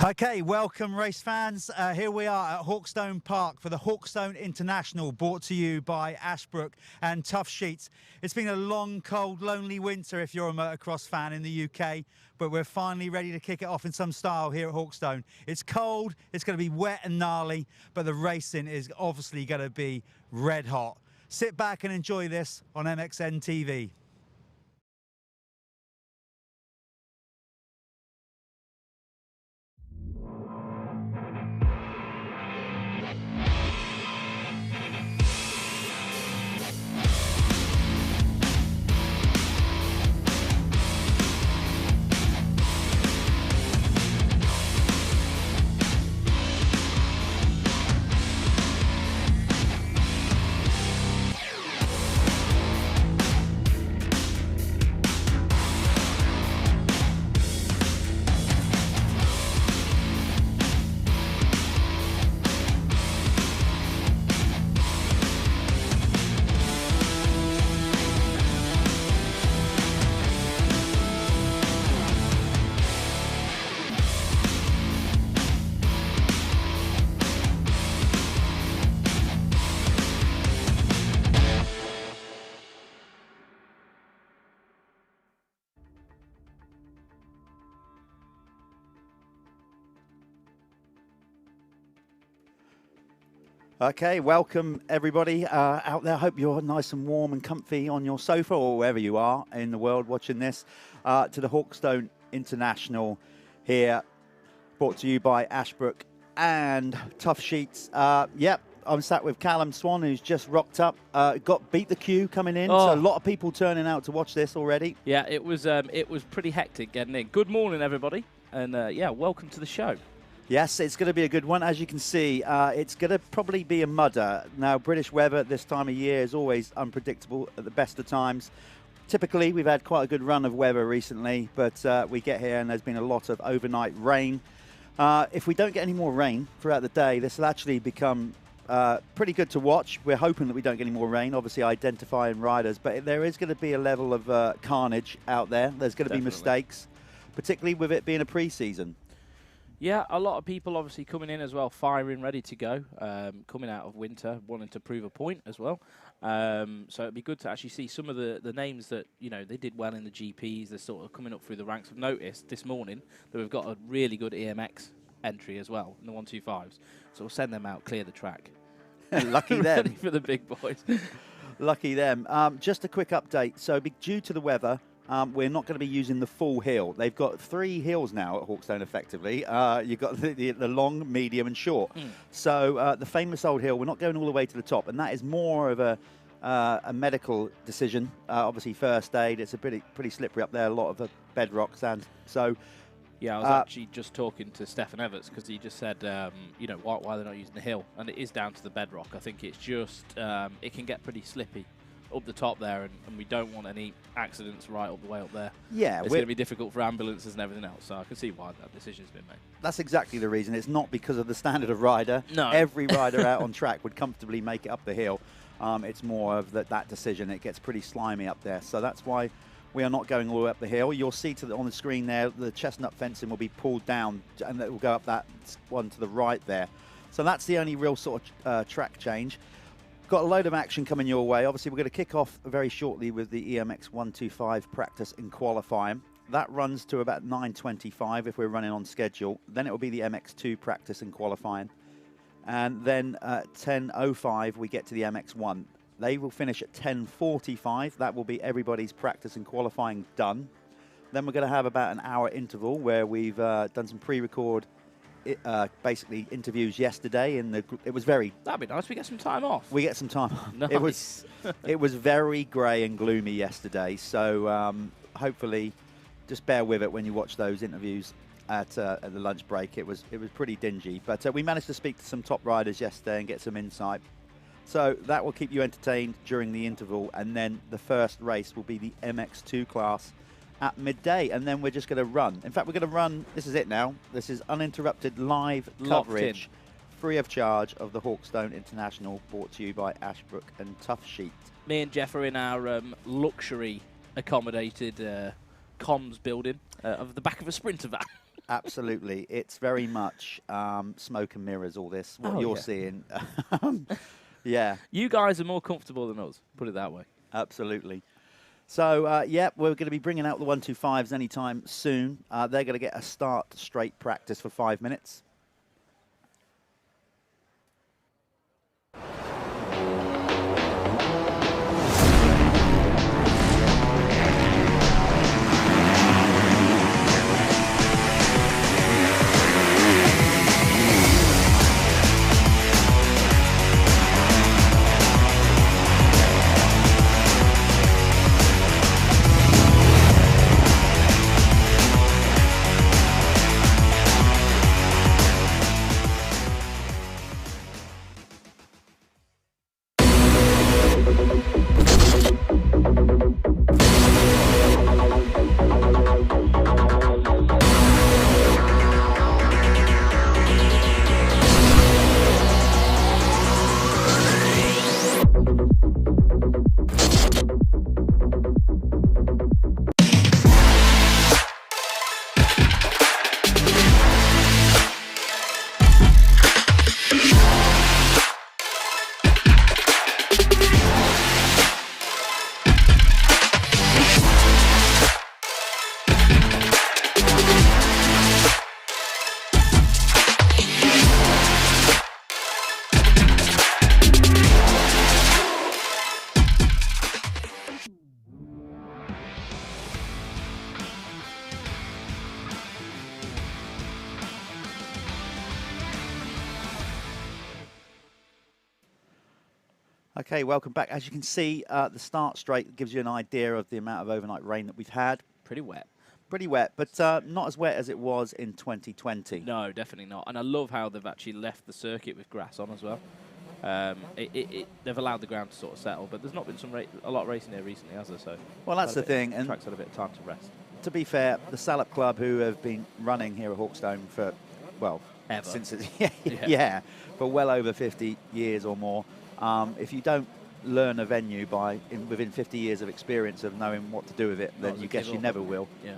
Okay, welcome race fans. Here we are at Hawkstone Park for the Hawkstone International, brought to you by Ashbrook and Tough Sheets. It's been a long, cold, lonely winter if you're a motocross fan in the UK, but we're finally ready to kick it off in some style here at Hawkstone. It's cold, it's going to be wet and gnarly, but the racing is obviously going to be red hot. Sit back and enjoy this on mxn-tv. Okay, welcome everybody out there. Hope you're nice and warm and comfy on your sofa or wherever you are in the world watching this. To the Hawkstone International here, brought to you by Ashbrook and Tough Sheets. Yep, I'm sat with Callum Swan, who's just rocked up. Got beat the queue coming in, so a lot of people turning out to watch this already. Yeah, it was pretty hectic getting in. Good morning, everybody, and yeah, welcome to the show. Yes, it's going to be a good one. As you can see, it's going to probably be a mudder. Now, British weather at this time of year is always unpredictable at the best of times. Typically, we've had quite a good run of weather recently, but we get here and there's been a lot of overnight rain. If we don't get any more rain throughout the day, this will actually become pretty good to watch. We're hoping that we don't get any more rain, obviously identifying riders, but there is going to be a level of carnage out there. There's going to be mistakes, particularly with it being a pre-season. Yeah, a lot of people obviously coming in as well, firing, ready to go, coming out of winter, wanting to prove a point as well. So it'd be good to actually see some of the names that, you know, they did well in the GPs. They're sort of coming up through the ranks. I've noticed this morning that we've got a really good EMX entry as well in the 125s. So we'll send them out, clear the track. Lucky them. Ready for the big boys. Lucky them. Just a quick update. So due to the weather, we're not going to be using the full hill. They've got 3 hills now at Hawkstone, effectively. You've got the long, medium, and short. So the famous old hill, we're not going all the way to the top, and that is more of a medical decision. Obviously, first aid. It's a pretty slippery up there. A lot of bedrock sand. So. Yeah, I was actually just talking to Stefan Everts because he just said, you know, why they're not using the hill, and it is down to the bedrock. I think it's just it can get pretty slippy up the top there, and we don't want any accidents right up the way up there. Yeah, it's going to be difficult for ambulances and everything else, so I can see why that decision's been made. That's exactly the reason. It's not because of the standard of rider. No. Every rider out on track would comfortably make it up the hill. It's more of that decision. It gets pretty slimy up there, so that's why we are not going all the way up the hill. You'll see on the screen there, the chestnut fencing will be pulled down, and it will go up that one to the right there. So that's the only real sort of track change. Got a load of action coming your way. Obviously, we're going to kick off very shortly with the EMX 125 practice in qualifying. That runs to about 9:25 if we're running on schedule. Then it will be the MX2 practice in qualifying. And then at 10:05, we get to the MX1. They will finish at 10:45. That will be everybody's practice and qualifying done. Then we're going to have about an hour interval where we've done some pre-record basically interviews yesterday. It was very... That'd be nice. We get some time off. We get some time off. Nice. It was very grey and gloomy yesterday. So hopefully just bear with it when you watch those interviews at the lunch break. It was pretty dingy. But we managed to speak to some top riders yesterday and get some insight. So that will keep you entertained during the interval. And then the first race will be the MX2 class at midday, and then we're just going to run. In fact, we're going to run, this is it now, this is uninterrupted live coverage, free of charge, of the Hawkstone International, brought to you by Ashbrook and Tough Sheet. Me and Jeff are in our luxury accommodated comms building of the back of a Sprinter van. Absolutely. It's very much smoke and mirrors, all this, what you're seeing. Yeah. You guys are more comfortable than us, put it that way. Absolutely. So, yeah, we're going to be bringing out the 125s anytime soon. They're going to get a start straight practice for 5 minutes. Okay, welcome back. As you can see, the start straight gives you an idea of the amount of overnight rain that we've had. Pretty wet. Pretty wet, but not as wet as it was in 2020. No, definitely not. And I love how they've actually left the circuit with grass on as well. They've allowed the ground to sort of settle, but there's not been a lot of racing here recently, has there? So well, that's the thing. And track's had a bit of time to rest. To be fair, the Salop Club, who have been running here at Hawkstone for, well, ever. Since it's, yeah, for well over 50 years or more. If you don't learn a venue within 50 years of experience of knowing what to do with it, then you guess you never will. Yeah.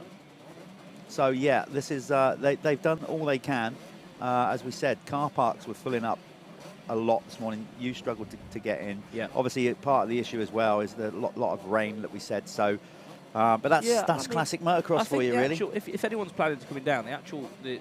So yeah, this is they've done all they can. As we said, car parks were filling up a lot this morning. You struggled to get in. Yeah. Obviously, part of the issue as well is the lot of rain that we said. So, but that's classic motocross for you, really. If anyone's planning to coming down, the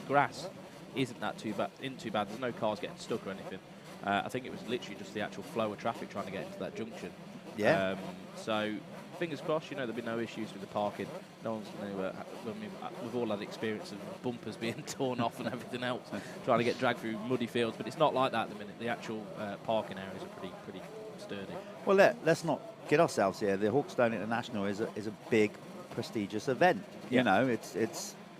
grass isn't too bad. There's no cars getting stuck or anything. I think it was literally just the actual flow of traffic trying to get into that junction. Yeah. So fingers crossed, there'll be no issues with the parking. No one's going to, we've all had experience of bumpers being torn off and everything else, trying to get dragged through muddy fields, but it's not like that at the minute. The actual parking areas are pretty sturdy. Well, let's not kid ourselves here. The Hawkstone International is a big, prestigious event. Yeah. You know,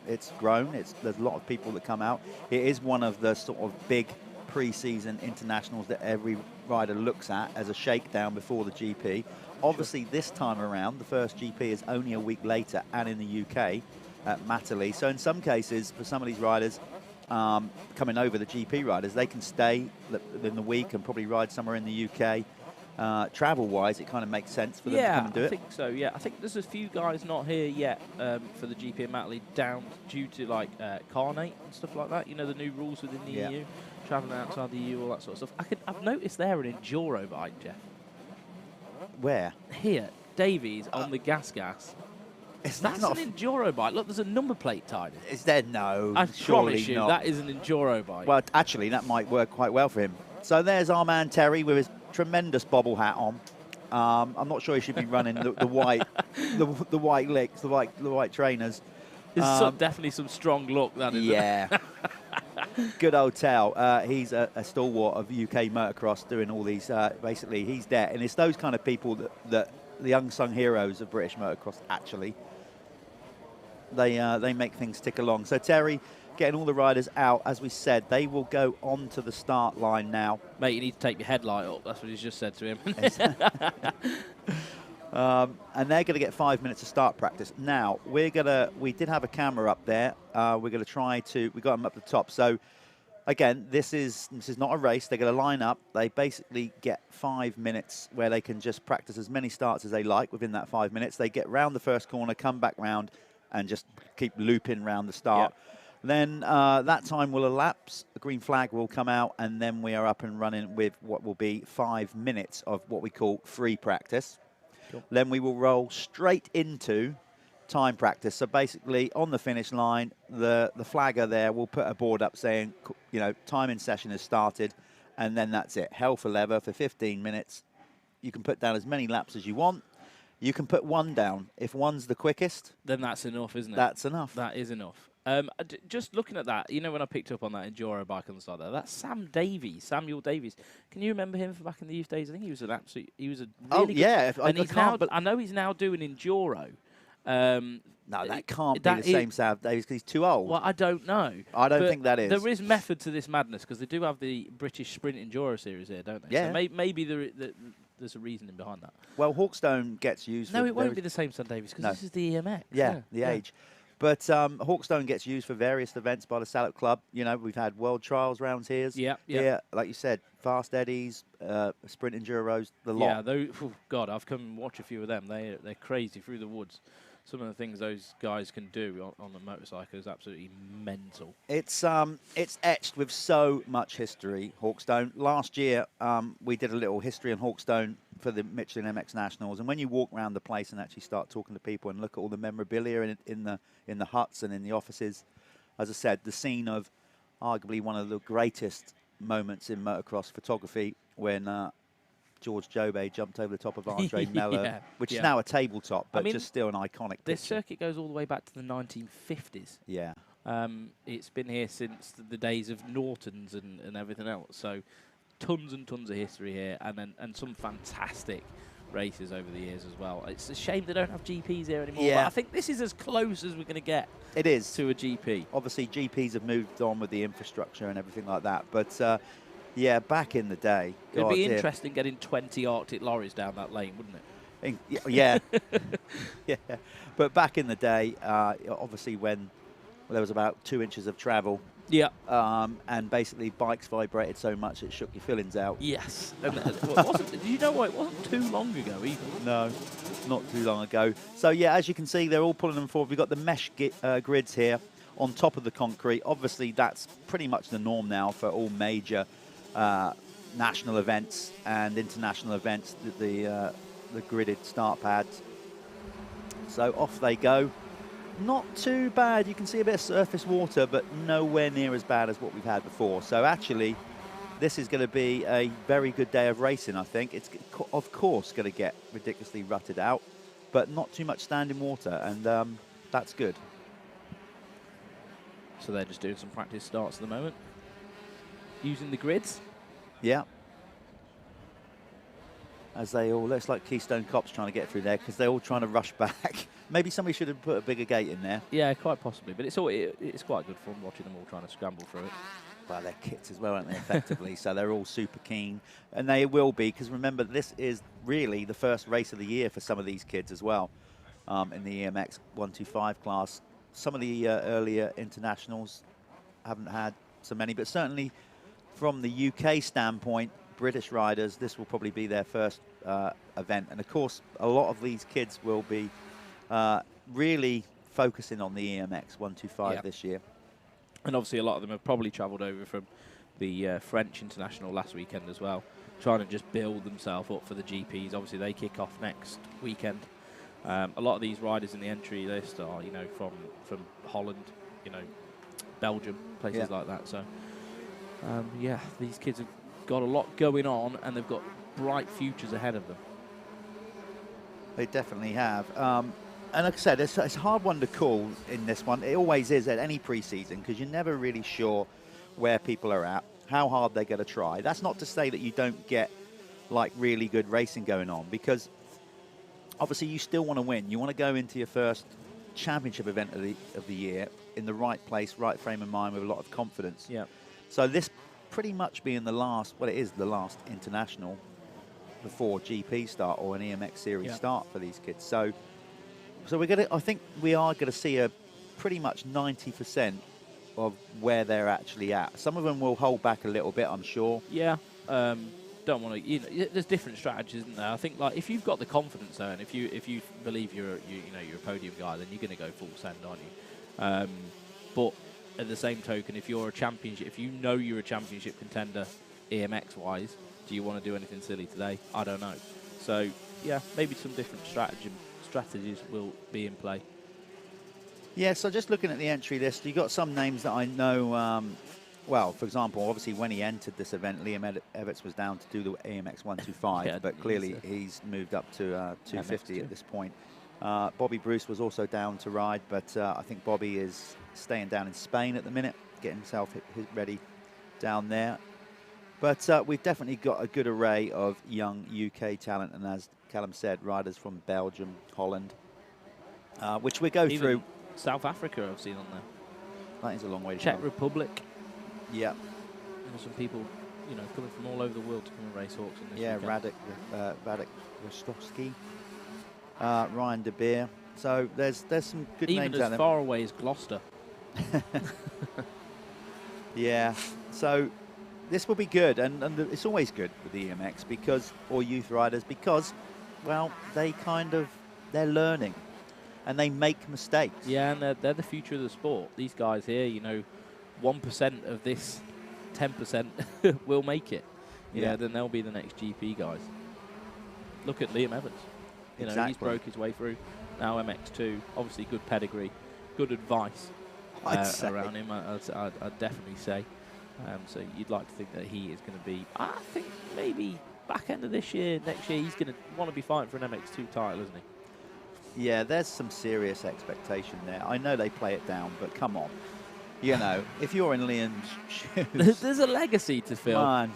it's grown. There's a lot of people that come out. It is one of the sort of big pre-season internationals that every rider looks at as a shakedown before the GP. Obviously, this time around, the first GP is only a week later and in the UK at Matterley. So in some cases, for some of these riders coming over, the GP riders, they can stay in the week and probably ride somewhere in the UK. Travel-wise, it kind of makes sense for them to come and do it. I think so, yeah. I think there's a few guys not here yet for the GP at Matterley down due to, like, Carnate and stuff like that. The new rules within the EU. Travelling outside the EU, all that sort of stuff. I've noticed there an enduro bike, Jeff. Where? Here, Davies on the gas. That's an enduro bike. Look, there's a number plate tied in. Is there? No, I surely promise you, not. that is an enduro bike. Well, actually, that might work quite well for him. So there's our man Terry with his tremendous bobble hat on. I'm not sure he should be running the white, the white licks, the white trainers. There's definitely some strong look, that is. Yeah. Good old Tal. He's a stalwart of UK motocross doing all these. Basically, he's there. And it's those kind of people that the unsung heroes of British motocross, actually. They make things tick along. So Terry, getting all the riders out, as we said, they will go onto the start line now. Mate, you need to take your headlight up. That's what he's just said to him. And they're going to get 5 minutes of start practice. Now, we did have a camera up there. We're going to try to, we got them up the top. So, again, this is not a race. They're going to line up. They basically get 5 minutes where they can just practice as many starts as they like within that 5 minutes. They get round the first corner, come back round, and just keep looping around the start. Then that time will elapse, a green flag will come out, and then we are up and running with what will be 5 minutes of what we call free practice. Cool. Then we will roll straight into time practice. So basically, on the finish line, the flagger there will put a board up saying, you know, time in session has started, and then that's it. Hell for leather for 15 minutes. You can put down as many laps as you want. You can put one down. If one's the quickest, then that's enough, isn't it? That's enough. That is enough. Just looking at that, you know, when I picked up on that Enduro bike on the side there, that's Samuel Davies. Can you remember him from back in the youth days? I think he was a really yeah. Good, and he's now, I know he's now doing Enduro. No, that can't be the same Sam Davies because he's too old. Well, I don't know. I don't think that is. There is method to this madness because they do have the British Sprint Enduro Series here, don't they? Yeah. So maybe there's a reasoning behind that. Well, Hawkstone gets used. No, it won't be the same Sam Davies because this is the EMX. Yeah, the age. But Hawkstone gets used for various events by the Salop Club. You know, we've had World Trials rounds here. Yeah, like you said, Fast Eddies, Sprint Enduros, the lot. Yeah, God, I've come and watched a few of them. They're crazy through the woods. Some of the things those guys can do on the motorcycle is absolutely mental. It's etched with so much history, Hawkstone. Last year, we did a little history on Hawkstone for the Michelin MX Nationals, and when you walk around the place and actually start talking to people and look at all the memorabilia in the huts and in the offices, as I said, the scene of arguably one of the greatest moments in motocross photography when George Jobé jumped over the top of Andre Mellor, which is now a tabletop, but just still an iconic This picture. circuit goes all the way back to the 1950s. Yeah. It's been here since the days of Nortons and everything else. So tons and tons of history here, and some fantastic races over the years as well. It's a shame they don't have GPs here anymore. Yeah. But I think this is as close as we're going to get. It is to a GP. Obviously, GPs have moved on with the infrastructure and everything like that, but. Yeah, back in the day. It'd be interesting getting 20 Arctic lorries down that lane, wouldn't it? Yeah. Yeah. But back in the day, obviously when there was about 2 inches of travel. Yeah. And basically bikes vibrated so much it shook your fillings out. Yes. And did you know what? It wasn't too long ago either. No, not too long ago. So, yeah, as you can see, they're all pulling them forward. We've got the mesh grids here on top of the concrete. Obviously, that's pretty much the norm now for all major national events and international events, the gridded start pads. So off they go. Not too bad. You can see a bit of surface water, but nowhere near as bad as what we've had before. So actually, this is going to be a very good day of racing, I think. It's, of course, going to get ridiculously rutted out, but not too much standing water, and that's good. So they're just doing some practice starts at the moment. Using the grids? Yeah. As they all, looks like Keystone Cops trying to get through there because they're all trying to rush back. Maybe somebody should have put a bigger gate in there. Yeah, quite possibly. But it's quite good fun watching them all trying to scramble through it. Well, they're kits as well, aren't they, effectively? So they're all super keen. And they will be, because remember, this is really the first race of the year for some of these kids as well in the EMX 125 class. Some of the earlier internationals haven't had so many, but certainly from the UK standpoint, British riders, this will probably be their first event. And of course, a lot of these kids will be really focusing on the EMX 125 this year. And obviously a lot of them have probably travelled over from the French International last weekend as well, trying to just build themselves up for the GPs. Obviously they kick off next weekend. A lot of these riders in the entry list are, you know, from Holland, you know, Belgium, places like that. So, yeah, these kids have got a lot going on, and they've got bright futures ahead of them. They definitely have. And like I said, it's a hard one to call in this one. It always is at any pre-season because you're never really sure where people are at, how hard they're going to try. That's not to say that you don't get, like, really good racing going on, because obviously you still want to win. You want to go into your first championship event of the year in the right place, right frame of mind, with a lot of confidence. Yeah. So this pretty much being the last, well, it is the last international before GP start or an EMX series start for these kids. So we're going to, I think we are going to see a pretty much 90% of where they're actually at. Some of them will hold back a little bit, I'm sure. Yeah. don't want to. You know, there's different strategies, isn't there? I think like if you've got the confidence though, and if you believe you're a podium guy, then you're going to go full send, aren't you? But at the same token, if you're a championship, if you know you're a championship contender, EMX wise, do you want to do anything silly today? I don't know. So yeah, maybe some different strategies will be in play. Yeah, so just looking at the entry list, you got some names that I know. Well, for example, obviously when he entered this event, Liam Everts was down to do the EMX 125, Yeah, but clearly he's moved up to 250 MX2. at this point. Bobby Bruce was also down to ride, but I think Bobby is staying down in Spain at the minute, getting himself ready down there. But we've definitely got a good array of young UK talent, and as Callum said, riders from Belgium, Holland, which we go through. South Africa I've seen on there. That is a long way to Czech go. Republic. Yeah. There's some people, you know, coming from all over the world to come and race Hawks in this Yeah, weekend. Radek Rostovsky, Ryan De Beer. So there's some good names out there. Even as far away as Gloucester. Yeah. So this will be good, and it's always good with the EMX because, or youth riders, because, well, they're learning. And they make mistakes. Yeah, and they're the future of the sport. These guys here, you know, 1% of this 10% will make it. You know, then they'll be the next GP guys. Look at Liam Evans. You know, he's broke his way through. Now MX2, obviously good pedigree, good advice around him, I'd definitely say. So you'd like to think that he is going to be, I think maybe back end of this year, next year, he's going to want to be fighting for an MX2 title, isn't he? Yeah, there's some serious expectation there. I know they play it down, but come on. You know, if you're in Liam's shoes... There's a legacy to fill. Man.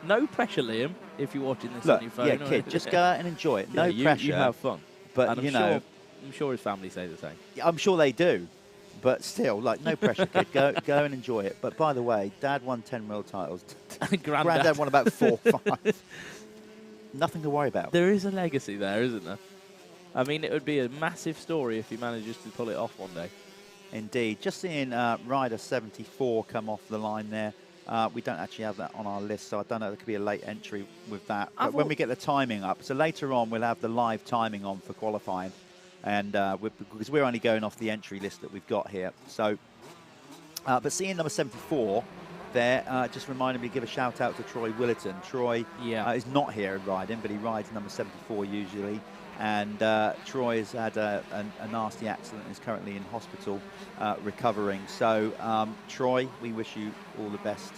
No pressure, Liam, if you're watching this Look, on your phone. yeah, kid, just go out and enjoy it. No pressure. You have fun. But, and I'm sure his family say the same. I'm sure they do. But still, like, no pressure, kid. Go and enjoy it. But by the way, Dad won 10 world titles. Granddad won about 4 or 5. Nothing to worry about. There is a legacy there, isn't there? I mean, it would be a massive story if he manages to pull it off one day. Indeed. Just seeing Rider 74 come off the line there. We don't actually have that on our list, so I don't know. There could be a late entry with that. But when we get the timing up, so later on we'll have the live timing on for qualifying, and because we're only going off the entry list that we've got here. So, but seeing number 74 there, just reminded me to give a shout out to Troy Willerton. Troy is not here riding, but he rides number 74 usually. And Troy has had a nasty accident and is currently in hospital recovering. So, Troy, we wish you all the best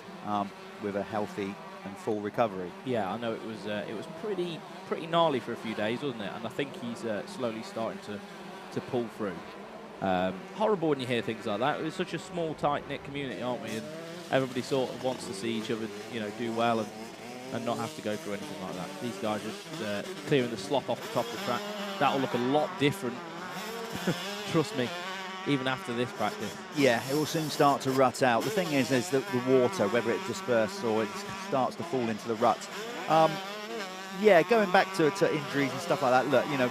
with a healthy and full recovery. Yeah, I know it was pretty gnarly for a few days, wasn't it? And I think he's slowly starting to pull through. Horrible when you hear things like that. It's such a small, tight-knit community, aren't we? And everybody sort of wants to see each other, you know, do well and not have to go through anything like that. These guys are just clearing the slop off the top of the track. That'll look a lot different, trust me, even after this practice. Yeah, it will soon start to rut out. The thing is that the water, whether it disperses or it starts to fall into the ruts. Yeah, going back to injuries and stuff like that, look, you know,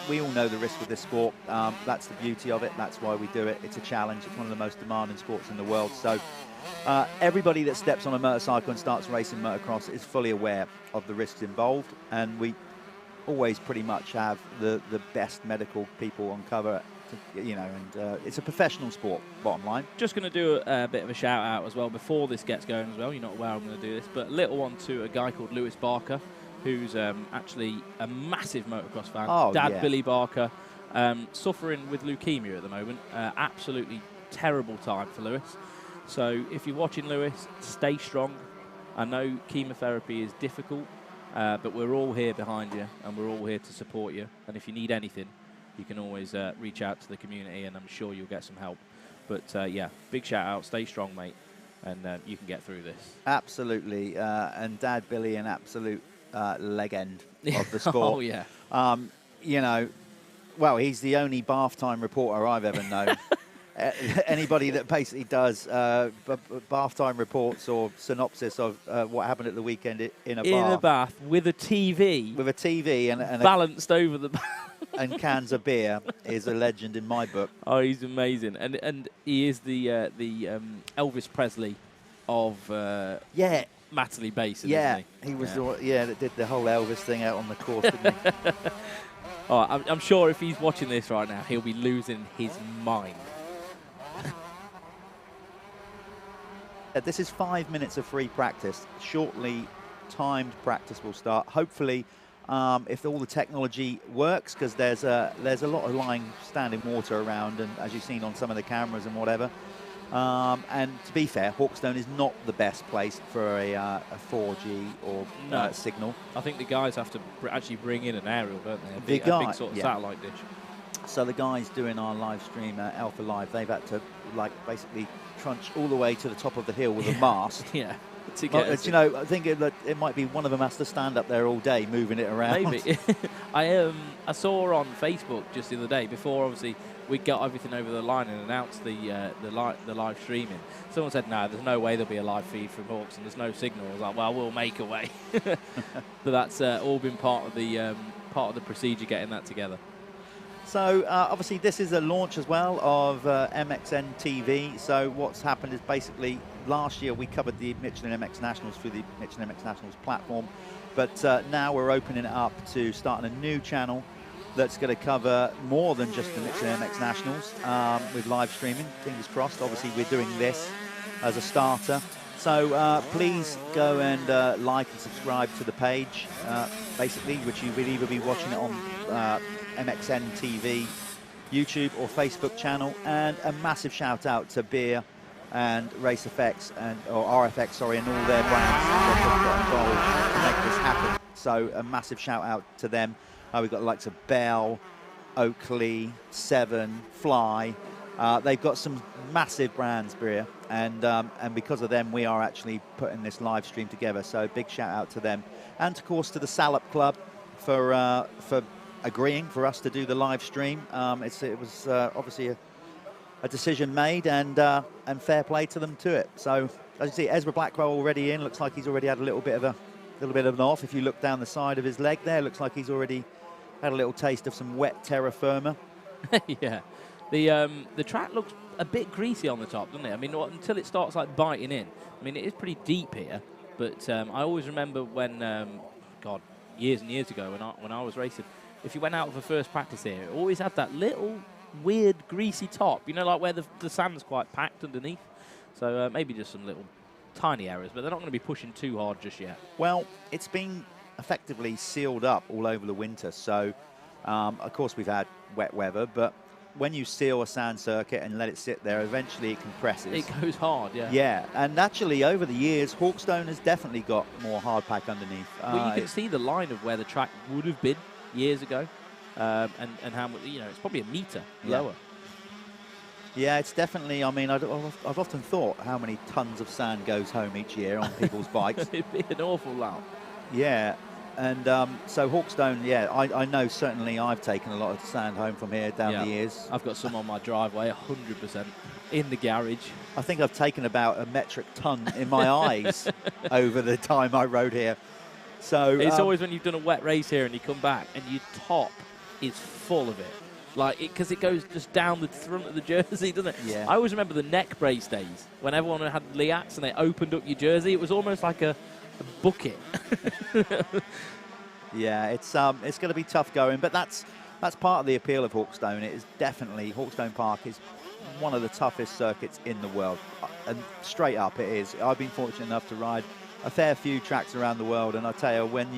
we all know the risk of this sport. That's the beauty of it. That's why we do it. It's a challenge. It's one of the most demanding sports in the world. So everybody that steps on a motorcycle and starts racing motocross is fully aware of the risks involved. And we always pretty much have the best medical people on cover, you know, and it's a professional sport, bottom line. Just going to do a bit of a shout out as well before this gets going as well. You're not aware I'm going to do this, but a little one to a guy called Lewis Barker, who's actually a massive motocross fan. Dad, Billy Barker, suffering with leukemia at the moment. Absolutely terrible time for Lewis. So if you're watching Lewis, stay strong. I know chemotherapy is difficult, but we're all here behind you, and we're all here to support you. And if you need anything, you can always reach out to the community, and I'm sure you'll get some help. But yeah, big shout out. Stay strong, mate, and you can get through this. Absolutely. And Dad Billy, an absolute legend of the sport. Oh, yeah. You know, well, he's the only bath time reporter I've ever known. Anybody that basically does bath time reports or synopsis of what happened at the weekend in a bath. In a bath with a TV. With a TV and balanced over the bath. And cans of beer is a legend in my book. Oh, he's amazing. And he is the Elvis Presley of Matterley Basin, Yeah, isn't he? he was that did the whole Elvis thing out on the course, didn't he? Oh, I'm sure if he's watching this right now, he'll be losing his mind. This is 5 minutes of free practice. Shortly, timed practice will start. Hopefully, if all the technology works, because there's a lot of standing water around, and as you've seen on some of the cameras and whatever. And to be fair, Hawkstone is not the best place for a 4G or signal. I think the guys have to actually bring in an aerial, don't they? A big sort of satellite dish. So the guys doing our live stream, Alpha Live, they've had to basically trunch all the way to the top of the hill with a mast. Yeah. You know, I think it might be one of them has to stand up there all day moving it around. Maybe. I saw on Facebook just the other day, before obviously we got everything over the line and announced the live streaming. Someone said, no, there's no way there'll be a live feed from Hawks and there's no signal. I was like, well, we'll make a way. But that's all been part of the procedure getting that together. So obviously this is a launch as well of mxn-tv. So what's happened is basically last year we covered the Michelin MX Nationals through the Michelin MX Nationals platform, but now we're opening it up to starting a new channel that's going to cover more than just the Michelin MX Nationals with live streaming, fingers crossed. Obviously we're doing this as a starter. So please go and like and subscribe to the page, basically, which you will either be watching it on mxn-tv YouTube or Facebook channel. And a massive shout out to Beer and Race Effects or RFX, sorry, and all their brands that have got involved to make this happen. So a massive shout out to them. We've got the likes of Bell, Oakley, Seven, Fly. They've got some massive brands, Beer, and because of them, we are actually putting this live stream together. So big shout out to them, and of course to the Salop Club for agreeing for us to do the live stream. It was obviously a decision made, and fair play to them to it. So as you see, Ezra Blackwell already in. Looks like he's already had a little bit of an off. If you look down the side of his leg there, looks like he's already had a little taste of some wet terra firma. Yeah, the track looks a bit greasy on the top, doesn't it? I mean, until it starts like biting in. I mean, it is pretty deep here, but I always remember when, God, years and years ago when I was racing, if you went out for first practice here, it always had that little weird greasy top, you know, like where the sand's quite packed underneath. So maybe just some little tiny errors, but they're not going to be pushing too hard just yet. Well, it's been effectively sealed up all over the winter. So, of course, we've had wet weather, but when you seal a sand circuit and let it sit there, eventually it compresses. It goes hard, yeah. Yeah, and naturally, over the years, Hawkstone has definitely got more hard pack underneath. Well, you can see the line of where the track would have been years ago, and how much, you know, it's probably a metre lower. Yeah, it's definitely, I mean, I've often thought how many tons of sand goes home each year on people's bikes. It'd be an awful lot. Yeah, and so Hawkstone, yeah, I know certainly I've taken a lot of sand home from here down the years. I've got some on my driveway, 100%, in the garage. I think I've taken about a metric ton in my eyes over the time I rode here. So it's always when you've done a wet race here and you come back and your top is full of it. Like, because it goes just down the front of the jersey, doesn't it? Yeah. I always remember the neck brace days when everyone had Liats and they opened up your jersey. It was almost like a bucket. Yeah, it's going to be tough going, but that's part of the appeal of Hawkstone. It is definitely, Hawkstone Park is one of the toughest circuits in the world, and straight up it is. I've been fortunate enough to ride a fair few tracks around the world, and I tell you, when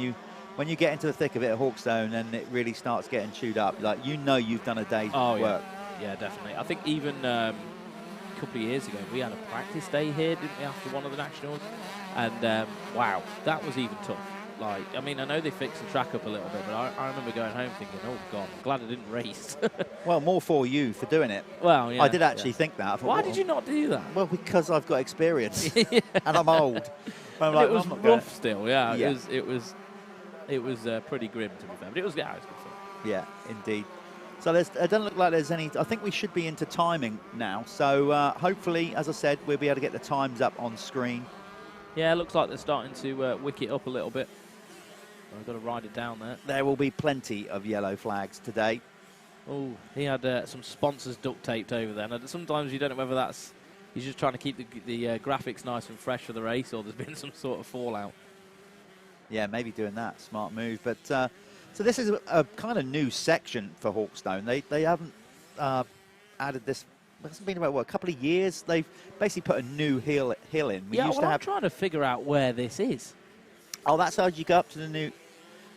you get into the thick of it at Hawkstone and it really starts getting chewed up, like, you know you've done a day's work. Yeah, definitely. I think even a couple of years ago we had a practice day here, didn't we, after one of the Nationals? And wow, that was even tough. Like, I mean, I know they fixed the track up a little bit, but I remember going home thinking, oh God, I'm glad I didn't race. Well, more for you for doing it. Well, yeah. I did actually think that. I thought, why did you not do that? Well, because I've got experience and I'm old. I'm like, it was rough still, yeah. It was pretty grim, to be fair, but it was good fun. Yeah, indeed. So it doesn't look like there's any. I think we should be into timing now. So hopefully, as I said, we'll be able to get the times up on screen. Yeah, it looks like they're starting to wick it up a little bit. I've got to ride it down there. There will be plenty of yellow flags today. Oh, he had some sponsors duct taped over there. Now, sometimes you don't know whether that's he's just trying to keep the graphics nice and fresh for the race, or there's been some sort of fallout. Yeah, maybe doing that. Smart move. But so this is a kind of new section for Hawkstone. They haven't added this. It's been about, what, a couple of years? They've basically put a new hill in. We used to have. I'm trying to figure out where this is. Oh, that's how you go up to the new,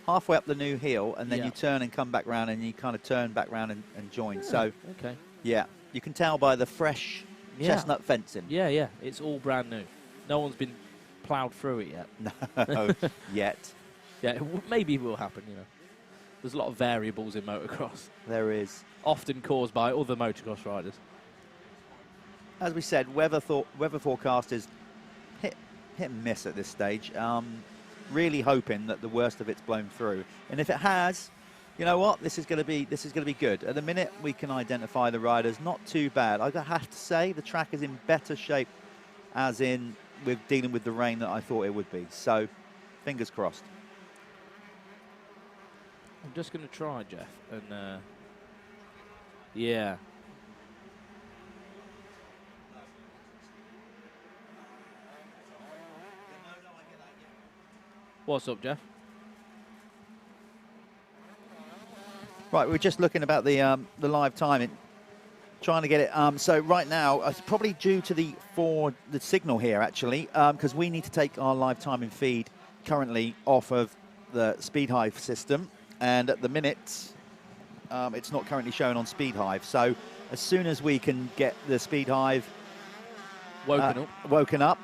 halfway up the new hill, and then Yeah. you turn and come back round, and you kind of turn back round and join. So, Okay. yeah, you can tell by the fresh chestnut fencing. Yeah, yeah. It's all brand new. No one's been ploughed through it yet. No, yet. Yeah, maybe it will happen, you know. There's a lot of variables in motocross, There is. often caused by other motocross riders. As we said, weather forecast is hit and miss at this stage. Really hoping that the worst of it's blown through, and if it has, you know what, this is going to be good. At the minute, we can identify the riders. Not too bad. I have to say, the track is in better shape, as in with dealing with the rain that I thought it would be. So, fingers crossed. I'm just going to try, Jeff, and yeah. What's up, Jeff? Right, we're just looking about the live timing, trying to get it. So right now, it's probably due to the signal here actually, because we need to take our live timing feed currently off of the Speedhive system, and at the minute, it's not currently shown on Speedhive. So as soon as we can get the Speedhive woken up,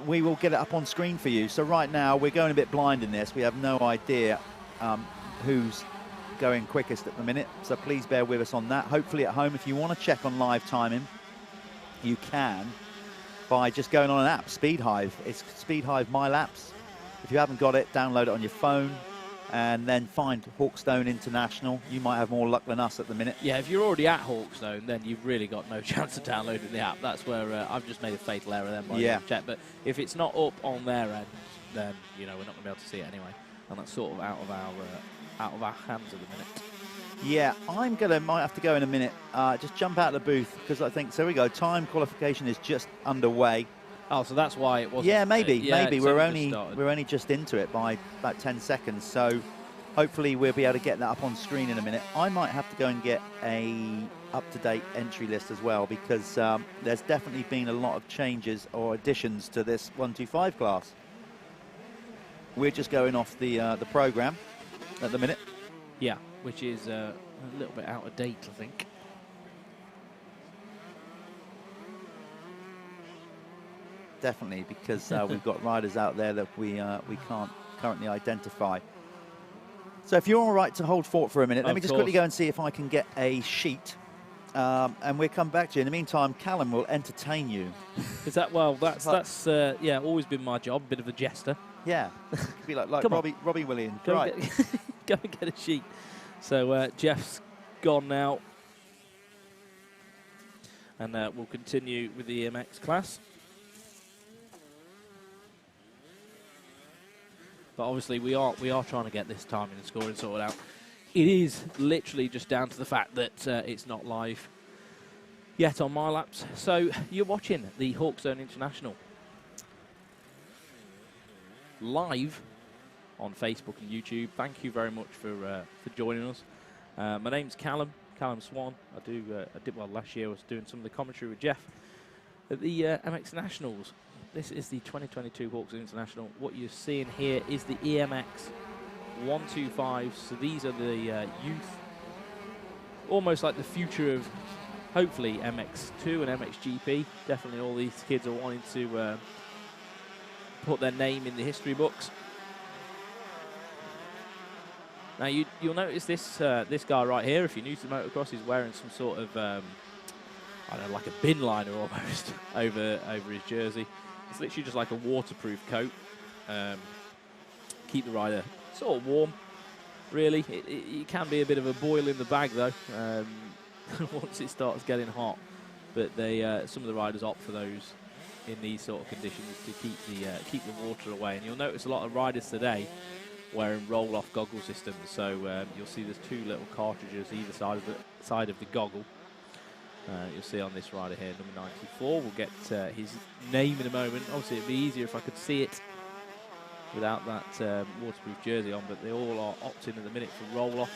we will get it up on screen for you. So right now, we're going a bit blind in this. We have no idea who's going quickest at the minute, so please bear with us on that. Hopefully at home, if you want to check on live timing, you can by just going on an app, Speedhive. It's Speedhive My Laps. If you haven't got it, download it on your phone and then find Hawkstone International. You might have more luck than us at the minute. Yeah, if you're already at Hawkstone, then you've really got no chance of downloading the app. That's where I've just made a fatal error then by check. But if it's not up on their end, then you know we're not going to be able to see it anyway, and that's sort of out of our hands at the minute. Yeah, might have to go in a minute. Just jump out of the booth because I think, so we go. Time qualification is just underway. Oh, so that's why it wasn't. Yeah, maybe. We're only only just into it by about 10 seconds. So hopefully we'll be able to get that up on screen in a minute. I might have to go and get a up-to-date entry list as well, because there's definitely been a lot of changes or additions to this 125 class. We're just going off the program at the minute. Yeah, which is a little bit out of date, I think. Definitely, because we've got riders out there that we can't currently identify. So if you're all right to hold fort for a minute, let me just quickly go and see if I can get a sheet, and we'll come back to you. In the meantime, Callum will entertain you. Is that, well, that's yeah, always been my job, bit of a jester. Yeah, could be like Robbie Williams. Go right. Go and get a sheet. So Jeff's gone now, and we'll continue with the EMX class. But obviously we are trying to get this timing and scoring sorted out. It is literally just down to the fact that it's not live yet on My Laps. So you're watching the Hawkstone International live on Facebook and YouTube. Thank you very much for joining us. My name's Callum Swan. I did well last year. I was doing some of the commentary with Jeff at the MX Nationals. This is the 2022 Hawkstone International. What you're seeing here is the EMX 125. So these are the youth, almost like the future of hopefully MX2 and MXGP. Definitely all these kids are wanting to put their name in the history books. Now you'll notice this guy right here, if you're new to motocross, he's wearing some sort of I don't know, like a bin liner almost over his jersey. It's literally just like a waterproof coat. Keep the rider sort of warm, really. It can be a bit of a boil in the bag though, once it starts getting hot. But some of the riders opt for those in these sort of conditions to keep the water away. And you'll notice a lot of riders today wearing roll-off goggle systems. So you'll see there's two little cartridges either side of the goggle. You'll see on this rider here, number 94. We'll get his name in a moment. Obviously, it'd be easier if I could see it without that waterproof jersey on, but they all are opting at the minute for roll-offs.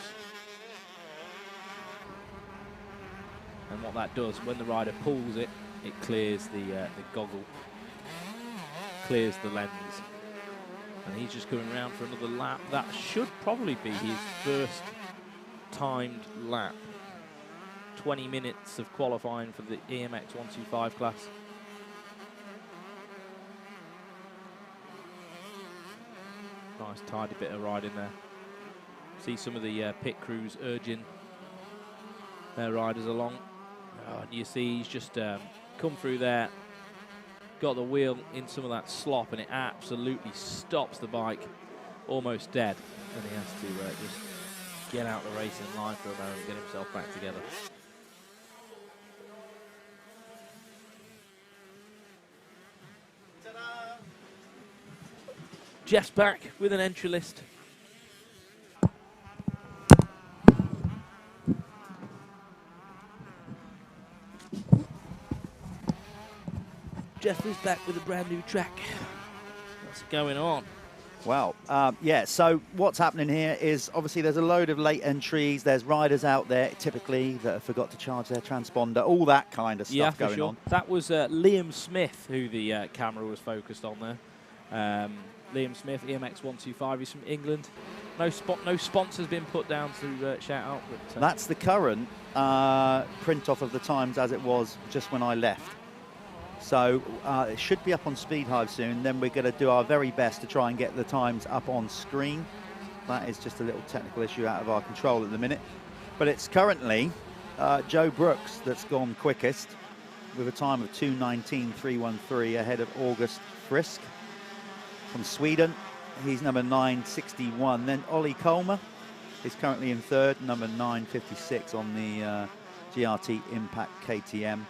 And what that does, when the rider pulls it, it clears the goggle, clears the lens. And he's just coming around for another lap. That should probably be his first timed lap. 20 minutes of qualifying for the EMX 125 class. Nice tidy bit of riding there. See some of the pit crews urging their riders along. And you see he's just come through there, got the wheel in some of that slop, and it absolutely stops the bike almost dead. And he has to just get out the racing line for a moment and get himself back together. Jeff's back with an entry list. Jeff is back with a brand new track. What's going on? Well, yeah, so what's happening here is obviously there's a load of late entries. There's riders out there typically that have forgot to charge their transponder, all that kind of stuff going on. That was Liam Smith who the camera was focused on there. Liam Smith, EMX 125, he's from England. No sponsors been put down to shout out. But, that's the current print off of the times as it was just when I left. So it should be up on Speed Hive soon. Then we're going to do our very best to try and get the times up on screen. That is just a little technical issue out of our control at the minute. But it's currently Joe Brooks that's gone quickest with a time of 2:19.313 ahead of August Frisk from Sweden. He's number 961. Then Ollie Colmer is currently in third, number 956 on the GRT Impact KTM.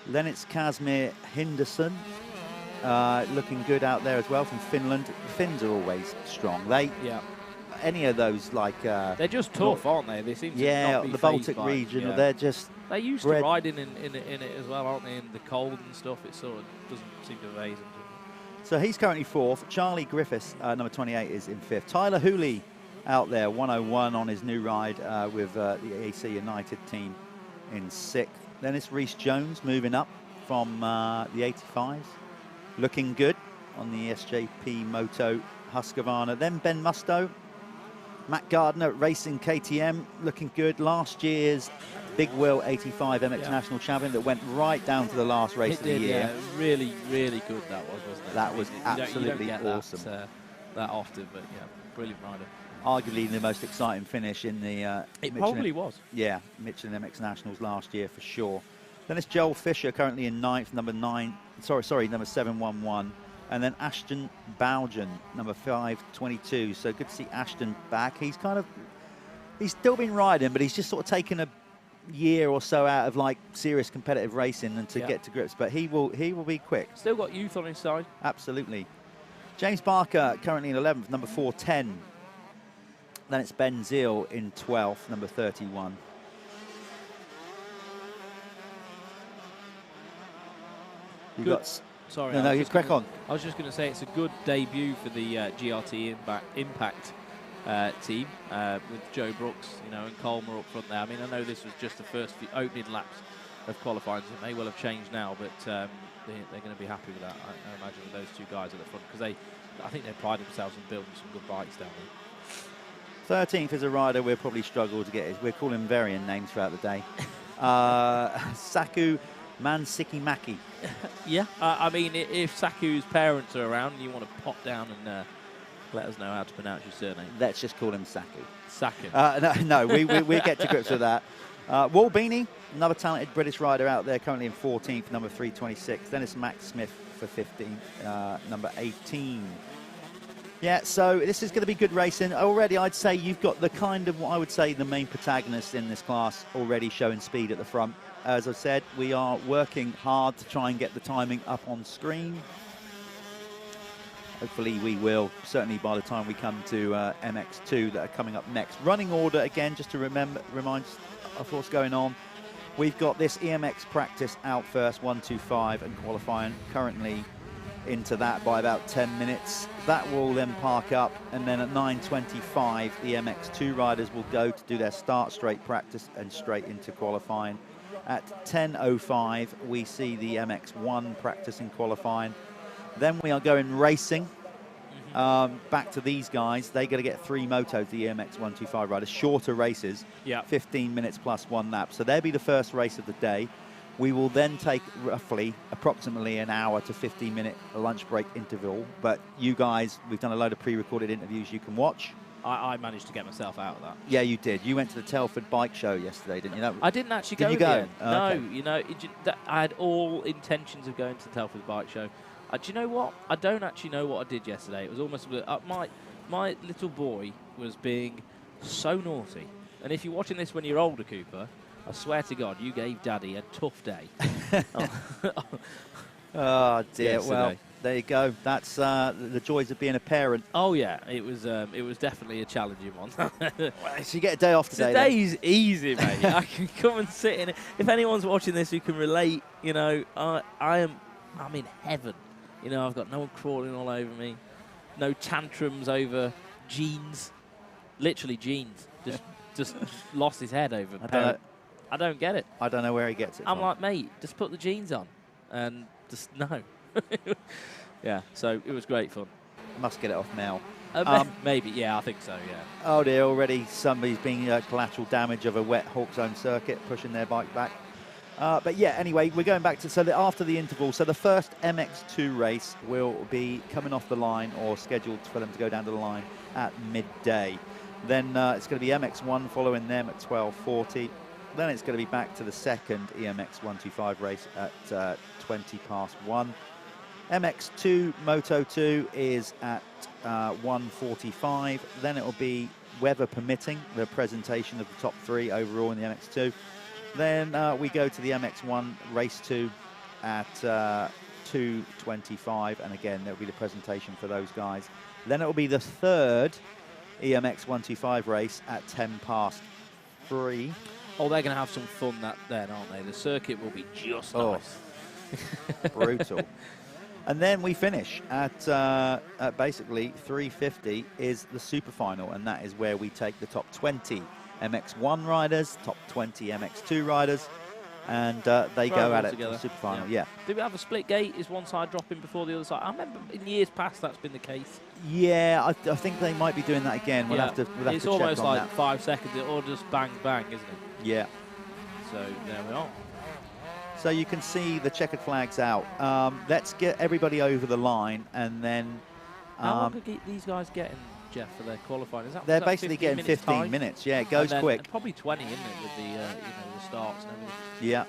Then it's Kazmir Henderson, looking good out there as well from Finland. The Finns are always strong. Any of those like they're just tough, aren't they? They seem to not be the Baltic region. They're just they used to ride in it as well, aren't they? In the cold and stuff, it sort of doesn't seem to phase them. So he's currently fourth. Charlie Griffiths, number 28, is in fifth. Tyler Hooley out there, 101 on his new ride with the AC United team in sixth. Then it's Reece Jones moving up from the 85s. Looking good on the SJP Moto Husqvarna. Then Ben Musto, Matt Gardner Racing KTM, looking good. Last year's Big Wheel 85 MX National Champion that went right down to the last race of the year. Yeah, really, really good that was, wasn't it? That was absolutely you don't get awesome. That often, but yeah, brilliant rider. Arguably the most exciting finish in the it Michelin, probably was. Yeah, Michelin MX Nationals last year for sure. Then it's Joel Fisher currently in ninth, number 711. And then Ashton Bowden, number 522. So good to see Ashton back. He's still been riding, but he's just sort of taken a year or so out of like serious competitive racing and to get to grips. But he will be quick. Still got youth on his side. Absolutely. James Barker currently in 11th, number 410. Then it's Ben Zeal in 12th, number 31. Sorry. No, you crack on. I was just going to say it's a good debut for the GRT Impact team with Joe Brooks, and Colmer up front there. I mean, I know this was just the first few opening laps of qualifying, so it may well have changed now, but they're going to be happy with that, I imagine, with those two guys at the front, because I think they pride themselves on building some good bikes down there. 13th is a rider we'll probably struggle to get. We're calling varying names throughout the day. Saku Mansikimaki. Yeah, I mean, if Saku's parents are around and you want to pop down and let us know how to pronounce your surname. Let's just call him Saku. Saku. No, we get to grips with that. Wal Beanie, another talented British rider out there, currently in 14th, number 326. Then it's Max Smith for 15th, number 18. Yeah, so this is going to be good racing. Already, I'd say you've got the kind of what I would say the main protagonists in this class already showing speed at the front. As I said, we are working hard to try and get the timing up on screen. Hopefully we will, certainly by the time we come to MX2 that are coming up next. Running order, again, just to remind us of what's going on. We've got this EMX practice out first, 125, and qualifying currently into that by about 10 minutes. That will then park up, and then at 9:25, the MX2 riders will go to do their start straight practice and straight into qualifying. At 10:05, we see the MX1 practice in qualifying. Then we are going racing. Back to these guys. They're going to get 3 motos, the EMX 125 riders, shorter races, 15 minutes plus 1 lap. So they'll be the first race of the day. We will then take approximately an hour to 15-minute lunch break interval. But you guys, we've done a load of pre-recorded interviews you can watch. I managed to get myself out of that. Yeah, you did. You went to the Telford Bike Show yesterday, didn't you? I didn't actually go. Did you go? No, Okay. you know, I had all intentions of going to the Telford Bike Show. Do you know what? I don't actually know what I did yesterday. It was almost my little boy was being so naughty. And if you're watching this when you're older, Cooper, I swear to God, you gave Daddy a tough day. Oh dear. Yesterday. Well, there you go. That's the joys of being a parent. Oh yeah, it was definitely a challenging one. So you get a day off today. Today's easy, mate. I can come and sit in it. If anyone's watching this who can relate, you know, I'm in heaven. You know, I've got no one crawling all over me, no tantrums over jeans, literally jeans. Just lost his head over. I don't get it. I don't know where he gets it I'm from. like, mate, just put the jeans on, and just no. Yeah, so it was great fun. Must get it off now. Maybe, yeah, I think so. Yeah. Oh dear, already somebody's been collateral damage of a wet Hawkstone circuit, pushing their bike back. But yeah, anyway, we're going back to, so after the interval, so the first MX2 race will be coming off the line or scheduled for them to go down to the line at midday. Then it's going to be MX1 following them at 12:40. Then it's going to be back to the second EMX 125 race at 1:20. MX2 Moto 2 is at 1:45. Then it will be, weather permitting, the presentation of the top 3 overall in the MX2. Then we go to the MX1 Race 2 at 2:25, and again, there'll be the presentation for those guys. Then it will be the third EMX 125 race at 3:10. Oh, they're going to have some fun then, aren't they? The circuit will be just nice. Brutal. And then we finish at basically 3:50 is the Super Final, and that is where we take the top 20 MX1 riders, top 20 MX2 riders, and they go at it for the Super Final. Yeah. Do we have a split gate? Is one side dropping before the other side? I remember in years past that's been the case. Yeah, I think they might be doing that again. We'll have to it's check almost on like that. 5 seconds, or just bang, bang, isn't it? Yeah. So there we are. So you can see the checkered flags out. Let's get everybody over the line, and then... How long are these guys getting, Jeff, for their qualifying? They're basically getting 15 minutes. Yeah, it goes quick. Probably 20, isn't it, with the the starts and everything. Yeah.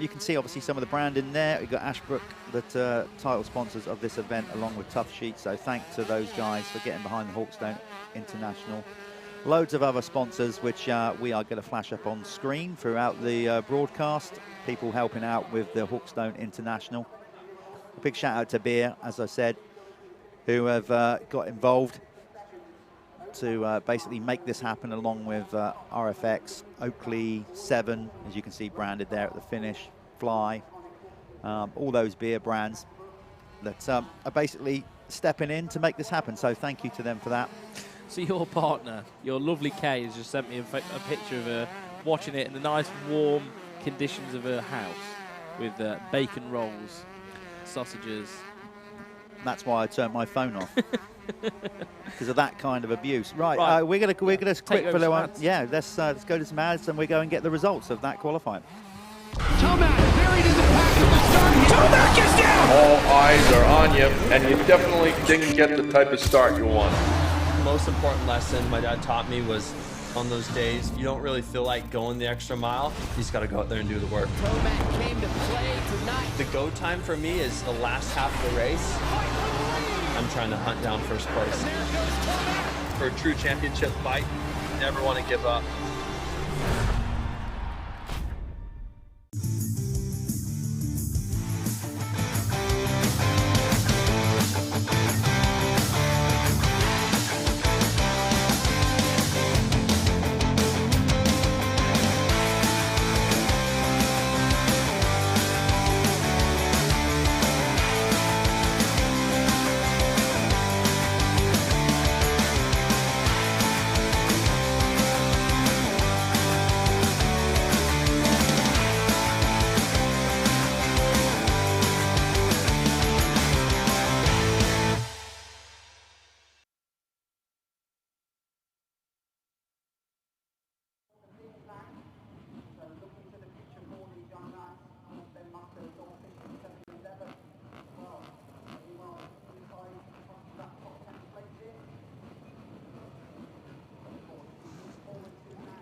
You can see obviously some of the brand in there. We've got Ashbrook, the title sponsors of this event, along with Tough Sheet. So thanks to those guys for getting behind the Hawkstone International. Loads of other sponsors, which we are going to flash up on screen throughout the broadcast. People helping out with the Hawkstone International. A big shout out to Beer, as I said, who have got involved to basically make this happen, along with RFX, Oakley 7, as you can see branded there at the finish, Fly, all those beer brands that are basically stepping in to make this happen. So thank you to them for that. So your partner, your lovely Kay, has just sent me a picture of her watching it in the nice warm conditions of her house with bacon rolls, sausages. That's why I turned my phone off, because of that kind of abuse. Right. We're gonna quick for the one. Yeah, let's go to some ads, and we go and get the results of that qualifying. Tomac buried in the pack at the start. Tomac is down. All eyes are on you, and you definitely didn't get the type of start you want. The most important lesson my dad taught me was, on those days, you don't really feel like going the extra mile. You just got to go out there and do the work. Tomac came to play tonight. The go time for me is the last half of the race. I'm trying to hunt down first place. For a true championship fight, you never want to give up.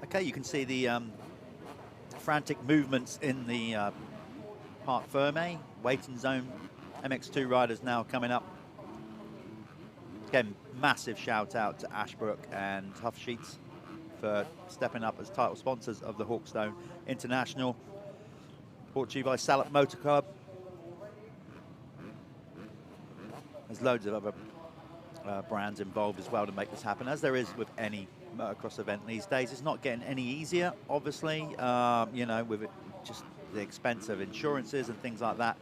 Okay, you can see the frantic movements in the Parc Ferme waiting zone. MX2 riders now coming up. Again, massive shout out to Ashbrook and Huff Sheets for stepping up as title sponsors of the Hawkstone International. Brought to you by Salop Motor Club. There's loads of other brands involved as well to make this happen, as there is with any motocross event these days. It's not getting any easier, obviously, you know, with just the expense of insurances and things like that.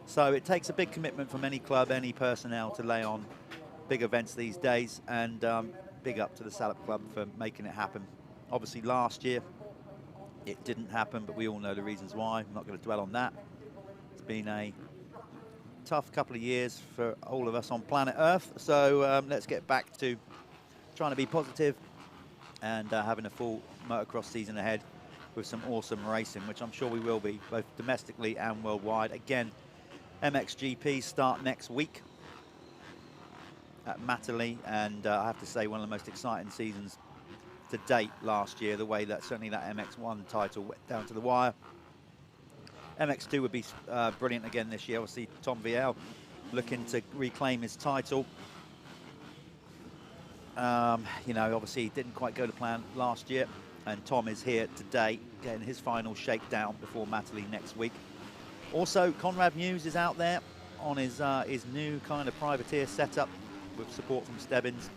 So it takes a big commitment from any club, any personnel to lay on big events these days, and big up to the Salop Club for making it happen. Obviously last year it didn't happen, but we all know the reasons why. I'm not going to dwell on that. It's been a tough couple of years for all of us on planet Earth, so let's get back to trying to be positive and having a full motocross season ahead with some awesome racing, which I'm sure we will be, both domestically and worldwide. Again, MXGP start next week at Matterley, and I have to say one of the most exciting seasons to date last year, the way that certainly that MX1 title went down to the wire. MX2 would be brilliant again this year. Obviously, Tom VL looking to reclaim his title. You know, obviously, he didn't quite go to plan last year, and Tom is here today getting his final shakedown before Matterley next week. Also, Conrad Muse is out there on his new kind of privateer setup with support from Stebbins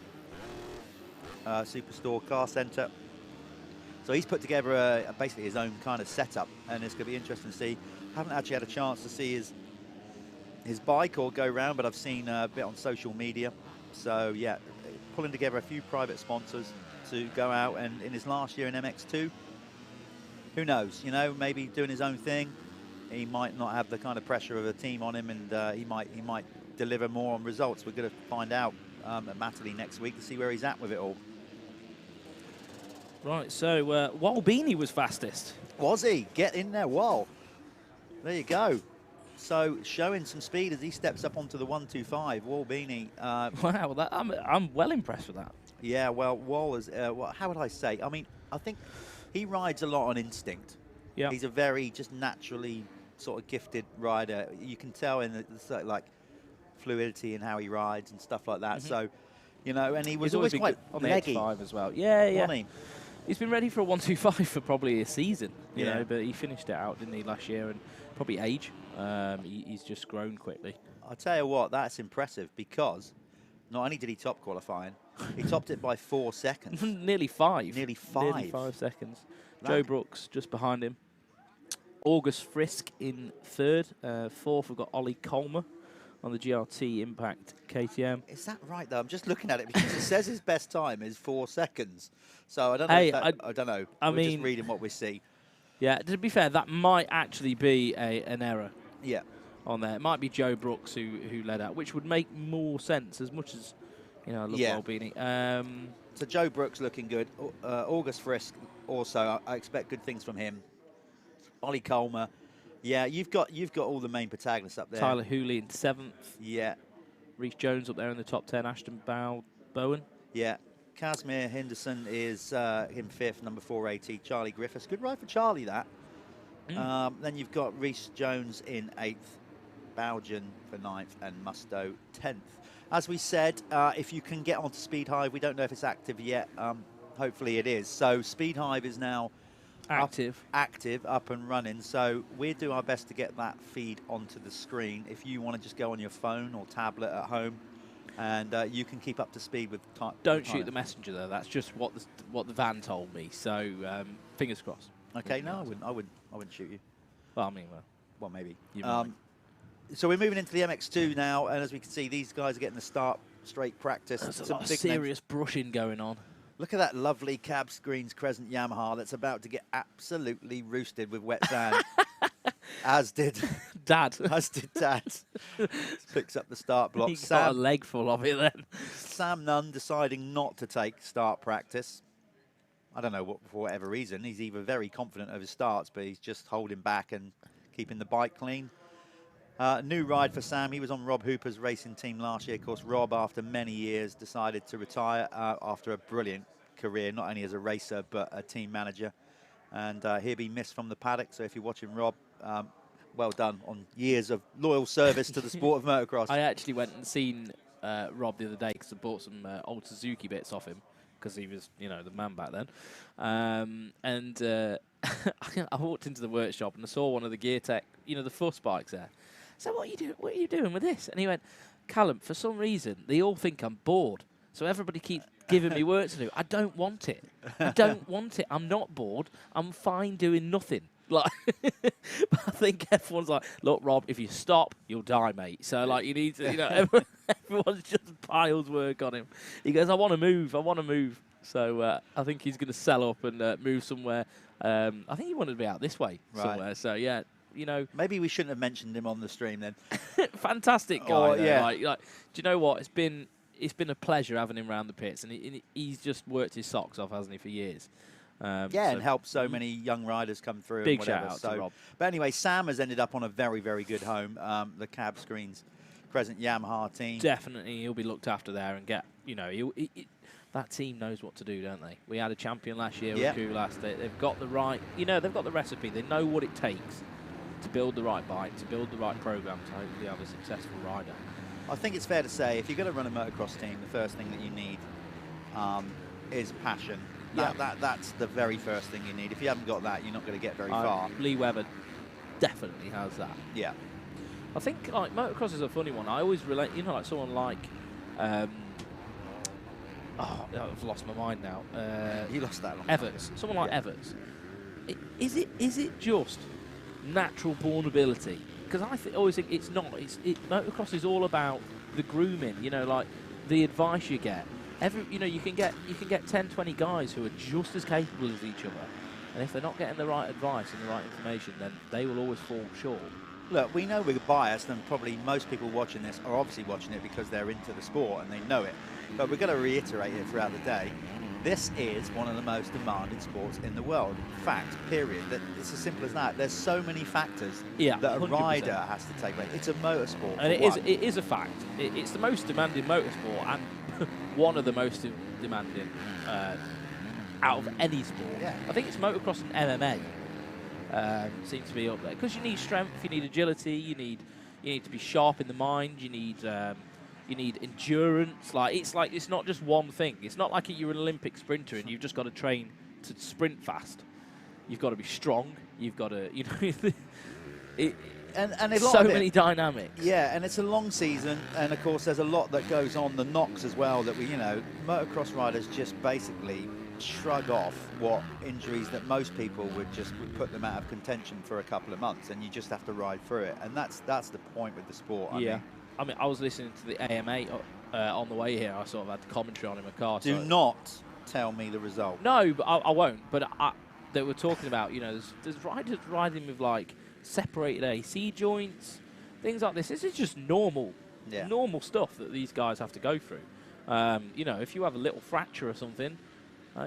Superstore Car Centre. So he's put together basically his own kind of setup, and it's going to be interesting to see. Haven't actually had a chance to see his bike or go round, but I've seen a bit on social media. So yeah, pulling together a few private sponsors to go out, and in his last year in MX2, who knows? You know, maybe doing his own thing. He might not have the kind of pressure of a team on him, and he might deliver more on results. We're going to find out at Matterley next week to see where he's at with it all. Right, so Wal Beanie was fastest. Was he? Get in there, Wal. There you go. So showing some speed as he steps up onto the 125. Wal Beanie. Wow, I'm well impressed with that. Yeah, well, Wal is, how would I say? I mean, I think he rides a lot on instinct. Yeah. He's a very just naturally sort of gifted rider. You can tell in the sort of like fluidity in how he rides and stuff like that. So, you know, and he was always quite on the leggy. 85 as well. Yeah, yeah. Wasn't he? He's been ready for a 125 for probably a season, you Yeah. know, but he finished it out, didn't he, last year, and probably age. He's just grown quickly. I'll tell you what, that's impressive, because not only did he top qualifying, he topped it by 4 seconds. Nearly 5. Nearly 5. Nearly 5 seconds. Joe Brooks just behind him. August Frisk in third. Fourth, we've got Ollie Colmer on the GRT Impact KTM. Is that right, though? I'm just looking at it because it says his best time is 4 seconds. So I don't know. Hey, I don't know. I We're mean, just reading what we see. Yeah, to be fair, that might actually be an error. Yeah. On there. It might be Joe Brooks who led out, which would make more sense as much as, you know, I love Wal Beanie. So Joe Brooks looking good. August Frisk also, I expect good things from him. Ollie Colmer. Yeah, you've got all the main protagonists up there. Tyler Hooley in 7th. Yeah. Reece Jones up there in the top 10. Ashton Bowen. Yeah. Casimir Henderson is in 5th, number 480. Charlie Griffiths. Good ride for Charlie, that. Then you've got Reece Jones in 8th. Bowden for 9th, and Musto 10th. As we said, if you can get onto Speed Hive, we don't know if it's active yet. Hopefully it is. So Speed Hive is now active, up and running. So we do our best to get that feed onto the screen. If you want to just go on your phone or tablet at home, and you can keep up to speed with time. Don't shoot the messenger though. That's just what the van told me. So fingers crossed. Okay, no, I wouldn't shoot you. Well, I mean, well, maybe. You might. So we're moving into the MX2 now, and as we can see, these guys are getting the start straight practice. There's a lot of serious brushing going on. Look at that lovely Cab Screens Crescent Yamaha that's about to get absolutely roosted with wet sand. As did Dad. As did Dad. Picks up the start block. He got a leg full of it then. Sam Nunn deciding not to take start practice. I don't know what, for whatever reason. He's either very confident of his starts, but he's just holding back and keeping the bike clean. New ride for Sam. He was on Rob Hooper's racing team last year. Of course, Rob, after many years, decided to retire after a brilliant career, not only as a racer, but a team manager. And he'll be missed from the paddock. So if you're watching Rob, well done on years of loyal service to the sport of motocross. I actually went and seen Rob the other day because I bought some old Suzuki bits off him because he was, you know, the man back then. I walked into the workshop and I saw one of the Gear Tech, you know, the fuss bikes there. So what are you doing with this? And he went, Callum, for some reason, they all think I'm bored. So everybody keeps giving me work to do. I don't want it. I don't want it. I'm not bored. I'm fine doing nothing. Like, but I think everyone's like, look, Rob, if you stop, you'll die, mate. So, like, you need to, you know, everyone's just piles work on him. He goes, I want to move. I want to move. So I think he's going to sell up and move somewhere. I think he wanted to be out this way somewhere. So, yeah, you know. Maybe we shouldn't have mentioned him on the stream then. Fantastic guy. Oh, yeah. Like, do you know what? It's been a pleasure having him around the pits. And he's just worked his socks off, hasn't he, for years. And helped so many young riders come through. Big and whatever. shout out to Rob. But anyway, Sam has ended up on a very, very good home. The Cab Screens present Yamaha team. Definitely, he'll be looked after there and get, you know, that team knows what to do, don't they? We had a champion last year with Kulas. They've got the right, you know, they've got the recipe. They know what it takes to build the right bike, to build the right program, to hopefully have a successful rider. I think it's fair to say, if you're going to run a motocross team, the first thing that you need is passion. That's the very first thing you need. If you haven't got that, you're not going to get very far. Lee Webber definitely has that. Yeah. I think, like, motocross is a funny one. I always relate, you know, like someone like, I've lost my mind now. You lost that long. Everts. Someone like Everts. Is it just natural born ability? Because I always think it's not. Motocross is all about the grooming. You know, like the advice you get. You know, you can get 10, 20 guys who are just as capable as each other, and if they're not getting the right advice and the right information, then they will always fall short. Look, we know we're biased, and probably most people watching this are obviously watching it because they're into the sport and they know it. But we're going to reiterate it throughout the day. This is one of the most demanded sports in the world. Fact, period. It's as simple as that. There's so many factors that a 100%. Rider has to take away. It's a motorsport. And it is a fact. It's the most demanding motorsport and one of the most demanding out of any sport. Yeah. I think it's motocross and MMA seem to be up there because you need strength, you need agility, you need to be sharp in the mind, you need endurance. It's not just one thing. It's not like you're an Olympic sprinter and you've just got to train to sprint fast. You've got to be strong. You've got to, you know, and so many dynamics. Yeah, and it's a long season, and of course there's a lot that goes on, the knocks as well, that motocross riders just basically shrug off what injuries that most people would put them out of contention for a couple of months, and you just have to ride through it, and that's the point with the sport. I mean, I was listening to the AMA on the way here. I sort of had the commentary on in my car. Do not tell me the result. No, but I won't. But they were talking about, you know, there's riders riding with like separated AC joints, things like this. This is just normal stuff that these guys have to go through. You know, if you have a little fracture or something,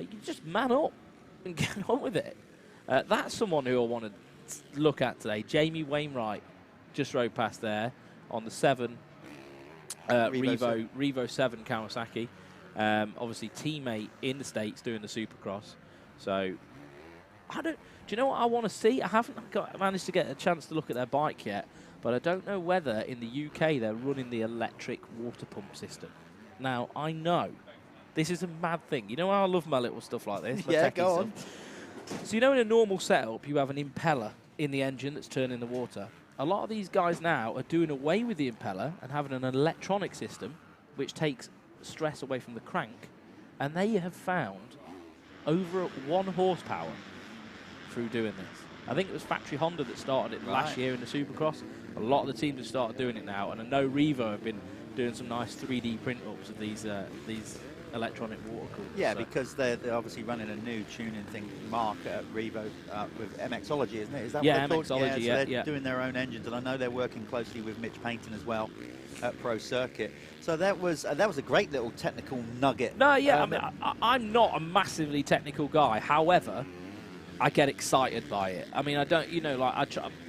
you just man up and get on with it. That's someone who I want to look at today. Jamie Wainwright just rode past there on the 7 Revo 7 Kawasaki. Obviously teammate in the States doing the Supercross. So do you know what I want to see? I haven't managed to get a chance to look at their bike yet, but I don't know whether in the UK they're running the electric water pump system. Now, I know this is a mad thing. You know how I love my little stuff like this? Yeah, go on. So you know in a normal setup you have an impeller in the engine that's turning the water. A lot of these guys now are doing away with the impeller and having an electronic system which takes stress away from the crank, and they have found over 1 horsepower through doing this. I think it was factory Honda that started it last year in the Supercross. A lot of the teams have started doing it now, and I know Revo have been doing some nice 3D print-ups of these electronic water coolers. Yeah, because they're obviously running a new tuning thing, Mark, at Revo with MXology, isn't it? Is that yeah, what they're called? MXology, so they're doing their own engines, and I know they're working closely with Mitch Paynton as well at Pro Circuit. So that was a great little technical nugget. No, yeah, I mean, I'm not a massively technical guy. However, I get excited by it. I mean, I don't, you know, like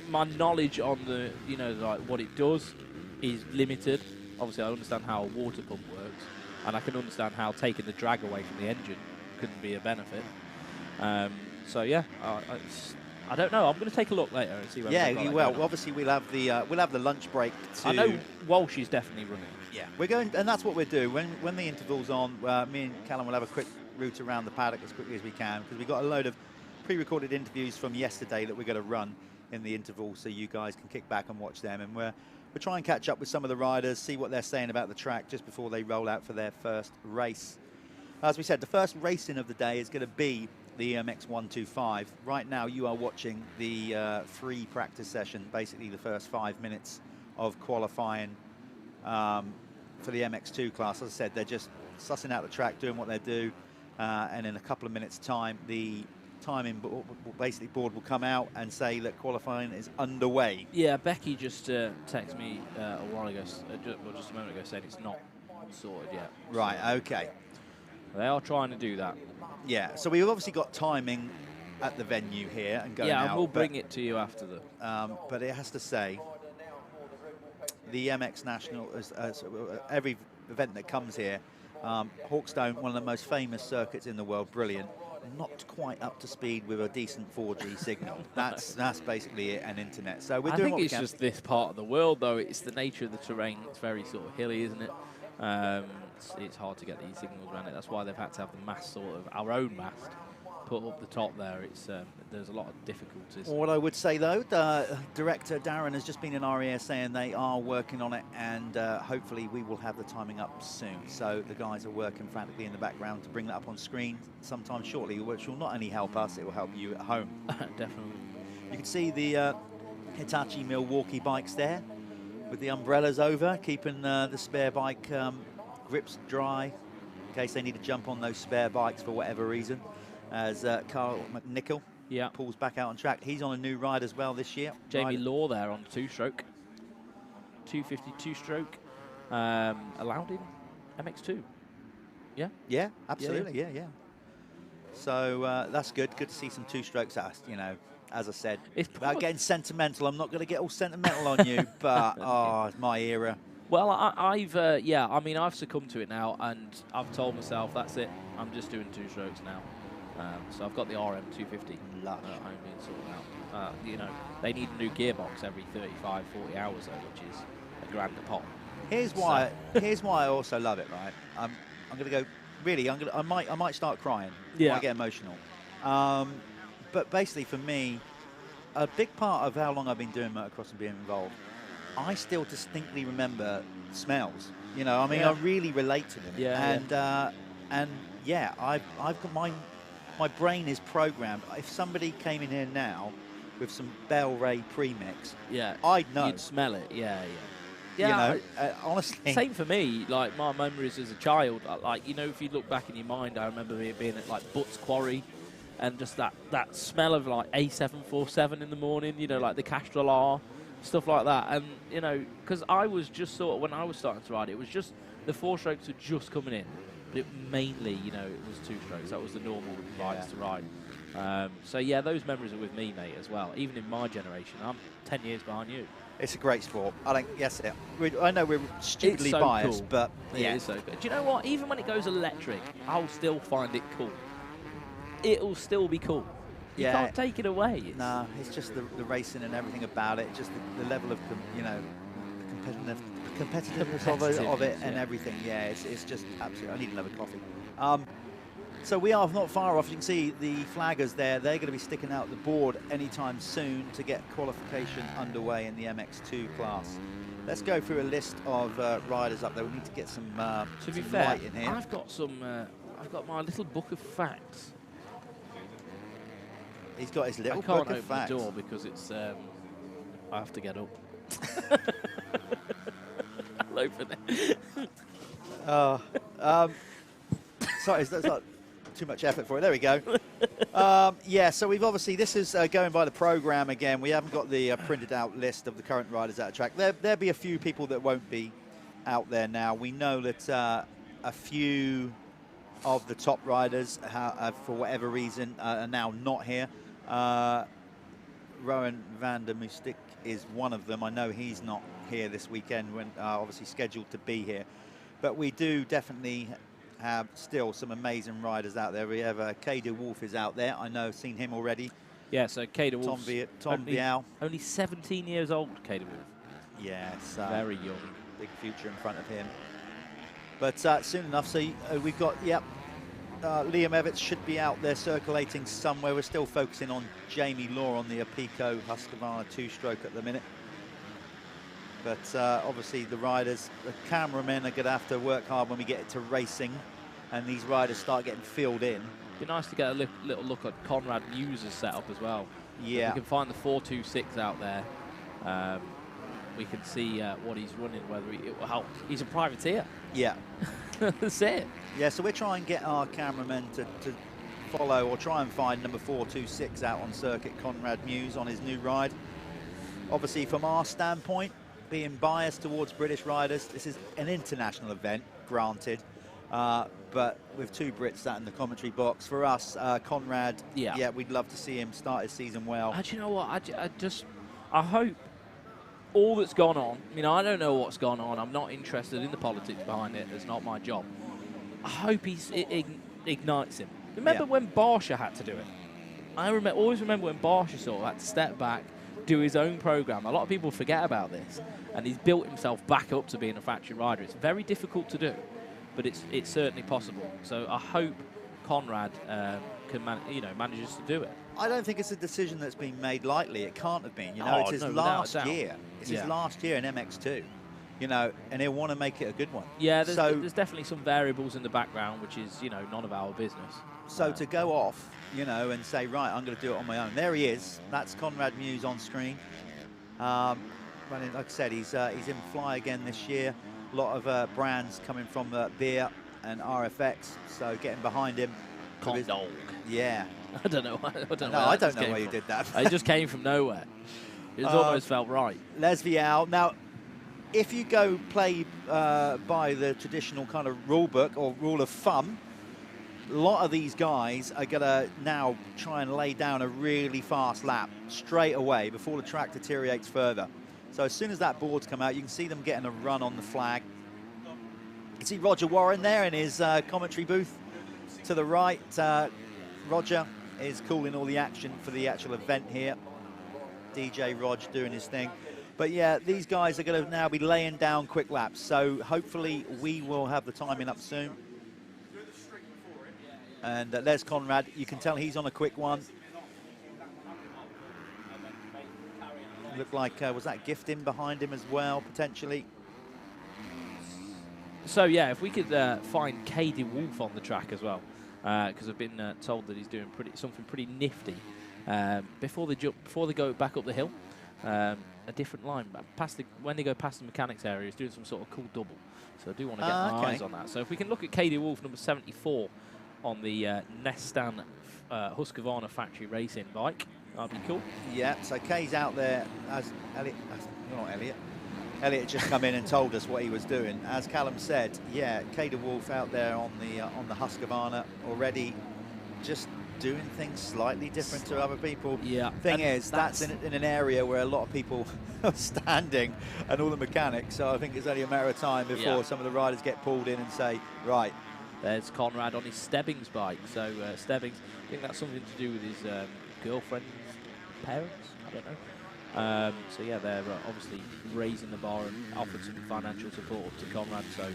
my knowledge on the, you know, like what it does is limited. Obviously, I understand how a water pump works, and I can understand how taking the drag away from the engine can be a benefit. So yeah, I don't know. I'm going to take a look later and see whether Yeah, they've got you that will. going on. Obviously, we'll have the lunch break to. I know Walsh is definitely running. Yeah, we're going, and that's what we'll do. When the interval's on, me and Callum will have a quick route around the paddock as quickly as we can, because we've got a load of pre-recorded interviews from yesterday that we're going to run in the interval, so you guys can kick back and watch them. And we'll try and catch up with some of the riders, see what they're saying about the track just before they roll out for their first race. As we said, the first racing of the day is going to be the EMX 125. Right now, you are watching the free practice session, basically the first 5 minutes of qualifying for the MX2 class. As I said, they're just sussing out the track, doing what they do, and in a couple of minutes' time, the timing board will come out and say that qualifying is underway. Yeah, Becky just texted me a while ago, just a moment ago, saying it's not sorted yet. Right, okay. They are trying to do that. Yeah, so we've obviously got timing at the venue here and going out. Yeah, and we'll bring it to you after the... but it has to say, the MX National, every event that comes here, Hawkstone, one of the most famous circuits in the world, brilliant. Not quite up to speed with a decent 4G signal. That's basically it, and internet. So we're doing what we can. I think it's just this part of the world, though. It's the nature of the terrain. It's very sort of hilly, isn't it? It's hard to get these signals around it. That's why they've had to have the mast, sort of our own mast, put up the top there. It's there's a lot of difficulties. What I would say, though, director Darren has just been in our ear saying they are working on it, and hopefully we will have the timing up soon. So the guys are working frantically in the background to bring that up on screen sometime shortly, which will not only help us, it will help you at home. Definitely. You can see the Hitachi Milwaukee bikes there with the umbrellas over, keeping the spare bike grips dry in case they need to jump on those spare bikes for whatever reason. As Carl McNichol pulls back out on track. He's on a new ride as well this year. Jamie Law there on 2-stroke. 250 2-stroke. Allowed in MX2. Yeah? Yeah, absolutely. Yeah. So that's good. Good to see some 2-strokes. You know, as I said, without getting sentimental, I'm not going to get all sentimental on you, but it's my era. Well, I've succumbed to it now, and I've told myself that's it. I'm just doing 2-strokes now. So I've got the RM 250 at home being sorted out. You know, they need a new gearbox every 35, 40 hours though, which is $1,000 a pop. Here's why I also love it. Right, I'm going to go. Really, I might start crying. Yeah. I might get emotional. But basically, for me, a big part of how long I've been doing motocross and being involved, I still distinctly remember smells. You know, I mean, I really relate to them. Yeah. And I've got my brain is programmed. If somebody came in here now with some Bell Ray premix, I'd know. You'd smell it. Yeah. You know, honestly. Same for me. Like my memories as a child. Like, you know, if you look back in your mind, I remember being at like Butts Quarry, and just that smell of like A747 in the morning. You know, like the Castrol R, stuff like that. And you know, because I was just sort of, when I was starting to ride, it was just the 4-strokes were just coming in. But it mainly, you know, it was 2-strokes. That was the normal bikes to ride. So yeah, those memories are with me, mate, as well. Even in my generation, I'm 10 years behind you. It's a great sport. I think, yes, I know we're stupidly biased, cool. but yeah. It is so good. Do you know what? Even when it goes electric, I'll still find it cool. It'll still be cool. You can't take it away. No, it's just the racing and everything about it. Just the level of, you know, the competitiveness of it and everything. Yeah, it's just absolutely. I need another coffee. So we are not far off. You can see the flaggers there. They're going to be sticking out the board anytime soon to get qualification underway in the MX2 class. Let's go through a list of riders up there. We need to get some to be some fair, light in here. I've got my little book of facts. He's got his little I can't book of open facts. the door because it's I have to get up. I'll open it. Sorry, that's not too much effort for it. There we go. Yeah, so we've obviously, this is going by the program again. We haven't got the printed out list of the current riders at the track. There'll be a few people that won't be out there now. We know that a few of the top riders, for whatever reason, are now not here. Rowan van der Moestik is one of them. I know he's not here this weekend, when obviously scheduled to be here. But we do definitely have still some amazing riders out there. We have Kay de Wolf is out there. I know, I've seen him already. Yeah, so Kay de Wolf. Tom Vial. Only 17 years old, Kay de Wolf. Yes. Very young. Big future in front of him. But soon enough, so we've got, Liam Evans should be out there circulating somewhere. We're still focusing on Jamie Law on the Apico Husqvarna 2-stroke at the minute. But obviously the riders, the cameramen are going to have to work hard when we get to racing and these riders start getting filled in. Be nice to get a little look at Conrad Muse's setup as well. Yeah. If we can find the 426 out there. We can see what he's running, whether he's a privateer. Yeah. That's it. Yeah, so we're trying to get our cameramen to follow or try and find number 426 out on circuit, Conrad Muse on his new ride. Obviously, from our standpoint, being biased towards British riders, this is an international event, granted, but with 2 Brits sat in the commentary box. For us, Conrad, we'd love to see him start his season well. And you know what? I hope all that's gone on, I mean, I don't know what's gone on. I'm not interested in the politics behind it. It's not my job. I hope it ignites him. Remember when Barsha had to do it? I always remember when Barsha sort of had to step back, do his own program. A lot of people forget about this, and he's built himself back up to being a factory rider. It's very difficult to do, but it's certainly possible. So I hope Conrad manages to do it. I don't think it's a decision that's been made lightly. It can't have been. It's his last year. It's his last year in MX2. And he'll want to make it a good one. Yeah, there's definitely some variables in the background, which is, none of our business. So to go off, and say, right, I'm going to do it on my own. There he is. That's Conrad Muse on screen. Running, like I said, he's in Fly again this year. A lot of brands coming from Beer and RFX. So getting behind him. Condog. Yeah. I don't know. I don't know why you did that. It just came from nowhere. It almost felt right. Les Vial. Now, if you go play by the traditional kind of rule book or rule of thumb, a lot of these guys are going to now try and lay down a really fast lap straight away before the track deteriorates further. So as soon as that board's come out, you can see them getting a run on the flag. You can see Roger Warren there in his commentary booth to the right. Roger is calling all the action for the actual event here. DJ Rog doing his thing. But yeah, these guys are going to now be laying down quick laps. So hopefully we will have the timing up soon. And there's Conrad. You can tell he's on a quick one. Looked like, was that Gifting behind him as well, potentially? So yeah, if we could find Kay de Wolf on the track as well, because I've been told that he's doing something pretty nifty before they go back up the hill. A different line, when they go past the mechanics area, he's doing some sort of cool double. So I do want to get my eyes on that. So if we can look at Kay de Wolf, number 74, on the Nestan Husqvarna factory racing bike, that'd be cool. Yeah, so Kay's out there as Elliot just come in and told us what he was doing. As Callum said, yeah, Kay de Wolf out there on the Husqvarna already, just doing things slightly different to other people. Yeah. Thing is, that's in an area where a lot of people are standing and all the mechanics, so I think it's only a matter of time before some of the riders get pulled in and say, right. There's Conrad on his Stebbings bike. So Stebbings, I think that's something to do with his girlfriend's parents, I don't know. So yeah, they're obviously raising the bar and offered some financial support to Conrad, so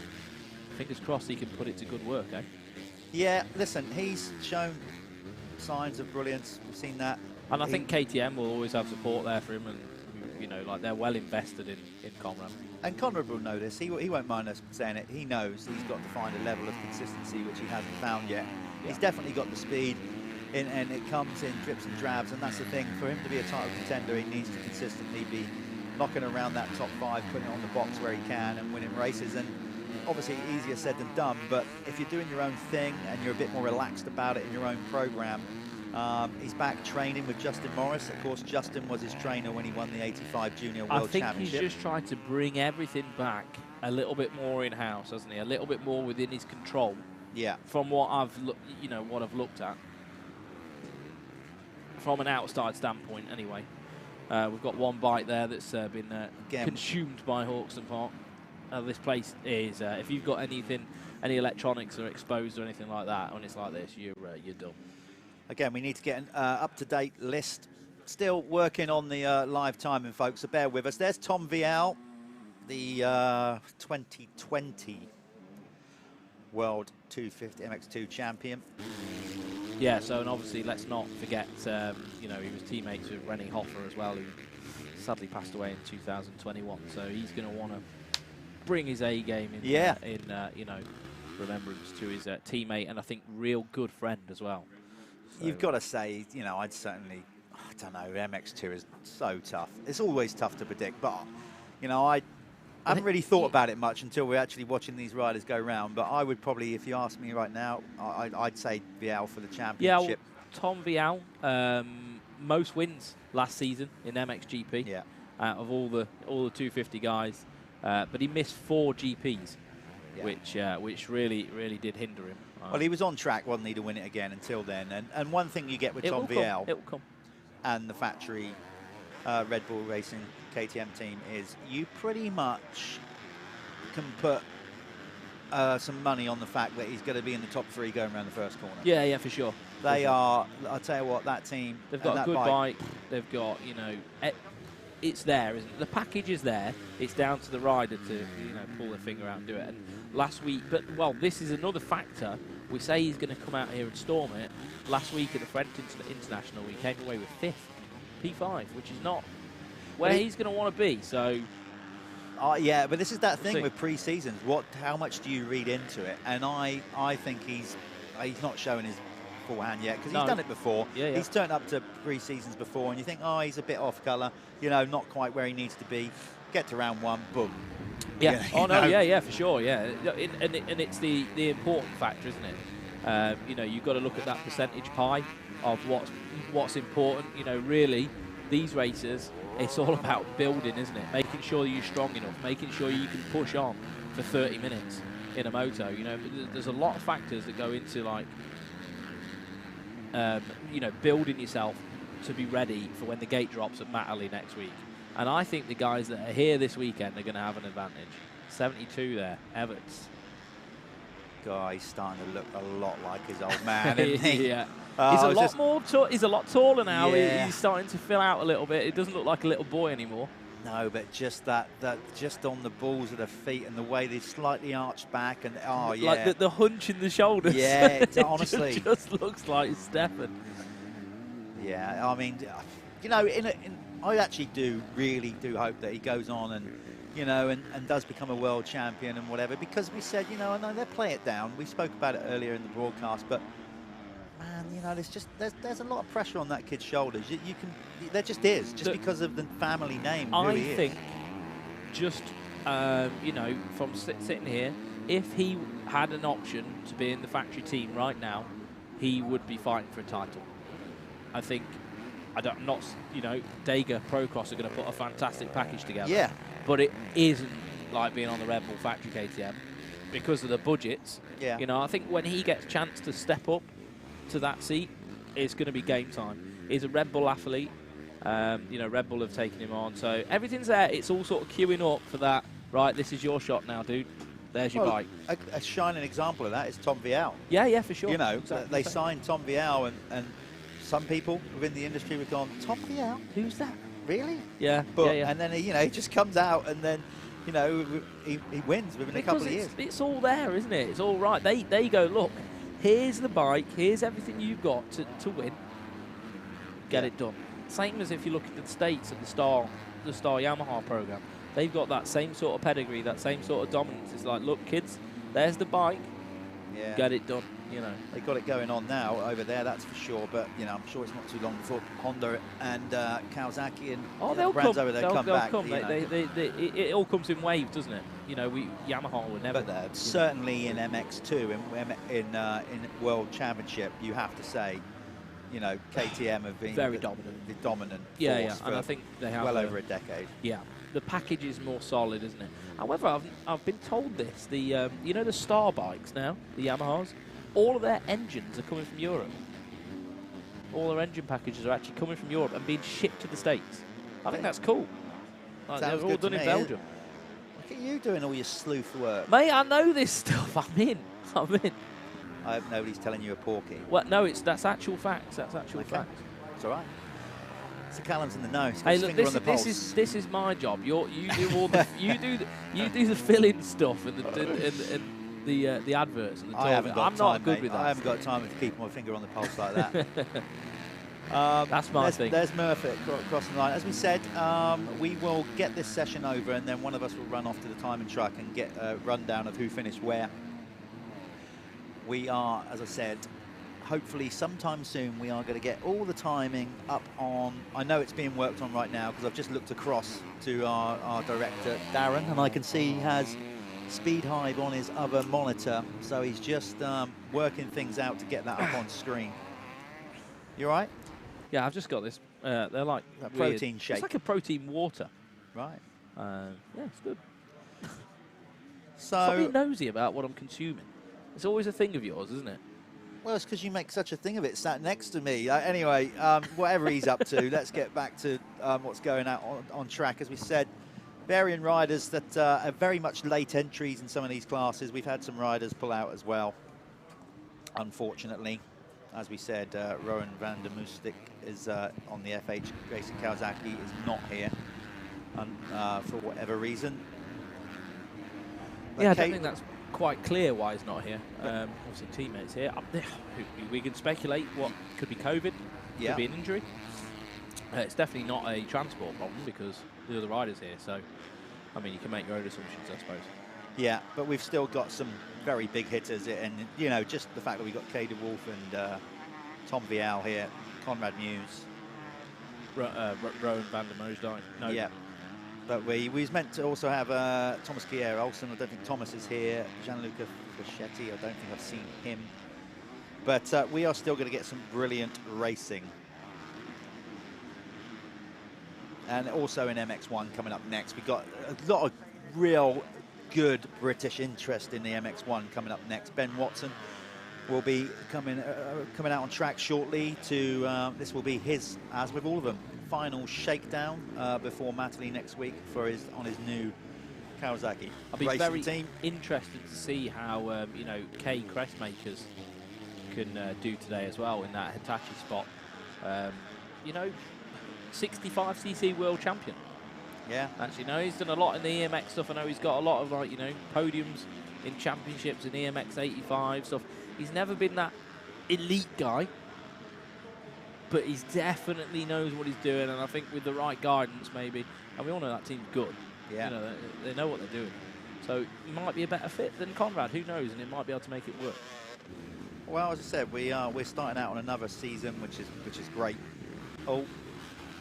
fingers crossed he can put it to good work, eh? Yeah, listen, he's shown signs of brilliance. We've seen that. And I think KTM will always have support there for him, and like they're well invested in Conrad. And Conrad will know this. He won't mind us saying it. He knows he's got to find a level of consistency which he hasn't found yet. Yeah. He's definitely got the speed, and it comes in drips and drabs, and that's the thing. For him to be a title contender, he needs to consistently be knocking around that top 5, putting it on the box where he can, and winning races. And obviously easier said than done, but if you're doing your own thing and you're a bit more relaxed about it in your own program, he's back training with Justin Morris. Of course, Justin was his trainer when he won the 85 Junior World Championship. I think he's just tried to bring everything back a little bit more in-house, hasn't he? A little bit more within his control. Yeah. From what I've looked at, from an outside standpoint, anyway. We've got one bike there that's been consumed by Hawkstone Park. This place is, if you've got anything any electronics are exposed or anything like that, when it's like this, you're done. Again, we need to get an up-to-date list. Still working on the live timing, folks, so bear with us. There's Tom Vial, the 2020 World 250 MX2 champion. Yeah, so, and obviously, let's not forget, you know, he was teammates with Rennie Hoffer as well, who sadly passed away in 2021. So he's going to want to bring his A game in, you know, remembrance to his teammate, and I think real good friend as well. So You've got to say, you know, I'd certainly, I don't know, MX2 is so tough. It's always tough to predict, but, you know, I haven't really thought about it much until we're actually watching these riders go round. But I would probably, if you ask me right now, I'd say Vial for the championship. Yeah, well, Tom Vial, most wins last season in MXGP. Yeah. Out of all the 250 guys, but he missed 4 GPs, which really did hinder him. Well, he was on track, wasn't he, to win it again until then. And one thing you get with Tom Vial and the factory Red Bull Racing KTM team is you pretty much can put some money on the fact that he's going to be in the top 3 going around the first corner. Yeah, for sure. They are, I'll tell you what, that team. They've got a good bike. They've got, you know, it's there, isn't it? The package is there. It's down to the rider to, you know, pull their finger out and do it. And last week, well, this is another factor. We say he's going to come out here and storm it. Last week at the French International, he came away with 5th, P5, which is not where he's going to want to be. So, yeah, but this is that thing with pre-seasons. How much do you read into it? And I think he's not showing his full hand yet, because he's done it before. Yeah. He's turned up to pre-seasons before, and you think, oh, he's a bit off colour, you know, not quite where he needs to be. Get to round 1, boom. Yeah. Oh no. Yeah, for sure. Yeah, and it's the important factor, isn't it? You know, you've got to look at that percentage pie of what's important. You know, really, these races, it's all about building, isn't it? Making sure you're strong enough, making sure you can push on for 30 minutes in a moto. You know, there's a lot of factors that go into, like, you know, building yourself to be ready for when the gate drops at Matterley next week. And I think the guys that are here this weekend are going to have an advantage. 72 there, Everts. Guy's starting to look a lot like his old man, isn't he? Yeah. He's a lot taller now. Yeah. He's starting to fill out a little bit. It doesn't look like a little boy anymore. No, but just that just on the balls of the feet and the way they slightly arched back and like the hunch in the shoulders. Yeah, it honestly just looks like Stefan. Yeah, I mean, you know, I actually really do hope that he goes on and, you know, and does become a world champion and whatever, because we said, you know, I know they play it down. We spoke about it earlier in the broadcast, but man, you know, there's a lot of pressure on that kid's shoulders. There just is, just because of the family name. I think, just you know, from sitting here, if he had an option to be in the factory team right now, he would be fighting for a title. I think. You know, Dega Procross are going to put a fantastic package together. Yeah. But it isn't like being on the Red Bull factory KTM because of the budgets. Yeah. You know, I think when he gets a chance to step up to that seat, it's going to be game time. He's a Red Bull athlete. You know, Red Bull have taken him on. So everything's there. It's all sort of queuing up for that. Right, this is your shot now, dude. There's your bike. A shining example of that is Tom Vial. Yeah, for sure. You know, exactly. They signed Tom Vial and some people within the industry were gone, Tom Vial? Who's that? Really? Yeah. But, yeah. And then, you know, he just comes out and then, you know, he wins within a couple of years. It's all there, isn't it? It's all right. They go, look, here's the bike, here's everything you've got to win. Get it done. Same as if you look at the States at the Star Yamaha program. They've got that same sort of pedigree, that same sort of dominance. It's like, look, kids, there's the bike. Yeah. Get it done. You know, they got it going on now over there, that's for sure. But you know, I'm sure it's not too long before Honda and Kawasaki and they'll brands come. over there come back. It all comes in waves, doesn't it? You know, Yamaha would never. But certainly in MX2 in World Championship, you have to say, you know, KTM have been very dominant. The dominant. Yeah, and I think they have well over a decade. Yeah. The package is more solid, isn't it? However, I've been told this. The you know, the Star bikes now, the Yamahas, all of their engines are coming from Europe. All their engine packages are actually coming from Europe and being shipped to the States. I think that's cool. Like, they're all done in Belgium. Look at you doing all your sleuth work. Mate, I know this stuff. I'm in. I'm in. I hope nobody's telling you a porky. Well, no, that's actual facts. That's actual Okay. facts. It's all right. So Callum's in the know. He's got Hey, his look, finger on the pulse. this is my job. You do all the you do the fill-in stuff and the adverts. And the I haven't got I'm time, not good mate. with that. I haven't got time to keep my finger on the pulse like that. That's my thing. There's Murphy crossing the line. As we said, we will get this session over, and then one of us will run off to the timing truck and get a rundown of who finished where. We are, as I said, hopefully sometime soon we are going to get all the timing up on. I know it's being worked on right now because I've just looked across to our director Darren, and I can see he has Speed Hive on his other monitor, so he's just working things out to get that up on screen. You all right? Yeah, I've just got this. They're like a protein weird. shake. It's like a protein water. Right. Yeah, it's good. So Stop being nosy about what I'm consuming. It's always a thing of yours, isn't it? well, it's because you make such a thing of it sat next to me. Anyway, whatever he's up to, let's get back to what's going on track. As we said, varying riders that are very much late entries in some of these classes. We've had some riders pull out as well, unfortunately. As we said, Rowan van der Moostik is on the FH. Grayson Kawasaki is not here for whatever reason. But Yeah, I don't think that's quite clear why he's not here. Obviously, teammates here. We can speculate what could be COVID, Yeah. could be an injury. It's definitely not a transport problem because the other rider's here. So, I mean, you can make your own assumptions, I suppose. Yeah, but we've still got some very big hitters, and you know, just the fact that we got Kay de Wolf and Tom Vial here, Conrad Muse. Rowan van der Moosdijk. No. Yeah, but we was meant to also have Thomas Kier Olsen. I don't think Thomas is here. Gianluca Fischetti, I don't think I've seen him. But we are still going to get some brilliant racing. And also in MX1 coming up next. We've got a lot of real good British interest in the MX1 coming up next. Ben Watson will be coming out on track shortly to, this will be his, as with all of them, final shakedown before Matterley next week for his new Kawasaki I'll be racing very team. interested to see how, you know, K Crestmakers can do today as well in that Hitachi spot. You know, 65cc world champion. Yeah. Actually, no, he's done a lot in the EMX stuff. I know he's got a lot of, like, you know, podiums in championships and EMX 85 stuff. He's never been that elite guy, but he's definitely knows what he's doing. And I think with the right guidance, maybe, and we all know that team's good. Yeah. You know, they know what they're doing. So he might be a better fit than Conrad. Who knows? And it might be able to make it work. Well, as I said, we're starting out on another season, which is great. Oh,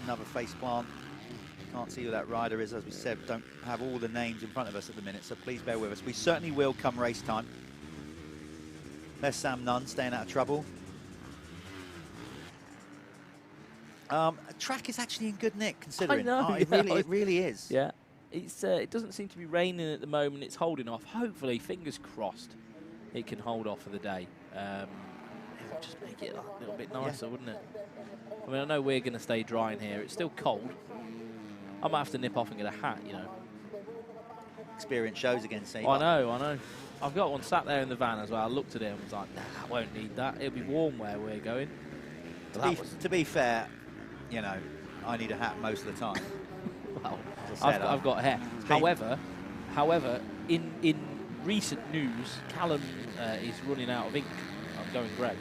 another face plant. Can't see who that rider is. As we said, don't have all the names in front of us at the minute, so please bear with us. We certainly will come race time. There's Sam Nunn staying out of trouble. Track is actually in good nick, considering. I know, It really is. Yeah. It's it doesn't seem to be raining at the moment. It's holding off. Hopefully, fingers crossed, it can hold off for the day. It would just make it a little bit nicer, wouldn't it? I mean, I know we're going to stay dry in here. It's still cold. I might have to nip off and get a hat, you know. Experience shows again, Steve. I know. I've got one sat there in the van as well. I looked at it and was like, nah, I won't need that. It'll be warm where we're going. To be fair, you know, I need a hat most of the time. Well, As I said, I've got hair. been- However, in recent news, Callum is running out of ink. I'm going grey.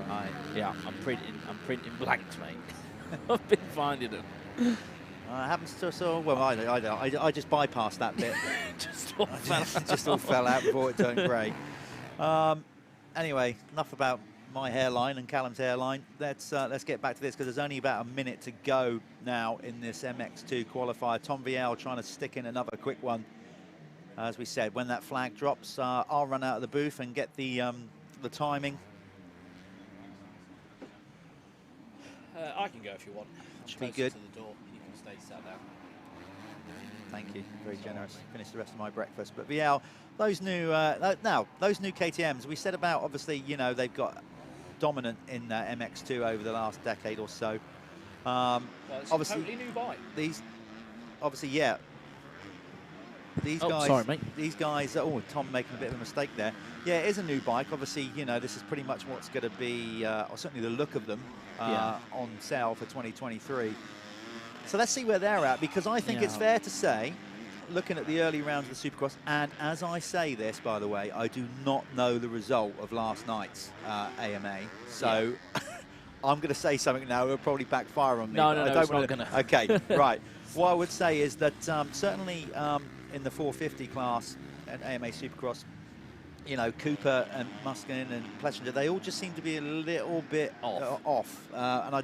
Right. Yeah, I'm printing blanks, mate. I've been finding them. It happens to us all. Well, I just bypassed that bit. just all fell out before it turned grey. Anyway, enough about my hairline and Callum's hairline. Let's get back to this because there's only about a minute to go now in this MX2 qualifier. Tom Vial trying to stick in another quick one. As we said, when that flag drops, I'll run out of the booth and get the timing. I can go if you want. Should be good. To the door. You can stay sat down. Thank you, very generous. Finished the rest of my breakfast. But Vial, those new those new KTMs. We said about, obviously, you know, they've got dominant in MX2 over the last decade or so. Well, it's obviously, a totally new bike. these, obviously, yeah. these Oh, guys, sorry, mate. these guys. Oh, Tom making a bit of a mistake there. Yeah, it is a new bike. Obviously, you know, this is pretty much what's going to be, or certainly the look of them on sale for 2023. So let's see where they're at, because I think it's fair to say, looking at the early rounds of the Supercross, and as I say this, by the way, I do not know the result of last night's AMA. So I'm going to say something now. It'll probably backfire on me. No, I don't it's wanna, not going to. Okay, right. What I would say is that certainly in the 450 class at AMA Supercross, you know, Cooper and Muskin and Plessinger, they all just seem to be a little bit off. And I,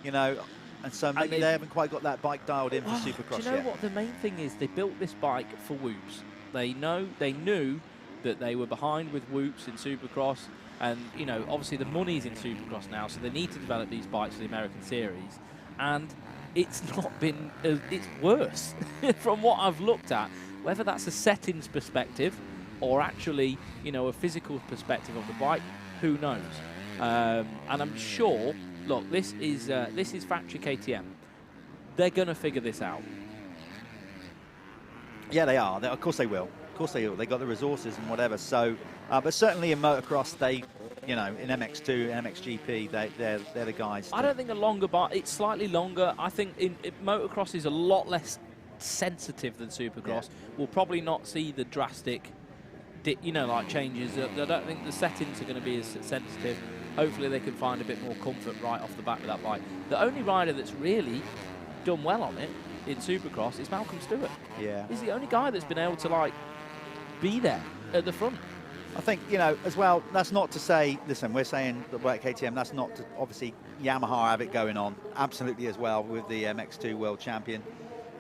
you know, and so maybe they haven't quite got that bike dialed in for Supercross yet. Do you know what the main thing is? They built this bike for Whoops. They knew that they were behind with Whoops in Supercross, and you know, obviously the money's in Supercross now, so they need to develop these bikes for the American Series, and it's not been. It's worse from what I've looked at. Whether that's a settings perspective or actually, you know, a physical perspective of the bike, who knows? And I'm sure. Look, this is factory KTM. They're going to figure this out. Yeah, they are. Of course they will. Of course they will. They got the resources and whatever. So, but certainly in motocross, they, you know, in MX2, MXGP, they're the guys. I don't think a longer bike. It's slightly longer. I think in motocross is a lot less sensitive than Supercross. We'll probably not see the drastic, you know, like changes. I don't think the settings are going to be as sensitive. Hopefully they can find a bit more comfort right off the back of that bike. The only rider that's really done well on it in Supercross is Malcolm Stewart. Yeah. He's the only guy that's been able to, like, be there at the front. I think, you know, as well, that's not to say, listen, we're saying the bike KTM, that's not to, obviously, Yamaha have it going on, absolutely as well, with the MX2 World Champion,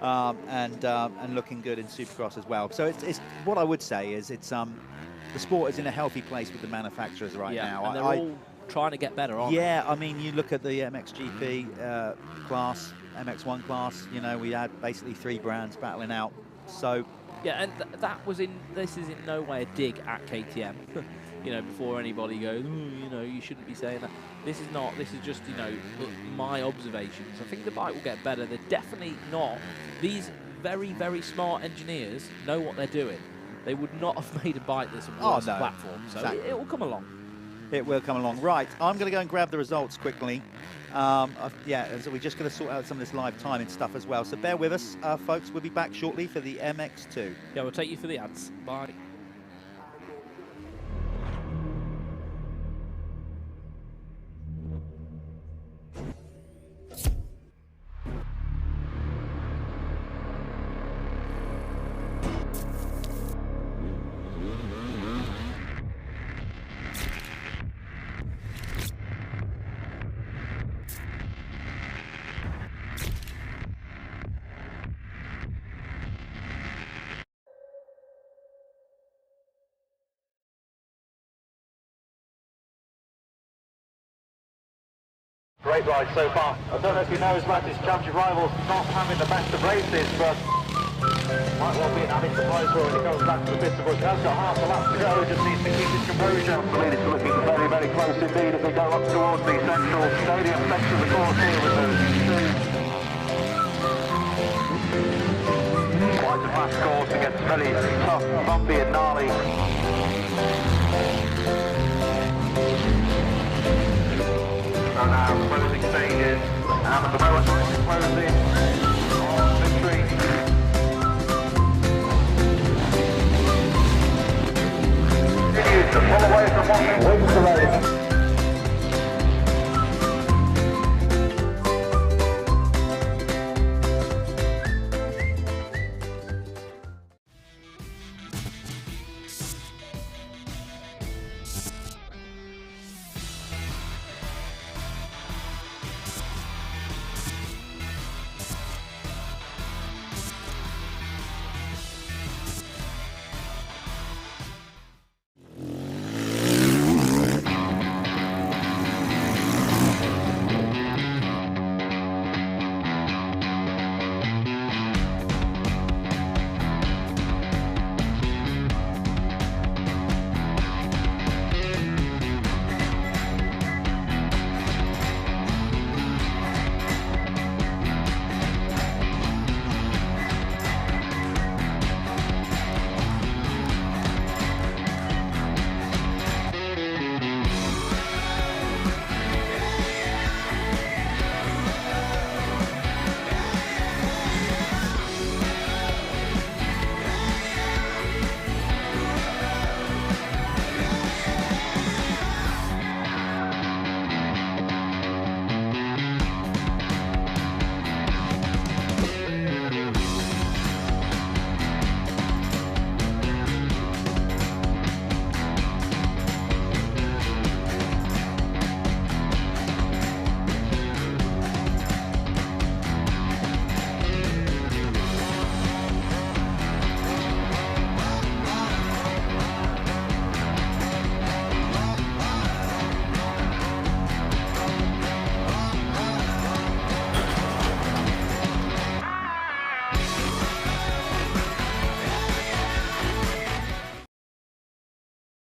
and looking good in Supercross as well. So it's what I would say is it's, the sport is in a healthy place with the manufacturers right now. And they're all trying to get better, aren't they? Yeah, I mean, you look at the MXGP class, MX1 class, you know, we had basically 3 brands battling out. So yeah, and this is in no way a dig at KTM. You know, before anybody goes, you know, you shouldn't be saying that. This is not, this is just, you know, my observations. I think the bike will get better. They're definitely not. These very, very smart engineers know what they're doing. They would not have made a bike that's a worse platform. So exactly. It will come along. It will come along. Right, I'm going to go and grab the results quickly. Yeah, so we're just going to sort out some of this live timing stuff as well. So bear with us, folks. We'll be back shortly for the MX2. Yeah, we'll take you for the ads. Bye. Great ride so far. I don't know if you know as much as championship rivals not having the best of races, but might well be an added surprise for when he comes back to the pits of Bush. He has got half a lap to go, just needs to keep his composure. The leaders are looking very, very close indeed as they go up towards the central stadium section of the course here with those two. Quite a fast course, it gets very tough, bumpy and gnarly. So now closing stages, and at the moment closing on victory. Continues to pull away from what wins the race.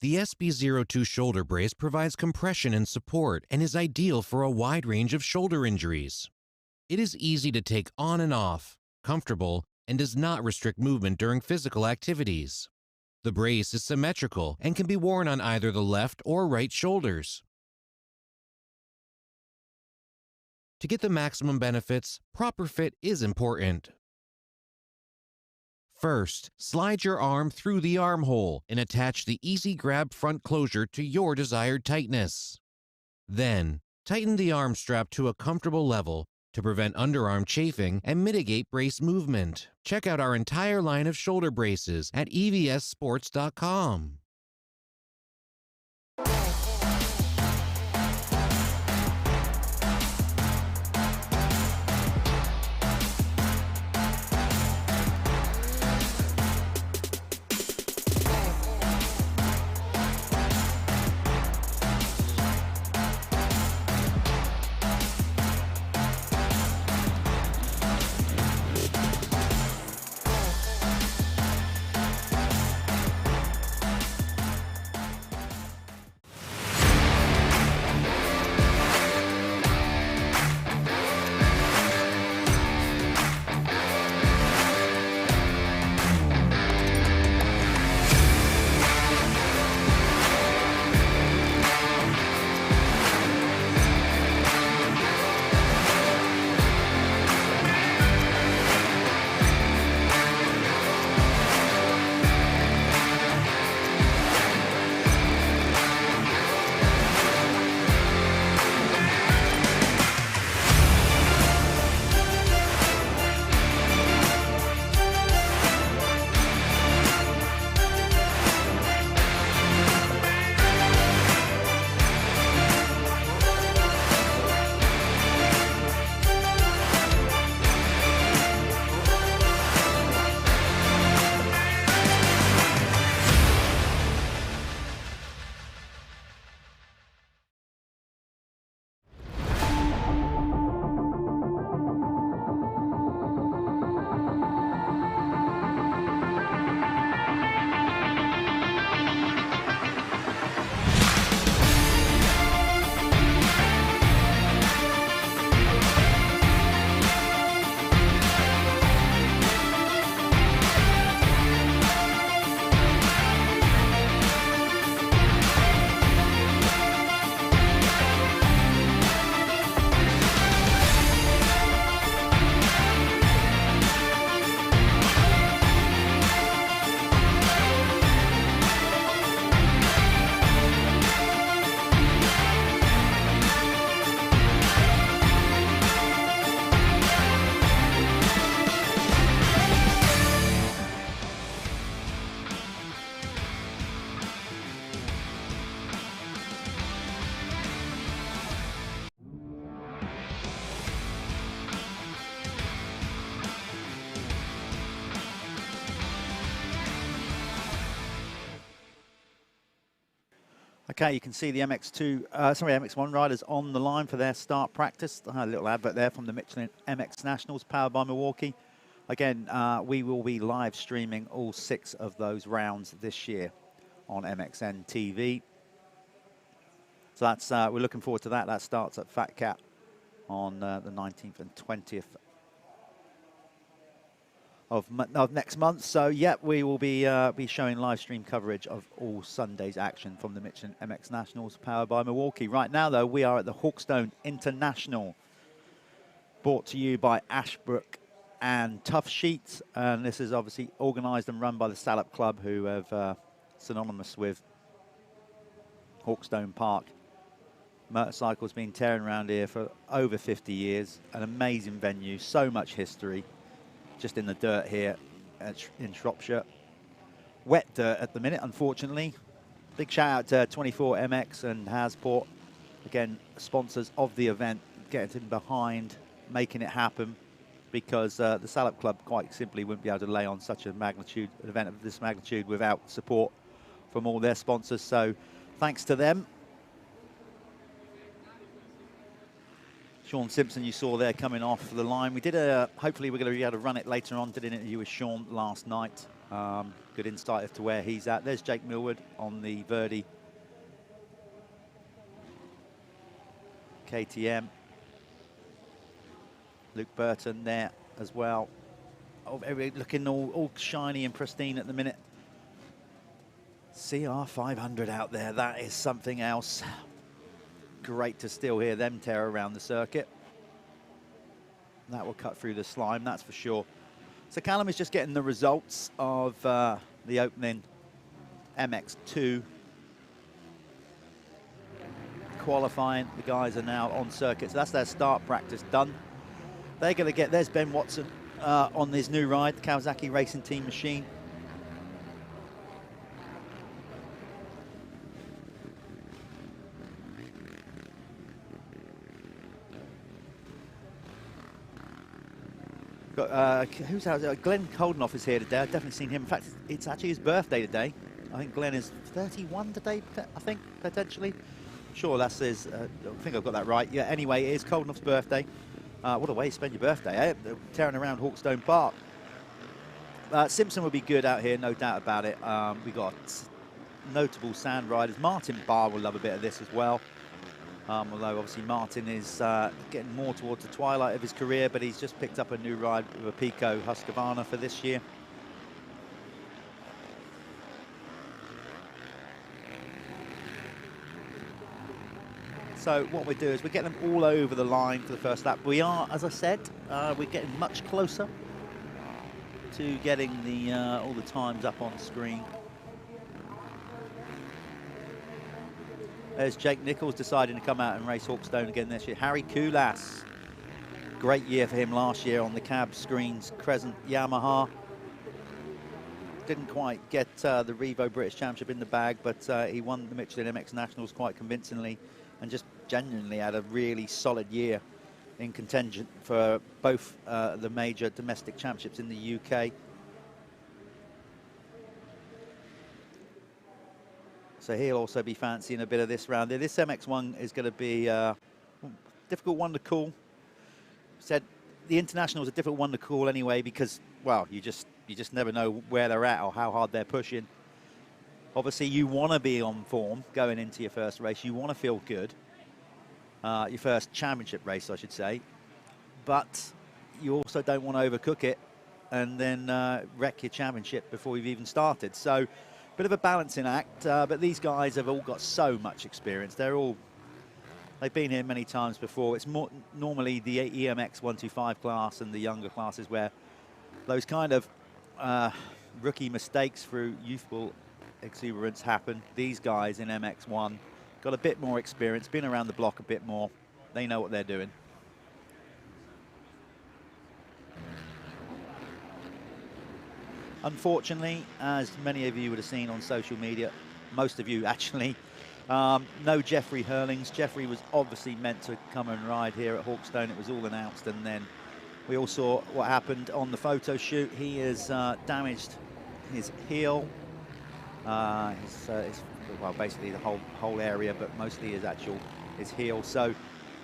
The SB02 shoulder brace provides compression and support and is ideal for a wide range of shoulder injuries. It is easy to take on and off, comfortable, and does not restrict movement during physical activities. The brace is symmetrical and can be worn on either the left or right shoulders. To get the maximum benefits, proper fit is important. First, slide your arm through the armhole and attach the Easy Grab front closure to your desired tightness. Then, tighten the arm strap to a comfortable level to prevent underarm chafing and mitigate brace movement. Check out our entire line of shoulder braces at evssports.com. Okay, you can see the MX1 riders on the line for their start practice. A little advert there from the Michelin MX Nationals, powered by Milwaukee. Again, we will be live streaming all 6 of those rounds this year on mxn-tv. So that's we're looking forward to that. That starts at Fat Cat on the 19th and 20th of next month. So yeah, we will be showing live stream coverage of all Sunday's action from the Michelin MX Nationals, powered by Milwaukee. Right now, though, we are at the Hawkstone International, brought to you by Ashbrook and Tough Sheets, and this is obviously organised and run by the Salop Club, who have synonymous with Hawkstone Park. Motorcycles been tearing around here for over 50 years. An amazing venue, so much history. Just in the dirt here in Shropshire. Wet dirt at the minute, unfortunately. Big shout out to 24MX and Hasport, again, sponsors of the event, getting behind, making it happen, because the Salop Club quite simply wouldn't be able to lay on such an event of this magnitude without support from all their sponsors. So thanks to them. Sean Simpson, you saw there coming off the line. We did hopefully we're going to be able to run it later on. Did an interview with Sean last night. Good insight as to where he's at. There's Jake Millward on the Verdi KTM. Luke Burton there as well. Oh, looking all shiny and pristine at the minute. CR 500 out there. That is something else. Great to still hear them tear around the circuit. That will cut through the slime, that's for sure. So Callum is just getting the results of the opening MX2 qualifying. The guys are now on circuit, so that's their start practice done. They're going to get, there's Ben Watson on his new ride, the Kawasaki Racing Team machine. Who's out there? Glenn Koldenoff is here today. I've definitely seen him. In fact, it's actually his birthday today. I think Glenn is 31 today, I think, potentially. Sure, that's his, I think I've got that right. Yeah, anyway, it is Koldenoff's birthday. What a way to spend your birthday, eh? Tearing around Hawkstone Park. Simpson will be good out here, no doubt about it. We got notable sand riders. Martin Barr will love a bit of this as well. Although obviously Martin is getting more towards the twilight of his career, but he's just picked up a new ride with a Pico Husqvarna for this year. So what we do is we get them all over the line for the first lap. We are, as I said, we're getting much closer to getting the all the times up on screen. There's Jake Nichols deciding to come out and race Hawkstone again this year. Harry Kulas, great year for him last year on the cab screens, Crescent Yamaha. Didn't quite get the Revo British Championship in the bag, but he won the Michelin MX Nationals quite convincingly and just genuinely had a really solid year in contention for both the major domestic championships in the UK. So he'll also be fancying a bit of this round here. This MX1 is going to be a difficult one to call. Said the International is a difficult one to call anyway because, well, you just never know where they're at or how hard they're pushing. Obviously, you want to be on form going into your first race. You want to feel good. Your first championship race, I should say. But you also don't want to overcook it and then wreck your championship before you've even started. So, bit of a balancing act, but these guys have all got so much experience. They've been here many times before. It's more normally the EMX 125 class and the younger classes where those kind of rookie mistakes through youthful exuberance happen. These guys in MX1 got a bit more experience, been around the block a bit more. They know what they're doing. Unfortunately, as many of you would have seen on social media, most of you actually, no Jeffrey Hurlings. Jeffrey was obviously meant to come and ride here at Hawkstone. It was all announced, and then we all saw what happened on the photo shoot. He has damaged his heel, well, basically the whole area, but mostly his heel. So,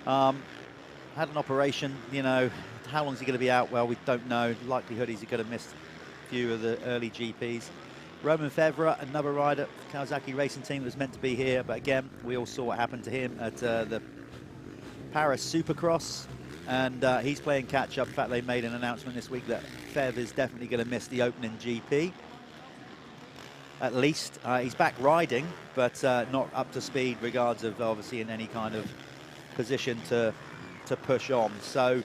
had an operation. You know, how long is he going to be out? Well, we don't know. Likelihood he's going to miss few of the early GPs. Roman Fevra, another rider, Kawasaki Racing Team, was meant to be here, but again, we all saw what happened to him at the Paris Supercross, and he's playing catch-up. In fact, they made an announcement this week that Fev is definitely going to miss the opening GP. At least he's back riding, but not up to speed, regards of obviously in any kind of position to push on. So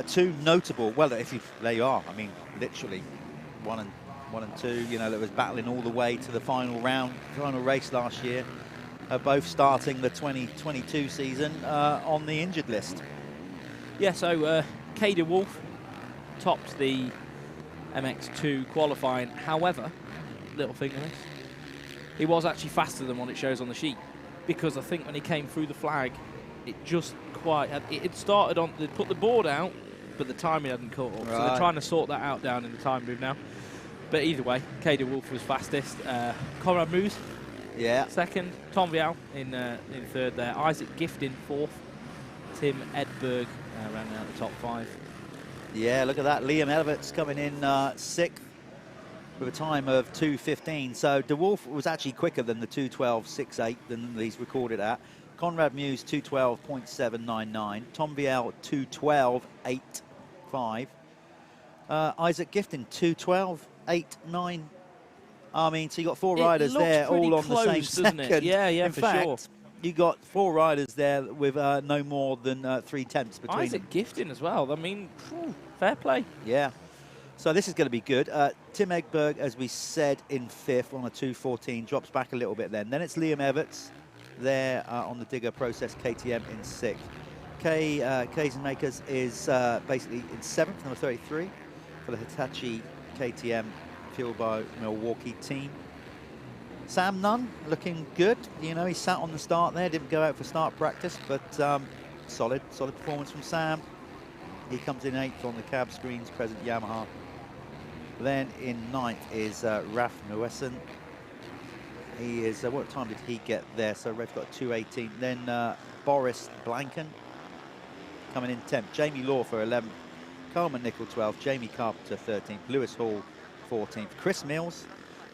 two notable. Well, there you are. I mean, literally. One and two, you know, that was battling all the way to the final round, final race last year, both starting the 2022 season on the injured list. Yeah, so Kader Wolf topped the MX2 qualifying. However, little thing on this, he was actually faster than what it shows on the sheet, because I think when he came through the flag, it just quite had, it started on, they put the board out, but the timing hadn't caught up. Right. So they're trying to sort that out down in the time move now. But either way, Kader Wolf was fastest. Conrad Moose, second. Tom Vial in third there. Isaac Gift in fourth. Tim Edberg rounding out the top 5. Yeah, look at that. Liam Everts coming in 6th with a time of 2:15. So DeWolf was actually quicker than the 2:12.68 than he's recorded at. Conrad Muse 2:12.799. Tom Viel 2:12.85. Isaac Gifton 2:12.89. I mean, so you got 4 riders there all on the same second. It? Yeah, In for fact, sure. you got 4 riders there with no more than 3 tenths between Isaac them. Gifton as well. I mean, fair play. Yeah. So this is going to be good. Tim Egberg, as we said, in 5th on a 2:14, drops back a little bit then. Then it's Liam Everts there on the Digger Process KTM in 6th. K's and Makers is basically in 7th, number 33, for the Hitachi KTM fueled by Milwaukee team. Sam Nunn looking good. You know, he sat on the start there, didn't go out for start practice, but solid performance from Sam. He comes in 8th on the cab screens, present Yamaha. Then in 9th is Raf Nuessen. He is, what time did he get there? So Raf's got 2:18. Then Boris Blanken coming in 10th. Jamie Law for 11th. Coleman Nickel 12th. Jamie Carpenter 13th. Lewis Hall 14th. Chris Mills.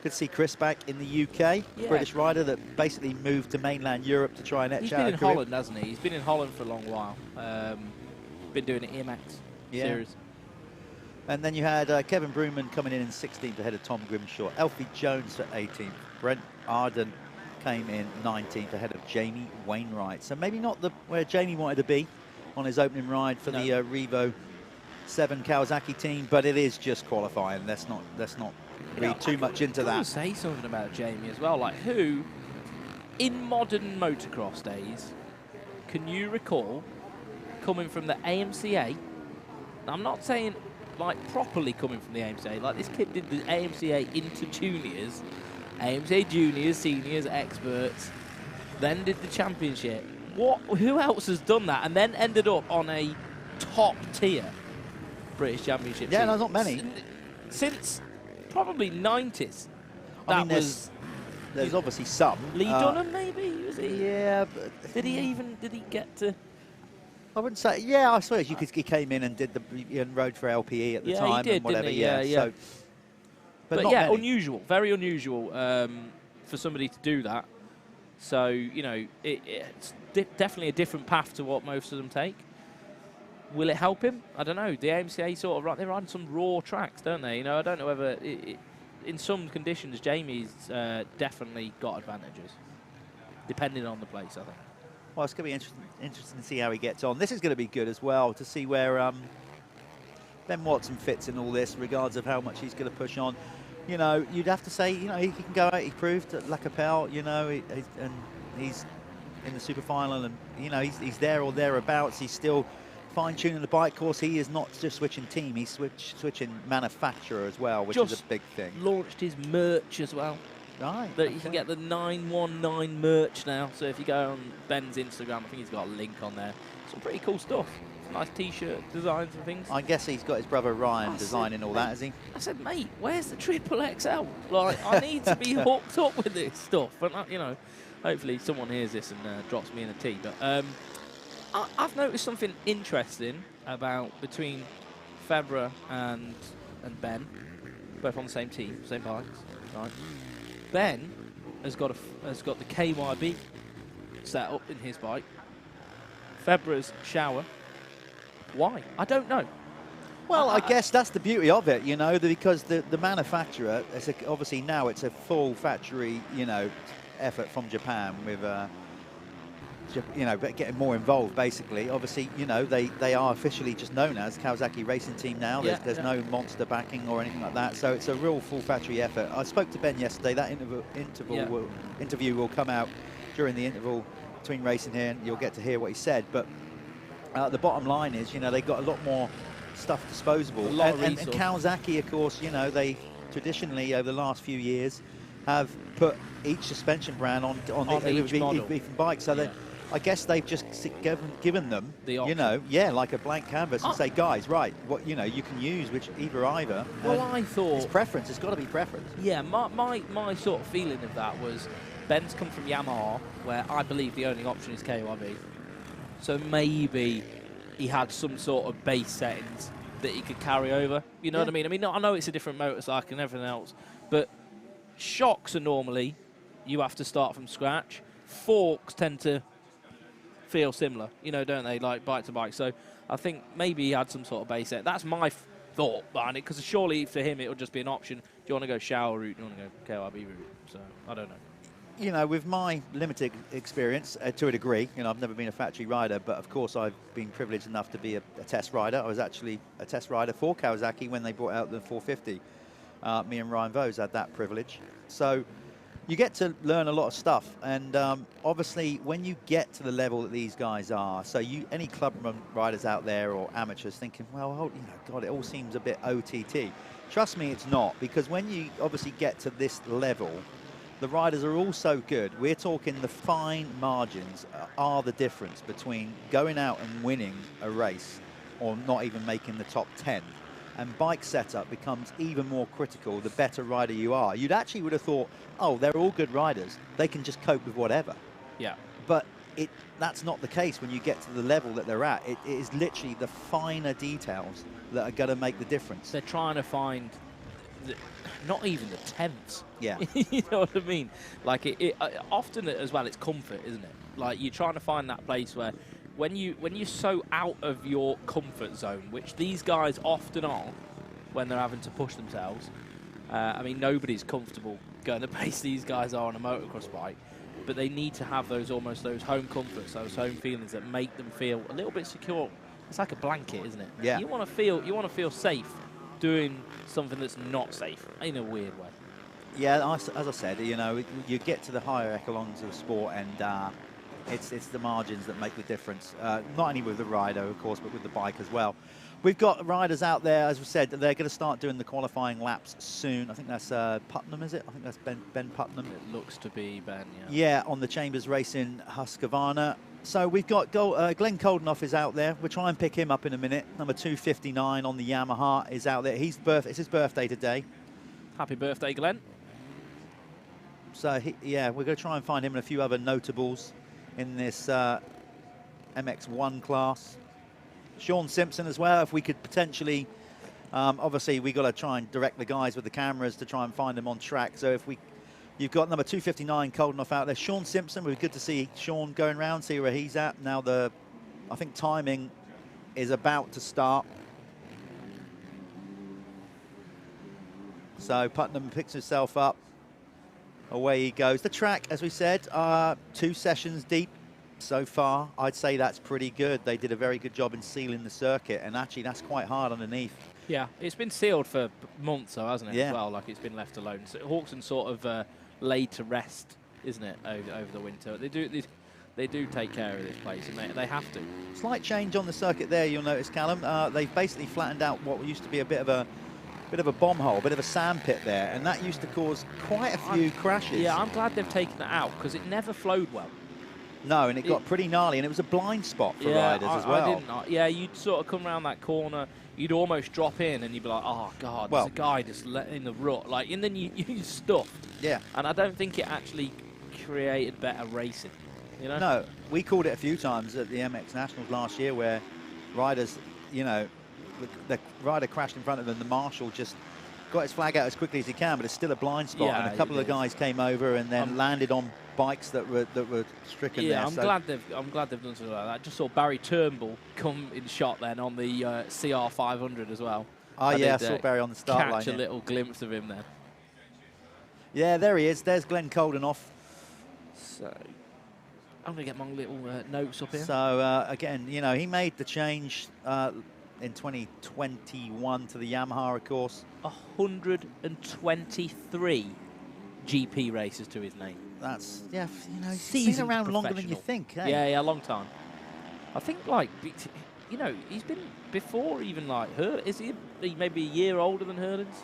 Good to see Chris back in the UK. Yeah. British rider that basically moved to mainland Europe to try and etch He's out been a in career. Holland, hasn't he? He's been in Holland for a long while. Been doing an EMX series. And then you had Kevin Bruman coming in 16th ahead of Tom Grimshaw. Elfie Jones for 18th. Brent Arden came in 19th ahead of Jamie Wainwright. So maybe not where Jamie wanted to be on his opening ride for the Revo 7 Kawasaki team, but it is just qualifying. Let's not read too much into that. I say something about Jamie as well. Like, who in modern motocross days can you recall coming from the AMCA? I'm not saying like properly coming from the AMCA. Like, this kid did the AMCA into juniors, AMCA juniors, seniors, experts, then did the championship. Who else has done that and then ended up on a top tier British Championship Yeah, team? no, not many. Since probably 90s. I mean, there's obviously some. Lee Dunham, maybe? Was he? Yeah, but Did he get to? I wouldn't say. Yeah, I suppose he came in and did and rode for LPE at the time. Yeah, he did, and whatever. didn't he? Yeah. Yeah. So, But not yeah, many. unusual, very unusual for somebody to do that. So, you know, it's definitely a different path to what most of them take. Will it help him? I don't know. The AMCA sort of, they run some raw tracks, don't they? You know, I don't know whether in some conditions Jamie's definitely got advantages, depending on the place, I think. Well, it's going to be interesting to see how he gets on. This is going to be good as well, to see where Ben Watson fits in all this, regards of how much he's going to push on. You know, you'd have to say, you know, he can go out. He proved at La Capelle, you know, and he's in the Super Final, and, you know, he's there or thereabouts. He's still fine-tuning the bike course. He is not just switching team, he's switching manufacturer as well, which is a big thing. Launched his merch as well. Right. That you can get the 919 merch now. So if you go on Ben's Instagram, I think he's got a link on there. Some pretty cool stuff. Some nice T-shirt designs and things. I guess he's got his brother Ryan designing all that, has he? I said, mate, where's the XXL? Like, I need to be hooked up with this stuff. And you know, hopefully someone hears this and drops me in a tea. But I've noticed something interesting about between Febvre and Ben, both on the same team, same bikes, right? Ben has got the KYB set up in his bike. Febvre's shower. Why? I don't know. Well, I guess that's the beauty of it, you know, because the manufacturer, obviously now it's a full factory, you know, effort from Japan with, you know, getting more involved, basically. Obviously, you know, they are officially just known as Kawasaki Racing Team now. There's no monster backing or anything like that. So it's a real full factory effort. I spoke to Ben yesterday. That interview will come out during the interval between racing here, and you'll get to hear what he said. But the bottom line is, you know, they've got a lot more stuff disposable. And Kawasaki, of course, you know, they traditionally over the last few years have put each suspension brand on each model. Bike. So I guess they've just given them, you know, like a blank canvas and say, guys, right, what, you know, you can use either. Well, I thought it's preference. It's got to be preference. Yeah, my sort of feeling of that was Ben's come from Yamaha, where I believe the only option is KYB. So maybe he had some sort of base settings that he could carry over. You know what I mean? I mean, I know it's a different motorcycle and everything else, but shocks are normally you have to start from scratch. Forks tend to feel similar, you know, don't they? Like bike to bike. So I think maybe he had some sort of base set. That's my thought behind it, because surely for him it would just be an option. Do you want to go shower route? Do you want to go KRB route? So I don't know. You know, with my limited experience, to a degree, you know, I've never been a factory rider, but of course I've been privileged enough to be a test rider. I was actually a test rider for Kawasaki when they brought out the 450. Me and Ryan Vose had that privilege. So you get to learn a lot of stuff, and obviously when you get to the level that these guys are, so any club riders out there or amateurs thinking, well, you know, God, it all seems a bit OTT. Trust me, it's not, because when you obviously get to this level, the riders are all so good. We're talking the fine margins are the difference between going out and winning a race or not even making the top 10. And bike setup becomes even more critical the better rider you are. You'd actually would have thought, oh, they're all good riders. They can just cope with whatever. Yeah. But that's not the case when you get to the level that they're at. It is literally the finer details that are going to make the difference. They're trying to find not even the tenths. Yeah. You know what I mean? Like often as well, it's comfort, isn't it? Like you're trying to find that place where when you're so out of your comfort zone, which these guys often are when they're having to push themselves. I mean, nobody's comfortable going the pace these guys are on a motocross bike, but they need to have those home comforts, those home feelings that make them feel a little bit secure. It's like a blanket, isn't it? Yeah. You want to feel safe doing something that's not safe in a weird way. Yeah, as I said, you know, you get to the higher echelons of the sport, and it's the margins that make the difference. Not only with the rider, of course, but with the bike as well. We've got riders out there, as we said, they're going to start doing the qualifying laps soon. I think that's Putnam, is it? I think that's Ben Putnam. It looks to be Ben, yeah. Yeah, on the Chambers Racing Husqvarna. So we've got Glenn Koldenoff is out there. We'll try and pick him up in a minute. Number 259 on the Yamaha is out there. It's his birthday today. Happy birthday, Glenn. So, we're going to try and find him and a few other notables in this MX1 class. Sean Simpson as well, if we could potentially, obviously we got to try and direct the guys with the cameras to try and find them on track. So if you've got number 259 Koldenoff out there. Sean Simpson, it would be good to see Sean going around, see where he's at. Now I think timing is about to start. So Putnam picks himself up. Away he goes. The track, as we said, 2 sessions deep so far. I'd say that's pretty good. They did a very good job in sealing the circuit, and actually that's quite hard underneath. Yeah, it's been sealed for months, though, hasn't it, Yeah. as well? Like, it's been left alone. So Hawkstone sort of laid to rest, isn't it, over the winter? They do take care of this place, and they have to. Slight change on the circuit there, you'll notice, Callum. They've basically flattened out what used to be a bit of a bomb hole, a bit of a sand pit there, and that used to cause quite a few crashes. Yeah, I'm glad they've taken that out, because it never flowed well. No, and it got pretty gnarly, and it was a blind spot for riders as well. You'd sort of come around that corner, you'd almost drop in, and you'd be like, oh, God, there's a guy just in the rut. Like, and then you're stuffed. Yeah. And I don't think it actually created better racing, you know? No, we called it a few times at the MX Nationals last year where riders, you know, the rider crashed in front of them, the marshal just got his flag out as quickly as he can, but it's still a blind spot, and a couple of guys came over and then landed on bikes that were stricken there. Yeah, I'm glad they've done something like that. Just saw Barry Turnbull come in shot then on the CR500 as well. Oh yeah, I saw Barry on the start line. Catch a little glimpse of him there. Yeah, there he is. There's Glenn Koldenoff. So I'm going to get my little notes up here. So again, you know, he made the change in 2021 to the Yamaha, of course. 123 GP races to his name. That's, yeah, you know, he's been around longer than you think. Eh? Yeah, a long time. I think, like, you know, he's been before even like Hurlins. Is he maybe a year older than Hurlins?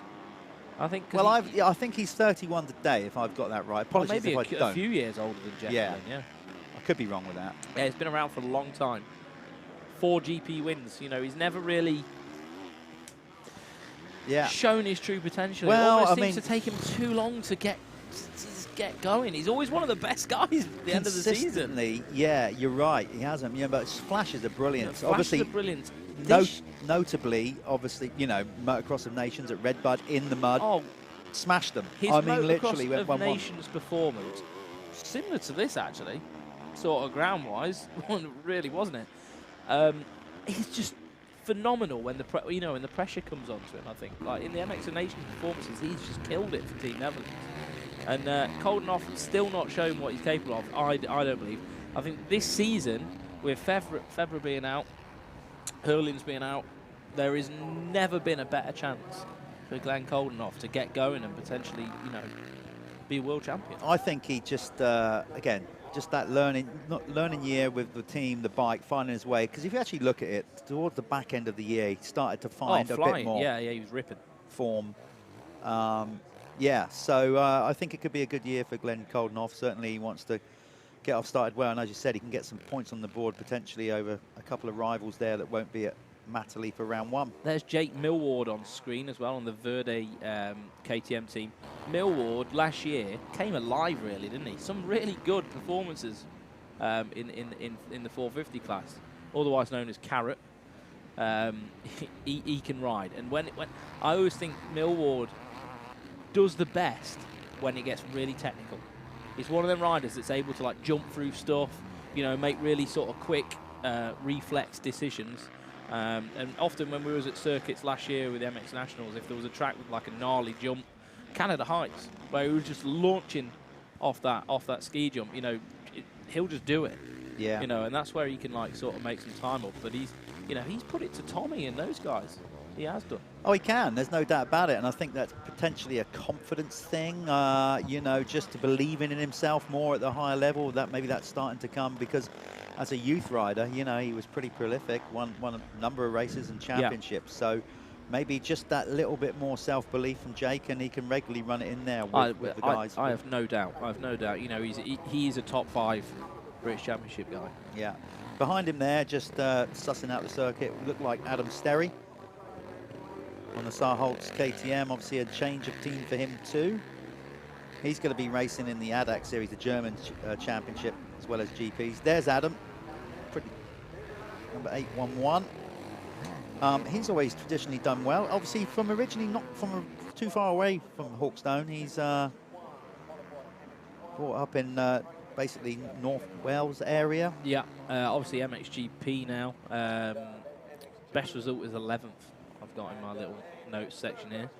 I think. Well, I think he's 31 today, if I've got that right. Apologies maybe if I don't. A few years older than Jeff. Yeah. Then, yeah. I could be wrong with that. Yeah, he's been around for a long time. 4 GP wins. You know, he's never really shown his true potential. Well, it almost seems to take him too long to get get going. He's always one of the best guys at the end of the season. Consistently, yeah, you're right. He hasn't. Yeah, but his flashes are brilliant. Flashes Obviously, are brilliant. Notably, obviously, you know, Motocross of Nations at Redbud in the mud, smashed them. His I mean, Motocross literally went of 1-1. Nations performance, similar to this actually, sort of ground-wise, really, wasn't it? He's just phenomenal when the when the pressure comes onto him. I think, like in the MX Nations performances, he's just killed it for Team Netherlands. And Koldenoff still not shown what he's capable of. I don't believe. I think this season, with Febvre being out, Hurlins being out, there has never been a better chance for Glenn Koldenoff to get going and potentially, you know, be a world champion. I think he just, again, just that learning year with the team, the bike, finding his way. Because if you actually look at it, towards the back end of the year, he started to find a bit more. Yeah, he was ripping. Form. Yeah, so I think it could be a good year for Glenn Koldenoff. Certainly he wants to get off started well, and as you said, he can get some points on the board potentially over a couple of rivals there that won't be at Matterley for round 1. There's Jake Millward on screen as well on the Verde KTM team. Millward last year came alive really, didn't he? Some really good performances in the 450 class, otherwise known as Carrot. He can ride, and when I always think Millward does the best when it gets really technical. He's one of them riders that's able to like jump through stuff, you know, make really sort of quick reflex decisions. And often when we was at circuits last year with MX Nationals, if there was a track with like a gnarly jump, Canada Heights, where he was just launching off that ski jump, you know, he'll just do it. Yeah. You know, and that's where he can like sort of make some time up. But he's put it to Tommy and those guys. He has done. Oh, he can. There's no doubt about it. And I think that's potentially a confidence thing, you know, just to believing in himself more at the higher level. Maybe that's starting to come because as a youth rider, you know, he was pretty prolific, won a number of races and championships. Yeah. So maybe just that little bit more self-belief from Jake, and he can regularly run it in there with the guys. I have no doubt. I have no doubt. You know, he's a top 5 British Championship guy. Yeah. Behind him there, just sussing out the circuit, looked like Adam Sterry on the Saarholz KTM. Obviously a change of team for him too. He's going to be racing in the ADAC series, the German championship, as well as GPs. There's Adam, pretty number 811. He's always traditionally done well. Obviously from originally not from too far away from Hawkstone. He's brought up in basically North Wales area. Yeah, obviously MXGP now. Best result was 11th. I've got in my little notes section here.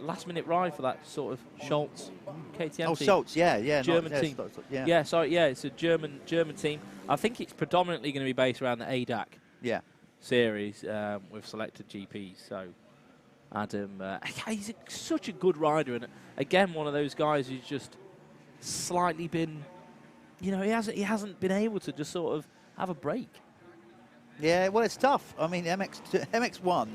Last minute ride for that sort of Schultz KTM team. Schultz, yeah. German team. Yeah, sorry, yeah, it's a German team. I think it's predominantly going to be based around the ADAC series with selected GPs. So Adam, he's such a good rider, and again, one of those guys who's just slightly been, you know, he hasn't been able to just sort of have a break. Yeah, well, it's tough. I mean, MX1,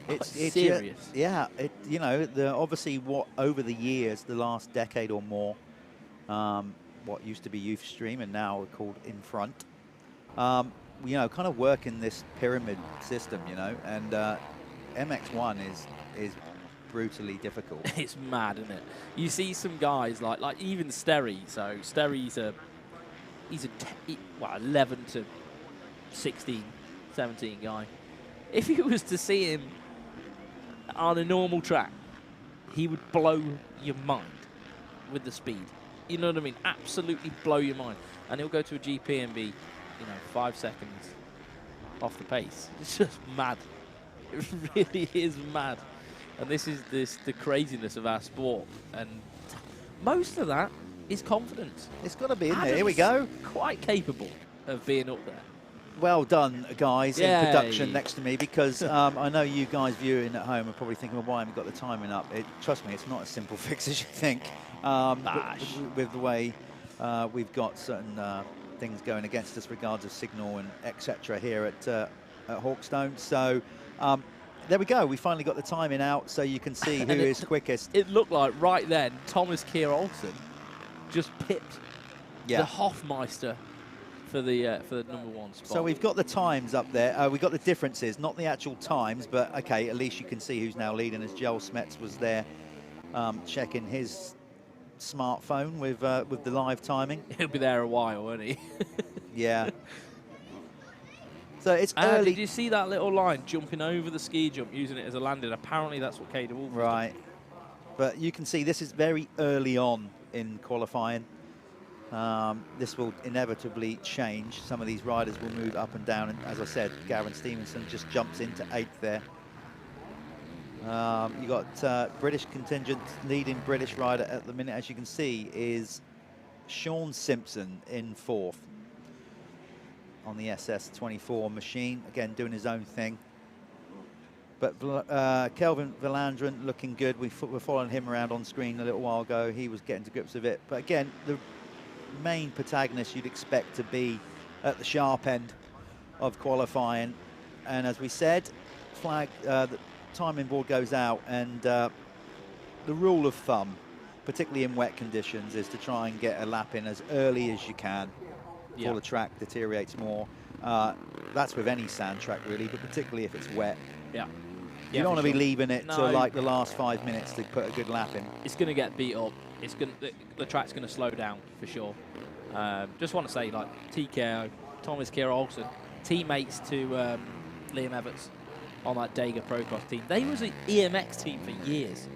it's serious. You know, obviously what over the years, the last decade or more, what used to be Youth Stream and now called In Front, you know, kind of work in this pyramid system, you know, and MX1 is brutally difficult. It's mad, isn't it? You see some guys like even Sterry. So Sterry's he's 11 to 16, 17 guy. If you was to see him on a normal track, he would blow your mind with the speed. You know what I mean? Absolutely blow your mind. And he'll go to a GP and be, you know, 5 seconds off the pace. It's just mad. It really is mad. And this is the craziness of our sport. And most of that is confidence. It's got to be in there. Here we go. Quite capable of being up there. Well done, guys, in production next to me, because I know you guys viewing at home are probably thinking, well, why haven't we got the timing up? Trust me, it's not a simple fix as you think. With the way we've got certain things going against us regards of signal and etc. here at Hawkstone. So there we go. We finally got the timing out, so you can see who is quickest. It looked like right then Thomas Kier Olsen just pipped the Hofmeister for the #1 spot. So we've got the times up there. We've got the differences, not the actual times, but okay, at least you can see who's now leading, as Joel Smets was there checking his smartphone with the live timing. He'll be there a while, won't he? Yeah. So it's early. Did you see that little line jumping over the ski jump, using it as a landing? Apparently that's what Caden Wolf was Right. But you can see this is very early on in qualifying. This will inevitably change. Some of these riders will move up and down. And as I said, Gavin Stevenson just jumps into 8th there. You got British contingent, leading British rider at the minute, as you can see, is Sean Simpson in 4th on the SS24 machine. Again, doing his own thing. But Kelvin Villandren looking good. We were following him around on screen a little while ago. He was getting to grips with it. But again, the main protagonist you'd expect to be at the sharp end of qualifying. And as we said, the timing board goes out, and the rule of thumb, particularly in wet conditions, is to try and get a lap in as early as you can before the track deteriorates more. That's with any sand track really, but particularly if it's wet. Yeah. You don't want to be leaving it to like the last 5 minutes to put a good lap in. It's going to get beat up. It's going the track's going to slow down for sure. Just want to say, like, TKO, Thomas Kira Olsen, teammates to Liam Everts on that Dega Procross team. They was an EMX team for years.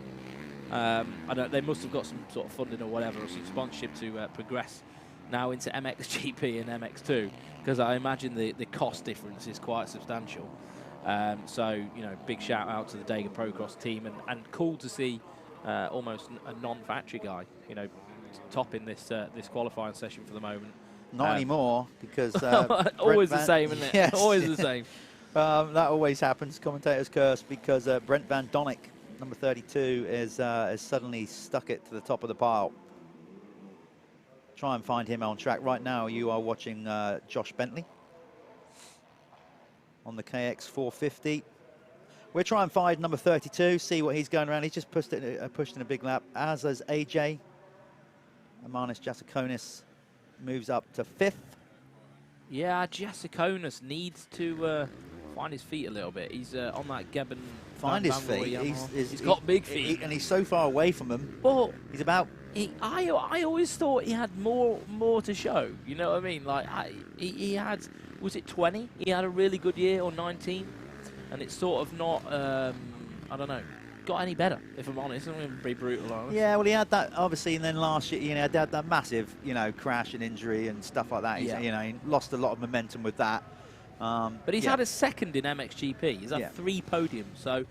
They must have got some sort of funding or whatever, or some sponsorship to progress now into MXGP and MX2, because I imagine the cost difference is quite substantial. So, you know, big shout out to the Dega Procross team, and cool to see almost a non-factory guy, you know, topping this qualifying session for the moment. Not anymore, because always the same, isn't it? Yes. Always the same. That always happens, commentator's curse, because Brent Van Donnick, number 32, is suddenly stuck it to the top of the pile. Try and find him on track. Right now you are watching Josh Bentley on the KX 450. We'll try and find number 32, see what he's going around. He's just pushed in a big lap, as has AJ. Amanis Jasikonis moves up to 5th. Yeah, Jasikonis needs to find his feet a little bit. He's on that Geben. Find his feet. He's got big feet. And he's so far away from them. But he's about... I always thought he had more to show. You know what I mean? Like, he had... Was it 20? He had a really good year, or 19, and it's sort of not, I don't know, got any better, if I'm honest. I'm going to be brutal honest. Yeah, well, he had that, obviously, and then last year, you know, he had that massive, you know, crash and injury and stuff like that. Yeah. You know, he lost a lot of momentum with that. But he's had a second in MXGP. He's had 3 podiums. So,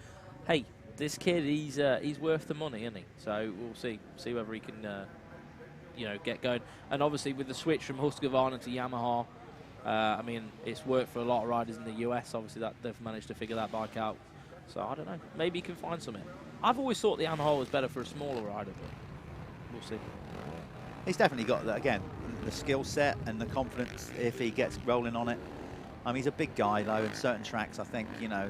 hey, this kid, he's worth the money, isn't he? So we'll see whether he can, you know, get going. And obviously, with the switch from Husqvarna to Yamaha, I mean, it's worked for a lot of riders in the US. Obviously, that they've managed to figure that bike out. So I don't know. Maybe he can find something. I've always thought the Yamaha was better for a smaller rider, but we'll see. He's definitely got that, again, the skill set and the confidence if he gets rolling on it. He's a big guy though, and certain tracks I think, you know,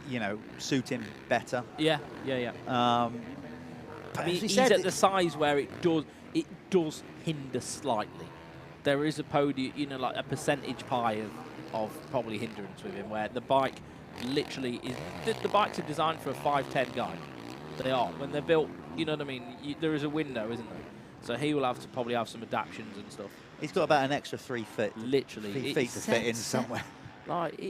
you know, suit him better. Yeah. I mean, he's at the size where it does hinder slightly. There is a podium, you know, like a percentage pie of probably hindrance with him, where the bike literally is. The bikes are designed for a 5'10" guy. They are. When they're built, you know what I mean. There is a window, isn't there? So he will have to probably have some adaptions and stuff. He's got about an extra 3 feet. Literally, 3 feet to fit in somewhere. Like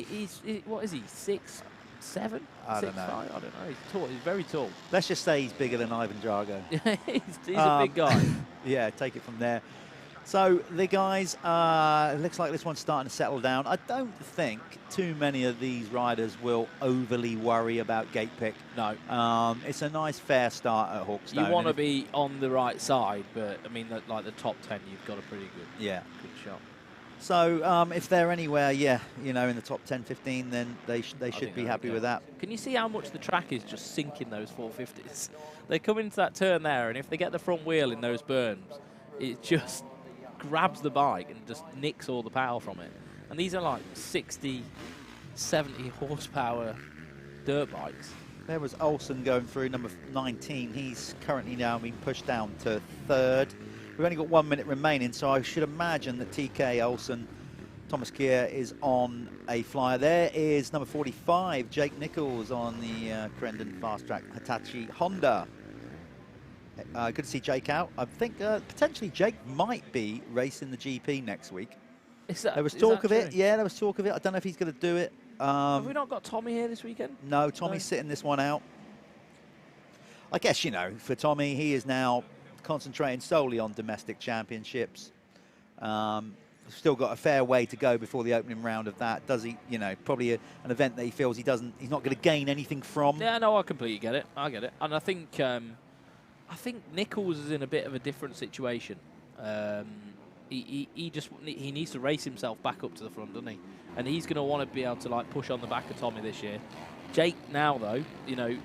what is he? 6'7"? I don't know. 6'5"? I don't know. He's tall. He's very tall. Let's just say he's bigger than Ivan Drago. he's a big guy. Yeah, take it from there. So the guys, it looks like this one's starting to settle down. I don't think too many of these riders will overly worry about gate pick. No. It's a nice fair start at Hawkstone. You want to be on the right side, but I mean, like the top 10, you've got a pretty good, good shot. So if they're anywhere, you know, in the top 10, 15, then they should be happy with that. Can you see how much the track is just sinking those 450s? They come into that turn there, and if they get the front wheel in those berms, it just grabs the bike and just nicks all the power from it. And these are like 60, 70 horsepower dirt bikes. There was Olsen going through, number 19. He's currently now being pushed down to 3rd. We've only got 1 minute remaining, so I should imagine that TK Olsen, Thomas Kier, is on a flyer. There is number 45, Jake Nichols, on the Crendon Fast Track Hitachi Honda. Good to see Jake out. I think potentially Jake might be racing the GP next week. There was talk of it. Yeah, there was talk of it. I don't know if he's going to do it. Have we not got Tommy here this weekend? No, Tommy's sitting this one out. I guess, you know, for Tommy, he is now concentrating solely on domestic championships. Still got a fair way to go before the opening round of that. Does he, you know, probably an event that he feels he's not going to gain anything from. Yeah, no, I completely get it. I get it. And I think Nichols is in a bit of a different situation. He needs to race himself back up to the front, doesn't he? And he's going to want to be able to like push on the back of Tommy this year. Jake now, though, you know,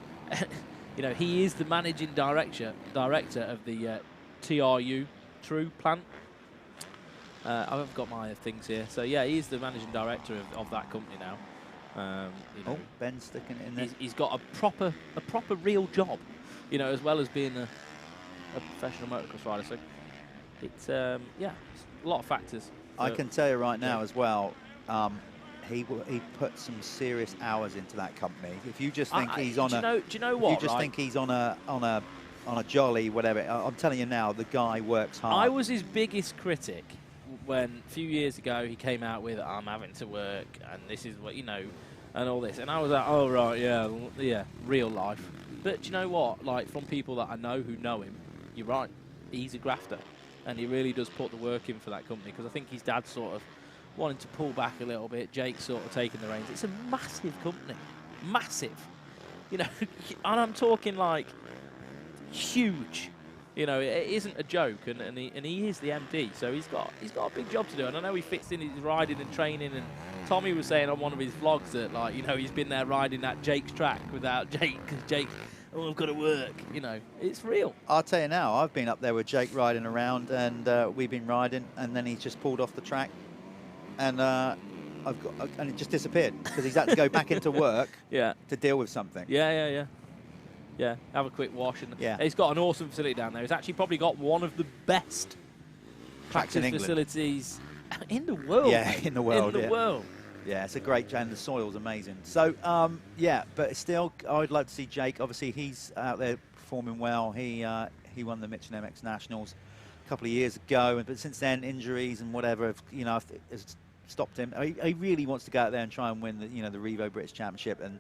he is the managing director of the TRU True plant. I've got my things here. So yeah, he's the managing director of that company now. You know, Ben's sticking it in there. He's got a proper real job, you know, as well as being a professional motocross rider. So it's yeah, it's a lot of factors. I can tell you right now as well. He put some serious hours into that company. If you just think he's on do you know what? If you just think he's on a jolly whatever, I'm telling you now, the guy works hard. I was his biggest critic when a few years ago he came out with "I'm having to work and this is what you know," and all this, and I was like, "Oh right, yeah, real life." But do you know what? Like from people that I know who know him, you're right. He's a grafter, and he really does put the work in for that company. Because I think his dad sort of wanting to pull back a little bit. Jake's sort of taking the reins. It's a massive company, massive. You know, and I'm talking like huge. You know, it isn't a joke, and he is the MD, so he's got a big job to do. And I know he fits in his riding and training. And Tommy was saying on one of his vlogs that, like, you know, he's been there riding that Jake's track without Jake, because Jake, oh, I've got to work. You know, it's real. I'll tell you now, I've been up there with Jake riding around, and we've been riding, and then he's just pulled off the track, and and it just disappeared because he's had to go back into work to deal with something. Yeah, have a quick wash. And yeah. He's got an awesome facility down there. He's actually probably got one of the best practice facilities in the world. Yeah, in the world. In the world. Yeah, it's a great, and the soil's amazing. So, yeah, but still, I'd like to see Jake. Obviously, he's out there performing well. He won the Michelin MX Nationals a couple of years ago, but since then, injuries and whatever, you know, has stopped him. He really wants to go out there and try and win the Revo British Championship, and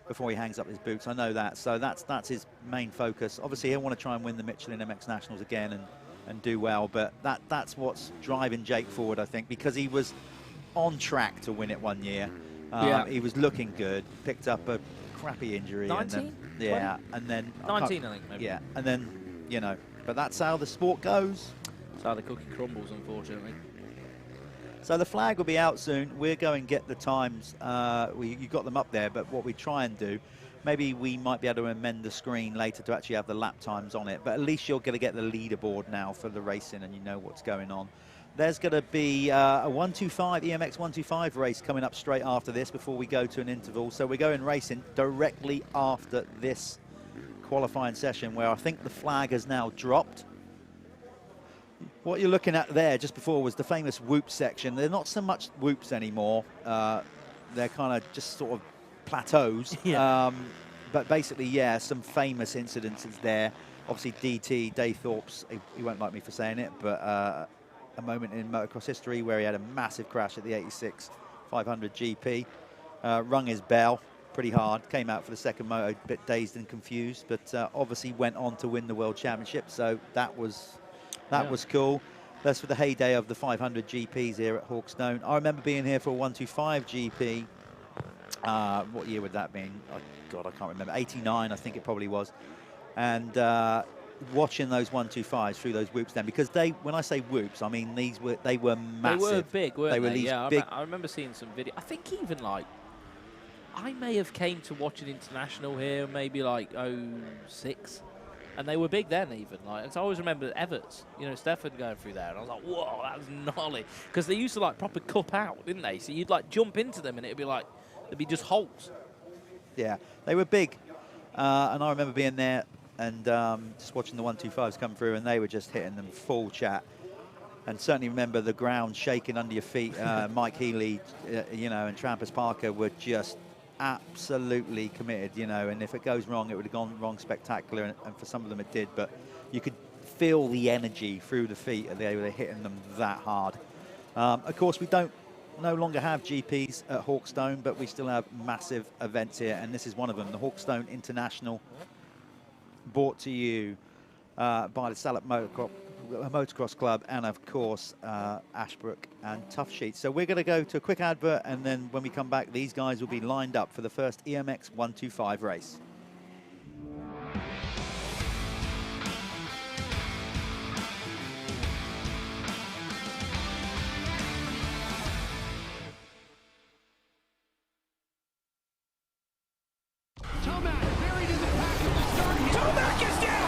before he hangs up his boots. I know that. So that's his main focus. Obviously, he'll want to try and win the Michelin MX Nationals again and do well, but that's what's driving Jake forward, I think, because he was on track to win it one year. He was looking good, picked up a crappy injury. 19? And then 19, I think, maybe. Yeah, and then, you know, but that's how the sport goes. That's how the cookie crumbles, unfortunately. So the flag will be out soon. We're going to get the times. You got them up there, but what we try and do, maybe we might be able to amend the screen later to actually have the lap times on it, but at least you're going to get the leaderboard now for the racing and you know what's going on. There's going to be a 125, EMX 125 race coming up straight after this before we go to an interval. So we're going racing directly after this qualifying session where I think the flag has now dropped. What you're looking at there just before was the famous whoop section. They're not so much whoops anymore. They're kind of just sort of plateaus. Yeah. But basically, yeah, some famous incidences there. Obviously, DT, Daythorpe's, he won't like me for saying it, but a moment in motocross history where he had a massive crash at the 86 500 GP. Rung his bell pretty hard. Came out for the second moto, a bit dazed and confused, but obviously went on to win the World Championship. So that was cool. That's for the heyday of the 500 GPs here at Hawkstone. I remember being here for a 125 GP. What year would that be? Oh, God, I can't remember. 89, I think it probably was. And watching those 125s through those whoops then, because when I say whoops, I mean they were massive. They were big, weren't they? Were these big. I remember seeing some video. I think even like, I may have came to watch an international here, maybe like 06. And they were big then, even. Like, I always remember Everts, you know, Stefan going through there, and I was like, whoa, that was gnarly. Because they used to, like, proper cup out, didn't they? So you'd, like, jump into them, and it'd be like, there'd be just holes. Yeah, they were big. And I remember being there and just watching the 125s come through, and they were just hitting them full chat. And certainly remember the ground shaking under your feet. Mike Healy, you know, and Trampus Parker were just absolutely committed, you know, and if it goes wrong, it would have gone wrong spectacular, and for some of them it did, but you could feel the energy through the feet, and they were hitting them that hard. Of course, we no longer have GPs at Hawkstone, but we still have massive events here, and this is one of them, the Hawkstone International, brought to you by the Salop Motocross Club, and of course Ashbrook and Tough Sheets. So we're going to go to a quick advert, and then when we come back, these guys will be lined up for the first EMX 125 race.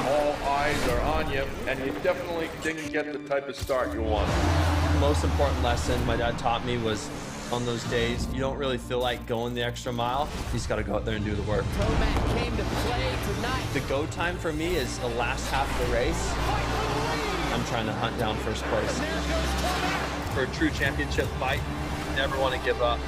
All eyes are on you, and you definitely didn't get the type of start you want. The most important lesson my dad taught me was on those days, you don't really feel like going the extra mile. You just got to go out there and do the work. Tomac came to play tonight. The go time for me is the last half of the race. I'm trying to hunt down first place. For a true championship fight, you never want to give up.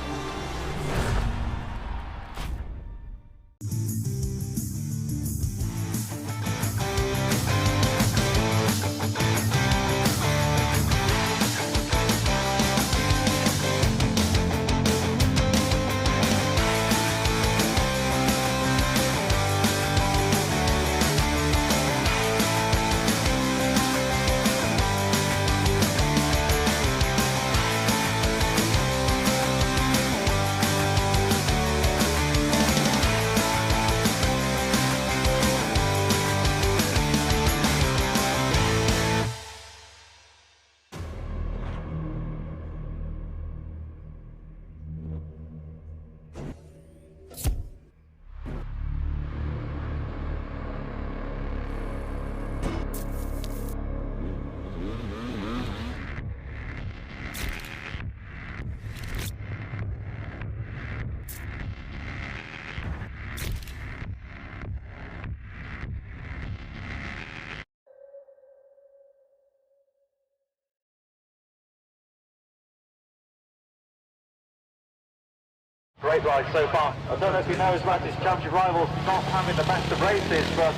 Great ride so far. I don't know if you know as much as championship rivals not having the best of races, but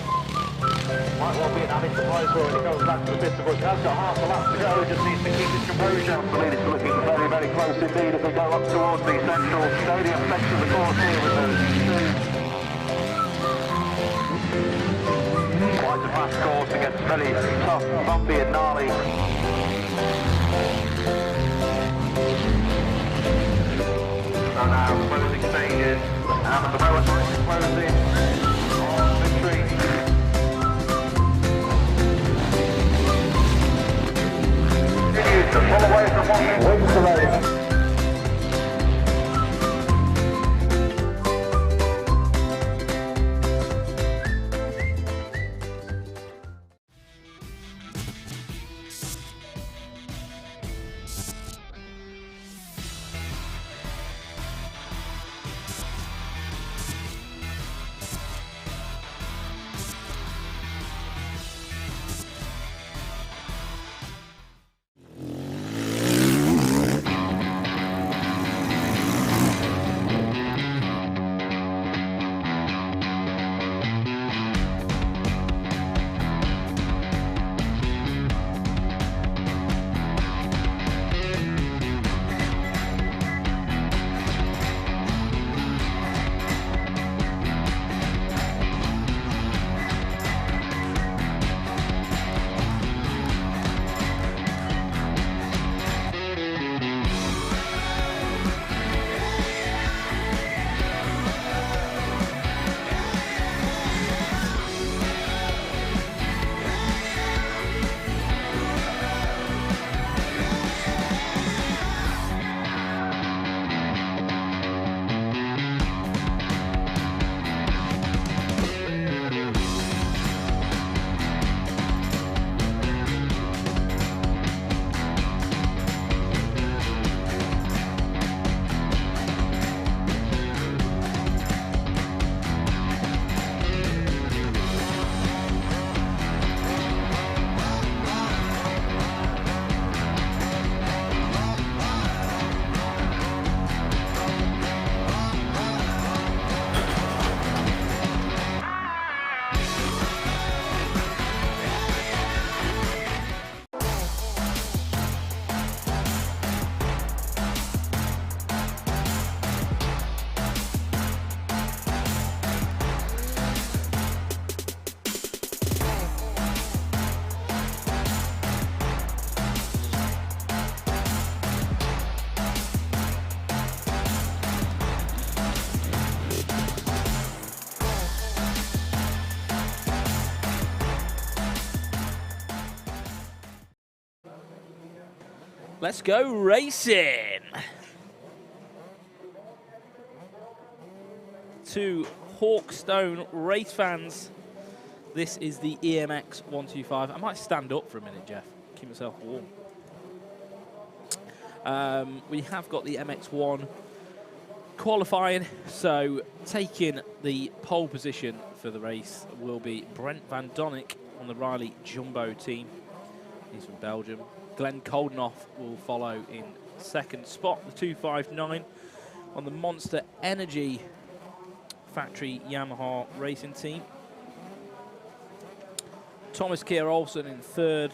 might well be an added surprise for when he goes back to the pits of bush. Has got half a lap to go, just needs to keep his composure. I believe it's looking very, very close indeed as they go up towards the central stadium section of the course here with those two. Quite a fast course, it gets very tough, bumpy and gnarly. So now closing stages, and the Bella closing on victory. Continues to pull away from one wins the race. Let's go racing. To Hawkstone race fans, this is the EMX 125. I might stand up for a minute, Jeff. Keep myself warm. We have got the MX1 qualifying, so taking the pole position for the race will be Brent Van Donnick on the Riley Jumbo team. He's from Belgium. Glenn Koldenoff will follow in second spot, the 259 on the Monster Energy factory Yamaha racing team. Thomas Kier Olsen in third,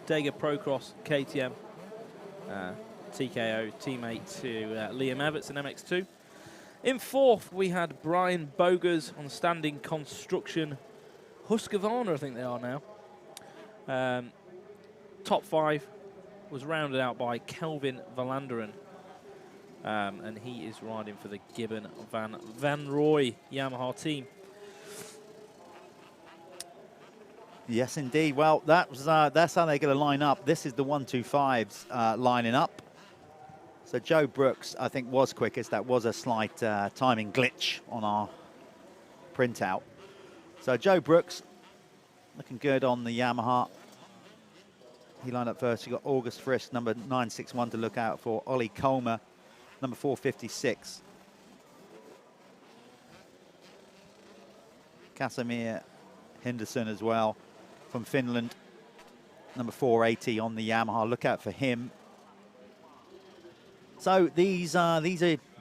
Dega Procross KTM, TKO teammate to Liam Everts in MX2. In fourth, we had Brian Bogers on Standing Construction. Husqvarna, I think they are now. Top 5 was rounded out by Kelvin Valanderen. And he is riding for the Gibbon Van Roy Yamaha team. Yes, indeed. Well, that's how they're going to line up. This is the 125s lining up. So Joe Brooks, I think, was quickest. That was a slight timing glitch on our printout. So Joe Brooks looking good on the Yamaha. He lined up first. You got August Frisk, number 961 to look out for. Ollie Colmer, number 456. Casimir Henderson as well from Finland, number 480 on the Yamaha. Look out for him. So these are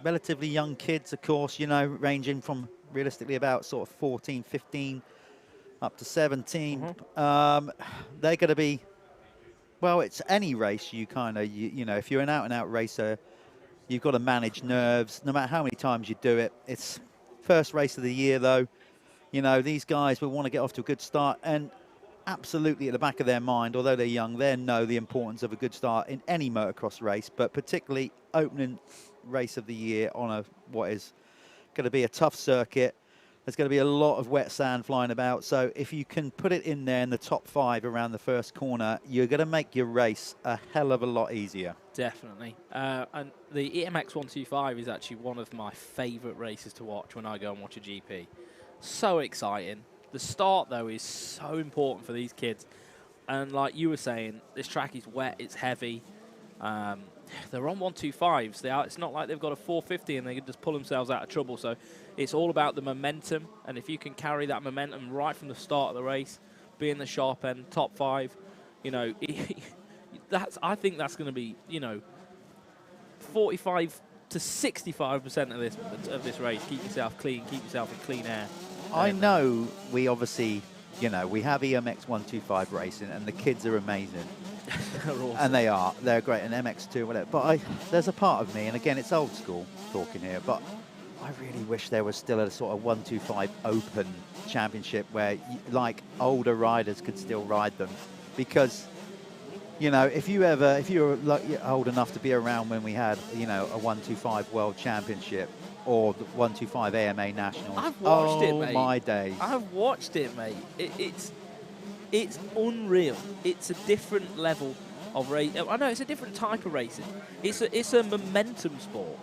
relatively young kids, of course, you know, ranging from realistically about sort of 14, 15 up to 17. They're going to be, well, it's any race you kind of, you know, if you're an out-and-out racer, you've got to manage nerves, no matter how many times you do it. It's first race of the year, though. You know, these guys will want to get off to a good start. And absolutely at the back of their mind, although they're young, they know the importance of a good start in any motocross race, but particularly opening race of the year on what is going to be a tough circuit. There's going to be a lot of wet sand flying about. So if you can put it in there in the top 5 around the first corner, you're going to make your race a hell of a lot easier. Definitely. And the EMX 125 is actually one of my favourite races to watch when I go and watch a GP. So exciting. The start, though, is so important for these kids. And like you were saying, this track is wet, it's heavy. They're on 125s. It's not like they've got a 450 and they can just pull themselves out of trouble. So it's all about the momentum. And if you can carry that momentum right from the start of the race, be in the sharp end, top 5, you know, I think that's going to be, you know, 45 to 65% of this race. Keep yourself clean, keep yourself in clean air. I know we obviously, you know, we have EMX 125 racing and the kids are amazing. They're awesome. And they are. They're great. And MX2, whatever. But there's a part of me, and again, it's old school talking here, but I really wish there was still a sort of 125 open championship where, like, older riders could still ride them. Because, you know, if you were like, old enough to be around when we had, you know, a 125 World Championship, or the 125 AMA Nationals. I've watched it, mate. Oh, my days. I've watched it, mate. It's unreal. It's a different level of race. I know it's a different type of racing. It's a momentum sport.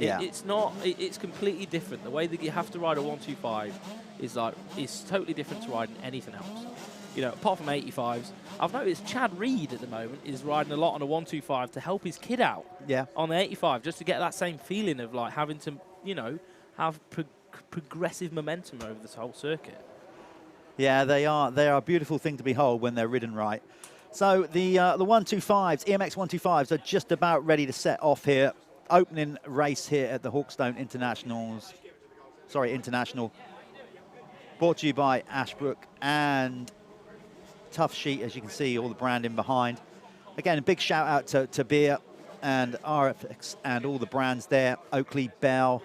Yeah. It's completely different. The way that you have to ride a 125 is totally different to riding anything else. You know, apart from 85s, I've noticed Chad Reed at the moment is riding a lot on a 125 to help his kid out. Yeah. On the 85, just to get that same feeling of like having to, you know, have progressive momentum over this whole circuit. Yeah, they are a beautiful thing to behold when they're ridden right. So the 125s, EMX 125s, are just about ready to set off here. Opening race here at the Hawkstone International. Brought to you by Ashbrook and Tough Sheet, as you can see, all the branding behind. Again, a big shout out to Beer and RFX and all the brands there. Oakley, Bell,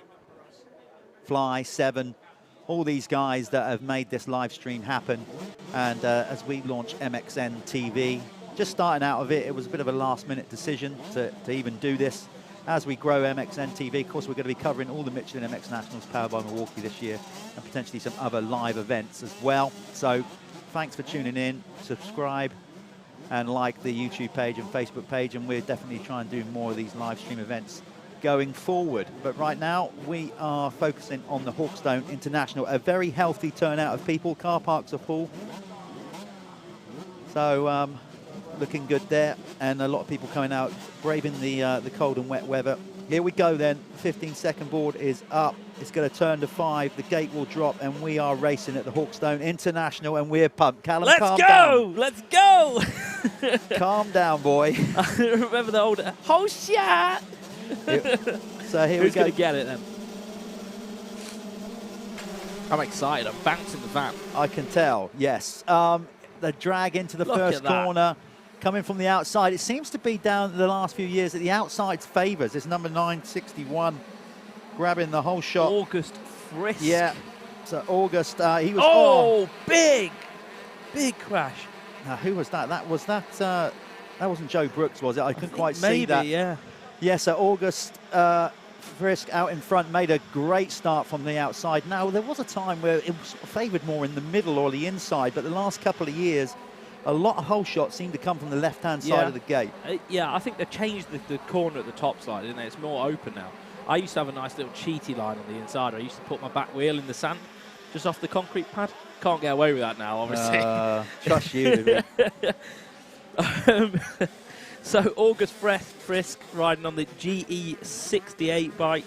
Fly, 7. All these guys that have made this live stream happen. And as we launch mxn-tv, just starting out of it, it was a bit of a last-minute decision to even do this. As we grow mxn-tv, of course, we're going to be covering all the Michelin MX Nationals powered by Milwaukee this year, and potentially some other live events as well. So thanks for tuning in. Subscribe, and like the YouTube page and Facebook page, and we're definitely trying to do more of these live stream events going forward. But right now we are focusing on the Hawkstone International. A very healthy turnout of people. Car parks are full. So looking good there, and a lot of people coming out, braving the cold and wet weather. Here we go then. 15-second board is up. It's going to turn to 5. The gate will drop, and we are racing at the Hawkstone International, and we're pumped. Callum, calm down. Let's go! Calm down, boy. I remember the old whole shot. So here Who's we go. going to get it then? I'm excited. I'm bouncing the van. I can tell, yes. The drag into the Look first at that. corner, coming from the outside. It seems to be down the last few years that the outside favours. It's number 961 grabbing the whole shot. August Frisk. Yeah. So August, he was. Oh, big crash. Now, who was that? That wasn't Joe Brooks, was it? I couldn't quite Maybe, see that. yeah. Yeah. So August Frisk out in front made a great start from the outside. Now there was a time where it was favoured more in the middle or the inside, but the last couple of years, a lot of hole shots seem to come from the left-hand side of the gate. Yeah, I think they've changed the corner at the top side, isn't it? It's more open now. I used to have a nice little cheaty line on the inside. I used to put my back wheel in the sand, just off the concrete pad. Can't get away with that now, obviously. Trust you. So August Frisk riding on the GE68 bike,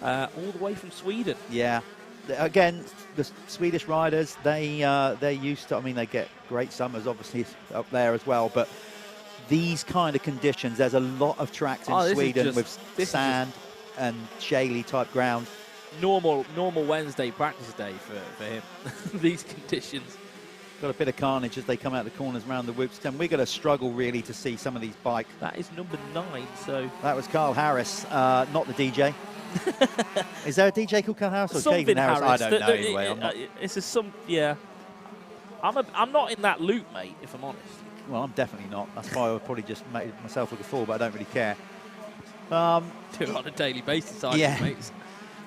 all the way from Sweden. Yeah. Again, the Swedish riders, they're used to, I mean, they get great summers, obviously, up there as well, but these kind of conditions, there's a lot of tracks in Sweden with sand and shaly type ground. Normal Wednesday practice day for him. These conditions. Got a bit of carnage as they come out the corners around the whoops. And we're going to struggle really to see some of these bikes. That is number 9, so... That was Carl Harris, not the DJ. Is there a DJ called Carl Harris or Something Kevin Harris? I don't know anyway. Yeah. I'm not in that loop, mate, if I'm honest. Well, I'm definitely not. That's why I would probably just make myself look a fool, but I don't really care. Do it on a daily basis, mates.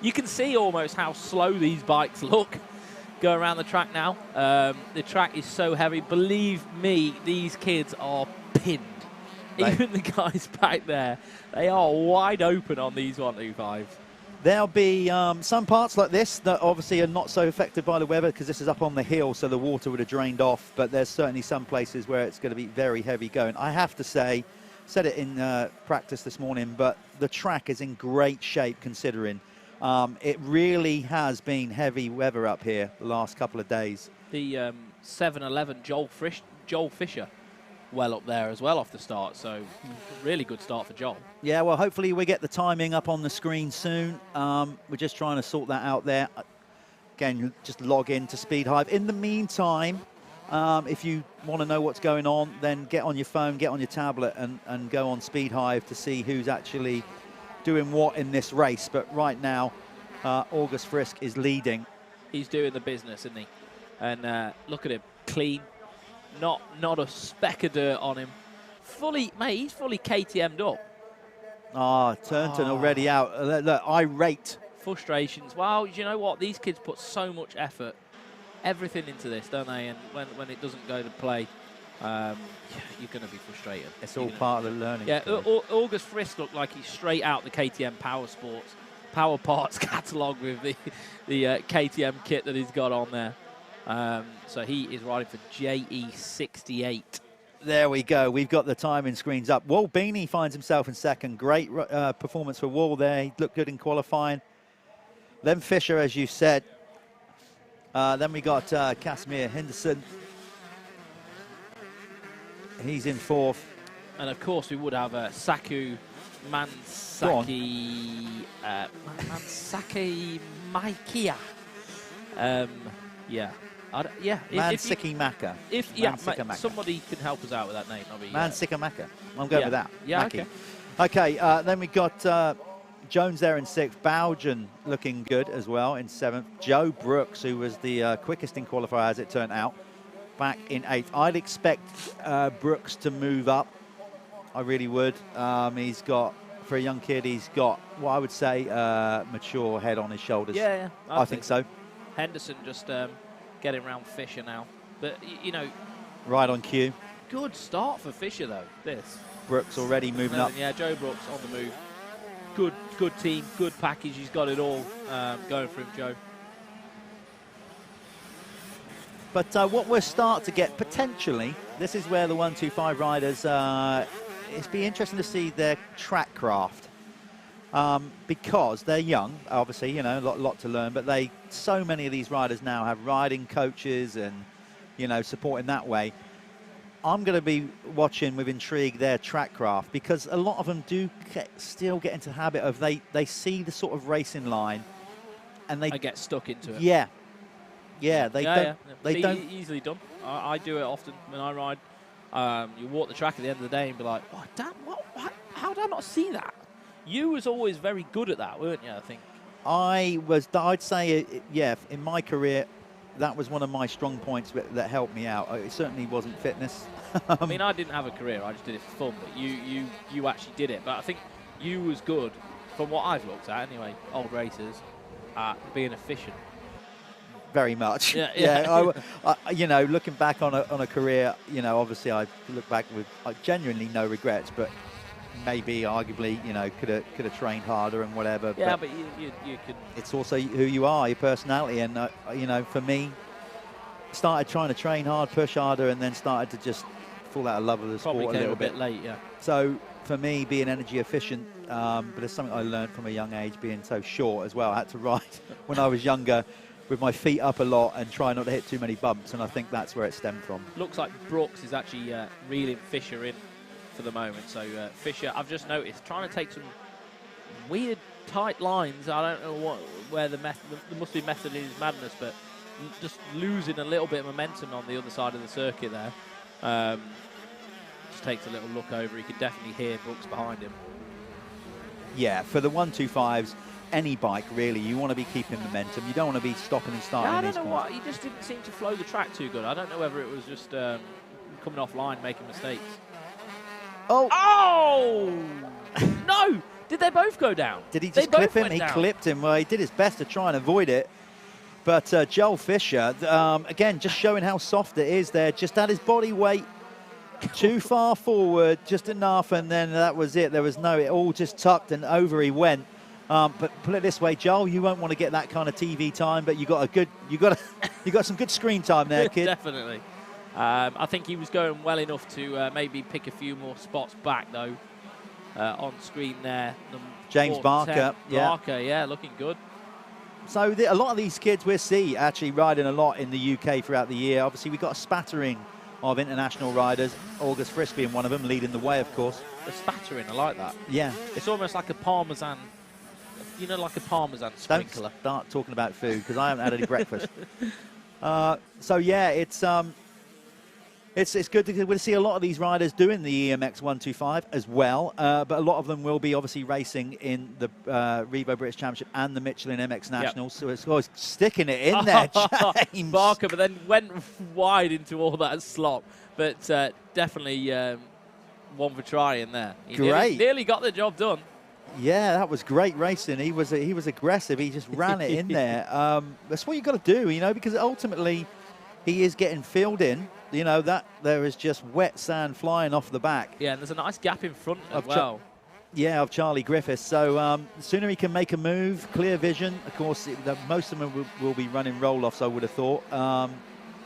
You can see almost how slow these bikes look. Go around the track now. The track is so heavy. Believe me, these kids are pinned. Even the guys back there, they are wide open on these 125s. There'll be some parts like this that obviously are not so affected by the weather because this is up on the hill, so the water would have drained off. But there's certainly some places where it's going to be very heavy going. I have to say, said it in practice this morning, but the track is in great shape considering. It really has been heavy weather up here the last couple of days. The 7-11 Joel Fisher well up there as well off the start, so really good start for Joel. Yeah, well, hopefully we get the timing up on the screen soon. We're just trying to sort that out there. Again, just log in to Speed Hive. In the meantime, if you want to know what's going on, then get on your phone, get on your tablet and go on Speed Hive to see who's actually doing what in this race. But right now, August Frisk is leading. He's doing the business, isn't he? And look at him, clean. Not a speck of dirt on him. Mate, he's fully KTM'd up. Turnton already out. Look, irate. Frustrations. Well, you know what? These kids put so much effort, everything into this, don't they? And when it doesn't go to play, you're going to be frustrated. It's all part of the learning. Yeah, August Frisk looked like he's straight out the KTM Power Sports, Power Parts catalogue with the KTM kit that he's got on there. So he is riding for JE68. There we go. We've got the timing screens up. Wall Beanie finds himself in second. Great performance for Wall there. He looked good in qualifying. Then Fisher, as you said. Then we got Casimir Henderson. He's in fourth. And of course, we would have Saku Mansaki. Mansaki Maikia. Yeah. Mansikamaka. Somebody can help us out with that name. Mansikamaka. I'm going with that. Yeah, Mackie. Okay, then we got Jones there in sixth. Bowden looking good as well in seventh. Joe Brooks, who was the quickest in qualifier as it turned out, back in eighth. I'd expect Brooks to move up. I really would. He's got, for a young kid, he's got what I would say mature head on his shoulders. Yeah, I think so. Henderson just getting around Fisher now. But, you know... Right on cue. good start for Fisher, though, this. Brooks already moving up. Yeah, Joe Brooks on the move. Good team, good package. He's got it all going for him, Joe. But what we'll start to get, potentially, this is where the 125 riders, it's be interesting to see their track craft. Because they're young, obviously, you know, a lot to learn, but so many of these riders now have riding coaches and, you know, support in that way. I'm going to be watching with intrigue their track craft, because a lot of them do still get into the habit of they see the sort of racing line and they get stuck into it. Yeah. Yeah, they don't. Easily done. I do it often when I ride. You walk the track at the end of the day and be like, oh, damn, how did I not see that? You was always very good at that, weren't you, I think? I'd say, yeah, in my career, that was one of my strong points that helped me out. It certainly wasn't fitness. I mean, I didn't have a career, I just did it for fun, but you actually did it. But I think you was good, from what I've looked at anyway, old racers, at being efficient. Very much. Yeah. I, you know, looking back on a career, you know, obviously I look back with genuinely no regrets, but maybe arguably, you know, could have trained harder and whatever. Yeah, but you could. It's also who you are, your personality, and you know, for me, started trying to train hard, push harder, and then started to just fall out of love with the sport a little bit late. Yeah. So for me, being energy efficient, but it's something I learned from a young age, being so short as well. I had to ride when I was younger with my feet up a lot and try not to hit too many bumps, and I think that's where it stemmed from. Looks like Brooks is actually reeling Fisher in for the moment. So Fisher, I've just noticed, trying to take some weird tight lines. I don't know where the method, there must be method in his madness, but just losing a little bit of momentum on the other side of the circuit there. Just takes a little look over. He could definitely hear Brooks behind him. Yeah, for the 125s, any bike really, you want to be keeping momentum. You don't want to be stopping and starting. Yeah, I don't know what, he just didn't seem to flow the track too good. I don't know whether it was just coming off line, making mistakes. Oh! No! Did they both go down? Did he just clip him? He clipped him. Well, he did his best to try and avoid it. But Joel Fisher, again, just showing how soft it is there. Just had his body weight too far forward, just enough, and then that was it. There was it all just tucked and over he went. But put it this way, Joel, you won't want to get that kind of TV time, but you got some good screen time there, kid. Definitely. I think he was going well enough to maybe pick a few more spots back, though, on screen there. James Barker. Barker, yeah, looking good. So a lot of these kids we'll see actually riding a lot in the UK throughout the year. Obviously, we've got a spattering of international riders. August Frisk being one of them, leading the way, of course. The spattering, I like that. Yeah. It's almost like a Parmesan, you know, like a Parmesan sprinkler. Don't start talking about food, because I haven't had any breakfast. So, yeah, it's good to see a lot of these riders doing the EMX 125 as well, but a lot of them will be obviously racing in the Revo British Championship and the Michelin MX Nationals, so it's always sticking it in there, James. Barker, but then went wide into all that slop, but definitely one for trying there. He nearly got the job done. Yeah, that was great racing. He was aggressive. He just ran it in there. That's what you got to do, you know, because ultimately he is getting filled in. You know, that there is just wet sand flying off the back. Yeah, and there's a nice gap in front as well. Of Charlie Griffiths. So the sooner he can make a move, clear vision. Of course, most of them will be running roll-offs, I would have thought.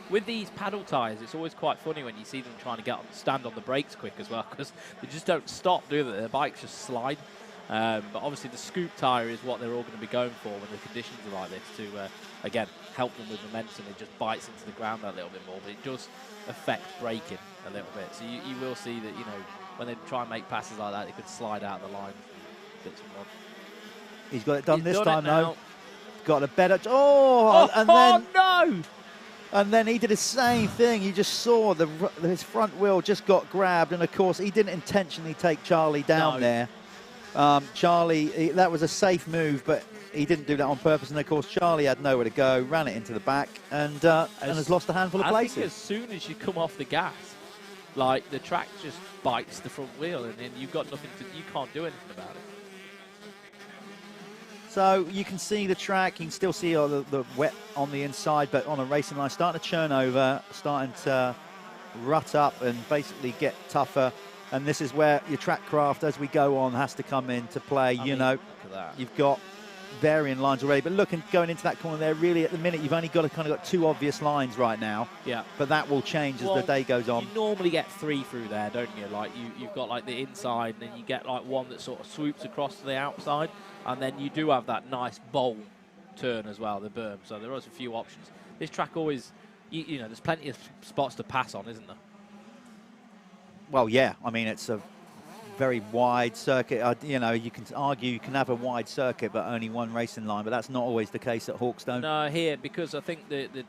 With these paddle tyres, it's always quite funny when you see them trying to stand on the brakes quick as well, because they just don't stop, do they? Their bikes just slide. But obviously the scoop tyre is what they're all going to be going for when the conditions are like this to, again, help them with momentum. It just bites into the ground a little bit more, but it does affect braking a little bit. So you will see that, you know, when they try and make passes like that, they could slide out of the line. He's got it done this time, though. Got a better... no! And then he did the same thing. You just saw his front wheel just got grabbed, and of course he didn't intentionally take Charlie down there. Charlie, that was a safe move, but he didn't do that on purpose. And of course Charlie had nowhere to go, ran it into the back, and has lost a handful of places. I think as soon as you come off the gas, like, the track just bites the front wheel, and then you've got nothing to, you can't do anything about it. So you can see the track, you can still see all the wet on the inside, but on a racing line, starting to churn over, starting to rut up and basically get tougher. And this is where your track craft, as we go on, has to come into play. You know, look at that. you've got varying lines already, but look, and going into that corner there, really at the minute, you've only got got 2 obvious lines right now. Yeah. But that will change as the day goes on. You normally get 3 through there, don't you? Like you've got like the inside, and then you get like one that sort of swoops across to the outside, and then you do have that nice bowl turn as well, the berm. So there are a few options. This track always, you know, there's plenty of spots to pass on, isn't there? Well, yeah. I mean, it's a very wide circuit. You know, you can argue you can have a wide circuit, but only one racing line. But that's not always the case at Hawkstone. No, here, because I think the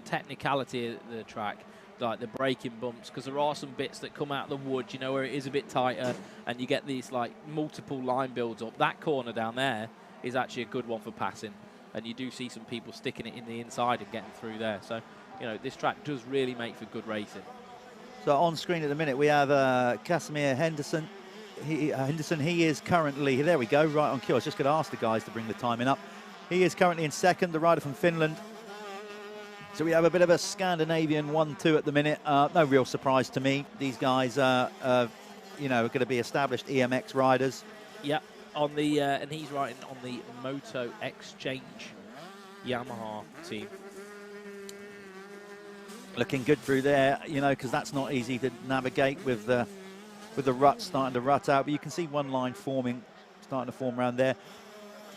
technicality of the track, like the braking bumps, because there are some bits that come out of the wood, you know, where it is a bit tighter, and you get these like multiple line builds up. That corner down there is actually a good one for passing, and you do see some people sticking it in the inside and getting through there. So, you know, this track does really make for good racing. So on screen at the minute, we have Casimir Henderson. He is currently, there we go, right on cue. I was just going to ask the guys to bring the timing up. He is currently in second, the rider from Finland. So we have a bit of a Scandinavian 1-2 at the minute. No real surprise to me. These guys are, you know, going to be established EMX riders. Yeah, on the and he's riding on the Moto Exchange Yamaha team. Looking good through there, you know, because that's not easy to navigate with the rut starting to rut out. But you can see one line starting to form around there.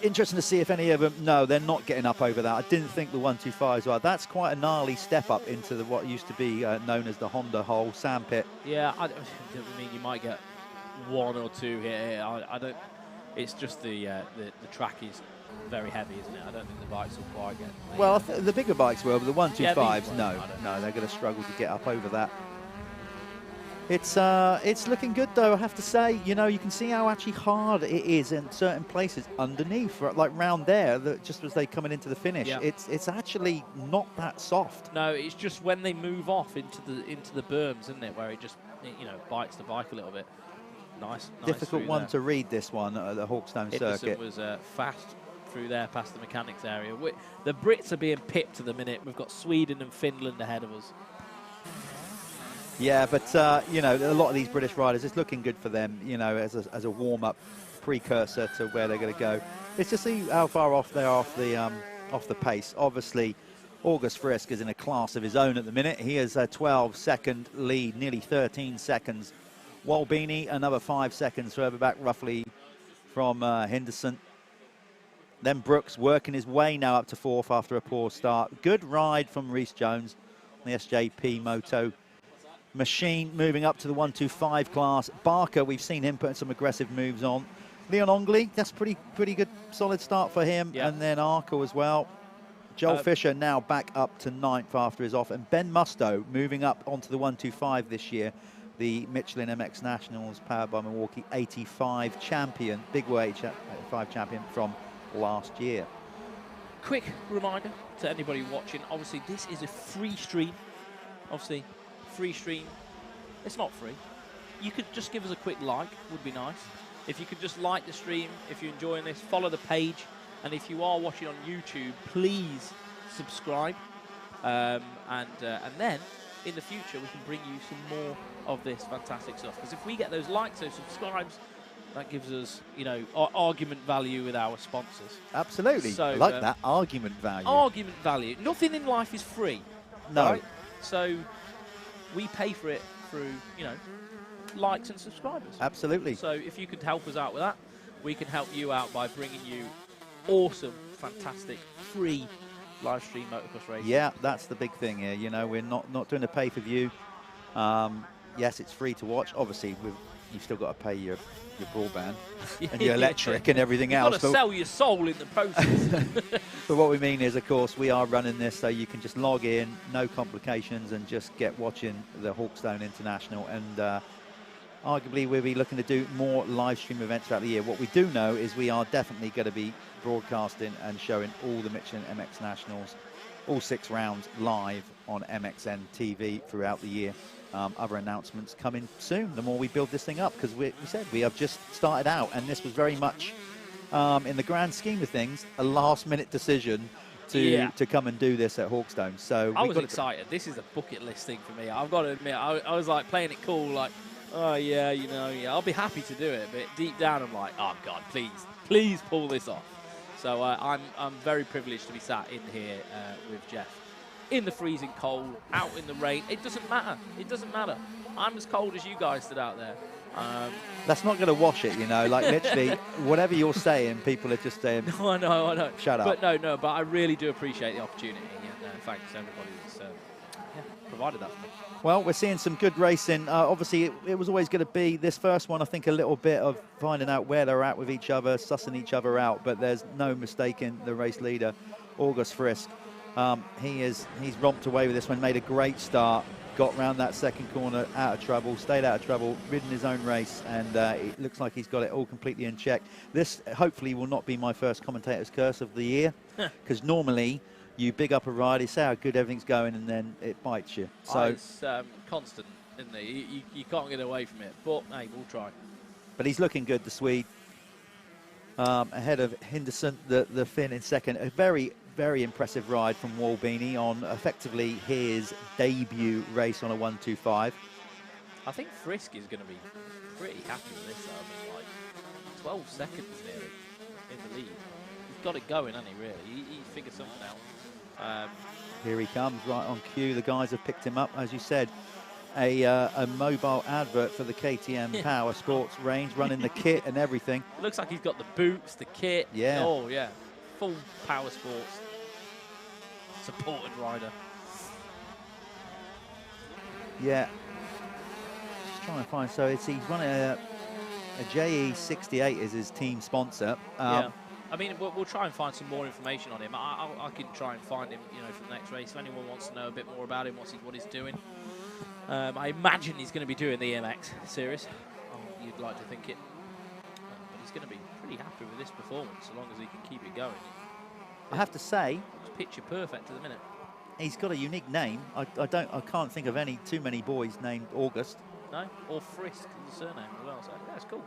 Interesting to see if any of them, no, they're not getting up over that. I didn't think the 125s were. That's quite a gnarly step up into what used to be known as the Honda hole sandpit. Yeah, I mean, you might get 1 or 2 here. I don't. It's just the track is very heavy, isn't it? I don't think the bikes will quite get. Well, the bigger bikes will, but the 125s, no, they're going to struggle to get up over that. It's looking good though, I have to say. You know, you can see how actually hard it is in certain places underneath, like round there, just as they coming into the finish. Yeah. It's actually not that soft. No, it's just when they move off into the berms, isn't it, where it just, you know, bites the bike a little bit. Nice. Difficult one to read, this one at the Hawkstone circuit. Was fast through there past the mechanics area. The Brits are being pipped at the minute. We've got Sweden and Finland ahead of us. Yeah, but, you know, a lot of these British riders, it's looking good for them, you know, as a warm-up precursor to where they're going to go. It's to see how far off they are off the pace. Obviously, August Frisk is in a class of his own at the minute. He has a 12-second lead, nearly 13 seconds. Walbini, another 5 seconds further back, roughly, from Henderson. Then Brooks working his way now up to 4th after a poor start. Good ride from Rhys Jones, the SJP Moto machine, moving up to the 125 class. Barker, we've seen him putting some aggressive moves on. Leon Ongley, that's pretty good, solid start for him. Yeah. And then Arco as well. Joel Fisher now back up to 9th after his off. And Ben Musto moving up onto the 125 this year. The Michelin MX Nationals powered by Milwaukee 85 champion, big weight 85 champion from last year. Quick reminder to anybody watching, obviously this is a free stream. Obviously, free stream. It's not free. You could just give us a quick like, would be nice. If you could just like the stream, if you're enjoying this, follow the page. And if you are watching on YouTube, please subscribe. And then in the future, we can bring you some more of this fantastic stuff. Because if we get those likes, those subscribes, that gives us, you know, argument value with our sponsors. Absolutely. So, I like that, argument value. Argument value. Nothing in life is free. No. Right? So we pay for it through, you know, likes and subscribers. Absolutely. So if you could help us out with that, we can help you out by bringing you awesome, fantastic, free live stream motocross racing. Yeah, that's the big thing here. You know, we're not doing a pay-per-view. Yes, it's free to watch. Obviously, you've still got to pay your broadband and your electric and everything else. You've got to sell your soul in the process. But what we mean is, of course, we are running this so you can just log in, no complications, and just get watching the Hawkstone International. And arguably, we'll be looking to do more live stream events throughout the year. What we do know is we are definitely going to be broadcasting and showing all the Michelin MX Nationals, all 6 rounds live on mxn-tv throughout the year. Other announcements coming soon, the more we build this thing up, because we said we have just started out, and this was very much, in the grand scheme of things, a last-minute decision to come and do this at Hawkstone. So I was excited. This is a bucket list thing for me. I've got to admit, I was like playing it cool, like, oh yeah, you know, yeah, I'll be happy to do it. But deep down, I'm like, oh God, please pull this off. So I'm very privileged to be sat in here with Jeff in the freezing cold, out in the rain. It doesn't matter. It doesn't matter. I'm as cold as you guys stood out there. That's not going to wash it, you know. Like literally, whatever you're saying, people are just saying. No, I know. Shut up. But no. But I really do appreciate the opportunity, and thanks to everybody who's provided that for me. Well, we're seeing some good racing. Obviously, it was always going to be this first one. I think a little bit of finding out where they're at with each other, sussing each other out. But there's no mistaking the race leader, August Frisk. He's romped away with this one. Made a great start. Got round that second corner out of trouble, stayed out of trouble, ridden his own race, and it looks like he's got it all completely in check. This hopefully will not be my first commentator's curse of the year, because normally you big up a rider, you say how good everything's going, and then it bites you. So it's constant, isn't it? You can't get away from it, but hey, we'll try. But he's looking good, the Swede. Ahead of Henderson, the Finn in second. A very, very impressive ride from Walbini on effectively his debut race on a 125. I think Frisk is going to be pretty happy with this. I mean, like 12 seconds nearly in the lead. He's got it going, hasn't he, really? He figured something out. Here he comes, right on cue. The guys have picked him up, as you said. A mobile advert for the KTM Power Sports range, running the kit and everything. It looks like he's got the boots, the kit. Yeah. Oh, yeah. Full Power Sports supported rider. Yeah. Just trying to find. So he's running a JE68 is his team sponsor. Yeah. I mean, we'll try and find some more information on him. I can try and find him, you know, for the next race. If anyone wants to know a bit more about him, what he's doing. I imagine he's going to be doing the EMX series. Oh, you'd like to think it. But he's going to be pretty happy with this performance, so long as he can keep it going. I have to say, it's picture perfect to the minute. He's got a unique name. I can't think of too many boys named August. No, or Frisk is the surname as well. So that's cool.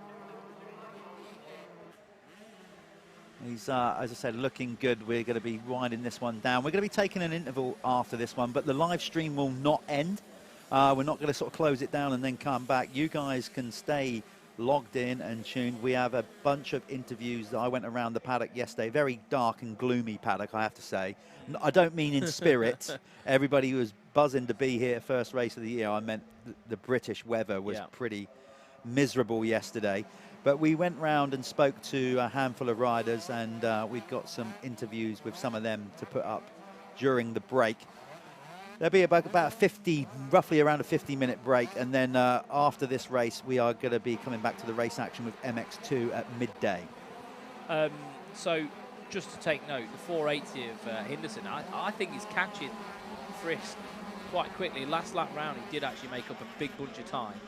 He's, as I said, looking good. We're going to be winding this one down. We're going to be taking an interval after this one, but the live stream will not end. We're not going to sort of close it down and then come back. You guys can stay logged in and tuned. We have a bunch of interviews. I went around the paddock yesterday. Very dark and gloomy paddock, I have to say. I don't mean in spirit. Everybody was buzzing to be here, first race of the year. I meant the British weather was pretty miserable yesterday. But we went round and spoke to a handful of riders, and we've got some interviews with some of them to put up during the break. There'll be about 50, roughly around a 50-minute break, and then after this race, we are going to be coming back to the race action with MX2 at midday. So, just to take note, the 480 of Henderson, I think he's catching Frisk quite quickly. Last lap round, he did actually make up a big bunch of time,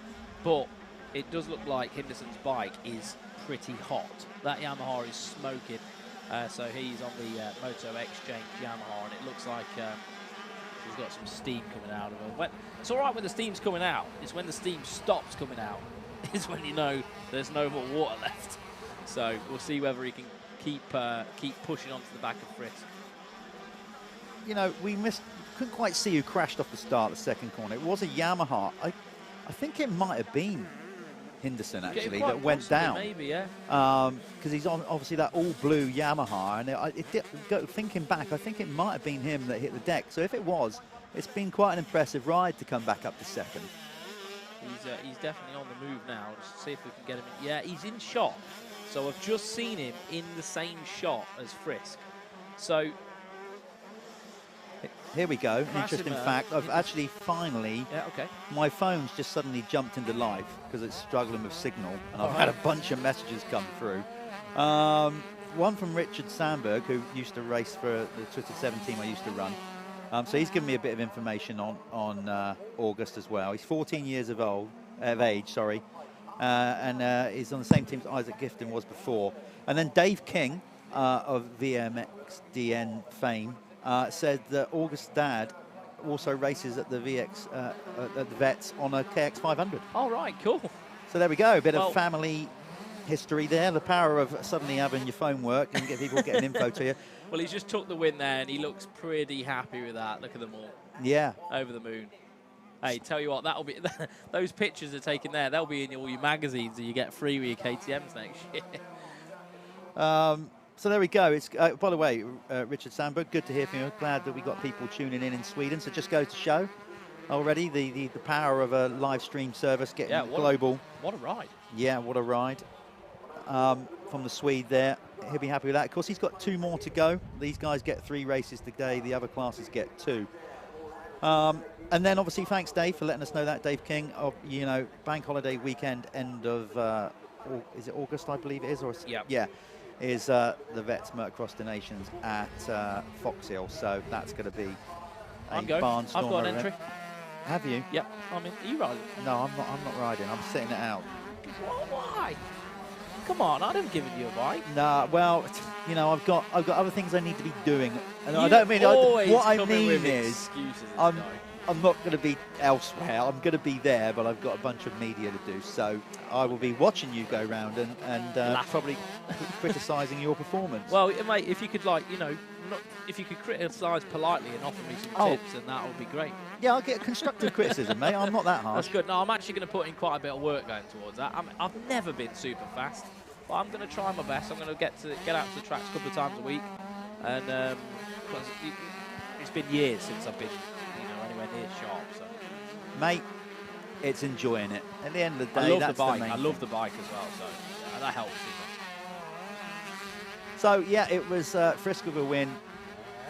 but it does look like Henderson's bike is pretty hot. That Yamaha is smoking, so he's on the Moto Exchange Yamaha, and it looks like he's got some steam coming out of him. It's all right when the steam's coming out. It's when the steam stops coming out is when you know there's no more water left. So we'll see whether he can keep pushing onto the back of Frisk. You know, couldn't quite see who crashed off the start of the second corner. It was a Yamaha. I think it might have been Henderson actually that went down. Maybe, yeah. Because he's on obviously that all blue Yamaha, and thinking back, I think it might have been him that hit the deck. So if it was, it's been quite an impressive ride to come back up to second. He's definitely on the move now. Let's see if we can get him in. Yeah, he's in shot. So I've just seen him in the same shot as Frisk. So here we go. An interesting fact. I've actually finally, my phone's just suddenly jumped into live because it's struggling with signal, and I've had a bunch of messages come through. One from Richard Sandberg, who used to race for the Twisted 7 team I used to run. So he's given me a bit of information on August as well. He's 14 years of age, and he's on the same team as Isaac Gifton was before. And then Dave King of VMXDN fame said that August's dad also races at the at the Vets on a KX 500. Oh, right, cool. So there we go, a bit of family history there. The power of suddenly having your phone work and get people getting info to you. Well, he's just took the win there, and he looks pretty happy with that. Look at them all. Yeah. Over the moon. Hey, tell you what, that'll be those pictures are taken there. They'll be in all your magazines that you get free with your KTMs next year. So there we go. It's by the way, Richard Sandberg, good to hear from you. Glad that we got people tuning in Sweden. So just goes to show already the power of a live stream service getting global. What a ride. Yeah, what a ride. From the Swede there. He'll be happy with that. Of course, he's got 2 more to go. These guys get 3 races today. The other classes get 2. And then obviously thanks Dave for letting us know that, Dave King, of bank holiday weekend, end of is it August, I believe it is, or yeah, is the Vets Motocross Donations at Fox Hill. So that's going to be a barnstormer. I've got an entry. Have you? Yep. Are you riding? No, I'm not riding. I'm sitting it out. Why? Come on, I'd have given you a bike. Nah, well, I've got other things I need to be doing, and I don't mean what I mean is I'm not going to be elsewhere. I'm going to be there, but I've got a bunch of media to do. So I will be watching you go round and probably criticising your performance. Well, mate, if you could if you could criticise politely and offer me some tips, then that would be great. Yeah, I'll get constructive criticism, mate. I'm not that harsh. That's good. No, I'm actually going to put in quite a bit of work going towards that. I've never been super fast, but I'm going to try my best. I'm going to get out to the tracks a couple of times a week, and because it's been years since I've been anywhere near sharp. So, mate, it's enjoying it. At the end of the day, I love that's the bike. the main I love thing. the bike as well. So that helps. So yeah, it was Frisk with a win.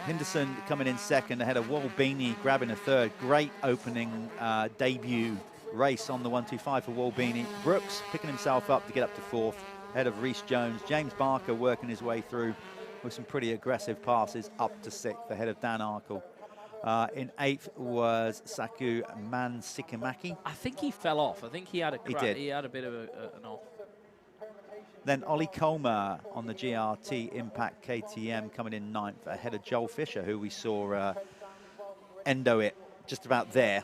Henderson coming in second ahead of Walbini grabbing a third. Great opening debut race on the 125 for Walbini. Brooks picking himself up to get up to 4th ahead of Reece Jones. James Barker working his way through with some pretty aggressive passes up to 6th ahead of Dan Arkle. In 8th was Saku Mansikimaki. I think he fell off. I think he had a crack. He did. He had a bit of an off. Then Ollie Comer on the GRT Impact KTM coming in 9th ahead of Joel Fisher, who we saw endo it just about there.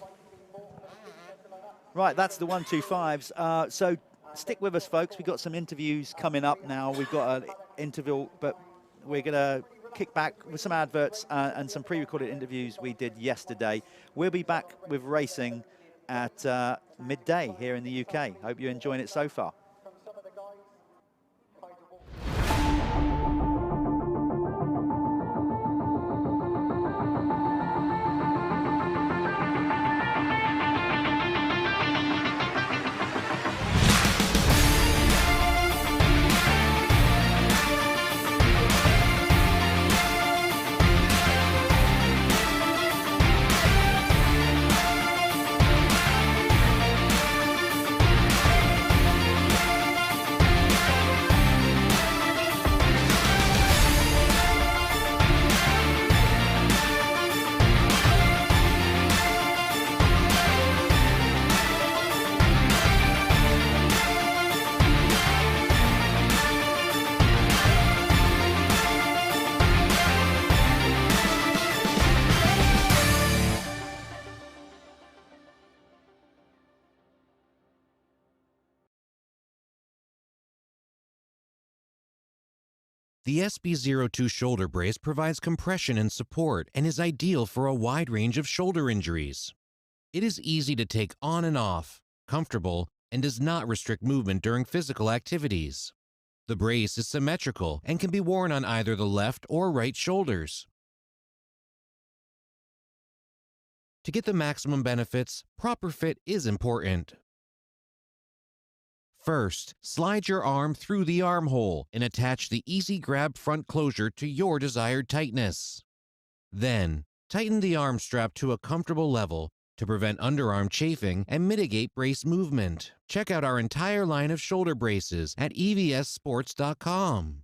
Right, that's the 125s. So stick with us, folks. We've got some interviews coming up now. We've got an interview, but we're going to kick back with some adverts and some pre-recorded interviews we did yesterday. We'll be back with racing at midday here in the UK. Hope you're enjoying it so far. The SB02 shoulder brace provides compression and support and is ideal for a wide range of shoulder injuries. It is easy to take on and off, comfortable, and does not restrict movement during physical activities. The brace is symmetrical and can be worn on either the left or right shoulders. To get the maximum benefits, proper fit is important. First, slide your arm through the armhole and attach the easy grab front closure to your desired tightness. Then, tighten the arm strap to a comfortable level to prevent underarm chafing and mitigate brace movement. Check out our entire line of shoulder braces at evssports.com.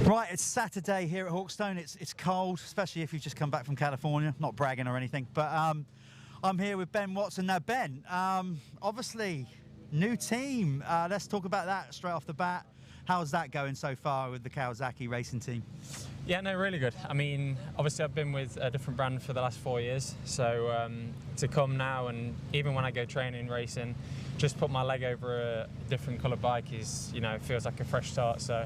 Right, it's Saturday here at Hawkstone. It's cold, especially if you've just come back from California. Not bragging or anything, but I'm here with Ben Watson. Now, Ben, obviously, new team. Let's talk about that straight off the bat. How's that going so far with the Kawasaki racing team? Yeah, no, really good. I mean, obviously I've been with a different brand for the last 4 years, so to come now, and even when I go training, racing, just put my leg over a different coloured bike is, you know, feels like a fresh start. So,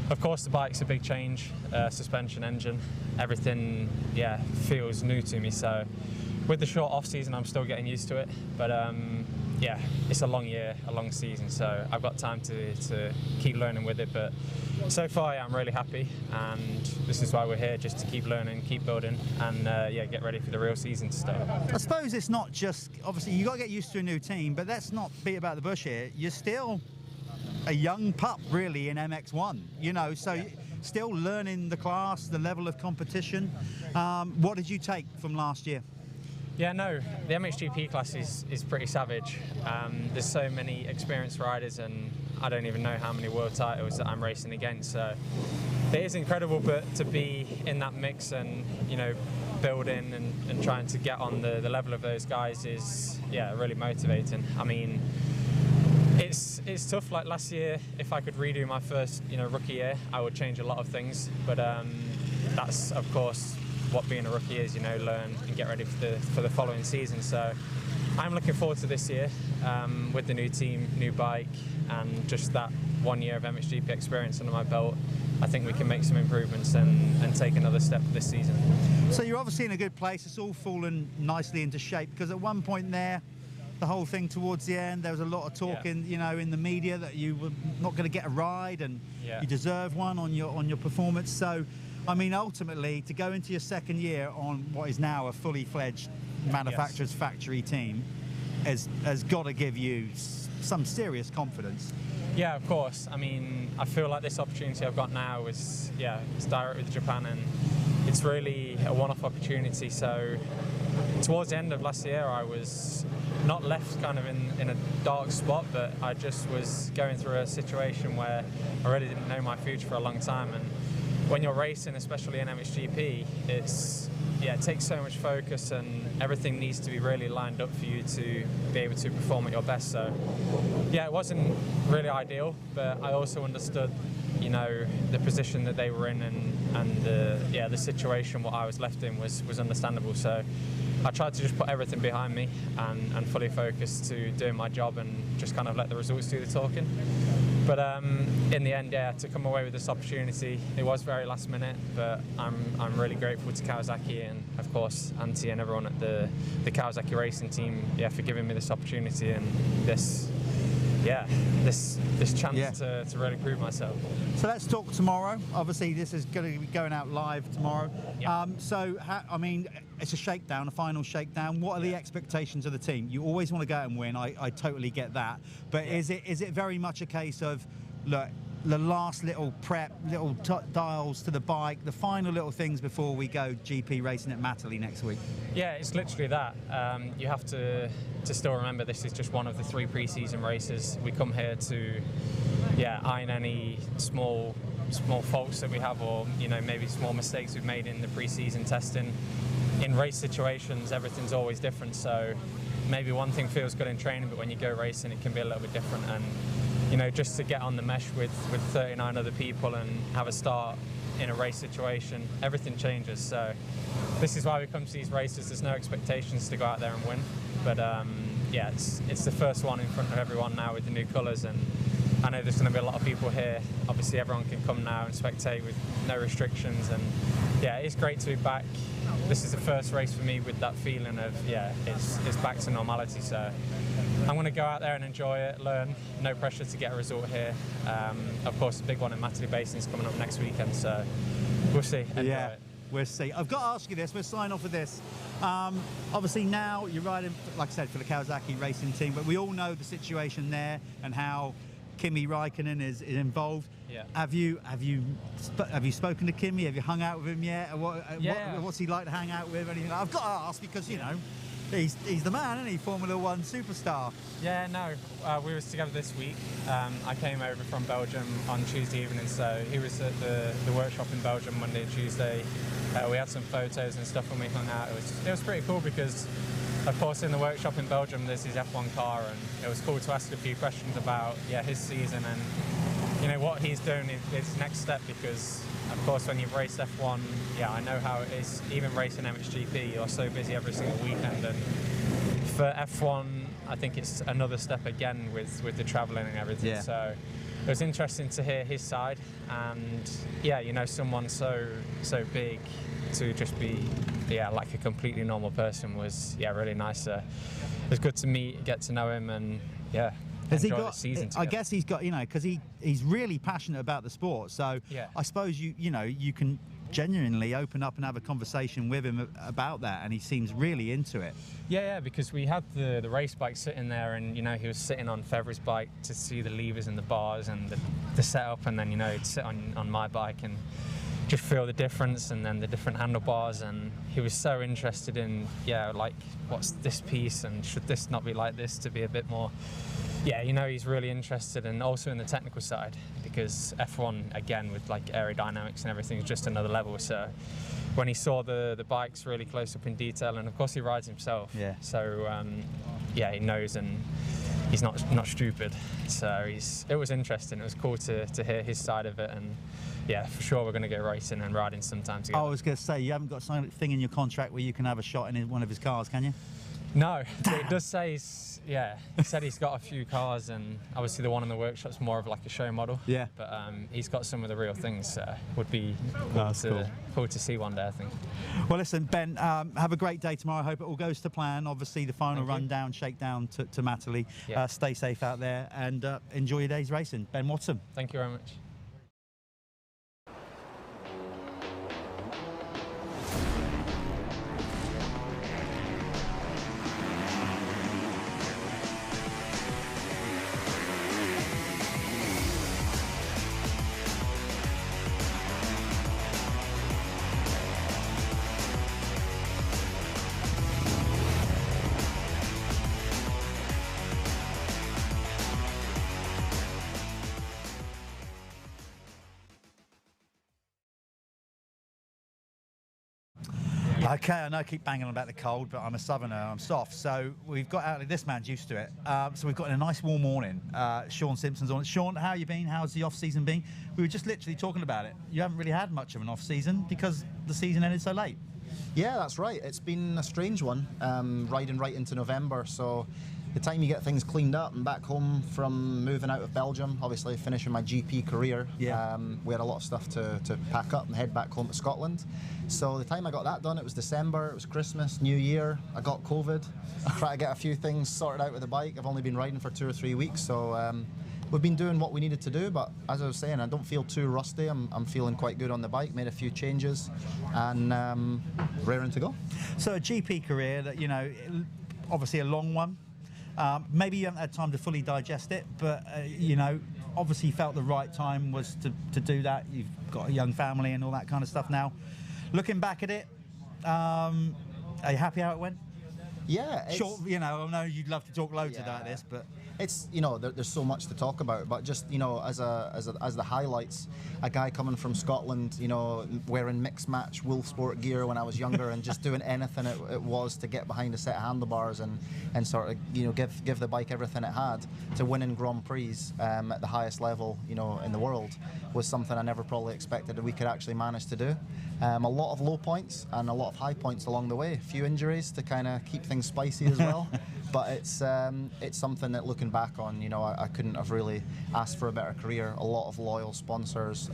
of course, the bike's a big change, suspension, engine, everything, yeah, feels new to me. So, with the short off season, I'm still getting used to it, but yeah, it's a long year, a long season, so I've got time to keep learning with it. But so far, yeah, I'm really happy, and this is why we're here, just to keep learning, keep building, and yeah, get ready for the real season to start. I suppose it's not just, obviously, you got to get used to a new team, but let's not beat about the bush here. You're still a young pup, really, in MX1, you know, so yeah. Still learning the class, the level of competition. What did you take from last year? Yeah, no, the MXGP class is pretty savage. There's so many experienced riders, and I don't even know how many world titles that I'm racing against. So it is incredible, but to be in that mix and, you know, building and trying to get on the level of those guys is, yeah, really motivating. I mean, it's tough. Like last year, if I could redo my first, you know, rookie year, I would change a lot of things. But that's, of course, what being a rookie is, you know, learn and get ready for the following season. So I'm looking forward to this year with the new team, new bike, and just that 1 year of MXGP experience under my belt. I think we can make some improvements and take another step this season. So you're obviously in a good place. It's all fallen nicely into shape, because at one point there, the whole thing towards the end, there was a lot of talk in, you know, in the media that you were not going to get a ride, and you deserve one on your performance. So, I mean, ultimately, to go into your second year on what is now a fully fledged manufacturer's factory team has got to give you some serious confidence. Yeah, of course. I mean, I feel like this opportunity I've got now is, yeah, it's direct with Japan, and it's really a one-off opportunity. So towards the end of last year, I was not left kind of in a dark spot, but I just was going through a situation where I really didn't know my future for a long time. And when you're racing, especially in MXGP, it takes so much focus, and everything needs to be really lined up for you to be able to perform at your best. So yeah, it wasn't really ideal, but I also understood, you know, the position that they were in, and the situation what I was left in was understandable. So I tried to just put everything behind me and fully focus to doing my job, and just kind of let the results do the talking. But in the end, yeah, to come away with this opportunity, it was very last minute, but I'm really grateful to Kawasaki and, of course, Antti and everyone at the Kawasaki racing team, yeah, for giving me this opportunity and this chance to really prove myself. So let's talk tomorrow. Obviously, this is going to be going out live tomorrow. Yeah. I mean, it's a shakedown, a final shakedown. What are the expectations of the team? You always want to go out and win. I totally get that. But is it very much a case of, look, the last little prep, little dials to the bike, the final little things before we go GP racing at Matterley next week? Yeah, it's literally that. You have to still remember this is just one of the 3 pre-season races. We come here to, iron any small faults that we have, or, you know, maybe small mistakes we've made in the pre-season testing. In race situations, everything's always different. So maybe one thing feels good in training, but when you go racing, it can be a little bit different. And, you know, just to get on the mesh with 39 other people and have a start in a race situation, everything changes. So this is why we come to these races. There's no expectations to go out there and win, but yeah, it's the first one in front of everyone now with the new colours, and I know there's going to be a lot of people here. Obviously, everyone can come now and spectate with no restrictions, and yeah, it's great to be back. This is the first race for me with that feeling of, it's back to normality. So I'm going to go out there and enjoy it, learn. No pressure to get a result here. Of course, the big one in Matterley Basin is coming up next weekend, so we'll see. Yeah, we'll see. I've got to ask you this. We'll sign off with this. Obviously, now you're riding, like I said, for the Kawasaki racing team, but we all know the situation there and how Kimi Räikkönen is involved. Yeah. Have you spoken to Kimi? Have you hung out with him yet? What's he like to hang out with? Anything? I've got to ask because, you know. He's the man, isn't he? Formula One superstar. Yeah, no, we was together this week. I came over from Belgium on Tuesday evening, so he was at the workshop in Belgium Monday and Tuesday. We had some photos and stuff when we hung out. It was pretty cool because, of course, in the workshop in Belgium there's his F1 car, and it was cool to ask a few questions about his season and what he's doing his next step, because of course when you've raced F1, I know how it is. Even racing MXGP, you're so busy every single weekend, and for F1 I think it's another step again with the travelling and everything. Yeah. So it was interesting to hear his side, and someone so big to just be like a completely normal person was really nice. It was good to meet, get to know him, and Has he enjoy got? the season I together. guess he's got, because he's really passionate about the sport. So I suppose you can genuinely open up and have a conversation with him about that, and he seems really into it. Yeah, because we had the race bike sitting there, and he was sitting on Febvre's bike to see the levers and the bars and the setup, and then he'd sit on my bike and just feel the difference, and then the different handlebars, and he was so interested in like, what's this piece and should this not be like this to be a bit more. He's really interested, and also in the technical side, because F1 again with like aerodynamics and everything is just another level. So when he saw the bikes really close up in detail, and of course he rides himself, so he knows, and he's not stupid. So it was interesting. It was cool to hear his side of it, and for sure we're going to go racing and riding sometime together. I was going to say, you haven't got something in your contract where you can have a shot in one of his cars, can you? No, it does say he said he's got a few cars, and obviously the one in the workshop's more of like a show model. Yeah. But he's got some of the real things. So would be cool to see one day, I think. Well, listen, Ben, have a great day tomorrow. I hope it all goes to plan. Obviously, the final rundown, shakedown to Matterley. Stay safe out there, and enjoy your day's racing. Ben Watson. Thank you very much. Okay, I know I keep banging on about the cold, but I'm a southerner, I'm soft. So we've got out, this man's used to it. So we've got a nice warm morning. Sean Simpson's on it. Sean, how you been? How's the off-season been? We were just literally talking about it. You haven't really had much of an off-season because the season ended so late. Yeah, that's right. It's been a strange one, riding right into November. So the time you get things cleaned up and back home from moving out of Belgium, obviously finishing my GP career, we had a lot of stuff to pack up and head back home to Scotland. So the time I got that done, it was December, it was Christmas, New Year, I got COVID. I tried to get a few things sorted out with the bike. I've only been riding for 2 or 3 weeks, so we've been doing what we needed to do, but as I was saying, I don't feel too rusty. I'm feeling quite good on the bike, made a few changes, and raring to go. So a GP career that, obviously a long one. Maybe you haven't had time to fully digest it, but obviously felt the right time was to do that. You've got a young family and all that kind of stuff now. Looking back at it, are you happy how it went? Yeah. Short, I know you'd love to talk loads about this, but it's there's so much to talk about, but just as the highlights, a guy coming from Scotland, wearing mixed match Wolf Sport gear when I was younger and just doing anything it was to get behind a set of handlebars and sort of give the bike everything it had, to winning Grand Prix at the highest level in the world was something I never probably expected that we could actually manage to do. A lot of low points and a lot of high points along the way. A few injuries to kind of keep things spicy as well. But it's something that, looking back on, I couldn't have really asked for a better career. A lot of loyal sponsors,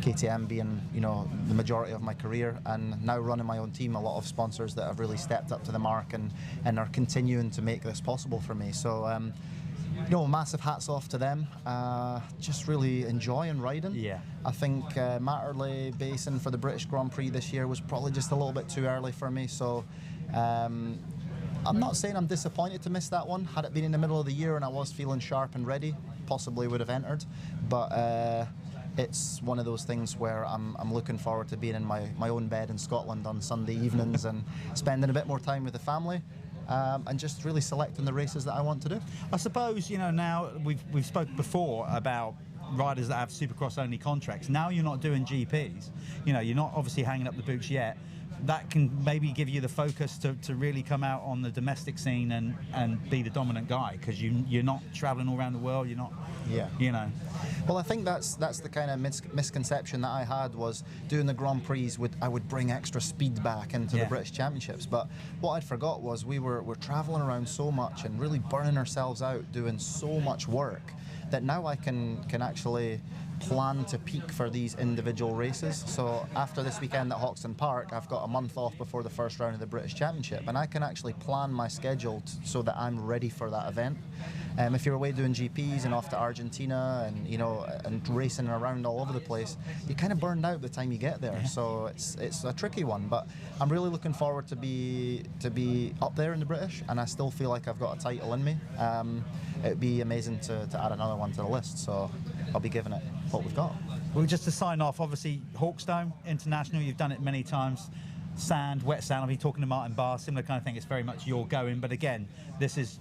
KTM being the majority of my career, and now running my own team, a lot of sponsors that have really stepped up to the mark and are continuing to make this possible for me. So massive hats off to them. Just really enjoying riding. Yeah. I think Matterley Basin for the British Grand Prix this year was probably just a little bit too early for me. So I'm not saying I'm disappointed to miss that one. Had it been in the middle of the year and I was feeling sharp and ready, possibly would have entered. But it's one of those things where I'm looking forward to being in my own bed in Scotland on Sunday evenings and spending a bit more time with the family. and just really selecting the races that I want to do. I suppose, you know, now we've spoken before about riders that have Supercross only contracts. Now you're not doing GPs. You know, you're not obviously hanging up the boots yet. That can maybe give you the focus to really come out on the domestic scene and be the dominant guy, because you're not traveling all around the world. You're not, you know. Well, I think that's the kind of misconception that I had, was doing the Grand Prix I would bring extra speed back into the British Championships. But what I'd forgot was we're traveling around so much and really burning ourselves out doing so much work that now I can actually plan to peak for these individual races. So after this weekend at Hawkstone Park, I've got a month off before the first round of the British Championship, and I can actually plan my schedule so that I'm ready for that event. If you're away doing GPs and off to Argentina and, you know, and racing around all over the place, you're kind of burned out by the time you get there. So it's a tricky one, but I'm really looking forward to be up there in the British, and I still feel like I've got a title in me. It'd be amazing to add another one to the list, so I'll be giving it what we've got. Well, just to sign off, obviously Hawkstone International, you've done it many times. Sand, wet sand, I'll be talking to Martin Barr, similar kind of thing. It's very much your going, but again, this is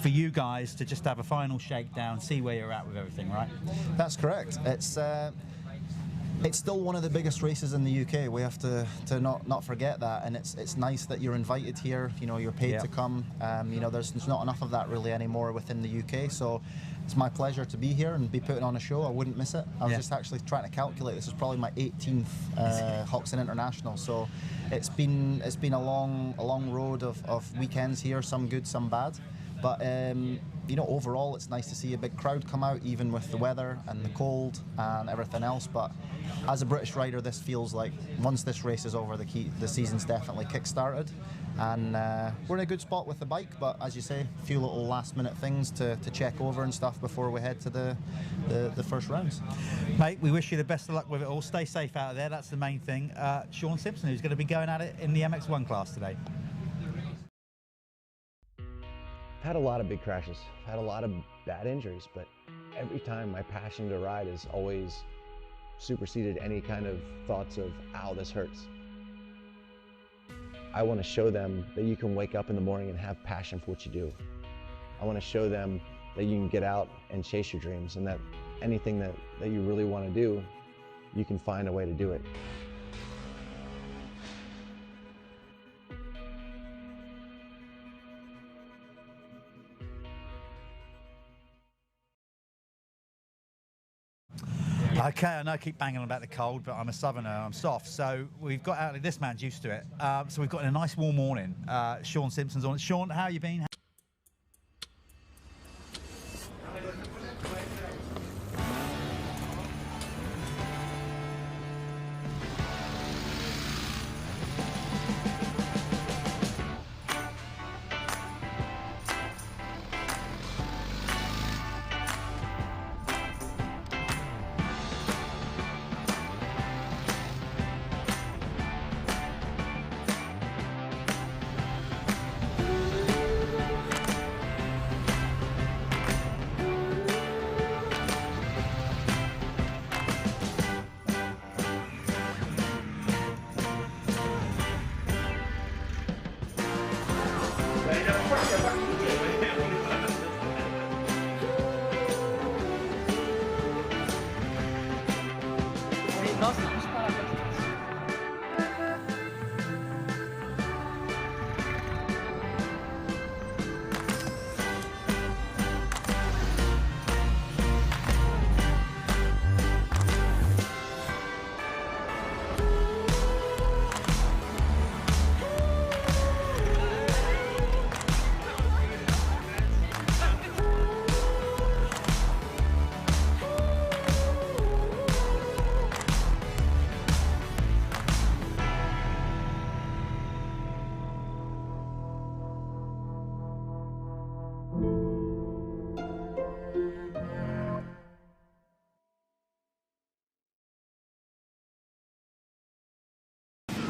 for you guys to just have a final shakedown, see where you're at with everything, right? That's correct. It's still one of the biggest races in the UK. We have to not forget that, and it's nice that you're invited here. You know, you're paid to come. You know, there's not enough of that really anymore within the UK. So it's my pleasure to be here and be putting on a show. I wouldn't miss it. I was just actually trying to calculate. This is probably my 18th Hawkstone International. So it's been a long road of weekends here. Some good, some bad. But you know, overall, it's nice to see a big crowd come out, even with the weather and the cold and everything else. But as a British rider, this feels like once this race is over, the season's definitely kick-started. And we're in a good spot with the bike, but as you say, a few little last-minute things to check over and stuff before we head to the first rounds. Mate, we wish you the best of luck with it all. Stay safe out there, that's the main thing. Sean Simpson, who's going to be going at it in the MX1 class today. I've had a lot of big crashes, I've had a lot of bad injuries, but every time my passion to ride has always superseded any kind of thoughts of, ow, this hurts. I want to show them that you can wake up in the morning and have passion for what you do. I want to show them that you can get out and chase your dreams, and that anything that you really want to do, you can find a way to do it. Okay, I know I keep banging on about the cold, but I'm a southerner, I'm soft. So we've got out, this man's used to it. So we've got a nice warm morning. Sean Simpson's on it. Sean, how you been?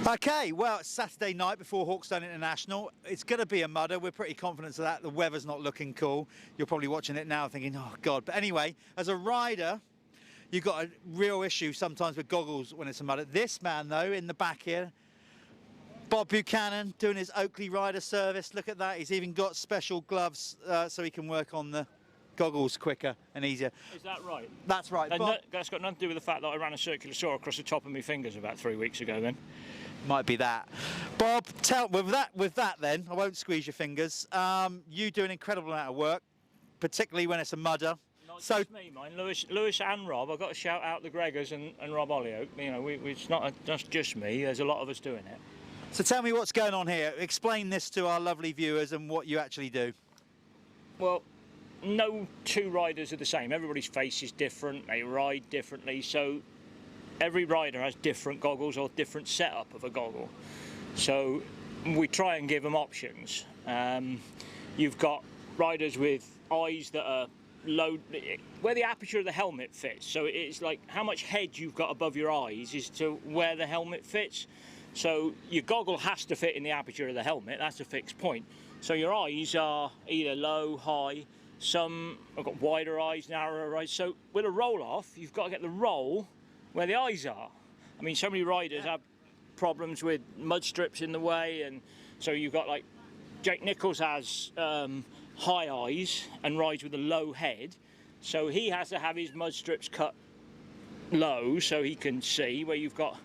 Okay, well, it's Saturday night before Hawkstone International. It's going to be a mudder. We're pretty confident of that. The weather's not looking cool. You're probably watching it now thinking, oh, God. But anyway, as a rider, you've got a real issue sometimes with goggles when it's a mudder. This man, though, in the back here, Bob Buchanan doing his Oakley rider service. Look at that. He's even got special gloves so he can work on the goggles quicker and easier. Is that right? That's right. That's got nothing to do with the fact that I ran a circular saw across the top of my fingers about 3 weeks ago then. Might be that. Bob, with that then, I won't squeeze your fingers. You do an incredible amount of work, particularly when it's a mudder. Not just me, mine. Lewis and Rob. I've got to shout out the Gregors and Rob Hollyoak. You know, it's not just me. There's a lot of us doing it. So tell me what's going on here. Explain this to our lovely viewers and what you actually do. Well, no two riders are the same. Everybody's face is different. They ride differently. So every rider has different goggles or different setup of a goggle. So we try and give them options. You've got riders with eyes that are low, where the aperture of the helmet fits. So it's like how much head you've got above your eyes is to where the helmet fits. So your goggle has to fit in the aperture of the helmet. That's a fixed point. So your eyes are either low, high. Some have got wider eyes, narrower eyes. So with a roll-off, you've got to get the roll where the eyes are. I mean, so many riders have problems with mud strips in the way, and so you've got like Jake Nichols has high eyes and rides with a low head, so he has to have his mud strips cut low so he can see, where you've got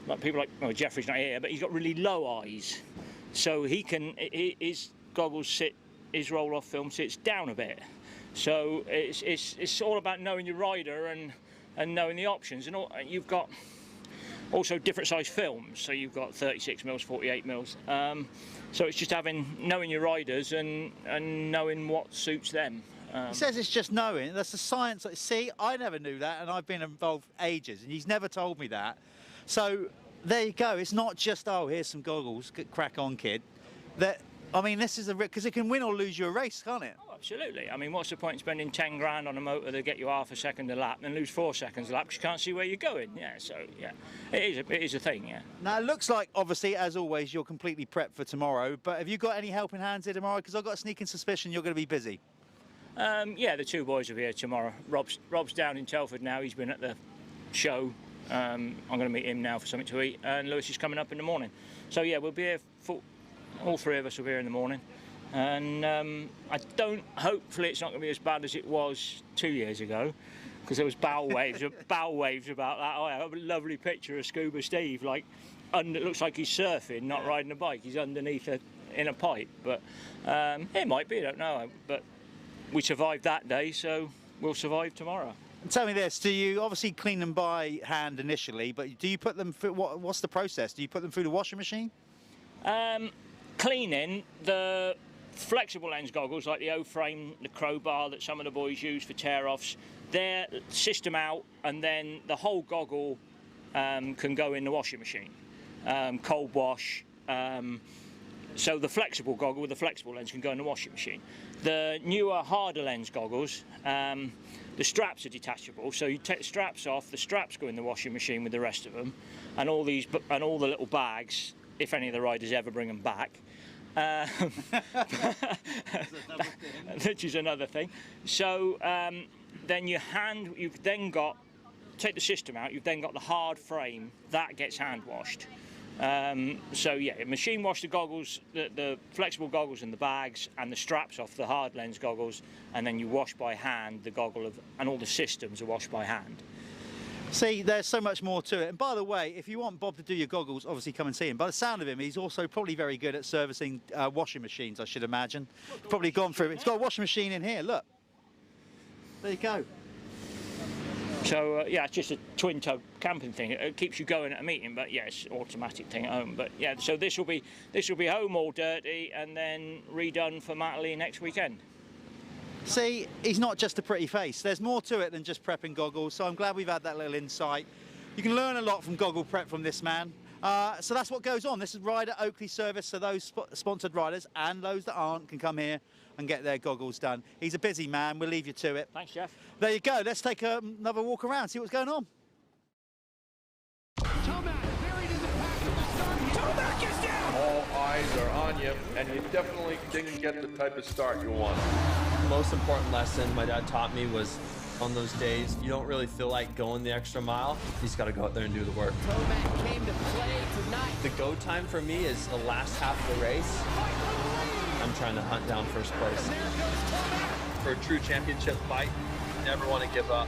like people like, well, Jeffrey's not here, but he's got really low eyes, so he can, his goggles sit, his roll-off film sits down a bit. So it's all about knowing your rider and knowing the options, and you've got also different size films, so you've got 36 mils, 48 mils. So it's just knowing your riders and knowing what suits them. He says it's just knowing. That's the science. See, I never knew that, and I've been involved ages, and he's never told me that. So there you go. It's not just, oh, here's some goggles, crack on, kid. I mean, this is because it can win or lose you a race, can't it? Oh, absolutely. I mean, what's the point in spending 10 grand on a motor to get you half a second a lap and lose 4 seconds a lap because you can't see where you're going? Yeah, so yeah, it is a thing. Yeah. Now it looks like, obviously, as always, you're completely prepped for tomorrow. But have you got any helping hands here tomorrow? Because I've got a sneaking suspicion you're going to be busy. Yeah, the two boys are here tomorrow. Rob's down in Telford now. He's been at the show. I'm going to meet him now for something to eat, and Lewis is coming up in the morning. So yeah, we'll be here. All three of us will be here in the morning, and hopefully it's not going to be as bad as it was 2 years ago, because there was bow waves about that. Oh, I have a lovely picture of Scuba Steve, like it looks like he's surfing, not riding a bike. He's underneath in a pipe, but it might be, I don't know. But we survived that day, so we'll survive tomorrow. And tell me this, do you obviously clean them by hand initially, but do you put them through, what's the process? Do you put them through the washing machine? Cleaning, the flexible lens goggles like the O-frame, the crowbar that some of the boys use for tear-offs, they're system out, and then the whole goggle can go in the washing machine, cold wash. So the flexible goggle with the flexible lens can go in the washing machine. The newer, harder lens goggles, the straps are detachable, so you take the straps off, the straps go in the washing machine with the rest of them, and all the little bags, if any of the riders ever bring them back, which is another thing. So then you've then got, take the system out, you've then got the hard frame, that gets hand washed. So yeah, machine wash the goggles, the flexible goggles and the bags, and the straps off the hard lens goggles, and then you wash by hand the goggle and all the systems are washed by hand. See, there's so much more to it. And by the way, if you want Bob to do your goggles, obviously come and see him. By the sound of him, he's also probably very good at servicing washing machines, I should imagine. Probably gone through it. He's got a washing machine in here, look. There you go. So yeah, it's just a twin tug camping thing. It keeps you going at a meeting, but yeah, it's an automatic thing at home. But yeah, so this will be home all dirty and then redone for Matterley next weekend. See, he's not just a pretty face. There's more to it than just prepping goggles, so I'm glad we've had that little insight. You can learn a lot from goggle prep from this man. So that's what goes on. This is Rider Oakley service, so those sponsored riders and those that aren't can come here and get their goggles done. He's a busy man. We'll leave you to it. Thanks, Jeff. There you go. Let's take another walk around, see what's going on. All eyes are on you, and you definitely didn't get the type of start you want. The most important lesson my dad taught me was, on those days you don't really feel like going the extra mile, you just got to go out there and do the work. Tomac came to play tonight. The go time for me is the last half of the race. I'm trying to hunt down first place. For a true championship fight, you never want to give up.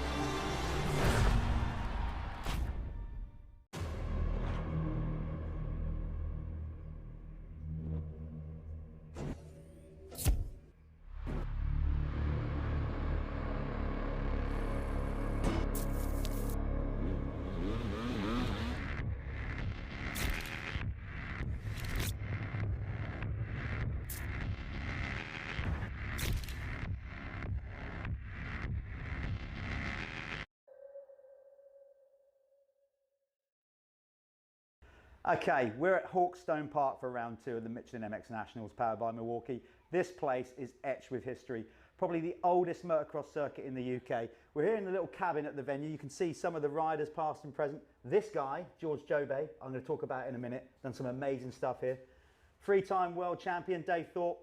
Okay, we're at Hawkstone Park for round 2 of the Michelin MX Nationals powered by Milwaukee. This place is etched with history. Probably the oldest motocross circuit in the UK. We're here in the little cabin at the venue. You can see some of the riders past and present. This guy, George Jobey, I'm going to talk about in a minute, done some amazing stuff here. 3-time world champion Dave Thorpe.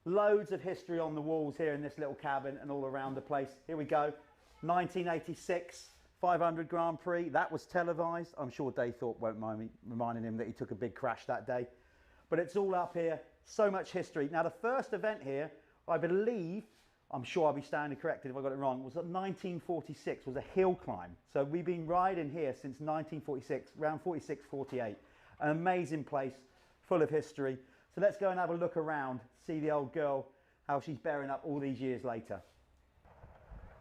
Loads of history on the walls here in this little cabin and all around the place. Here we go, 1986. 500 Grand Prix, that was televised. I'm sure Dave Thorpe won't mind me reminding him that he took a big crash that day. But it's all up here, so much history. Now the first event here, I believe, I'm sure I'll be standing corrected if I got it wrong, was at 1946, was a hill climb. So we've been riding here since 1946, around 46, 48. An amazing place, full of history. So let's go and have a look around, see the old girl, how she's bearing up all these years later.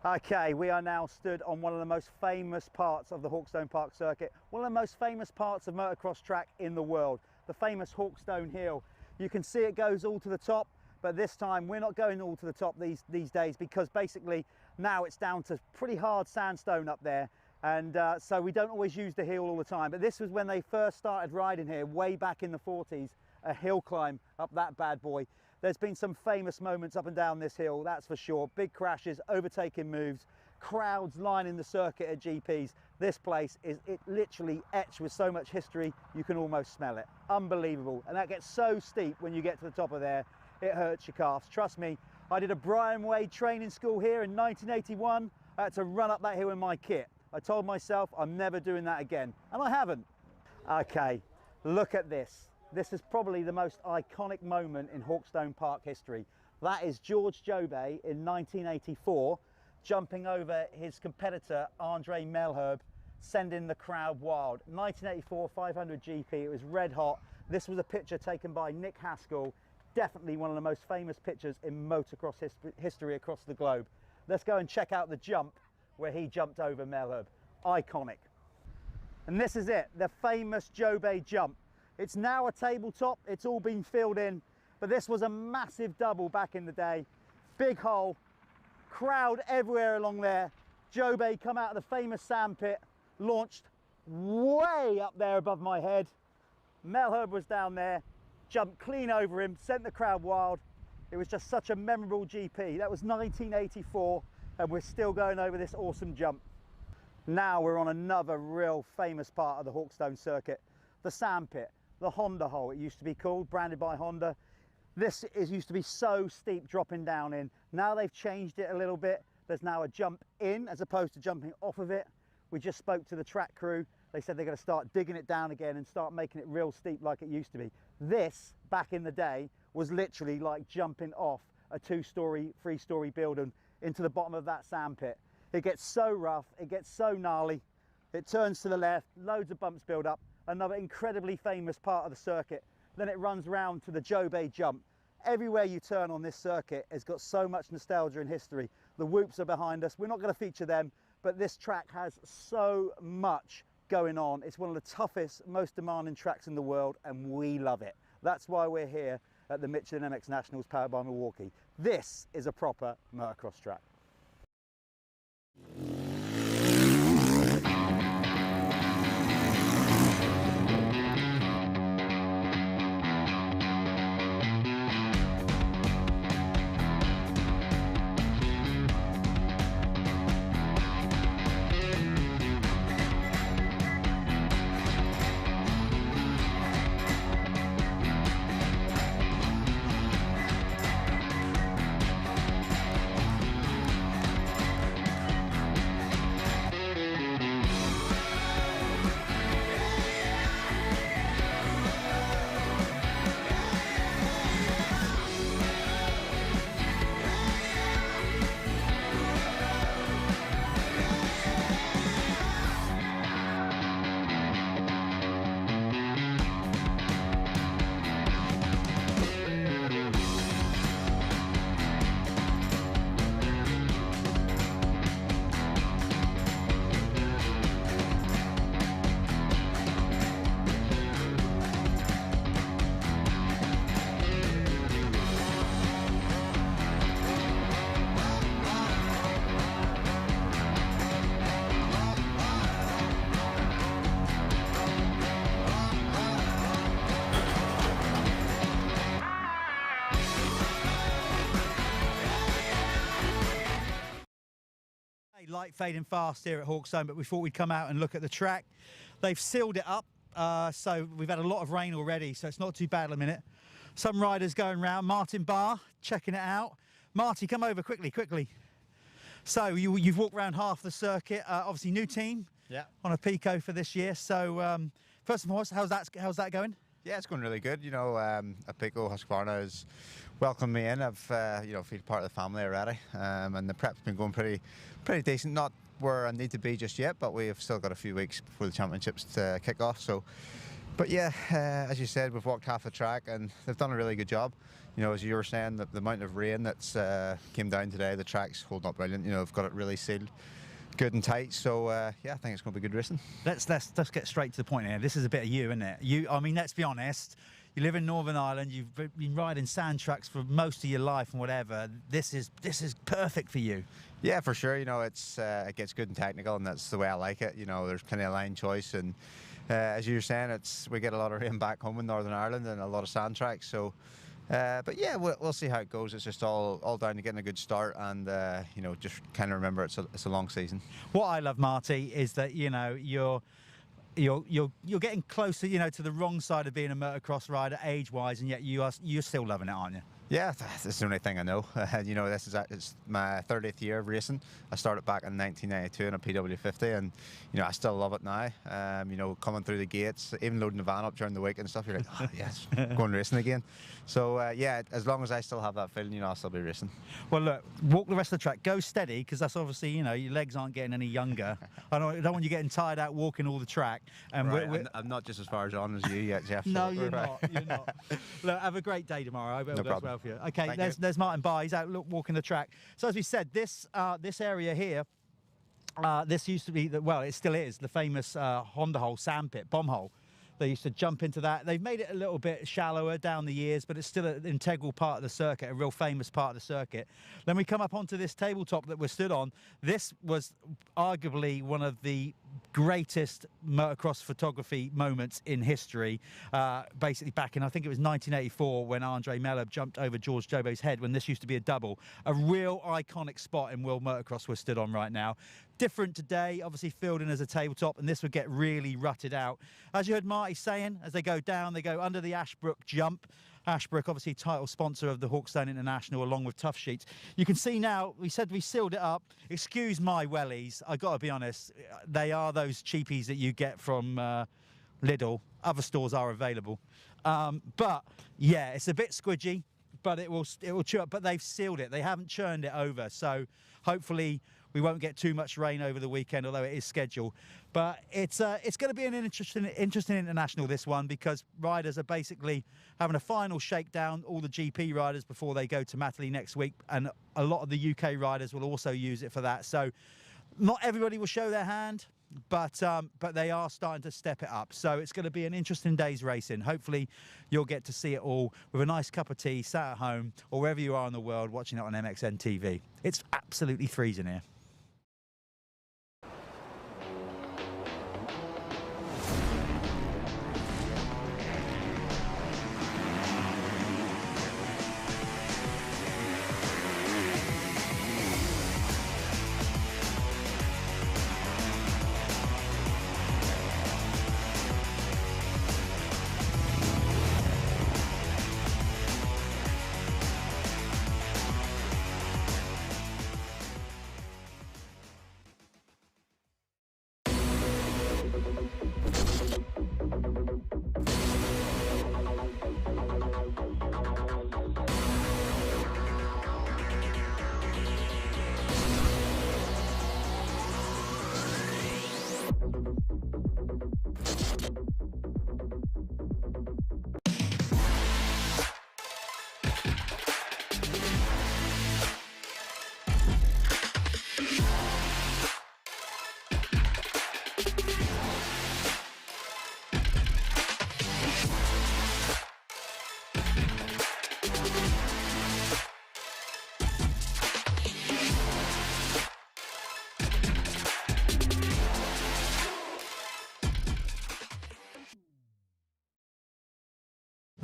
Okay, we are now stood on one of the most famous parts of the Hawkstone Park circuit, one of the most famous parts of motocross track in the world, the famous Hawkstone Hill. You can see it goes all to the top, but this time we're not going all to the top these days because basically now it's down to pretty hard sandstone up there, and so we don't always use the hill all the time. But this was when they first started riding here, way back in the 40s, a hill climb up that bad boy. There's been some famous moments up and down this hill, that's for sure. Big crashes, overtaking moves, crowds lining the circuit at GPs. This place is literally etched with so much history, you can almost smell it. Unbelievable. And that gets so steep when you get to the top of there, it hurts your calves. Trust me, I did a Brian Wade training school here in 1981. I had to run up that hill in my kit. I told myself I'm never doing that again, and I haven't. Okay, look at this. This is probably the most iconic moment in Hawkstone Park history. That is George Jobey in 1984 jumping over his competitor Andre Melherb, sending the crowd wild. 1984 500 GP, it was red hot. This was a picture taken by Nick Haskell, definitely one of the most famous pictures in motocross history across the globe. Let's go and check out the jump where he jumped over Melherb. Iconic. And this is it, the famous Jobey jump. It's now a tabletop, it's all been filled in, but this was a massive double back in the day. Big hole, crowd everywhere along there. Jobey come out of the famous sand pit, launched way up there above my head. Melherb was down there, jumped clean over him, sent the crowd wild. It was just such a memorable GP. That was 1984, and we're still going over this awesome jump. Now we're on another real famous part of the Hawkstone circuit, the sand pit. The Honda hole, it used to be called, branded by Honda. This used to be so steep dropping down in. Now they've changed it a little bit. There's now a jump in as opposed to jumping off of it. We just spoke to the track crew. They said they're going to start digging it down again and start making it real steep like it used to be. This, back in the day, was literally like jumping off a 2-story, 3-story building into the bottom of that sand pit. It gets so rough, it gets so gnarly. It turns to the left, loads of bumps build up. Another incredibly famous part of the circuit. Then it runs round to the Jobey jump. Everywhere you turn on this circuit has got so much nostalgia and history. The whoops are behind us. We're not going to feature them, but this track has so much going on. It's one of the toughest, most demanding tracks in the world, and we love it. That's why we're here at the Michelin MX Nationals powered by Milwaukee. This is a proper motocross track. light fading fast here at Hawkstone, but we thought we'd come out and look at the track. They've sealed it up, so we've had a lot of rain already, so it's not too bad at the minute. Some riders going round. Martin Barr checking it out. Marty, come over quickly. So you've walked around half the circuit. Obviously, new team. Yeah. On a Pico for this year. So first and foremost, how's that going? Yeah, it's going really good. You know, a Pico Husqvarna has welcomed me in. I've feel part of the family already, and the prep's been going pretty decent. Not where I need to be just yet, but we've still got a few weeks before the championships to kick off. So, but yeah, as you said, we've walked half the track, and they've done a really good job. You know, as you were saying, the amount of rain that's came down today, the track's holding up brilliant. You know, I've got it really sealed, good and tight. So yeah, I think it's going to be good racing. Let's get straight to the point here. This is a bit of you, isn't it? I mean, let's be honest. You live in Northern Ireland. You've been riding sand tracks for most of your life and whatever. This is perfect for you. Yeah, for sure. You know, it gets good and technical, and that's the way I like it. You know, there's plenty of line choice, and as you were saying, we get a lot of rain back home in Northern Ireland and a lot of sand tracks. So. But yeah, we'll see how it goes. It's just all down to getting a good start, and you know, just kind of remember it's a long season. What I love, Marty, is that you know you're getting closer, you know, to the wrong side of being a motocross rider age-wise, and yet you're still loving it, aren't you? Yeah, that's the only thing I know. You know, it's my 30th year of racing. I started back in 1992 in a PW50, and you know, I still love it now. You know, coming through the gates, even loading the van up during the week and stuff, you're like, oh yes, going racing again. So yeah, as long as I still have that feeling, you know, I'll still be racing. Well, look, walk the rest of the track, go steady, because that's obviously, you know, your legs aren't getting any younger. I don't want you getting tired out walking all the track. And right, I'm not just as far on as you yet, Jeff. No, you're not. You're not. Look, have a great day tomorrow. I hope it all goes well for you. Okay, there's Martin Barr. He's out walking the track. So as we said, this area here, this used to be, well, it still is, the famous Honda hole, sand pit, bomb hole. They used to jump into that. They've made it a little bit shallower down the years, but it's still an integral part of the circuit, a real famous part of the circuit. Then we come up onto this tabletop that we're stood on. This was arguably one of the greatest motocross photography moments in history. Basically back in, I think it was 1984, when Andre Mellor jumped over George Jobo's head, when this used to be a double. A real iconic spot in world motocross we're stood on right now. Different today, obviously fielding as a tabletop, and this would get really rutted out. As you heard Marty saying, as they go down, they go under the Ashbrook jump. Ashbrook, obviously title sponsor of the Hawkstone International, along with Tough Sheets. You can see now, we said we sealed it up. Excuse my wellies, I got to be honest, they are those cheapies that you get from Lidl. Other stores are available. But yeah, it's a bit squidgy, but it will chew up. But they've sealed it. They haven't churned it over, so hopefully we won't get too much rain over the weekend, although it is scheduled. But it's going to be an interesting international, this one, because riders are basically having a final shakedown, all the GP riders, before they go to Matterley next week, and a lot of the UK riders will also use it for that. So not everybody will show their hand, but they are starting to step it up. So it's going to be an interesting day's racing. Hopefully you'll get to see it all with a nice cup of tea, sat at home, or wherever you are in the world, watching it on MXN-TV. It's absolutely freezing here.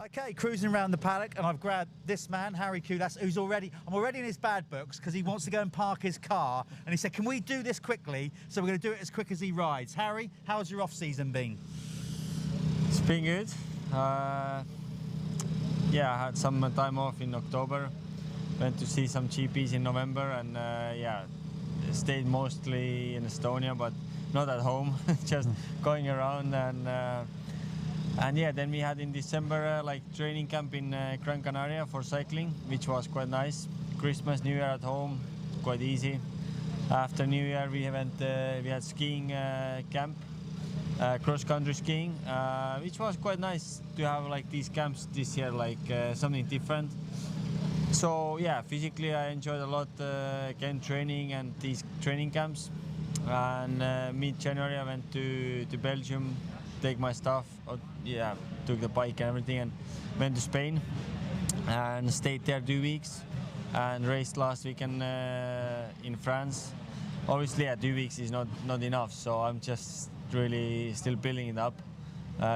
Okay, cruising around the paddock, and I've grabbed this man, Harry Kudas, who's I'm already in his bad books because he wants to go and park his car, and he said, can we do this quickly? So we're going to do it as quick as he rides. Harry, how's your off-season been? It's been good. Yeah, I had some time off in October, went to see some GPs in November, and yeah, stayed mostly in Estonia, but not at home, just going around. And yeah, then we had in December like training camp in Gran Canaria for cycling, which was quite nice. Christmas, New Year at home, quite easy. After New Year, we had skiing camp, cross-country skiing, which was quite nice to have like these camps this year, like something different. So yeah, physically I enjoyed a lot again training and these training camps. And mid-January I went to Belgium, take my stuff, yeah, took the bike and everything, and went to Spain and stayed there 2 weeks and raced last weekend in France. Obviously, 2 weeks is not enough, so I'm just really still building it up.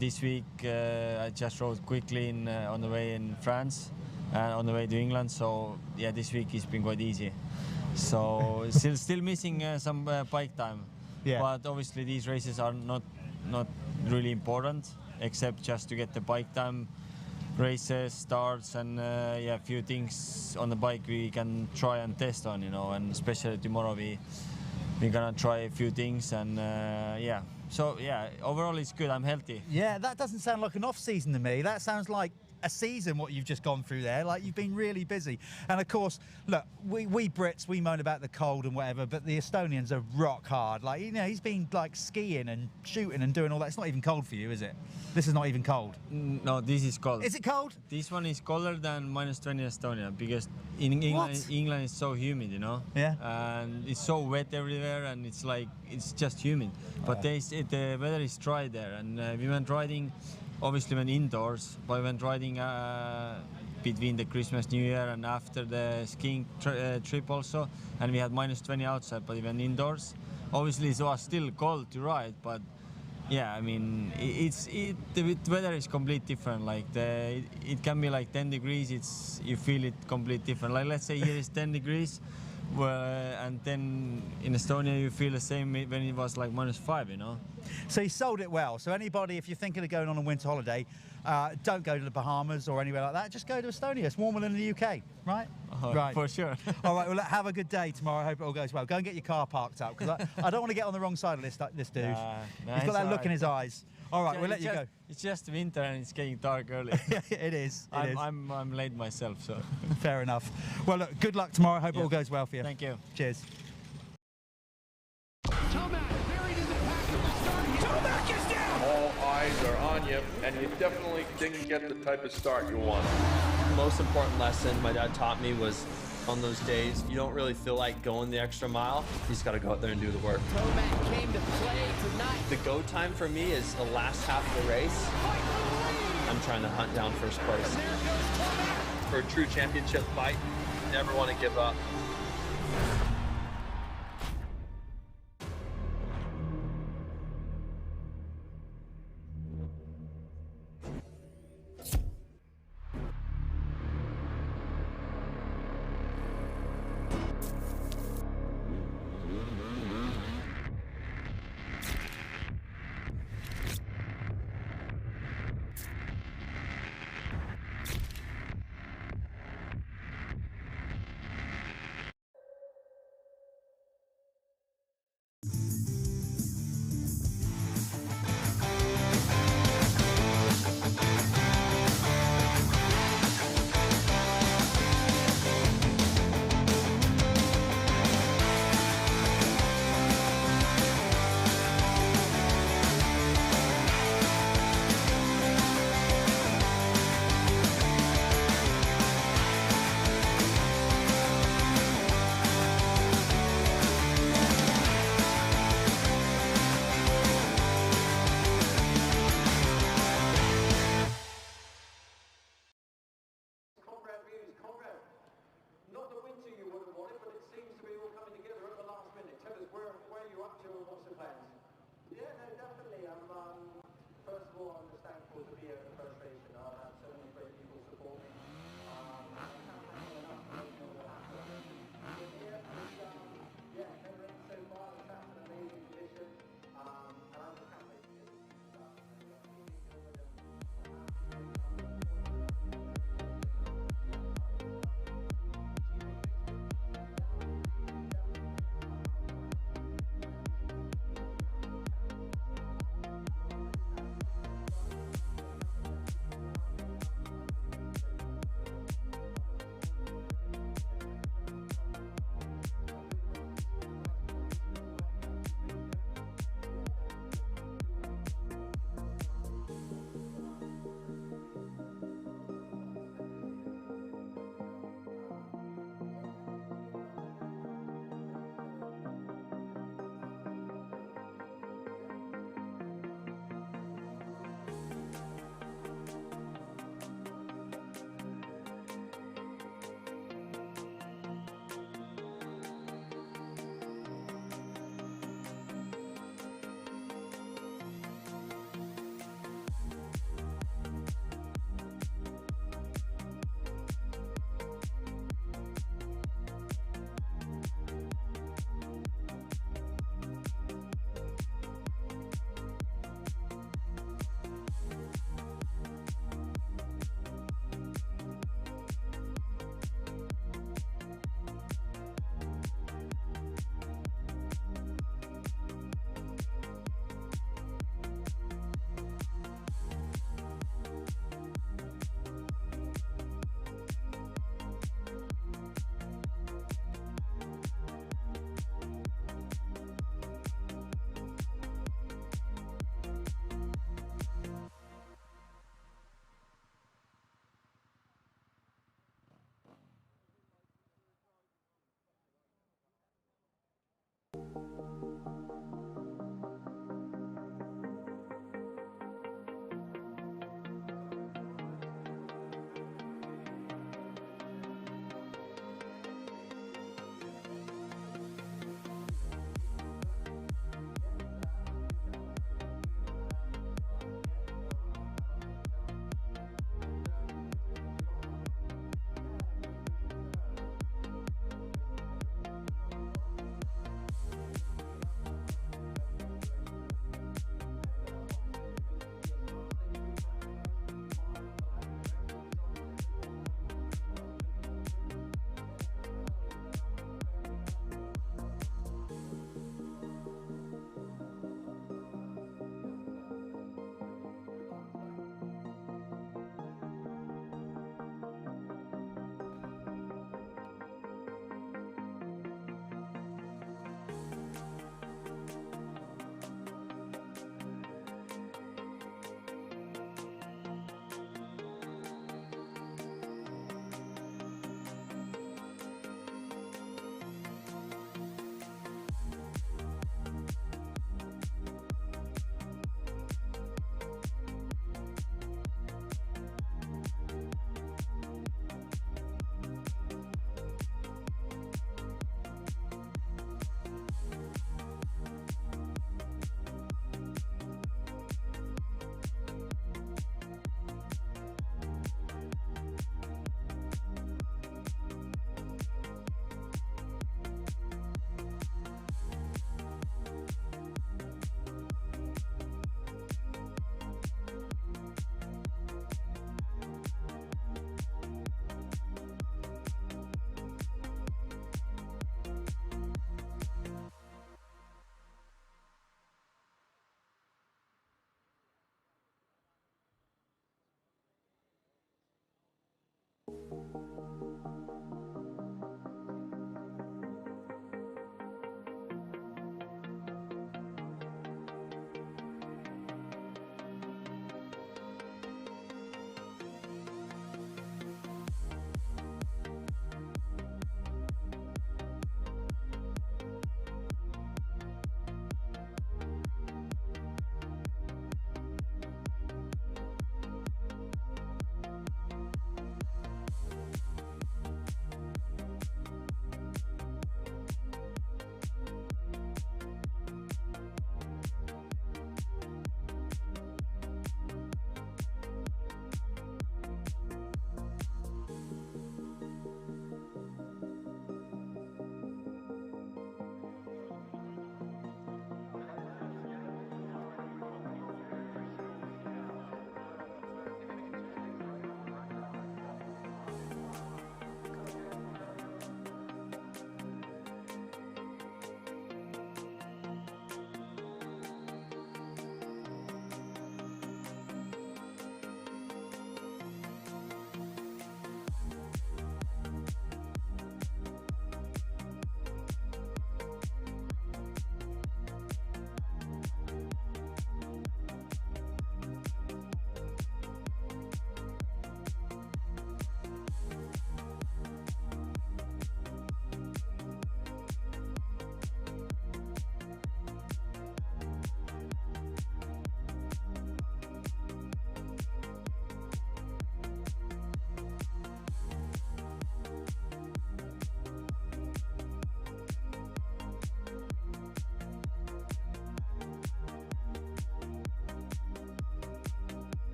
This week I just rode quickly on the way in France and on the way to England, so yeah, this week has been quite easy. So still missing some bike time, yeah. But obviously these races are not really important, except just to get the bike time, races, starts, and yeah, a few things on the bike we can try and test on, you know. And especially tomorrow we're gonna try a few things, and yeah. So yeah, overall it's good. I'm healthy. Yeah, that doesn't sound like an off season to me. That sounds like a season, what you've just gone through there. Like, you've been really busy. And of course, look, we Brits, we moan about the cold and whatever, but the Estonians are rock hard. Like, you know, he's been like skiing and shooting and doing all that. It's not even cold for you, is it? This is not even cold. No, this is cold. Is it cold? This one is colder than -20 Estonia, because in England it's so humid, you know. Yeah. And it's so wet everywhere, and it's like it's just humid. But the weather is dry there, and we went riding. Obviously went indoors, but I went riding between the Christmas, New Year, and after the skiing trip also, and we had -20 outside, but we went indoors. Obviously it was still cold to ride, but yeah, I mean, the weather is completely different. Like it can be like 10 degrees, you feel it completely different. Like, let's say here is 10 degrees, and then in Estonia you feel the same when it was like -5, you know. So you sold it well. So anybody, if you're thinking of going on a winter holiday, don't go to the Bahamas or anywhere like that. Just go to Estonia. It's warmer than the UK, right? Right. For sure. All right, well, have a good day tomorrow. I hope it all goes well. Go and get your car parked up, because I don't want to get on the wrong side of this dude. He's got that look in his eyes. All right, we'll let you go. It's just winter and it's getting dark early. It is. I'm late myself, so. Fair enough. Well, look, good luck tomorrow. I hope it all goes well for you. Thank you. Cheers. All eyes are on you, and you definitely didn't get the type of start you wanted. The most important lesson my dad taught me was, on those days you don't really feel like going the extra mile. You just got to go out there and do the work. Came to play tonight. The go time for me is the last half of the race. I'm trying to hunt down first place. For a true championship fight, you never want to give up.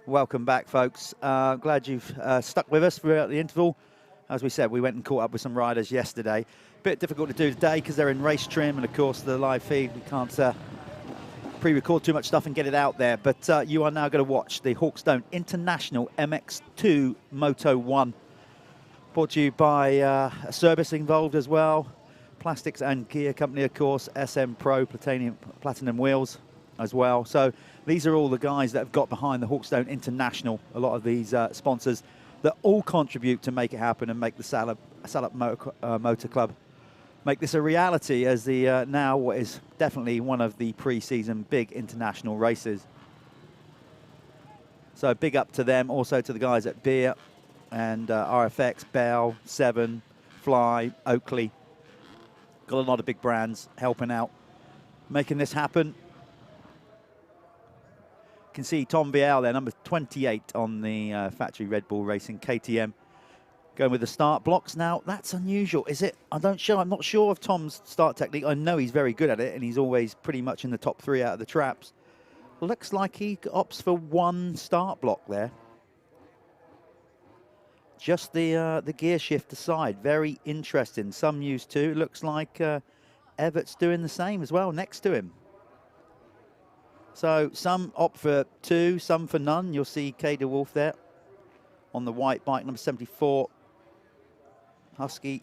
Welcome back, folks. Glad you've stuck with us throughout the interval. As we said, we went and caught up with some riders yesterday. Bit difficult to do today because they're in race trim, and of course the live feed, we can't pre-record too much stuff and get it out there. But you are now going to watch the Hawkstone International MX2 Moto 1. Brought to you by a service involved as well. Plastics and gear company, of course, SM Pro, Platinum wheels as well. So these are all the guys that have got behind the Hawkstone International, a lot of these sponsors that all contribute to make it happen and make the Salop Motor Club make this a reality as the now what is definitely one of the pre-season big international races. So big up to them, also to the guys at Beer and RFX, Bell, Seven, Fly, Oakley. Got a lot of big brands helping out, making this happen. Can see Tom Vial there, number 28 on the factory Red Bull Racing KTM. Going with the start blocks now. That's unusual, is it? I'm not sure of Tom's start technique. I know he's very good at it, and he's always pretty much in the top 3 out of the traps. Looks like he opts for one start block there. Just the gear shift aside. Very interesting. Some use 2. Looks like Evert's doing the same as well next to him. So some opt for 2, some for none. You'll see Kay DeWolf there on the white bike, number 74. Husky,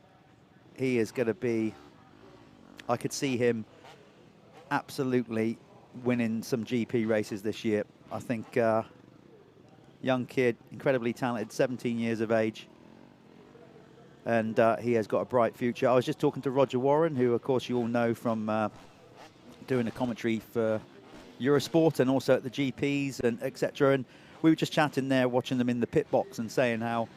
he is going to be, I could see him absolutely winning some GP races this year. I think young kid, incredibly talented, 17 years of age. And he has got a bright future. I was just talking to Roger Warren, who of course you all know from doing a commentary for Eurosport and also at the GPs and etc. And we were just chatting there, watching them in the pit box and saying how,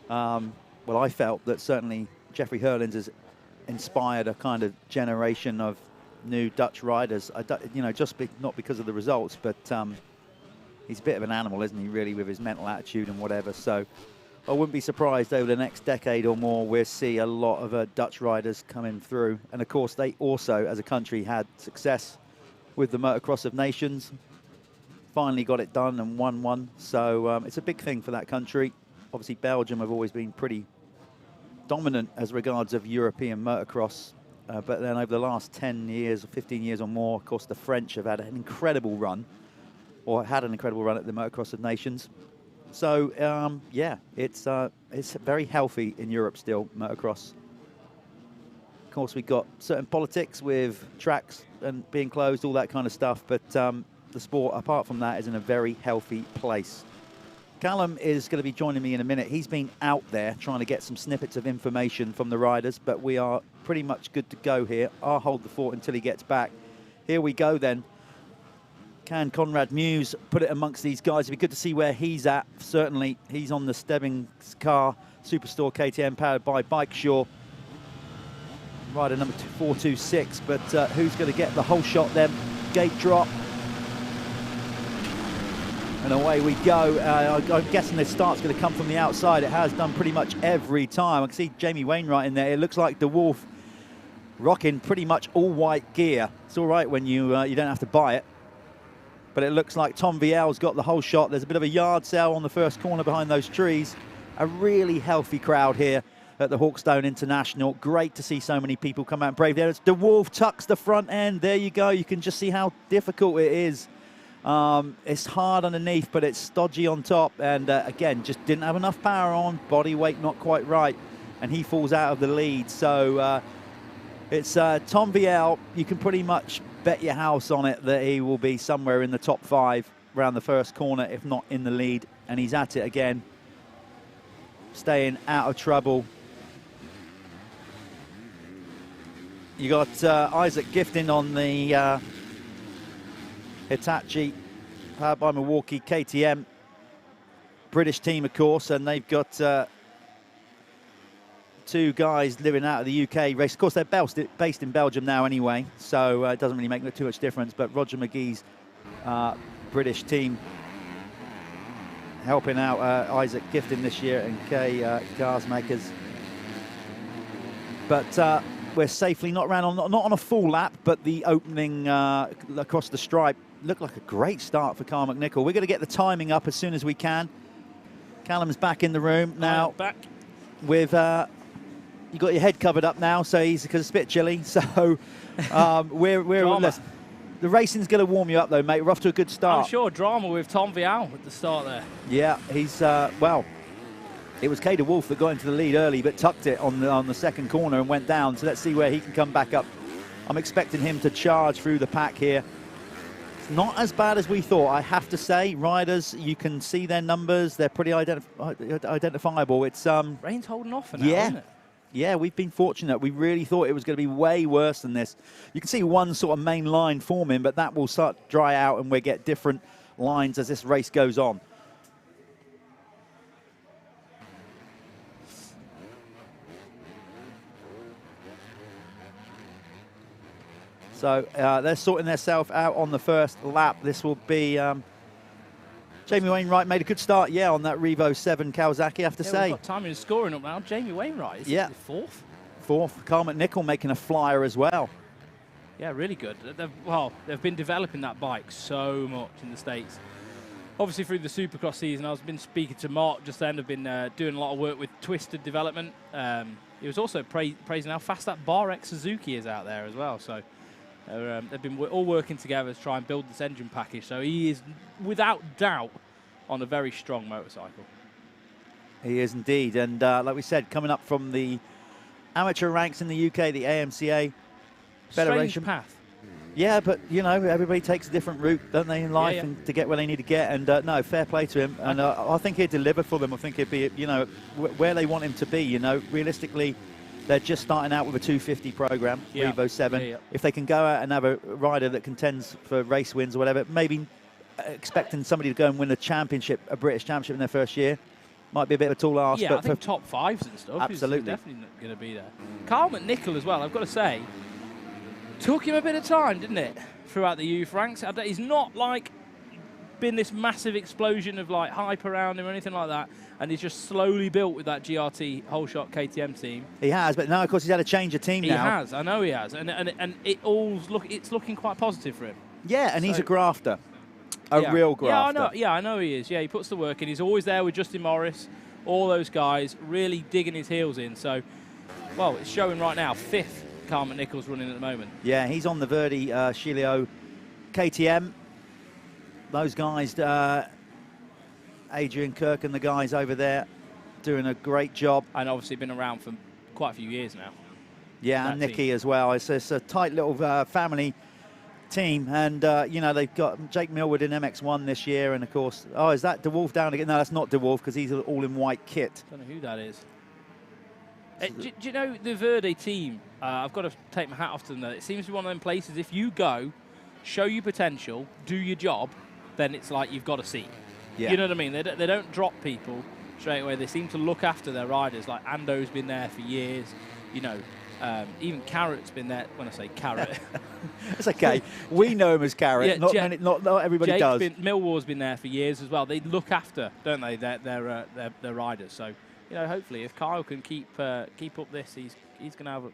well, I felt that certainly Jeffrey Herlings has inspired a kind of generation of new Dutch riders. You know, not because of the results, but he's a bit of an animal, isn't he, really, with his mental attitude and whatever. So I wouldn't be surprised over the next decade or more we'll see a lot of Dutch riders coming through. And of course, they also, as a country, had success with the Motocross of Nations. Finally got it done and won one. So it's a big thing for that country. Obviously, Belgium have always been pretty dominant as regards of European motocross. But then over the last 10 years, 15 years or more, of course, the French have had an incredible run, or had an incredible run at the Motocross of Nations. So, yeah, it's very healthy in Europe still, motocross. Of course, we've got certain politics with tracks and being closed, all that kind of stuff. But the sport, apart from that, is in a very healthy place. Callum is going to be joining me in a minute. He's been out there trying to get some snippets of information from the riders, but we are pretty much good to go here. I'll hold the fort until he gets back. Here we go then. Can Conrad Muse put it amongst these guys? It'd be good to see where he's at. Certainly, he's on the Stebbings car, Superstore KTM powered by Bikeshaw. Rider number 426, but who's going to get the whole shot then? Gate drop. And away we go. I'm guessing this start's going to come from the outside. It has done pretty much every time. I can see Jamie Wainwright in there. It looks like DeWolf rocking pretty much all white gear. It's all right when you don't have to buy it. But it looks like Tom Viel's got the whole shot. There's a bit of a yard sale on the first corner behind those trees. A really healthy crowd here at the Hawkstone International. Great to see so many people come out and brave there. It's DeWolf tucks the front end. There you go. You can just see how difficult it is. It's hard underneath, but it's stodgy on top. And again, just didn't have enough power on. Body weight not quite right. And he falls out of the lead. So it's Tom Viel. You can pretty much bet your house on it that he will be somewhere in the top 5 around the first corner, if not in the lead. And he's at it again, staying out of trouble. You got Isaac Gifting on the Hitachi, powered by Milwaukee KTM. British team, of course, and they've got two guys living out of the UK race. Of course, they're based in Belgium now anyway, so it doesn't really make too much difference. But Roger McGee's British team helping out Isaac Gifton this year and K Cars Makers. But we're safely not on a full lap, but the opening across the stripe looked like a great start for Carl McNichol. We're going to get the timing up as soon as we can. Callum's back in the room now. Back. With you got your head covered up now, so because it's a bit chilly. So we're listen, the racing's going to warm you up though, mate. We're off to a good start. I'm sure drama with Tom Vial at the start there. Yeah, he's well. It was Cader Wolf that got into the lead early, but tucked it on the second corner and went down. So let's see where he can come back up. I'm expecting him to charge through the pack here. It's not as bad as we thought, I have to say. Riders, you can see their numbers. They're pretty identifiable. It's rain's holding off for now, isn't it? Yeah, we've been fortunate. We really thought it was going to be way worse than this. You can see one sort of main line forming, but that will start to dry out and we'll get different lines as this race goes on. So they're sorting themselves out on the first lap. This will be Jamie Wainwright made a good start, on that Revo 7 Kawasaki, I have to say. We've got timing and scoring up now. Jamie Wainwright is fourth. Fourth. Carl McNichol making a flyer as well. Yeah, really good. They've been developing that bike so much in the States. Obviously, through the Supercross season, I've been speaking to Mark just then. I've been doing a lot of work with Twisted Development. He was also praising how fast that Bar X Suzuki is out there as well. So they've been all working together to try and build this engine package. So he is, without doubt, on a very strong motorcycle. He is indeed. And like we said, coming up from the amateur ranks in the UK, the AMCA Federation. Strange path. Yeah, but, everybody takes a different route, don't they, in life, and to get where they need to get. And, no, fair play to him. And I think he'd deliver for them. I think he'd be, where they want him to be, realistically. They're just starting out with a 250 program, Revo 7. If they can go out and have a rider that contends for race wins or whatever, maybe expecting somebody to go and win a championship, a British championship in their first year, might be a bit of a tall ask. Yeah, but I think top fives and stuff. Absolutely. He's definitely going to be there. Carl McNichol as well, I've got to say, took him a bit of time, didn't it, throughout the youth ranks? He's not been this massive explosion of hype around him or anything like that, and he's just slowly built with that GRT whole shot KTM team. He has, but now of course he's had a change of team now. He has, I know he has, and it's looking quite positive for him. Yeah, and he's a grafter, real grafter. I know he is. Yeah, he puts the work in. He's always there with Justin Morris, all those guys, really digging his heels in. So, well, it's showing right now. 5th Carl McNichol's running at the moment. Yeah, he's on the Verdi Shilio KTM. Those guys, Adrian Kirk and the guys over there, doing a great job. And obviously been around for quite a few years now. Yeah, and Nicky as well. It's a tight little family team. And, they've got Jake Millwood in MX1 this year. And, of course, is that DeWolf down again? No, that's not DeWolf because he's all in white kit. Don't know who that is. Do you know the Verdi team? I've got to take my hat off to them. It seems to be one of them places, if you go, show your potential, do your job, then it's like you've got a seat. Yeah. You know what I mean? They don't drop people straight away. They seem to look after their riders. Like Ando's been there for years. Even Carrot's been there. When I say Carrot, it's okay. We know him as Carrot. Yeah, not everybody does. Millwall's been there for years as well. They look after, don't they, their riders. So hopefully, if Kyle can keep up this, he's going to have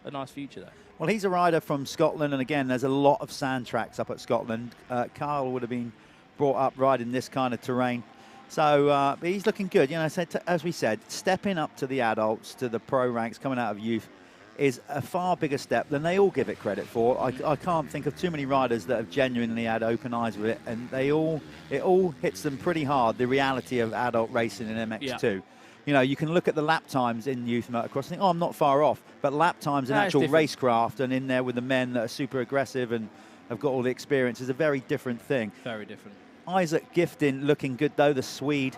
a nice future there. Well, he's a rider from Scotland, and again, there's a lot of sand tracks up at Scotland. Kyle would have been brought up riding this kind of terrain. So but he's looking good. As we said, stepping up to the adults, to the pro ranks coming out of youth is a far bigger step than they all give it credit for. I can't think of too many riders that have genuinely had open eyes with it, and it all hits them pretty hard, the reality of adult racing in MX2. Yeah. You can look at the lap times in youth motocross and think, I'm not far off. But lap times in actual racecraft and in there with the men that are super aggressive and have got all the experience is a very different thing. Very different. Isaac Gifton looking good though, the Swede.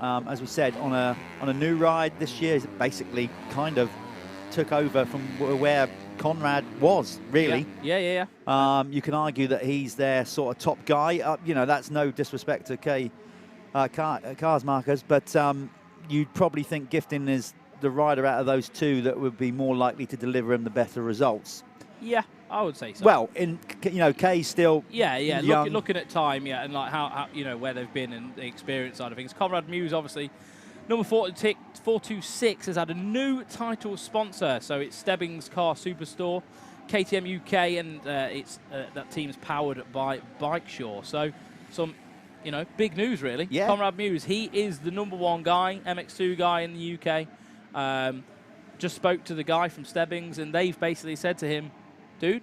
As we said, on a new ride this year, basically kind of took over from where Conrad was, really. Yeah. You can argue that he's their sort of top guy. That's no disrespect to Cars Markers, but you'd probably think Gifton is the rider out of those two that would be more likely to deliver him the better results. Yeah, I would say so. Well, Kay's still young. Looking at time, and like how where they've been and the experience side of things. Conrad Mewes, obviously, number 426 has had a new title sponsor, so it's Stebbings Car Superstore, KTM UK, and that team's powered by Bikeshaw. So some big news really. Yeah. Conrad Mewes, he is the number 1 guy, MX2 guy in the UK. Just spoke to the guy from Stebbings, and they've basically said to him, dude,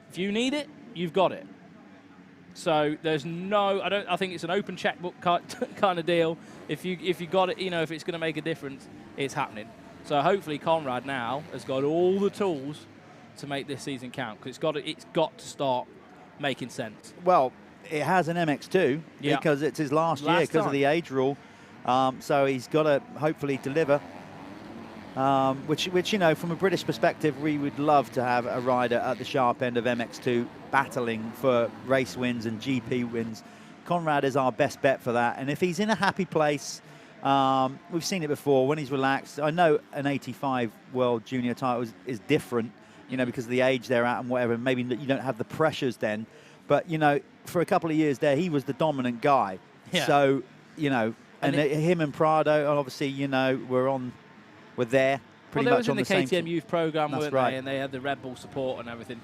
if you need it, you've got it. So there's I think it's an open checkbook kind of deal. If you got it, if it's going to make a difference, it's happening. So hopefully Conrad now has got all the tools to make this season count, because it's got to start making sense. Well, it has an MX2 because it's his last year because of the age rule. So he's got to hopefully deliver. Which from a British perspective, we would love to have a rider at the sharp end of MX2 battling for race wins and GP wins. Conrad is our best bet for that. And if he's in a happy place, we've seen it before, when he's relaxed. I know an 85 World Junior title is different, because of the age they're at and whatever. Maybe you don't have the pressures then. But, for a couple of years there, he was the dominant guy. Yeah. So, and him and Prado, obviously, we're there pretty much on the same. Well, they was in the KTM Youth Program, weren't right. they? And they had the Red Bull support and everything.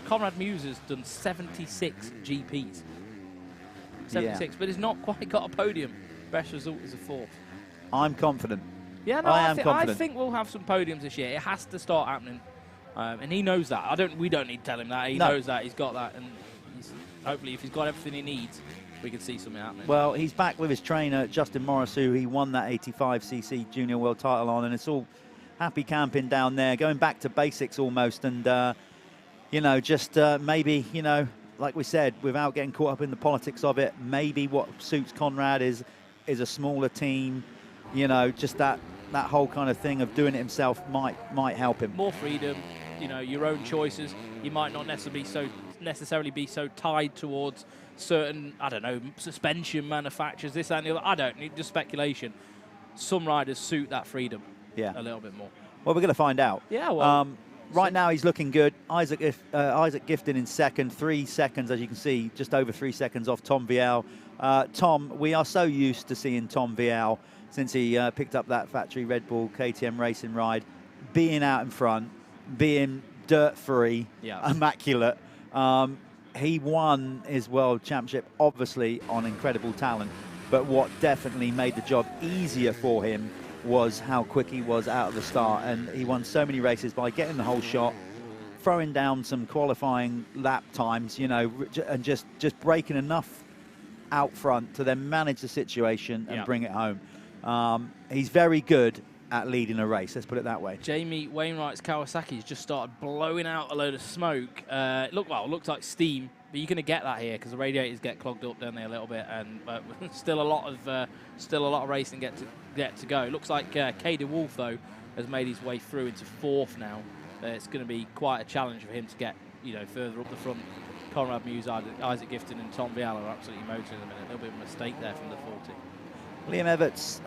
Conrad Mewes has done 76 GPs. 76, but he's not quite got a podium. Best result is a 4th. I'm confident. Yeah, no, I am confident. I think we'll have some podiums this year. It has to start happening. And he knows that. We don't need to tell him that. He knows that. He's got that. And hopefully, if he's got everything he needs, we can see something happening. Well, he's back with his trainer, Justin Morris, who he won that 85cc Junior World title on, and it's all happy camping down there, going back to basics almost, and, maybe, like we said, without getting caught up in the politics of it, maybe what suits Conrad is a smaller team, just that whole kind of thing of doing it himself might help him. More freedom, your own choices. You might not necessarily be so tied towards certain, suspension manufacturers, this and the other. I don't need just speculation. Some riders suit that freedom a little bit more. Well, we're going to find out. Yeah, well. Right now he's looking good. Isaac Gifton in second, 3 seconds, as you can see, just over 3 seconds off Tom Vial. Tom, we are so used to seeing Tom Vial since he picked up that factory Red Bull KTM racing ride, being out in front, being dirt-free, immaculate. He won his World Championship, obviously, on incredible talent. But what definitely made the job easier for him was how quick he was out of the start. And he won so many races by getting the whole shot, throwing down some qualifying lap times, and just breaking enough out front to then manage the situation and bring it home. He's very good at leading a race, let's put it that way. Jamie Wainwright's Kawasaki's just started blowing out a load of smoke. It looked like steam, but you're going to get that here because the radiators get clogged up down there a little bit, and still a lot of racing get to go. It looks like Kay Wolf though has made his way through into 4th now. It's going to be quite a challenge for him to get further up the front. Conrad Mewes, Isaac Gifton, and Tom Vial are absolutely motoring at the minute. A little bit of a mistake there from the 40. Liam Everts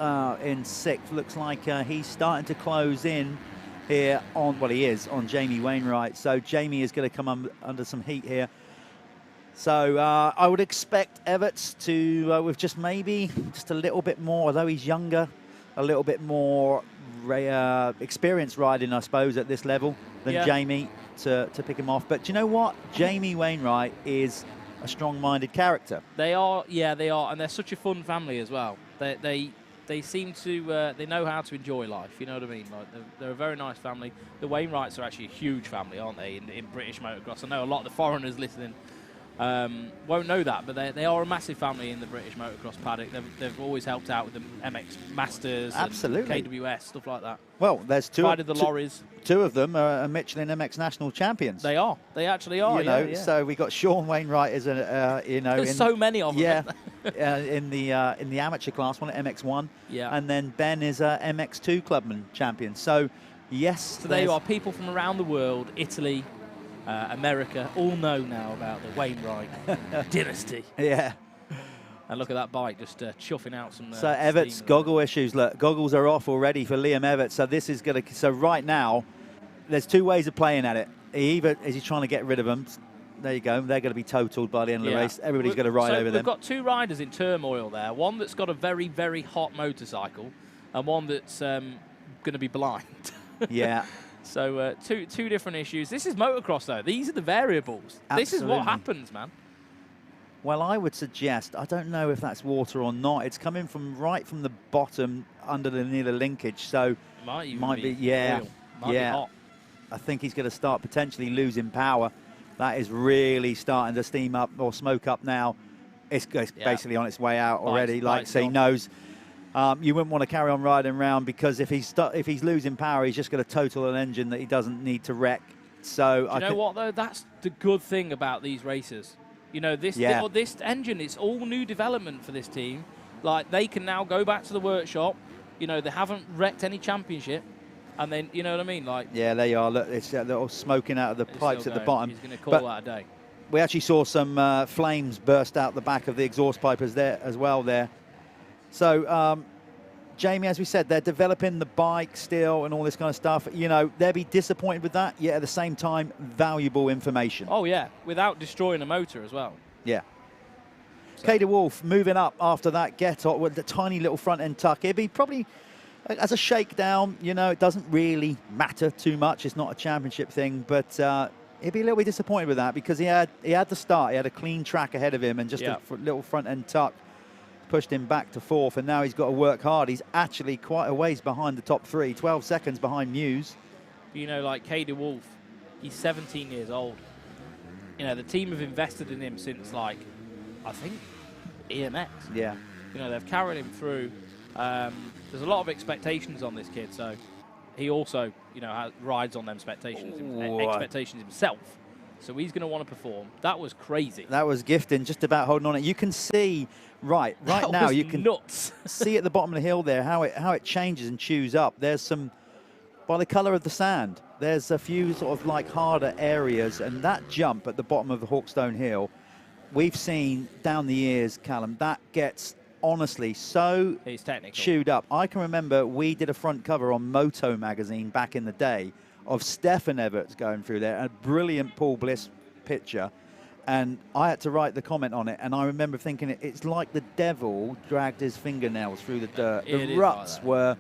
in 6th. Looks like he's starting to close in here on, he is on Jamie Wainwright. So Jamie is going to come under some heat here. So I would expect Everts to, with just a little bit more, although he's younger, a little bit more experience riding, I suppose, at this level than Jamie to pick him off. But do you know what? Jamie Wainwright is a strong-minded character. They are, and they're such a fun family as well. They seem to they know how to enjoy life. You know what I mean? Like they're a very nice family. The Wainwrights are actually a huge family, aren't they? In British motocross, I know a lot of the foreigners listening won't know that, but they are a massive family in the British motocross paddock. They've always helped out with the MX Masters, absolutely, and KWS, stuff like that. Well, there's two of them are Michelin MX national champions. They are. They actually are. So we got Sean Wainwright as There's so many of them. In the amateur class, one at MX1. Yeah. And then Ben is a MX2 clubman champion. So yes. So there you are. People from around the world, Italy, America, all know now about the Wainwright dynasty. Yeah. And look at that bike just chuffing out some. So Everts goggle issues. Look, goggles are off already for Liam Everts. So this is going to. So right now, there's two ways of playing at it. Either is he trying to get rid of them. There you go. They're going to be totaled by the end of the race. Everybody's going to ride over them. We've got two riders in turmoil there. One that's got a very, very hot motorcycle, and one that's going to be blind. Yeah. So two different issues. This is motocross, though. These are the variables. Absolutely. This is what happens, man. Well, I would suggest, I don't know if that's water or not. It's coming from right from the bottom under the near the linkage, so might be yeah, oil. Might yeah. be hot. I think he's going to start potentially losing power. That is really starting to steam up or smoke up now. It's basically on its way out already. So he knows you wouldn't want to carry on riding around, because if he's losing power, he's just going to total an engine that he doesn't need to wreck. So Do you know what though? That's the good thing about these races. You know, this engine, it's all new development for this team. Like, they can now go back to the workshop. You know, they haven't wrecked any championship. And then, you know what I mean? Like, yeah, there you are. Look, it's a little smoking out of the pipes at the bottom. He's going to call that a day. We actually saw some flames burst out the back of the exhaust pipers there as well there. So, Jamie, as we said, they're developing the bike still and all this kind of stuff. You know, they'll be disappointed with that, yet at the same time, valuable information. Oh, yeah, without destroying a motor as well. Yeah. Kay DeWolf moving up after that get-up with the tiny little front-end tuck. It'd be probably, as a shakedown, you know, it doesn't really matter too much. It's not a championship thing, but he'd be a little bit disappointed with that, because he had the start. He had a clean track ahead of him and just a little front-end tuck pushed him back to fourth, and now he's got to work hard. He's actually quite a ways behind the top three, 12 seconds behind Muse. You know, like Kay DeWolf, he's 17 years old. You know, the team have invested in him since, like, I think, EMX. Yeah. You know, they've carried him through. There's a lot of expectations on this kid, so he also, you know, rides on them expectations himself. So he's going to want to perform. That was crazy. That was gifting, just about holding on it. You can see, right now, you can see at the bottom of the hill there how it changes and chews up. There's some, by the color of the sand, there's a few sort of like harder areas, and that jump at the bottom of the Hawkstone Hill, we've seen down the years, Callum, that gets honestly so chewed up. I can remember we did a front cover on Moto magazine back in the day of Stefan Everts going through there, a brilliant Paul Bliss picture, and I had to write the comment on it, and I remember thinking it's like the devil dragged his fingernails through the dirt. The ruts were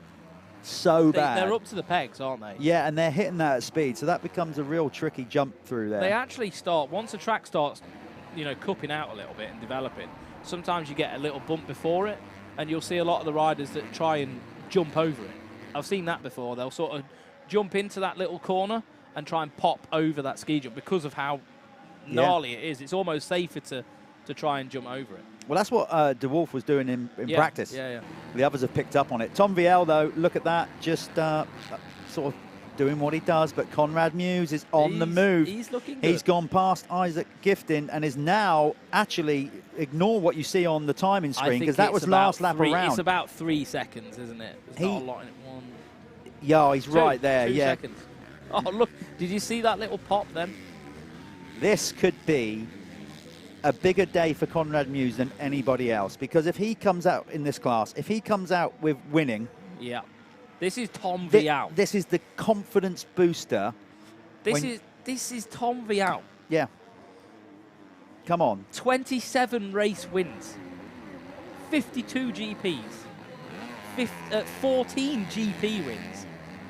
so bad. They're up to the pegs, aren't they? Yeah, and they're hitting that at speed, so that becomes a real tricky jump through there. They actually start, once the track starts, you know, cupping out a little bit and developing, sometimes you get a little bump before it, and you'll see a lot of the riders that try and jump over it. I've seen that before. They'll sort of jump into that little corner and try and pop over that ski jump because of how gnarly it is. It's almost safer to try and jump over it. Well, that's what DeWolf was doing in practice. Yeah. The others have picked up on it. Tom VL, though, look at that, just sort of doing what he does, but Conrad Muse is on the move. He's looking good. He's gone past Isaac Gifting and is now actually, ignore what you see on the timing screen, because that was last lap around. It's about 3 seconds, isn't it? There's not a lot in it. Yeah, he's right there. 2 yeah. seconds. Oh, look. Did you see that little pop then? This could be a bigger day for Conrad Muse than anybody else, because if he comes out in this class, if he comes out with winning. Yeah. This is Tom Vial. This is the confidence booster. This is Tom Vial. Yeah. Come on. 27 race wins. 52 GPs. 14 GP wins.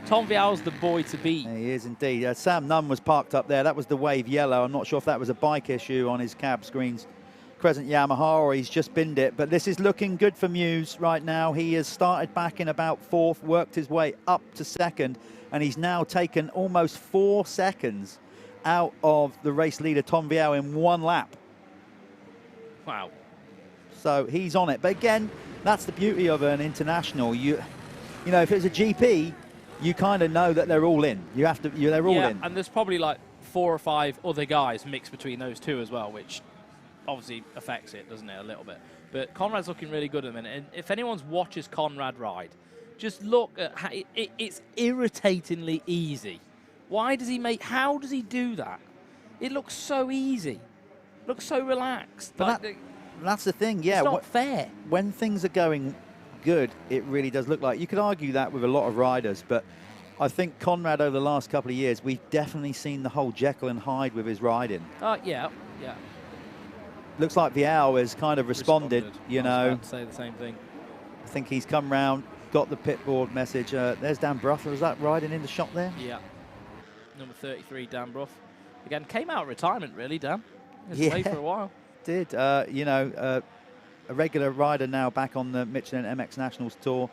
Tom Vial's the boy to beat. He is indeed. Sam Nunn was parked up there. That was the Wave Yellow. I'm not sure if that was a bike issue on his cab screens. Crescent Yamaha, or he's just binned it. But this is looking good for Muse right now. He has started back in about fourth, worked his way up to second, and he's now taken almost 4 seconds out of the race leader, Tom Vial, in 1 lap. Wow. So he's on it. But again, that's the beauty of an international. You know, if it's a GP, you kind of know that they're all in. They're all in. And there's probably like 4 or 5 other guys mixed between those two as well, which obviously affects it, doesn't it, a little bit. But Conrad's looking really good at the minute. And if anyone watches Conrad ride, just look at how it's irritatingly easy. How does he do that? It looks so easy. Looks so relaxed. But That's the thing, yeah. It's not fair. When things are going good, it really does look like. You could argue that with a lot of riders, but I think Conrad over the last couple of years, we've definitely seen the whole Jekyll and Hyde with his riding. Yeah. Looks like Vial has kind of responded, you know. I was about to say the same thing. I think he's come round, got the pit board message. There's Dan Bruffer. Was that riding in the shot there? Yeah. Number 33, Dan Bruff. Again, came out of retirement, really, Dan. He was away for a while. Did. You know, a regular rider now back on the Michelin MX Nationals Tour.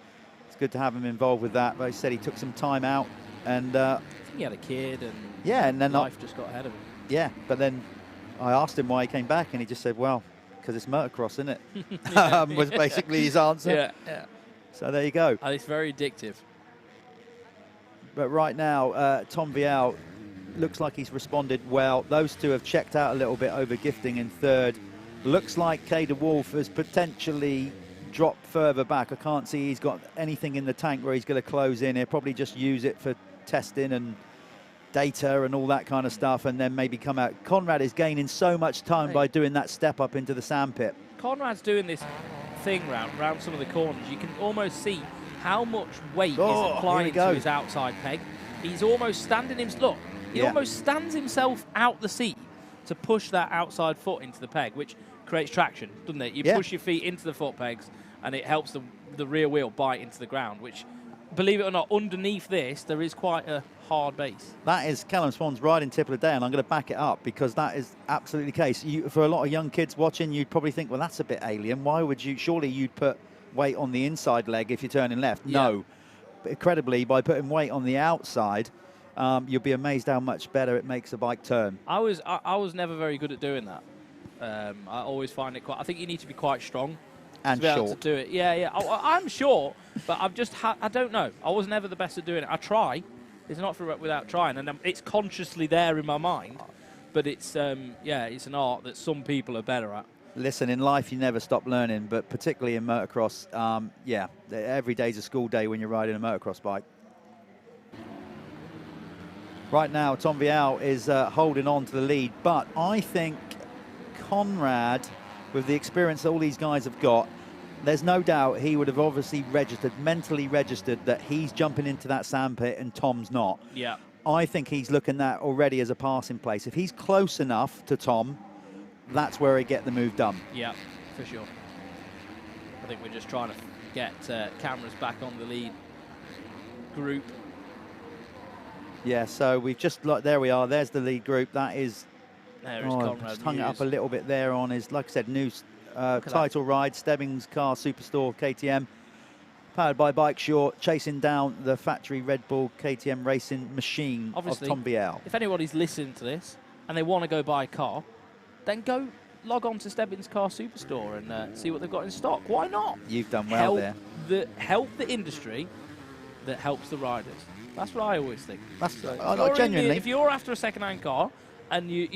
It's good to have him involved with that. But he said he took some time out. And I think he had a kid and, and then life just got ahead of him. Yeah, but then I asked him why he came back, and he just said, well, because it's motocross, isn't it? Was basically his answer. Yeah. So there you go. And it's very addictive. But right now, Tom Vial looks like he's responded well. Those two have checked out a little bit over Gifting in third. Looks like Kay DeWolf has potentially dropped further back. I can't see he's got anything in the tank where he's going to close in. He'll probably just use it for testing and data and all that kind of stuff, and then maybe come out. Conrad is gaining so much time by doing that step up into the sandpit. Conrad's doing this thing round some of the corners. You can almost see how much weight is applying to his outside peg. He's almost standing him. Look, he almost stands himself out the seat to push that outside foot into the peg, which creates traction, doesn't it? You push your feet into the foot pegs, and it helps the rear wheel bite into the ground, which, believe it or not, underneath this, there is quite a hard base. That is Callum Swan's riding tip of the day, and I'm going to back it up because that is absolutely the case. For a lot of young kids watching, you'd probably think, well, that's a bit alien. Why would you? Surely you'd put weight on the inside leg if you're turning left. No. But incredibly, by putting weight on the outside, you'll be amazed how much better it makes a bike turn. I was never very good at doing that. I always find it I think you need to be quite strong and to be able short. to do it. Yeah. I'm short, but I don't know. I was never the best at doing it. I try. It's not without trying, and it's consciously there in my mind. But it's it's an art that some people are better at. Listen, in life you never stop learning, but particularly in motocross, every day's a school day when you're riding a motocross bike. Right now, Tom Vial is holding on to the lead, but I think Conrad, with the experience that all these guys have got, there's no doubt he would have obviously mentally registered that he's jumping into that sandpit and Tom's not. Yeah. I think he's looking at already as a passing place. If he's close enough to Tom, that's where he get the move done. Yeah, for sure. I think we're just trying to get cameras back on the lead group. Yeah, so we've just, there we are, there's the lead group. That is, there is Conrad just hung it Muse. up a little bit there on his, like I said, new title ride, Stebbings Car Superstore KTM, powered by Bike Short, chasing down the factory Red Bull KTM racing machine Obviously, of Tom Vial. If anybody's listening to this and they want to go buy a car, then go log on to Stebbings Car Superstore and see what they've got in stock. Why not? You've done well there. Help the industry that helps the riders. That's what I always think. That's genuinely. If you're after a second-hand car and you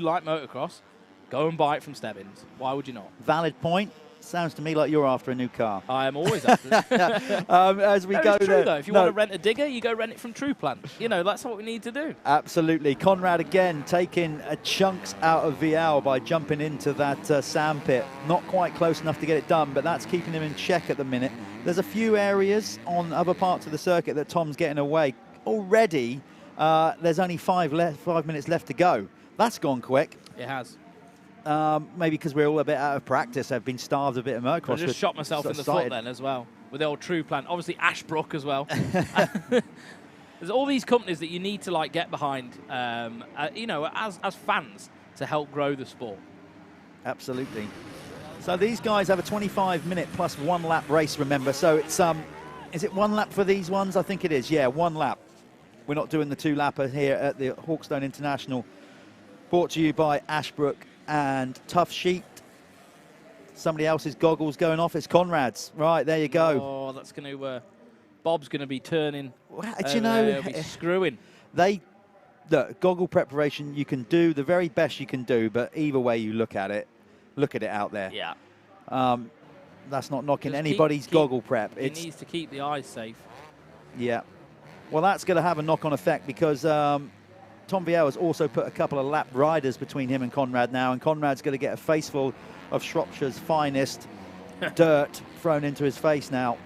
like motocross, go and buy it from Stebbins. Why would you not? Valid point. Sounds to me like you're after a new car. I am always after it. As we go it's true, there. though. If you want to rent a digger, you go rent it from True Plant. That's what we need to do. Absolutely. Conrad again taking chunks out of Vial by jumping into that sandpit. Not quite close enough to get it done, but that's keeping him in check at the minute. There's a few areas on other parts of the circuit that Tom's getting away. Already, there's only 5 minutes left to go. That's gone quick. It has. Maybe because we're all a bit out of practice. I've been starved a bit of motocross. I just shot myself in the foot then as well, with the old True Plant. Obviously Ashbrook as well. There's all these companies that you need to get behind, as fans to help grow the sport. Absolutely. So these guys have a 25-minute plus 1 lap race, remember. So it's is it 1 lap for these ones? I think it is. Yeah, 1 lap. We're not doing the 2-lapper here at the Hawkstone International. Brought to you by Ashbrook and Tough Sheet. Somebody else's goggles going off. It's Conrad's. Right, there you go. Oh, that's going to... Bob's going to be turning. He'll be screwing. Look, goggle preparation you can do, the very best you can do, but either way you look at it out there. Yeah. That's not knocking anybody's goggle prep. It needs to keep the eyes safe. Yeah. Well, that's going to have a knock-on effect because Tom Viel has also put a couple of lap riders between him and Conrad now, and Conrad's going to get a face full of Shropshire's finest dirt thrown into his face now.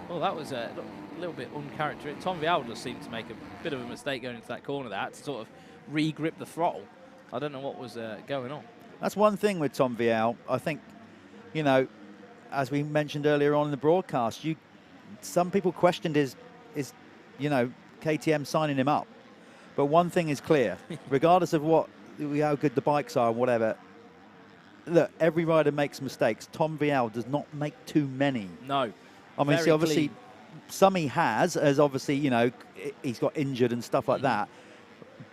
Well, that was a little bit uncharacteristic. Tom Viel just seemed to make a bit of a mistake going into that corner there, to sort of re-grip the throttle. I don't know what was going on. That's one thing with Tom Viel. I think, you know, as we mentioned earlier on in the broadcast, some people questioned his, you know, KTM signing him up. But one thing is clear, regardless of how good the bikes are or whatever, look, every rider makes mistakes. Tom Viel does not make too many. No. I mean, see, obviously, some he has, as obviously, you know, he's got injured and stuff like that.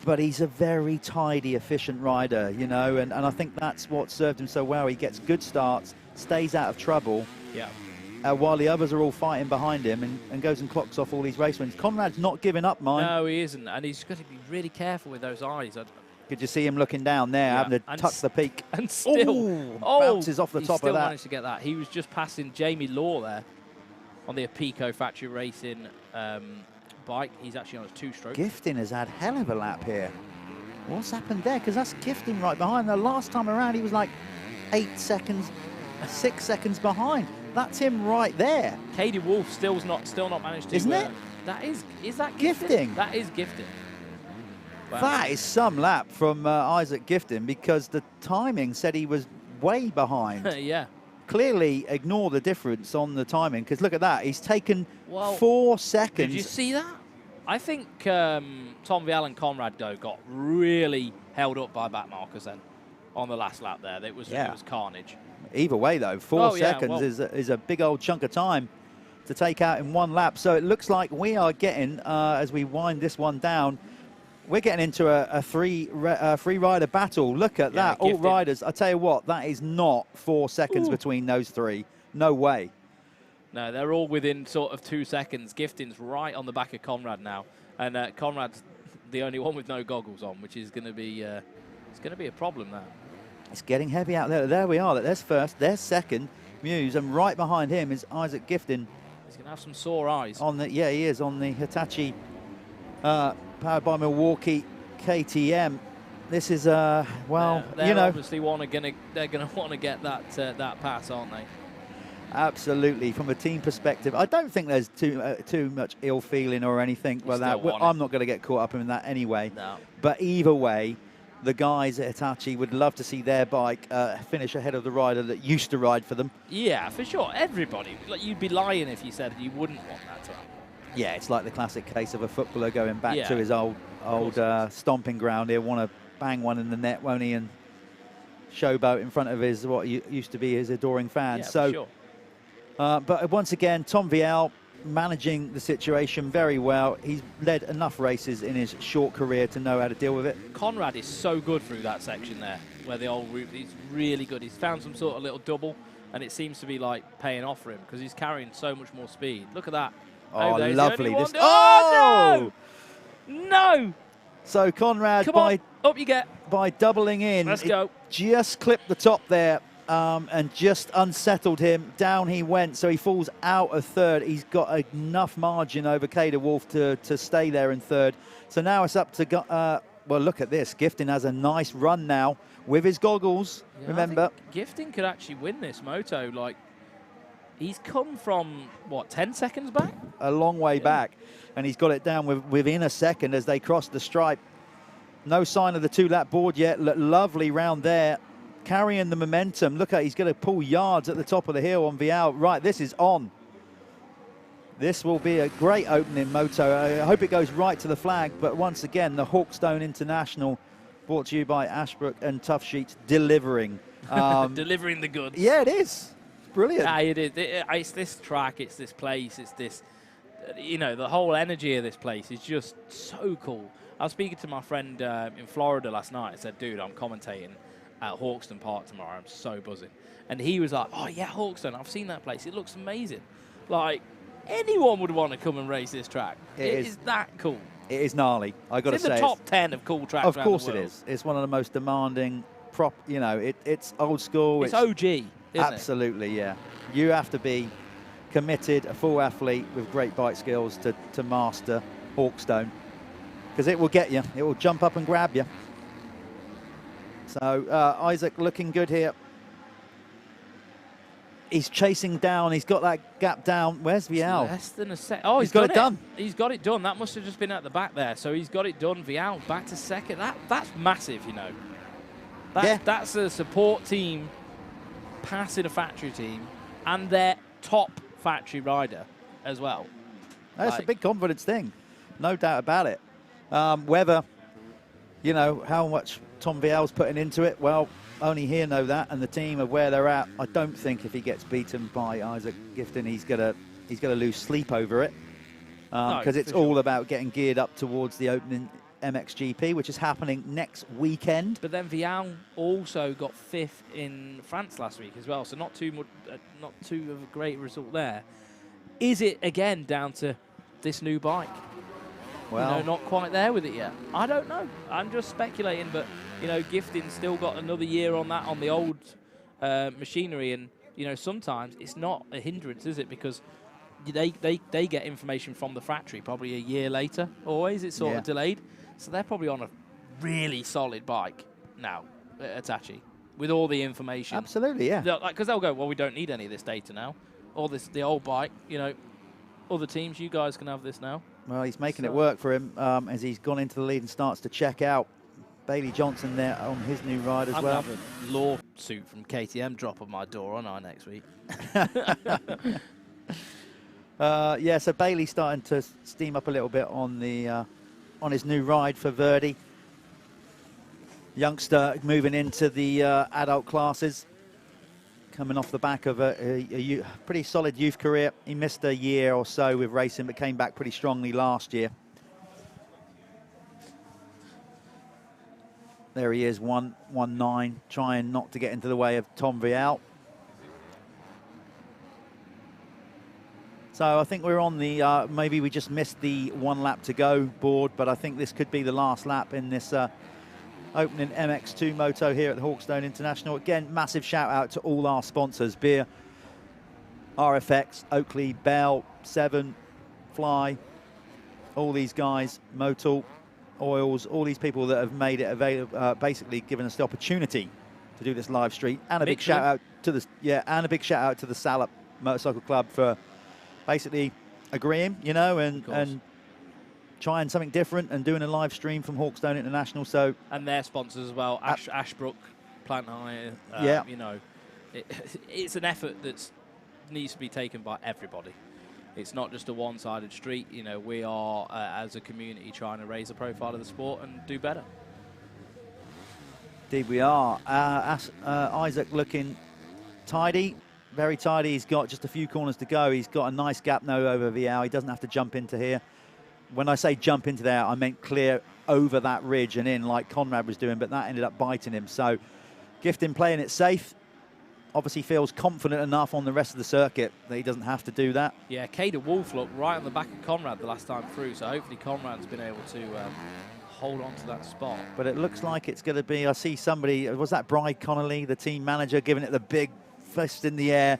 But he's a very tidy, efficient rider, you know, and I think that's what served him so well. He gets good starts, stays out of trouble. Yeah. While the others are all fighting behind him and goes and clocks off all these race wins. Conrad's not giving up, mind. No, he isn't, and he's got to be really careful with those eyes. Could you see him looking down there, having to tuck the peak? And still, bounces off the top of that. He still managed to get that. He was just passing Jamie Law there on the Apico Factory Racing bike. He's actually on a 2-stroke. Gifting has had hell of a lap here. What's happened there? Because that's Gifting right behind. The last time around, he was like 8 seconds, 6 seconds behind. That's him right there. Katie Wolf still not managed to. Isn't it? Is that Gifting? That is Gifting. Wow. That is some lap from Isaac Gifting, because the timing said he was way behind. Yeah. Clearly ignore the difference on the timing, because look at that. He's taken 4 seconds. Did you see that? I think Tom Viel and Conrad, though, got really held up by back markers then on the last lap there. It was carnage. Either way, though, 4 seconds is a big old chunk of time to take out in one lap. So it looks like we are getting, as we wind this one down, we're getting into a three-rider battle. Look at that. All riders. I tell you what, that is not 4 seconds between those three. No way. No, they're all within sort of 2 seconds. Gifting's right on the back of Conrad now. And Conrad's the only one with no goggles on, which is going to be it's going to be a problem now. It's getting heavy out there. There we are. There's first. There's second. Muse. And right behind him is Isaac Gifting. He's going to have some sore eyes. Yeah, he is. On the Hitachi powered by Milwaukee KTM. This is, well, they're obviously they're going to want to get that pass, aren't they? Absolutely. From a team perspective, I don't think there's too much ill feeling or anything like that. I'm not going to get caught up in that anyway. No. But either way, the guys at Hitachi would love to see their bike finish ahead of the rider that used to ride for them. Yeah, for sure. Everybody. Like, you'd be lying if you said you wouldn't want that to happen. Yeah, it's like the classic case of a footballer going back to his old stomping ground. He'll want to bang one in the net, won't he, and showboat in front of his what used to be his adoring fans. Yeah, so, for sure. But once again, Tom Viel managing the situation very well. He's led enough races in his short career to know how to deal with it. Conrad is so good through that section there, where the old route, he's really good. He's found some sort of little double, and it seems to be like paying off for him because he's carrying so much more speed. Look at that. Oh, lovely. Oh, no! No! So Conrad, Come on, up you get. By doubling in, Let's go. Just clipped the top there. And just unsettled him. Down he went, so he falls out of third. He's got enough margin over Kader Wolf to stay there in third. So now it's up to, well, look at this. Gifting has a nice run now with his goggles, remember. I think Gifting could actually win this moto. Like, he's come from, what, 10 seconds back? A long way back. And he's got it down within a second as they cross the stripe. No sign of the 2-lap board yet. Lovely round there. Carrying the momentum. Look at, he's going to pull yards at the top of the hill on Viel. Right, this is on. This will be a great opening moto. I hope it goes right to the flag. But once again, the Hawkstone International, brought to you by Ashbrook and Tough Sheets, delivering. Delivering the goods. Yeah, it is. It's brilliant. Yeah, it is. It's this track, it's this place, it's this, you know, the whole energy of this place is just so cool. I was speaking to my friend in Florida last night. I said, dude, I'm commentating at Hawkstone Park tomorrow. I'm so buzzing. And he was like, oh, yeah, Hawkstone. I've seen that place. It looks amazing. Like, anyone would want to come and race this track. It is that cool. It is gnarly, I got to say. It's in the top 10 of cool tracks. Of course it is. It's one of the most demanding you know, it's old school. It's OG, isn't absolutely, yeah. You have to be committed, a full athlete with great bike skills to master Hawkstone. because it will get you. It will jump up and grab you. So Isaac looking good here. He's chasing down. He's got that gap down. Where's Vial? Less than a sec. Oh, he's got it done. He's got it done. That must have just been at the back there. So he's got it done. Vial back to second. That's massive, you know. That's a support team passing a factory team and their top factory rider as well. That's a big confidence thing. No doubt about it. Whether, you know, how much Tom Vial's putting into it, well, only he know that, and the team of where they're at. I don't think if he gets beaten by Isaac Gifton, he's gonna lose sleep over it, because it's all about getting geared up towards the opening MXGP, which is happening next weekend. But then Vial also got 5th in France last week as well, so not too of a great result there. Is it again down to this new bike? Well, you know, not quite there with it yet. I don't know. I'm just speculating, but you know, Gifton's still got another year on that on the old machinery, and you know, sometimes it's not a hindrance, is it? Because they get information from the factory probably a year later. Always, it's sort of delayed. So they're probably on a really solid bike now, Hitachi, with all the information. Absolutely, yeah. Because they'll go, well, we don't need any of this data now. Or the old bike, you know, other teams, you guys can have this now. Well, he's making it work for him as he's gone into the lead and starts to check out. Bailey Johnson there on his new ride as well. I'm going to have a lawsuit from KTM drop on my door, aren't I, next week? Yeah, so Bailey's starting to steam up a little bit on the on his new ride for Verdi. Youngster moving into the adult classes, coming off the back of a pretty solid youth career. He missed a year or so with racing, but came back pretty strongly last year. There he is, 119, trying not to get into the way of Tom Vial. So I think we're on the, maybe we just missed the 1 lap to go board, but I think this could be the last lap in this opening MX2 moto here at the Hawkstone International. Again, massive shout out to all our sponsors, Beer, RFX, Oakley, Bell, Seven, Fly, all these guys, Motul, Oils, all these people that have made it available, basically given us the opportunity to do this live stream. And a big shout out to the the Salop Motorcycle Club for basically agreeing, you know, and trying something different and doing a live stream from Hawkstone International. So and their sponsors as well, Ashbrook, Plant Hire. You know, it's an effort that needs to be taken by everybody. It's not just a one-sided street. You know, we are, as a community, trying to raise the profile of the sport and do better. Indeed we are. Isaac looking tidy, very tidy. He's got just a few corners to go. He's got a nice gap now over Vial. He doesn't have to jump into here. When I say jump into there, I meant clear over that ridge and in like Conrad was doing, but that ended up biting him. So Gifton playing it safe. Obviously feels confident enough on the rest of the circuit that he doesn't have to do that. Yeah, Cader Wolf looked right on the back of Conrad the last time through, so hopefully Conrad's been able to hold on to that spot. But it looks like it's going to be, I see somebody, was that Bry Connolly, the team manager, giving it the big fist in the air?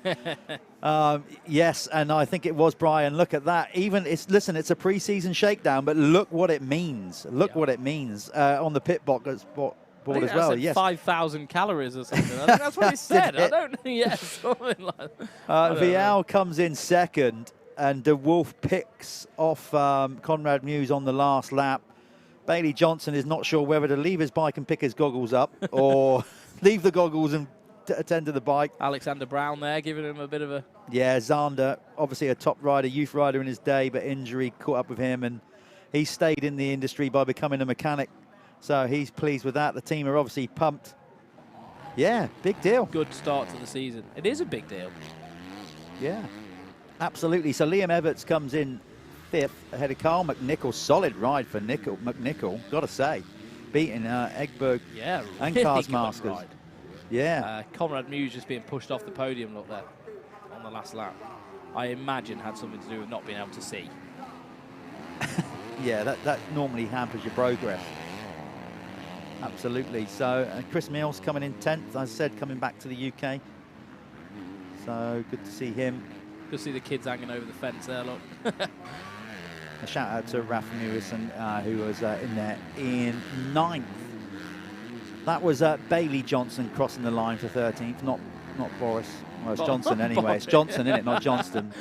Yes, and I think it was Brian. Look at that. Even, listen, it's a pre-season shakedown, but look what it means. Look what it means on the pit board as well. Yes, 5,000 calories or something. I think that's what he said. I don't know. Yes, something like that. Vial comes in second, and De Wolf picks off Conrad Muse on the last lap. Bailey Johnson is not sure whether to leave his bike and pick his goggles up or leave the goggles and attend to the bike. Alexander Brown there giving him a bit of a... Yeah, Zander, obviously a top rider, youth rider in his day, but injury caught up with him, and he stayed in the industry by becoming a mechanic. So he's pleased with that. The team are obviously pumped. Yeah, big deal. Good start to the season. It is a big deal. Yeah, absolutely. So Liam Everts comes in 5th ahead of Carl McNichol. Solid ride for McNichol, got to say. Beating Egberg and Cars Masters. Yeah. Conrad Muse just being pushed off the podium, look there, on the last lap. I imagine had something to do with not being able to see. Yeah, that normally hampers your progress. Absolutely. So Chris Mills coming in 10th, as I said, coming back to the UK. So good to see him. Good to see the kids hanging over the fence there, look. A shout out to Raf Newison, who was in there in 9th. That was Bailey Johnson crossing the line for 13th, not Boris. Well, it's Johnson anyway. It's Johnson, isn't it? Not Johnston.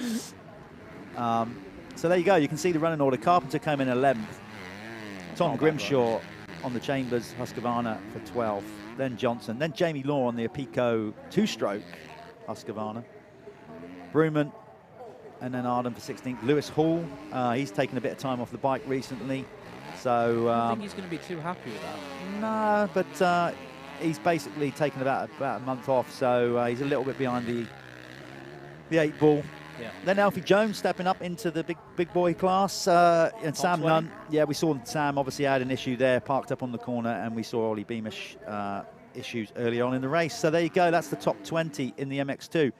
So there you go. You can see the running order. Carpenter came in 11th. Tom Grimshaw on the Chambers, Husqvarna for 12th. Then Johnson. Then Jamie Law on the Apico 2-stroke Husqvarna. Bruman. And then Arden for 16th. Lewis Hall. He's taken a bit of time off the bike recently. So I don't think he's going to be too happy with that. No, but he's basically taken about a month off, so he's a little bit behind the 8 ball. Yeah. Then Alfie Jones stepping up into the big boy class, and Sam Nunn. Yeah, we saw Sam obviously had an issue there, parked up on the corner, and we saw Ollie Beamish issues early on in the race. So there you go. That's the top 20 in the MX2.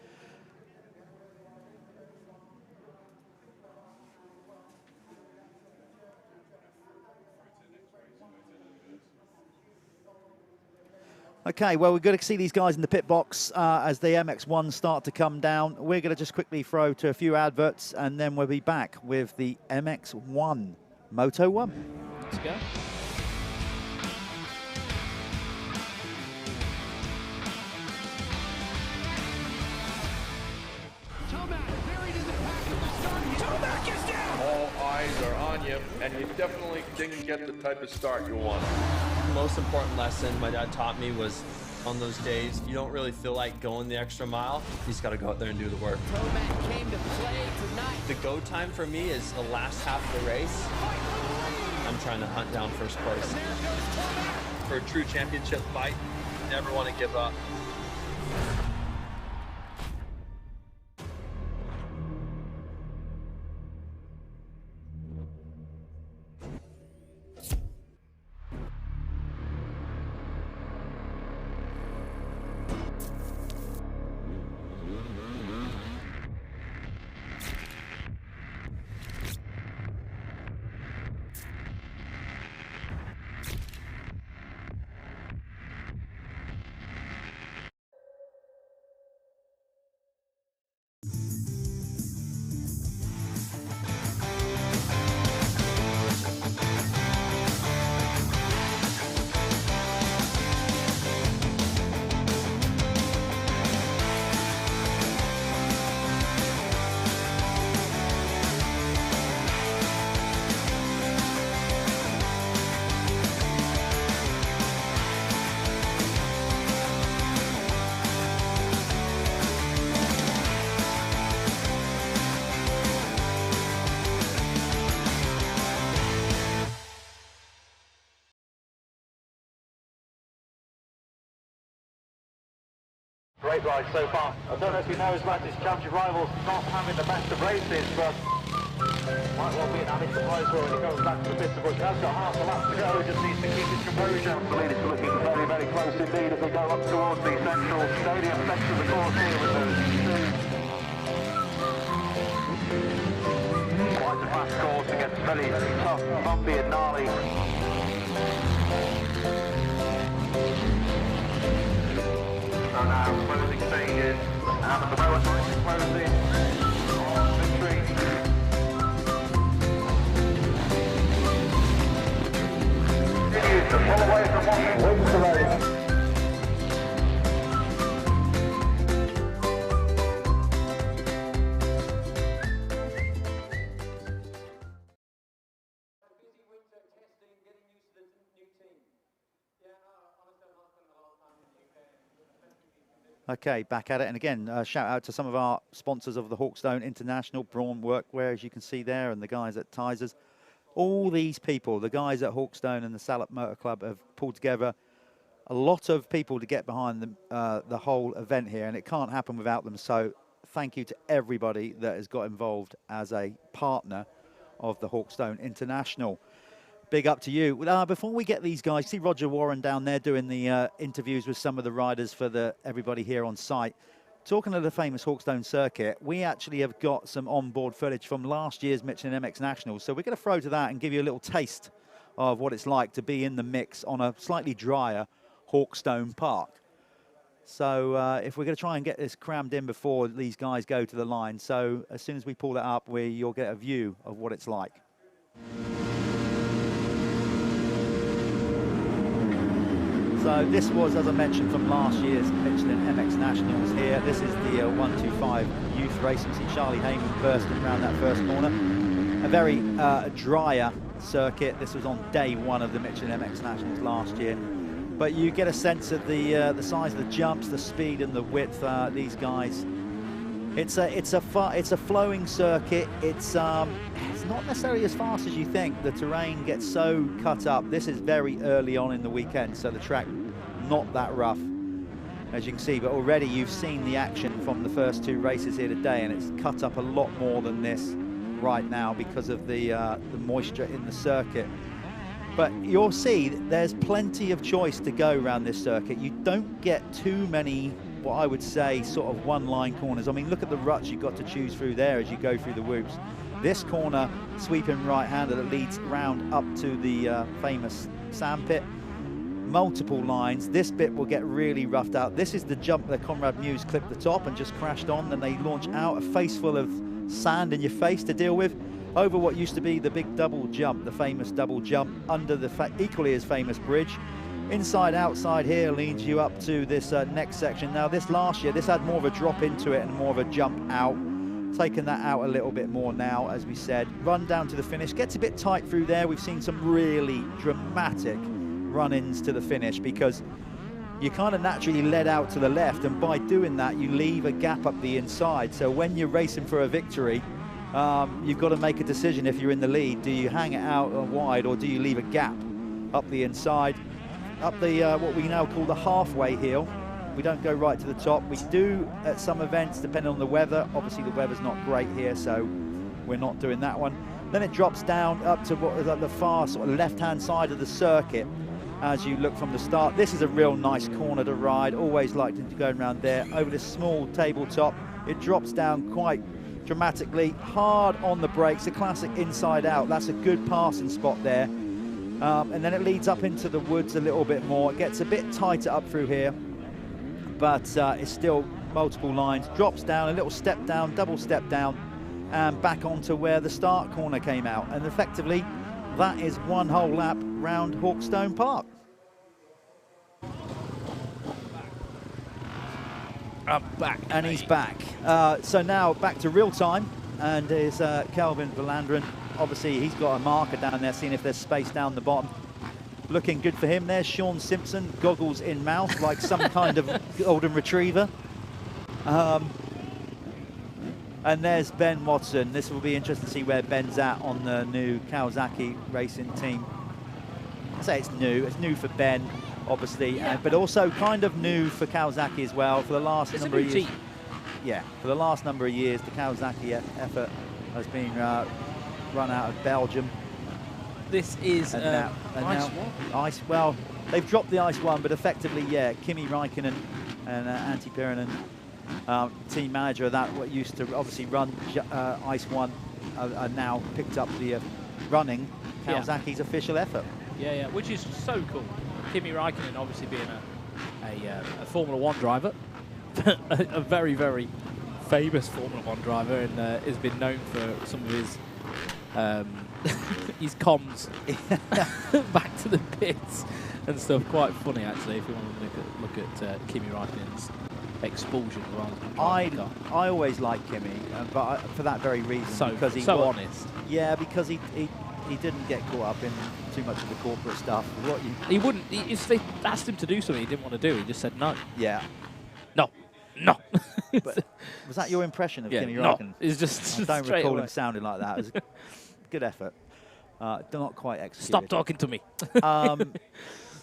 Okay, well, we're going to see these guys in the pit box as the MX-1 start to come down. We're going to just quickly throw to a few adverts, and then we'll be back with the MX-1 Moto 1. Let's go. All eyes are on you, and you definitely didn't get the type of start you wanted. The most important lesson my dad taught me was on those days, if you don't really feel like going the extra mile, you just got to go out there and do the work. Came to play tonight. The go time for me is the last half of the race. I'm trying to hunt down first place. For a true championship fight, you never want to give up. Great ride so far. I don't know if you know as much as championship rivals not having the best of races, but might well be an added surprise when he goes back to the pits of Bush. Has got half a lap to go, just needs to keep his composure. The lead is looking very, very close indeed as they go up towards the central stadium section of the course here with those two. Quite a fast course against very tough, bumpy and gnarly. So now closing stages, and the Bella closing on victory. Continues to pull away from one wins the race. Okay, back at it. And again, shout out to some of our sponsors of the Hawkstone International, Braun Workwear, as you can see there, and the guys at Tizers. All these people, the guys at Hawkstone and the Salop Motor Club, have pulled together a lot of people to get behind the whole event here, and it can't happen without them. So thank you to everybody that has got involved as a partner of the Hawkstone International. Big up to you. Before we get these guys, see Roger Warren down there doing the interviews with some of the riders for everybody here on site. Talking of the famous Hawkstone circuit, we actually have got some onboard footage from last year's Michelin MX Nationals. So we're going to throw to that and give you a little taste of what it's like to be in the mix on a slightly drier Hawkstone park. So if we're going to try and get this crammed in before these guys go to the line, so as soon as we pull it up, you'll get a view of what it's like. So this was, as I mentioned, from last year's Michelin MX Nationals here. This is the 125 youth race. You see Charlie Heyman bursting around that first corner. A very drier circuit. This was on day one of the Michelin MX Nationals last year. But you get a sense of the size of the jumps, the speed and the width. These guys, it's a flowing circuit. It's not necessarily as fast as you think. The terrain gets so cut up. This is very early on in the weekend, so the track not that rough, as you can see. But already you've seen the action from the first two races here today, and it's cut up a lot more than this right now because of the moisture in the circuit. But you'll see there's plenty of choice to go around this circuit. You don't get too many, what I would say, sort of one-line corners. I mean, look at the ruts you've got to choose through there as you go through the whoops. This corner, sweeping right-hander that leads round up to the famous sandpit. Multiple lines. This bit will get really roughed out. This is the jump that Conrad Muse clipped the top and just crashed on. Then they launch out, a face full of sand in your face to deal with, over what used to be the big double jump, the famous double jump, under the equally as famous bridge. Inside, outside here leads you up to this next section. Now this last year, this had more of a drop into it and more of a jump out. Taking that out a little bit more now, as we said. Run down to the finish, gets a bit tight through there. We've seen some really dramatic run-ins to the finish because you kind of naturally led out to the left, and by doing that you leave a gap up the inside. So when you're racing for a victory, you've got to make a decision. If you're in the lead, do you hang it out wide or do you leave a gap up the inside, up the what we now call the halfway hill? We don't go right to the top. We do at some events, depending on the weather. Obviously the weather's not great here, so we're not doing that one. Then it drops down up to what is at the far sort of left-hand side of the circuit as you look from the start. This is a real nice corner to ride. Always liked it to go around there. Over this small tabletop, it drops down quite dramatically, hard on the brakes, a classic inside out. That's a good passing spot there. And then it leads up into the woods a little bit more. It gets a bit tighter up through here, but it's still multiple lines. Drops down, a little step down, double step down, and back onto where the start corner came out. And effectively, that is one whole lap round Hawkstone Park. Back. And he's back. So now back to real time, and is Kelvin Verlanderen. Obviously, he's got a marker down there, seeing if there's space down the bottom. Looking good for him. There's Sean Simpson, goggles in mouth, like some kind of golden retriever. And there's Ben Watson. This will be interesting to see where Ben's at on the new Kawasaki racing team. I say it's new for Ben, obviously, yeah. But also kind of new for Kawasaki as well. For the last number of years, yeah, for the last number of years, the Kawasaki effort has been run out of Belgium. This is ice. Well, they've dropped the ice one, but effectively, yeah, Kimi Räikkönen and Antti Pirinen, team manager of that, what used to obviously run ice one, are now picked up the running Kawasaki's official effort. Yeah, yeah, which is so cool. Kimi Räikkönen obviously being a Formula One driver, a very, very famous Formula One driver, and has been known for some of his comms back to the pits and stuff. Quite funny, actually, if you want to look at Kimi Räikkönen's expulsion. I always liked Kimi, but for that very reason, because he so was honest. Yeah, because he didn't get caught up in too much of the corporate stuff. He wouldn't. If they asked him to do something he didn't want to do, he just said no. Yeah. No. But was that your impression of Kimi Räikkönen? It's just. I don't straight recall away. him sounding like that. It was a good effort. Not quite executed. Stop talking to me.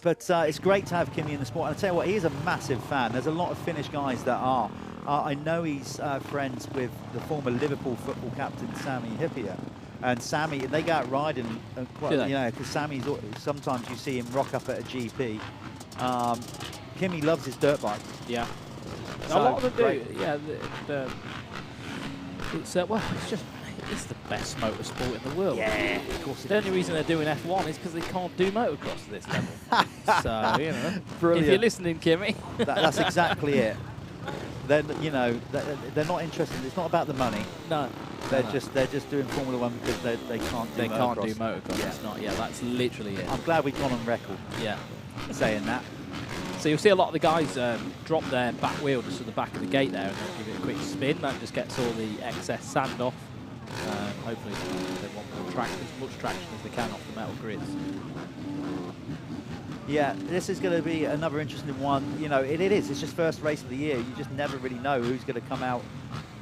But it's great to have Kimi in the sport. And I tell you what, he is a massive fan. There's a lot of Finnish guys that are. I know he's friends with the former Liverpool football captain Sami Hyppia. And Sammy, they go out riding, because Sammy's, sometimes you see him rock up at a GP. Kimi loves his dirt bike. Yeah. So a lot of them great. do. Yeah. It's it's the best motorsport in the world. Yeah, of course. The only reason they're doing F1 is because they can't do motocross at this level. So, you know, Brilliant. if you're listening, Kimi. That's exactly it. They're not interested. It's not about the money. No. They're just doing Formula One because they can't do motocross. Can't do motocross. Yeah. It's not. Yeah, that's literally it. I'm glad we've gone on record. Yeah. Saying that. So you'll see a lot of the guys drop their back wheel just at the back of the gate there and then give it a quick spin. That just gets all the excess sand off. Hopefully they want more traction, as much traction as they can off the metal grids. Yeah, this is going to be another interesting one. You know, it is. It's just first race of the year. You just never really know who's going to come out.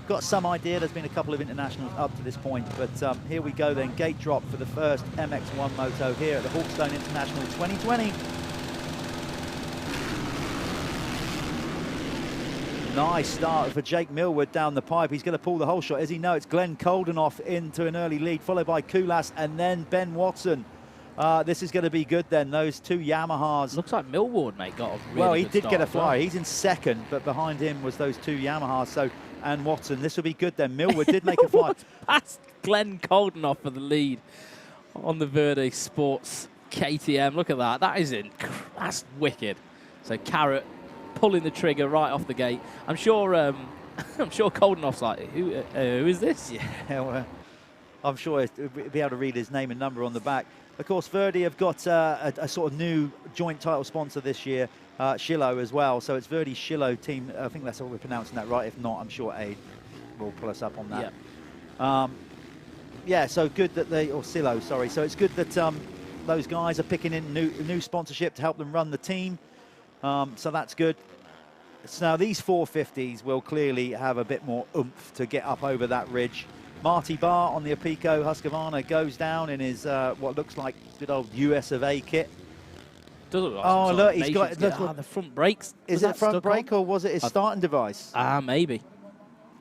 Got some idea. There's been a couple of internationals up to this point, but here we go then. Gate drop for the first MX1 moto here at the Hawkstone International 2020. Nice start for Jake Millward down the pipe. He's going to pull the whole shot. As he know, it's Glenn Koldenoff into an early lead, followed by Kulas and then Ben Watson. This is going to be good then. Those two Yamahas. Looks like Millward, mate, got a really well, he good did start get a as well. flyer. He's in second, but behind him was those two Yamahas. So, and Watson. This will be good then. Millward did make a flyer. Past Glenn Koldenoff for the lead on the Verde Sports KTM. Look at that. That is that's wicked. So Carrot pulling the trigger right off the gate. I'm sure Koldenoff's like, who is this? Yeah, well, I'm sure he'll be able to read his name and number on the back. Of course, Verdi have got a sort of new joint title sponsor this year, Shillo as well. So it's Verdi Shillo team. I think that's all we're pronouncing that right. If not, I'm sure Aid will pull us up on that. Yep. Yeah, so good that they, or Silo, sorry. So it's good that those guys are picking in new sponsorship to help them run the team. So that's good. So now these 450s will clearly have a bit more oomph to get up over that ridge. Marty Barr on the Apico Husqvarna goes down in his what looks like good old US of A kit. Doesn't look like oh, some look, sort of he's got the front brakes. Is it front brake or was it his starting device? Maybe.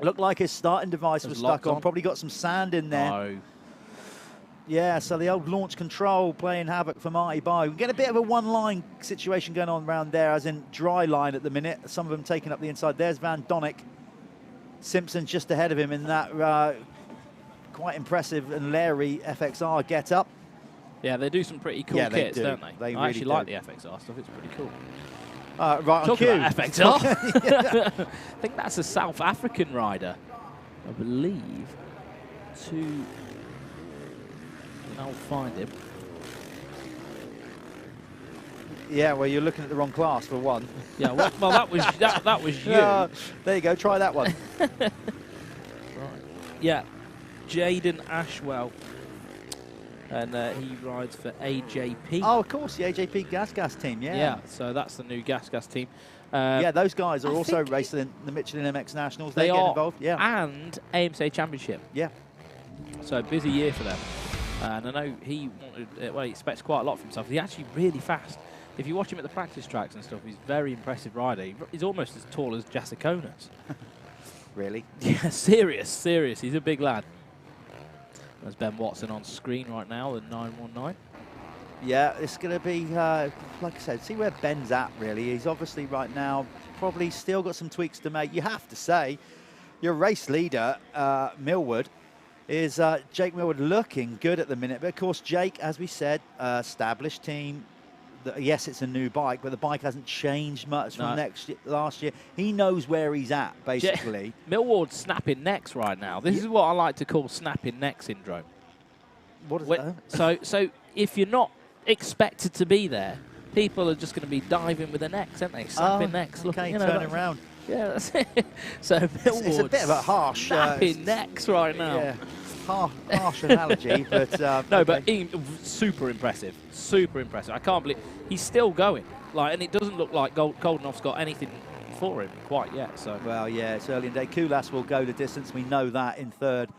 Looked like his starting device was stuck on. Probably got some sand in there. No. Yeah, so the old launch control playing havoc for Marty Barr. We get a bit of a one-line situation going on around there, as in dry line at the minute. Some of them taking up the inside. There's Van Donnick. Simpson just ahead of him in that quite impressive and Larry FXR get up. Yeah, they do some pretty cool kits, don't they? I actually like the FXR stuff. It's pretty cool. Right on Talking cue. about FXR. I think that's a South African rider, I believe. I'll find him. Yeah, well, you're looking at the wrong class for one. Yeah, well, that was that was you. There you go. Try that one. Right. Yeah, Jaden Ashwell, and he rides for AJP. Oh, of course, the AJP Gas team. Yeah. Yeah. So that's the new Gas team. Yeah, those guys are also racing in the Michelin MX Nationals. They get are involved. Yeah. And AMSA Championship. Yeah. So busy year for them. And I know he wanted, well, he expects quite a lot from himself. He's actually really fast. If you watch him at the practice tracks and stuff, he's a very impressive rider. He's almost as tall as Jasiconas. Really? Yeah, serious. He's a big lad. There's Ben Watson on screen right now, the 919. Yeah, it's going to be, like I said, see where Ben's at, really. He's obviously right now probably still got some tweaks to make. You have to say, your race leader, Millward, is Jake Millward, looking good at the minute. But, of course, Jake, as we said, established team. Yes, it's a new bike, but the bike hasn't changed much from last year. He knows where he's at, basically. Millward's snapping necks right now. This is what I like to call snapping neck syndrome. What is that? So if you're not expected to be there, people are just going to be diving with their necks, aren't they? Snapping necks. Okay, look, turning around. Yeah, that's it. So Millward's it's a bit of a harsh snapping necks right now. Yeah, harsh analogy, but no, but super impressive. Super impressive. I can't believe he's still going. And it doesn't look like Koldenoff's got anything for him quite yet. So well, yeah, it's early in the day. Kulas will go the distance. We know that in third.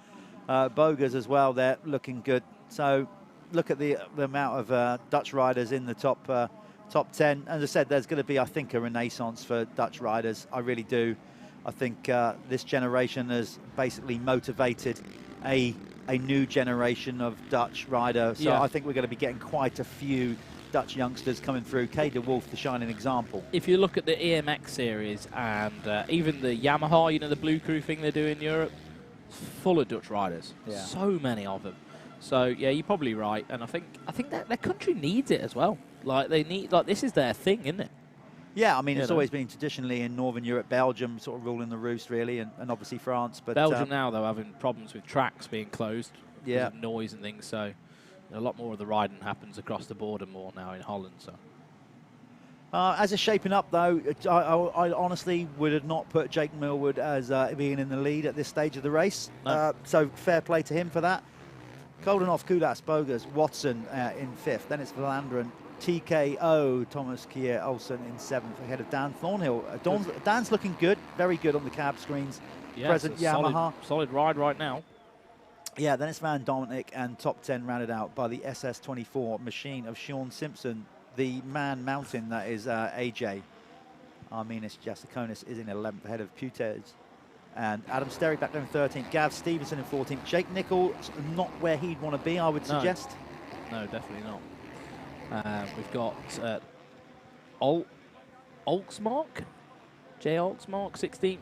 Bogers as well. They're looking good. So look at the amount of Dutch riders in the top 10. As I said, there's going to be, I think, a renaissance for Dutch riders. I really do. I think this generation has basically motivated a new generation of Dutch rider. So I think we're going to be getting quite a few Dutch youngsters coming through. K de Wolf, the shining example. If you look at the EMX series and even the Yamaha, the Blue Crew thing they do in Europe, it's full of Dutch riders. Yeah. So many of them. So yeah, you're probably right, and I think that their country needs it as well. This is their thing, isn't it? Yeah, I mean, it's always been traditionally in Northern Europe, Belgium sort of ruling the roost, really, and obviously France. But Belgium now, though, having problems with tracks being closed because of noise and things, so a lot more of the riding happens across the border more now in Holland. So As it's shaping up, though, I honestly would have not put Jake Millwood as being in the lead at this stage of the race. No. So fair play to him for that. Koldenhoff, Kudas, Bogas, Watson in 5th. Then it's Valanderen, TKO, Thomas Kier Olsen in 7th, ahead of Dan Thornhill. Dan's looking good, very good on the cab screens. Yeah, Present Yamaha. Solid ride right now. Yeah, then it's Van Dominic, and top 10 rounded out by the SS24 machine of Sean Simpson. The man mountain that is AJ. Arminis Jasakonis is in 11th, ahead of Putes. And Adam Sterry back there in 13th. Gav Stevenson in 14th. Jake Nichols not where he'd want to be, I would suggest. No, definitely not. We've got Olksmark, J. Olksmark, 16th.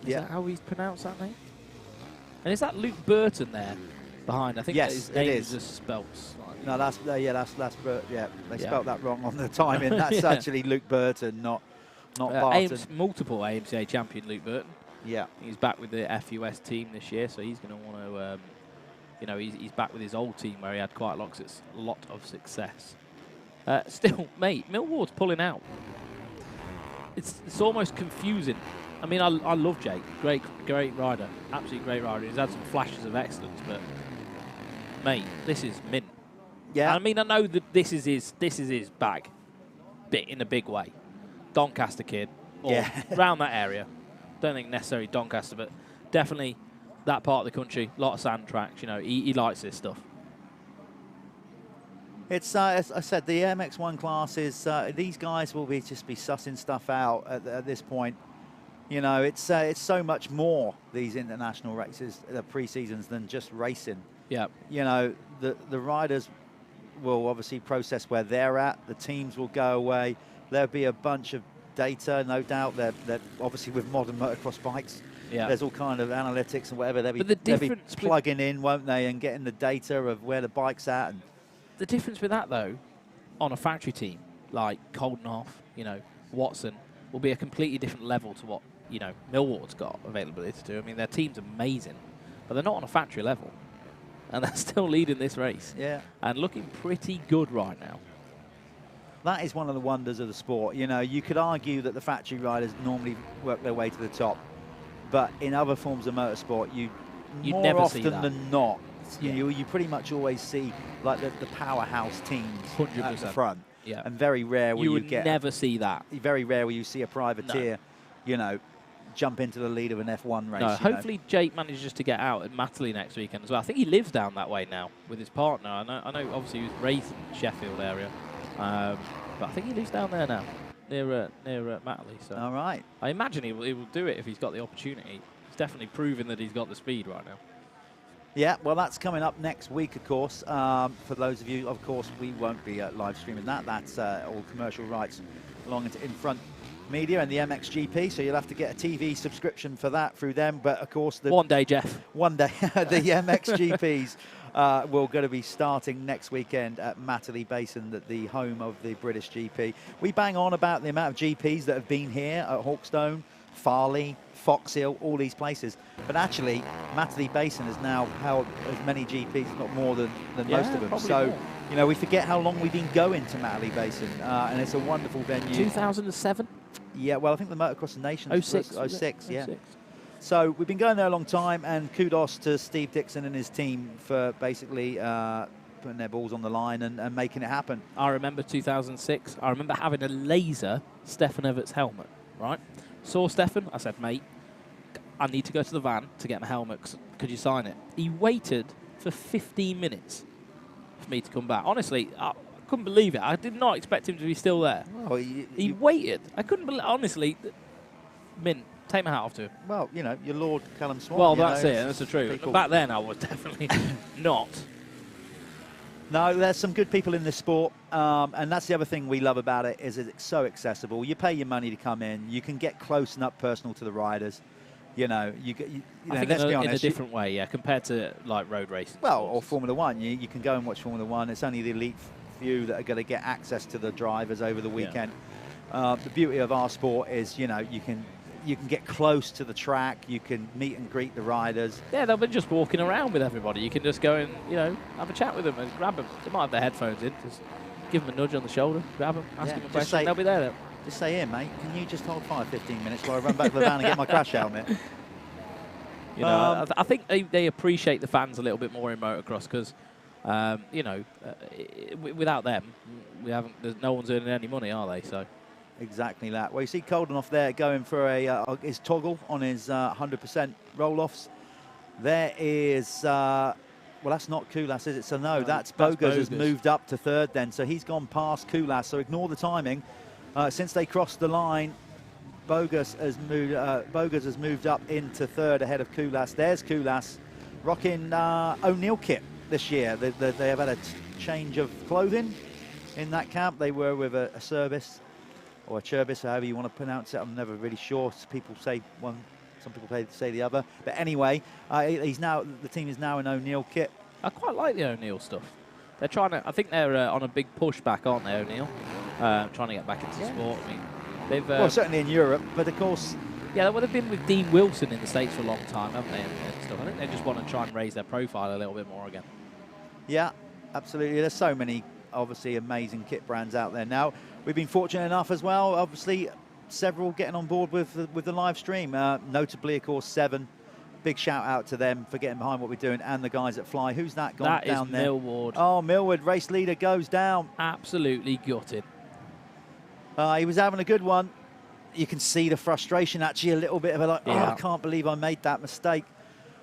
Is that how we pronounce that name? And is that Luke Burton there behind? I think yes, his name it is. Just spelt slightly. No, that's they spelt that wrong on the timing. That's actually Luke Burton, not Barton. Multiple AMCA champion Luke Burton. Yeah, he's back with the FUS team this year, so he's going to want to, he's back with his old team where he had quite a lot of success. Still, mate, Millward's pulling out. It's almost confusing. I mean, I love Jake. Great rider. Absolutely great rider. He's had some flashes of excellence, but mate, this is mint. Yeah. I mean, I know that this is his bag, in a big way. Doncaster kid, or around that area. Don't think necessarily Doncaster, but definitely that part of the country. A lot of sand tracks. He likes this stuff. It's as I said, the MX1 class is these guys will just be sussing stuff out at this point. It's so much more, these international races, the pre-seasons, than just racing. Yeah. The riders will obviously process where they're at. The teams will go away. There'll be a bunch of data, no doubt. They're obviously with modern motocross bikes. Yeah. There's all kind of analytics and whatever. They'll be plugging in, won't they, and getting the data of where the bike's at. And the difference with that, though, on a factory team like Koldenhoff, Watson, will be a completely different level to what Millward's got availability to do. I mean, their team's amazing, but they're not on a factory level, and they're still leading this race. Yeah, and looking pretty good right now. That is one of the wonders of the sport. You could argue that the factory riders normally work their way to the top, but in other forms of motorsport, you'd more never often see that. than not, you pretty much always see like the powerhouse teams 100%. at the front. Yeah, and very rare will you get. Never see that. Very rare will you see a privateer, jump into the lead of an F1 race. No, hopefully Jake manages to get out at Matterley next weekend as well. I think he lives down that way now with his partner. I know obviously he was raised in the Sheffield area, but I think he lives down there now, near Matterley. So all right. I imagine he will do it if he's got the opportunity. He's definitely proven that he's got the speed right now. Yeah, well, that's coming up next week, of course. For those of you, of course, we won't be live streaming that. That's all commercial rights belonging to In Front Media and the MXGP, so you'll have to get a TV subscription for that through them. But, of course, one day, Jeff. One day, the MXGPs will going to be starting next weekend at Matterley Basin, the home of the British GP. We bang on about the amount of GPs that have been here at Hawkstone, Farley, Fox Hill, all these places. But actually, Matterley Basin has now held as many GPs, if not more than most of them. So, we forget how long we've been going to Matterley Basin, and it's a wonderful venue. 2007? Yeah, well, I think the Motocross Nations 06, 06, yeah. So we've been going there a long time, and kudos to Steve Dixon and his team for basically putting their balls on the line and making it happen. I remember 2006. I remember having a laser Stefan Everts helmet, right? Saw Stefan, I said, mate, I need to go to the van to get my helmet. Could you sign it? He waited for 15 minutes for me to come back. Honestly, I couldn't believe it. I did not expect him to be still there. Well, he waited. I couldn't believe. Honestly, Mint, take my hat off to him. Well, your Lord Callum Swan. Well, that's it. That's the truth. Back then, I was definitely not. No, there's some good people in this sport, and that's the other thing we love about it is it's so accessible. You pay your money to come in. You can get close and up personal to the riders. I think let's be honest, in a different way, yeah, compared to like road racing. Well, or Formula One. You can go and watch Formula One. It's only the elite few that are going to get access to the drivers over the weekend. The beauty of our sport is, you you can get close to the track. You can meet and greet the riders. Yeah, they'll be just walking around with everybody. You can just go and, you know, have a chat with them and grab them. They might have their headphones in. Just give them a nudge on the shoulder, grab them, ask them a question. They'll be there. Just say, here, mate, can you just hold fire 15 minutes while I run back to the van and get my crash helmet? You know, I think they appreciate the fans a little bit more in motocross because, you know, without them, no one's earning any money, are they? So. Exactly that. Well, you see Koldenoff there going for his toggle on his 100% roll-offs. There is, well, that's not Kulas, is it? So no, that's Bogas has moved up to third then. So he's gone past Kulas. So ignore the timing. Since they crossed the line, Bogas has moved up into third ahead of Kulas. There's Kulas rocking O'Neill kit this year. They have had a change of clothing in that camp. They were with a service. Or a Cherbis, however you want to pronounce it. I'm never really sure. People say one, some people say the other. But anyway, the team is now in O'Neill kit. I quite like the O'Neill stuff. They're trying to, I think they're on a big pushback, aren't they, O'Neill? Trying to get back into sport. I mean, they've well, certainly in Europe, but of course. Yeah, well, they've been with Dean Wilson in the States for a long time, haven't they? And stuff. I think they just want to try and raise their profile a little bit more again. Yeah, absolutely. There's so many, obviously, amazing kit brands out there now. We've been fortunate enough as well, obviously, several getting on board with the live stream. Notably, of course, Seven. Big shout out to them for getting behind what we're doing, and the guys at Fly. Who's that gone down there? That is Millward. Oh, Millward, race leader, goes down. Absolutely gutted. He was having a good one. You can see the frustration, actually, a little bit of like, oh, I can't believe I made that mistake.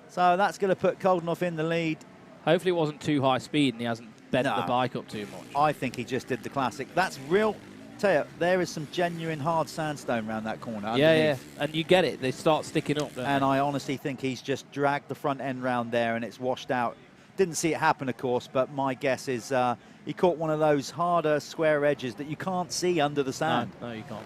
So that's going to put Koldenoff in the lead. Hopefully it wasn't too high speed and he hasn't bent the bike up too much. I think he just did the classic. That's real. Tell you, there is some genuine hard sandstone around that corner. Yeah, and you get it. They start sticking up. And I honestly think he's just dragged the front end round there and it's washed out. Didn't see it happen, of course, but my guess is he caught one of those harder square edges that you can't see under the sand. No, you can't.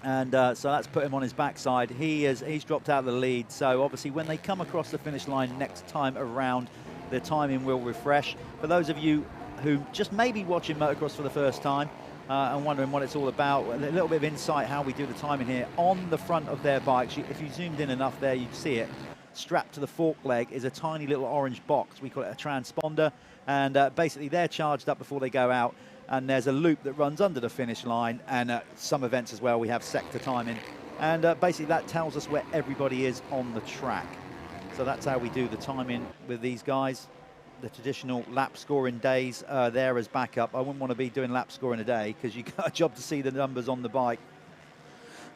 And so that's put him on his backside. He's dropped out of the lead. So obviously when they come across the finish line next time around, the timing will refresh. For those of you who just may be watching motocross for the first time and wondering what it's all about, a little bit of insight how we do the timing here. On the front of their bikes, if you zoomed in enough there, you'd see it. Strapped to the fork leg is a tiny little orange box. We call it a transponder. And basically they're charged up before they go out. And there's a loop that runs under the finish line. And some events as well, we have sector timing. And basically that tells us where everybody is on the track. So that's how we do the timing with these guys. The traditional lap scoring days there as backup. I wouldn't want to be doing lap scoring a day because you got a job to see the numbers on the bike.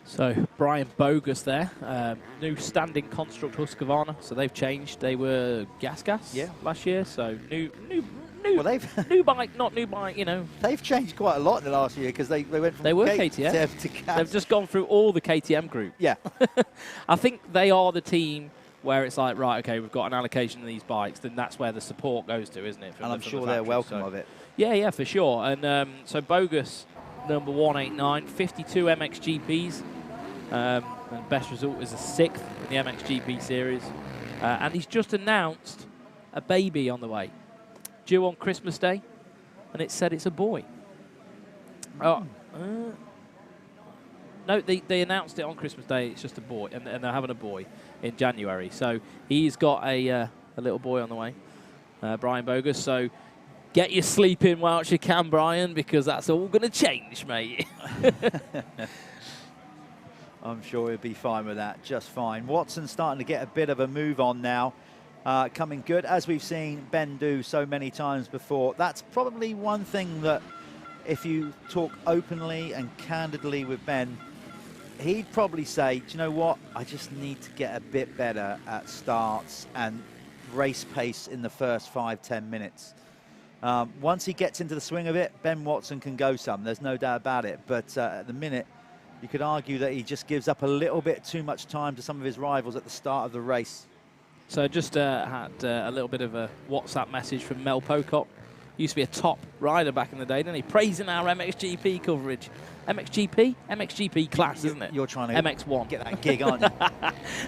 So Brian Bogus there, new standing construct Husqvarna. So they've changed. They were gas last year. So new. Well, they've new bike, not new bike. You know, they've changed quite a lot in the last year because they went from KTM to gas. They've just gone through all the KTM group. Yeah, I think they are the team where it's like, right, okay, we've got an allocation of these bikes, then that's where the support goes to, isn't it? And I'm sure they're welcome of it. Yeah, for sure. And so Bogus, number 189, 52 MXGPs, and best result is a 6th in the MXGP series. And he's just announced a baby on the way, due on Christmas Day, and it said it's a boy. No, they announced it on Christmas Day. It's just a boy, and they're having a boy in January. So he's got a little boy on the way, Brian Bogus. So get your sleep in whilst you can, Brian, because that's all going to change, mate. I'm sure he'll be fine with that, just fine. Watson's starting to get a bit of a move on now, coming good, as we've seen Ben do so many times before. That's probably one thing that, if you talk openly and candidly with Ben, he'd probably say, do you know what? I just need to get a bit better at starts and race pace in the first 5-10 minutes. Once he gets into the swing of it, Ben Watson can go some. There's no doubt about it. But at the minute, you could argue that he just gives up a little bit too much time to some of his rivals at the start of the race. So just had a little bit of a WhatsApp message from Mel Pocock. Used to be a top rider back in the day, didn't he? Praising our MXGP coverage. MXGP? MXGP class, isn't it? You're trying to MX1. Get that gig, aren't you?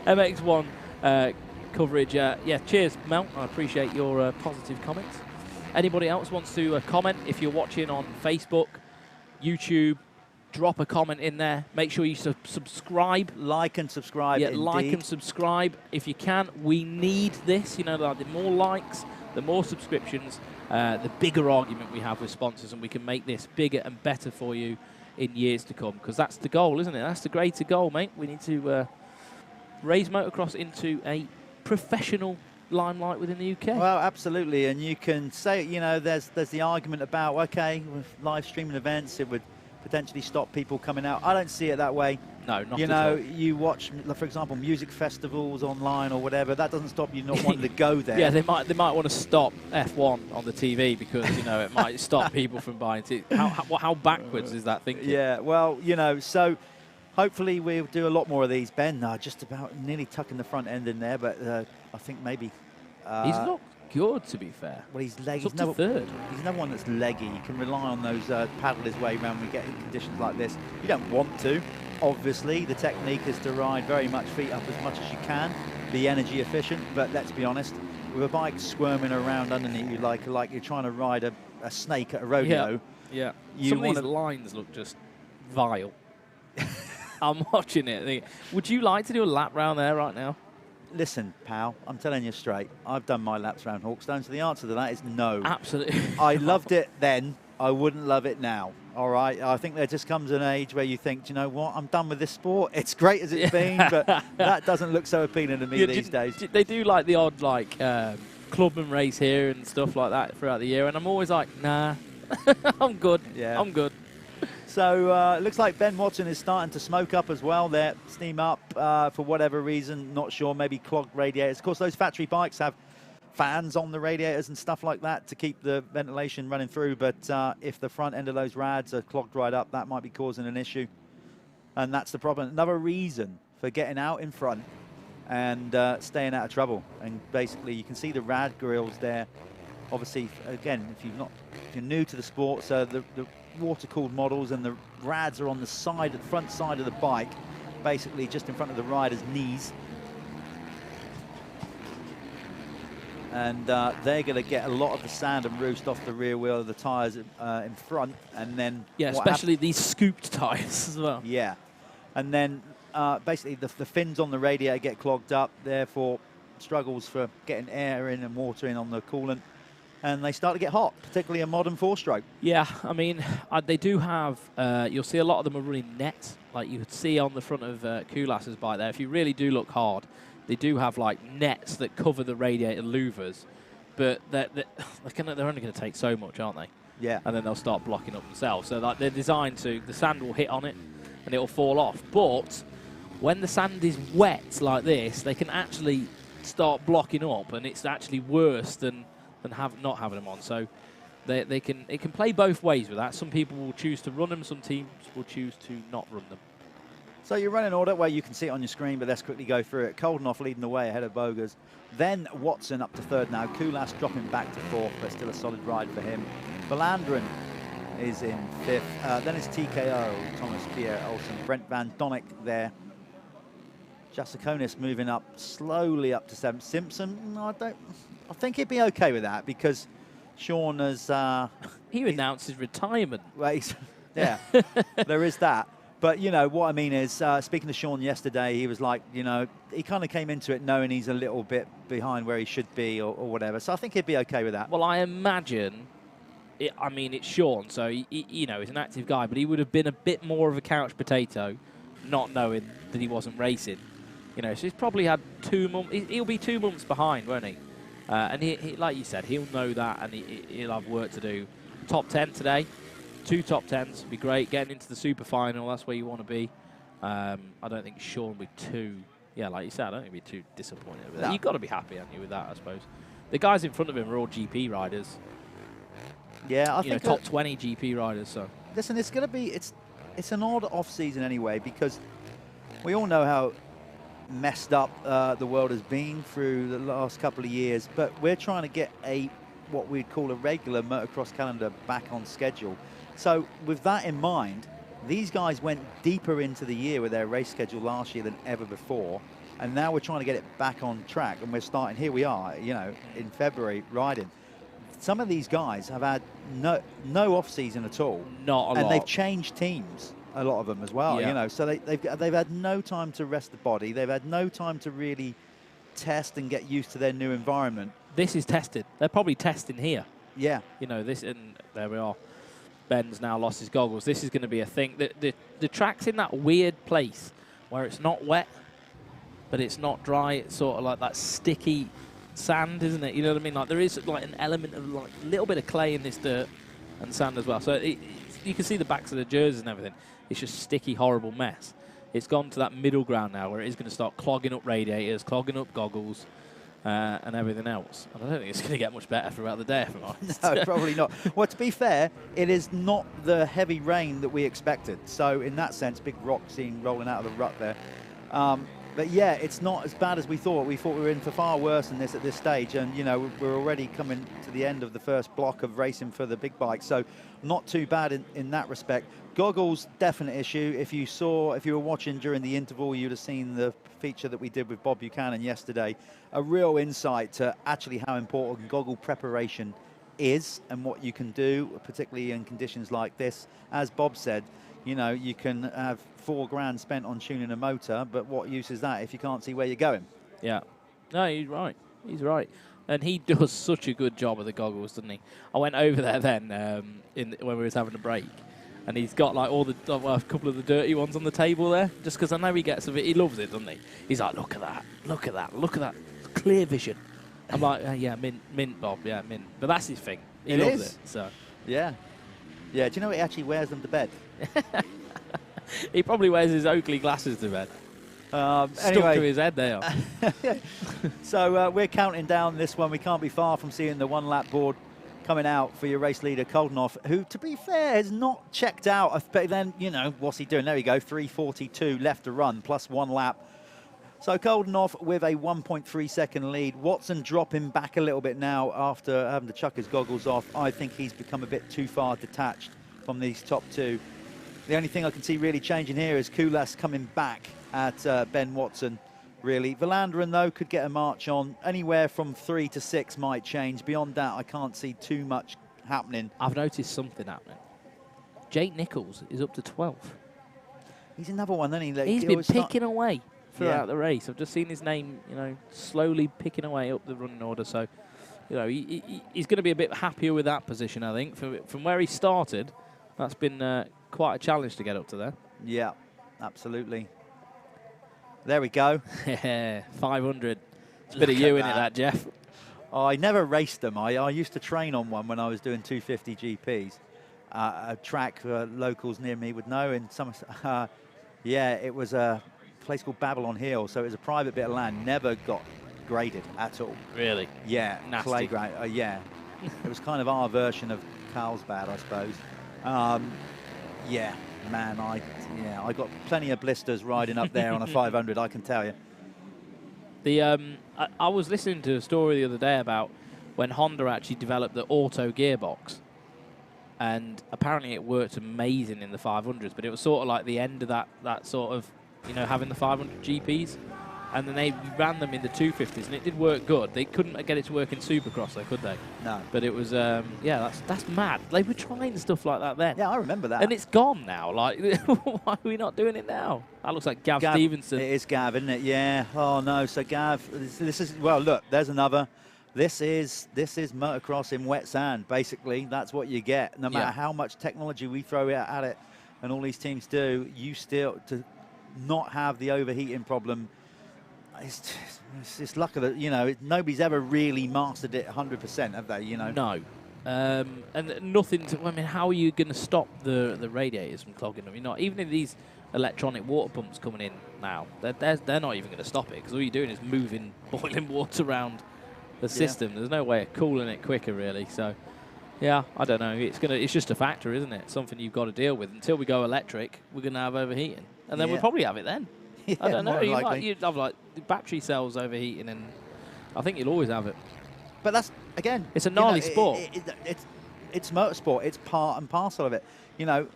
MX1 coverage. Yeah, cheers, Mel. I appreciate your positive comments. Anybody else wants to comment? If you're watching on Facebook, YouTube, drop a comment in there. Make sure you subscribe. Like and subscribe. Yeah, indeed. like and subscribe if you can. We need this. You know, like the more likes, the more subscriptions, the bigger argument we have with sponsors, and we can make this bigger and better for you in years to come. Because that's the goal, isn't it? That's the greater goal, mate. We need to raise motocross into a professional limelight within the UK. Well, absolutely, and you can say, you know, there's the argument about, okay, with live streaming events, it would potentially stop people coming out. I don't see it that way. No, not you at know, all. you watch, for example, music festivals online or whatever. That doesn't stop you not wanting to go there. Yeah, they might want to stop F1 on the TV because, you know, it might stop people from buying tickets. How backwards is that thinking? Yeah, well, you know, so hopefully we'll do a lot more of these. Ben, just about nearly tucking the front end in there, but I think maybe... he's not good, to be fair. Well, he's leggy. He's up to third. He's no one that's leggy. You can rely on those paddle his way around when we get in conditions like this. You don't want to. Obviously, the technique is to ride very much feet up as much as you can, be energy efficient, but let's be honest, with a bike squirming around underneath you like you're trying to ride a snake at a rodeo. Yeah. You Some of these lines look just vile. I'm watching it. Would you like to do a lap round there right now? Listen, pal, I'm telling you straight. I've done my laps around Hawkstone, so the answer to that is no. Absolutely. I loved it then. I wouldn't love it now. All right. I think there just comes an age where you think, do you know what? I'm done with this sport. It's great as it's been, but that doesn't look so appealing to me these days. They do like the odd clubman race here and stuff like that throughout the year, and I'm always like, nah, I'm good. Yeah. I'm good. So it looks like Ben Watson is starting to smoke up as well there, steam up for whatever reason, not sure, maybe clogged radiators. Of course, those factory bikes have fans on the radiators and stuff like that to keep the ventilation running through, but if the front end of those rads are clogged right up, that might be causing an issue, and that's the problem. Another reason for getting out in front and staying out of trouble. And basically you can see the rad grills there. Obviously, again, if you're new to the sport, so the water-cooled models and the rads are on the side, the front side of the bike, basically just in front of the rider's knees. And they're going to get a lot of the sand and roost off the rear wheel of the tyres in front, and then... Yeah, especially these scooped tyres as well. Yeah. And then basically the fins on the radiator get clogged up, therefore struggles for getting air in and water in on the coolant. And they start to get hot, particularly a modern four-stroke. Yeah, I mean, they do have, you'll see a lot of them are running nets, like you would see on the front of Kulas's bike there. If you really do look hard, they do have like nets that cover the radiator louvers, but they're only going to take so much, aren't they? Yeah. And then they'll start blocking up themselves. So like, they're designed to, the sand will hit on it and it'll fall off. But when the sand is wet like this, they can actually start blocking up, and it's actually worse than not having them on. So it can play both ways with that. Some people will choose to run them, some teams will choose to not run them. So you're running order where you can see it on your screen, but let's quickly go through it. Koldenhoff leading the way ahead of Bogers. Then Watson up to third now. Kulas dropping back to fourth, but still a solid ride for him. Valandren is in fifth. Then it's TKO, Thomas Pierre Olsen. Brent Van Donnick there. Jasakonis moving up slowly up to seventh. Simpson, I think he'd be okay with that because Sean has... he announced his retirement. Well, yeah, there is that. But, you know, what I mean is, speaking to Sean yesterday, he was like, you know, he kind of came into it knowing he's a little bit behind where he should be or whatever. So I think he'd be okay with that. Well, I imagine, it's Sean, so, you know, he's an active guy, but he would have been a bit more of a couch potato, not knowing that he wasn't racing. You know, so he's probably had 2 months. He'll be 2 months behind, won't he? And he, like you said, he'll know that, and he'll have work to do. Top 10 today. 2 top 10s would be great. Getting into the Super Final, that's where you want to be. I don't think Sean will be too... Yeah, like you said, I don't think he'll be too disappointed with that. No. You've got to be happy, haven't you, with that, I suppose. The guys in front of him are all GP riders. Yeah, I think... top 20 GP riders, so... Listen, it's going to be... It's an odd off-season anyway, because we all know how messed up the world has been through the last couple of years, but we're trying to get what we'd call a regular motocross calendar back on schedule. So with that in mind, these guys went deeper into the year with their race schedule last year than ever before, and now we're trying to get it back on track, and we're starting, here we are, you know, in February riding. Some of these guys have had no off-season at all. Not a lot. And they've changed teams a lot of them as well. Yeah. You know, so they've had no time to rest the body. They've had no time to really test and get used to their new environment. This is tested. They're probably testing here. Yeah. You know, this, and there we are. Ben's now lost his goggles. This is going to be a thing. The track's in that weird place where it's not wet, but it's not dry. It's sort of like that sticky sand, isn't it? You know what I mean? Like there is like an element of like a little bit of clay in this dirt and sand as well. So you can see the backs of the jerseys and everything. It's just sticky, horrible mess. It's gone to that middle ground now where it is going to start clogging up radiators, clogging up goggles, and everything else. And I don't think it's going to get much better throughout the day, if I'm honest. No, probably not. Well, to be fair, it is not the heavy rain that we expected. So in that sense, big rock seen rolling out of the rut there. But yeah, it's not as bad as we thought. We thought we were in for far worse than this at this stage. And, you know, we're already coming to the end of the first block of racing for the big bike. So not too bad in that respect. Goggles, definite issue. If you were watching during the interval, you'd have seen the feature that we did with Bob Buchanan yesterday. A real insight to actually how important goggle preparation is and what you can do, particularly in conditions like this. As Bob said, you know, you can have $4,000 spent on tuning a motor, but what use is that if you can't see where you're going? Yeah. No, he's right. He's right. And he does such a good job of the goggles, doesn't he? I went over there then when we was having a break, and he's got like a couple of the dirty ones on the table there, just because I know he gets of it. He loves it, doesn't he? He's like, look at that, look at that, look at that, clear vision. I'm like, yeah, mint, Bob, yeah, mint. But that's his thing. He loves it. So yeah, yeah. Do you know he actually wears them to bed? He probably wears his Oakley glasses to bed. Stuck Anyway. to his head, they are. So we're counting down this one. We can't be far from seeing the one-lap board coming out for your race leader, Koldenhoff, who, to be fair, has not checked out. But then, you know, what's he doing? There we go, 3:42 left to run, plus 1 lap. So Koldenhoff with a 1.3-second lead. Watson dropping back a little bit now after having to chuck his goggles off. I think he's become a bit too far detached from these top two. The only thing I can see really changing here is Kulas coming back at Ben Watson, really. Valanderen, though, could get a march on. Anywhere from 3 to 6 might change. Beyond that, I can't see too much happening. I've noticed something happening. Jake Nichols is up to 12th. He's another one, isn't he? Like, He's been picking away throughout Yeah. the race. I've just seen his name, you know, slowly picking away up the running order. So, you know, he's going to be a bit happier with that position, I think. From where he started, that's been quite a challenge to get up to there. Yeah, absolutely. There we go. 500. It's a bit of you in it, that, Jeff. I never raced them. I used to train on one when I was doing 250 GPs. A track locals near me would know. In some, yeah, it was a place called Babylon Hill. So it was a private bit of land. Never got graded at all. Really? Yeah, Nasty. playground. Yeah, it was kind of our version of Carlsbad, I suppose. Yeah, man, I got plenty of blisters riding up there on a 500, I can tell you. I was listening to a story the other day about when Honda actually developed the auto gearbox, and apparently it worked amazing in the 500s, but it was sort of like the end of that sort of, you know, having the 500 GPs, and then they ran them in the 250s, and it did work good. They couldn't get it to work in Supercross, though, could they? No. But it was, yeah, that's mad. They were trying stuff like that then. Yeah, I remember that. And it's gone now. Like, why are we not doing it now? That looks like Gav Stevenson. It is Gav, isn't it? Yeah. Oh, no. So, Gav, this is, well, look, there's another. This is motocross in wet sand, basically. That's what you get. No matter how much technology we throw at it, and all these teams do, you still, to not have the overheating problem, it's luck of the, you know, nobody's ever really mastered it 100%, have they, you know? No. And nothing to, I mean, how are you going to stop the radiators from clogging them? You're not, even if these electronic water pumps coming in now, they're not even going to stop it, because all you're doing is moving boiling water around the system. There's no way of cooling it quicker, really. So, yeah, I don't know. It's just a factor, isn't it? Something you've got to deal with. Until we go electric, we're going to have overheating. And then we'll probably have it then. Yeah, I don't know. you'd have like the battery cells overheating, and I think you'll always have it. But that's, again, it's a gnarly sport. It's motorsport. It's part and parcel of it. You know,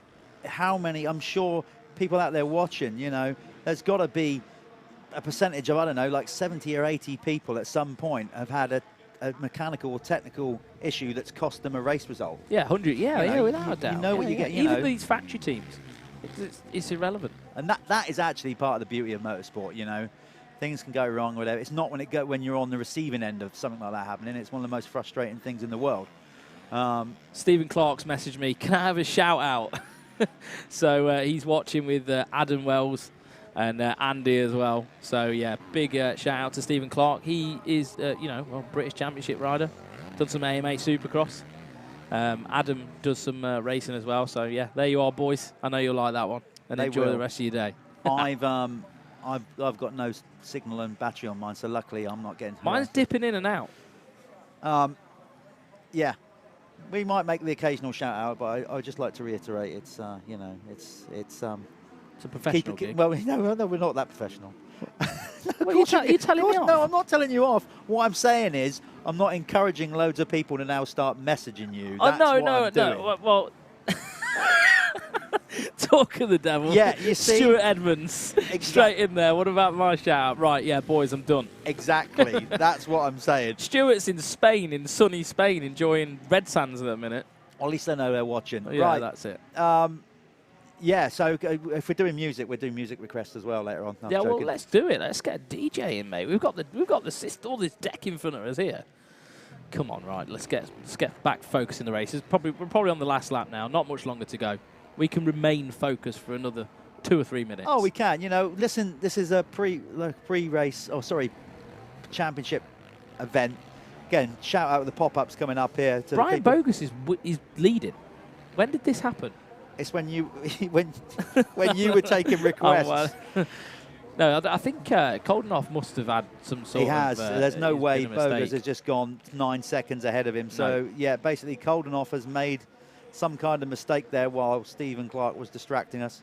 how many, I'm sure people out there watching, you know, there's got to be a percentage of, I don't know, like 70 or 80 people at some point have had a mechanical or technical issue that's cost them a race result. Yeah, 100. Yeah, You know, without a doubt. You know what you get. You Even know. these factory teams. It's irrelevant. And that is actually part of the beauty of motorsport, you know. Things can go wrong, whatever. It's not when you're on the receiving end of something like that happening. It's one of the most frustrating things in the world. Stephen Clark's messaged me, can I have a shout out? So he's watching with Adam Wells and Andy as well. So yeah, big shout out to Stephen Clark. He is, you know, a British Championship rider. Done some AMA Supercross. Adam does some racing as well. So yeah, there you are, boys. I know you'll like that one. And enjoy the rest of your day. I've got no signal and battery on mine, so luckily I'm not getting. Mine's dipping in and out. Yeah, we might make the occasional shout out, but I would just like to reiterate, it's you know, it's a professional gig. Well, no, we're not that professional. Well, you're telling me off. No, I'm not telling you off. What I'm saying is, I'm not encouraging loads of people to now start messaging you. That's no. Well, talk of the devil. Yeah, you see, Stuart Edmonds, straight in there. What about my shout out? Right, yeah, boys, I'm done. Exactly. That's what I'm saying. Stuart's in Spain, in sunny Spain, enjoying Red Sands at the minute. Or at least they know they're watching. Yeah, right, that's it. Yeah, so if we're doing music, we're doing music requests as well later on. Yeah, well, let's do it. Let's get a DJ in, mate. We've got all this deck in front of us here. Come on, right? Let's get back focusing the races. We're probably on the last lap now. Not much longer to go. We can remain focused for another 2 or 3 minutes. Oh, we can. You know, listen, this is a pre-race, championship event. Again, shout out to the pop-ups coming up here. To Brian Bogus is leading. When did this happen? It's when you when you were taking requests. Oh, well. No, I think Koldenoff must have had some sort of... He has. There's no way Bogus has just gone 9 seconds ahead of him. So, yeah, basically Koldenoff has made some kind of mistake there while Stephen Clark was distracting us.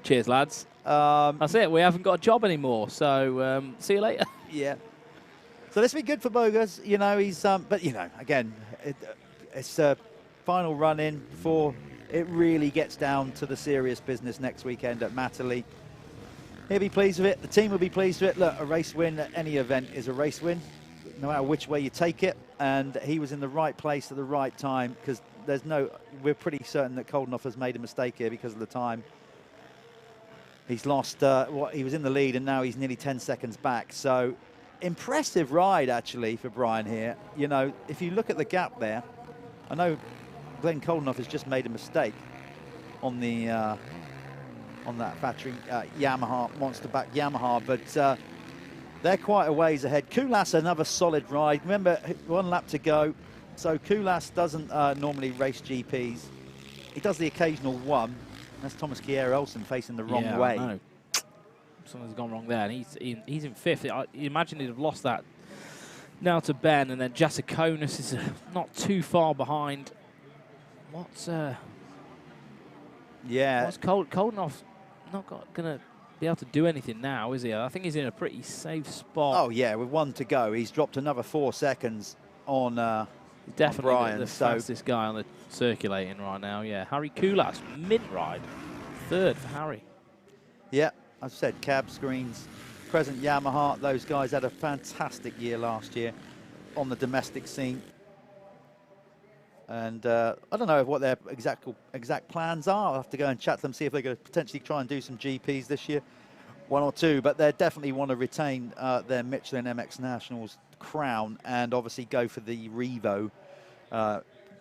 Cheers, lads. That's it. We haven't got a job anymore. So, see you later. Yeah. So this will be good for Bogus. You know, he's... but, you know, again, it's a final run-in before it really gets down to the serious business next weekend at Matterley. He'll be pleased with it. The team will be pleased with it. Look, a race win at any event is a race win, no matter which way you take it. And he was in the right place at the right time because we're pretty certain that Koldenoff has made a mistake here because of the time. He's lost, he was in the lead and now he's nearly 10 seconds back. So impressive ride actually for Brian here. You know, if you look at the gap there, I know Glenn Koldenoff has just made a mistake on the on that factory Yamaha, monster back Yamaha, but they're quite a ways ahead. Kulas, another solid ride. Remember, 1 lap to go, so Kulas doesn't normally race GPs. He does the occasional one. That's Thomas Kjær-Olsen facing the wrong way. I know. Something's gone wrong there, and he's in 5th. I imagine he'd have lost that now to Ben, and then Jasikonis is not too far behind. What's Koldenoff not going to be able to do anything now, is he? I think he's in a pretty safe spot. Oh yeah, with 1 to go, he's dropped another 4 seconds on definitely on Brian, the fastest guy on the circulating right now. Yeah, Harry Kulas, mint ride, 3rd for Harry. Yeah, I've said cab screens, present Yamaha. Those guys had a fantastic year last year on the domestic scene. And I don't know what their exact plans are. I'll have to go and chat to them, see if they're going to potentially try and do some GPs this year, 1 or 2. But they definitely want to retain their Michelin MX Nationals crown and obviously go for the Revo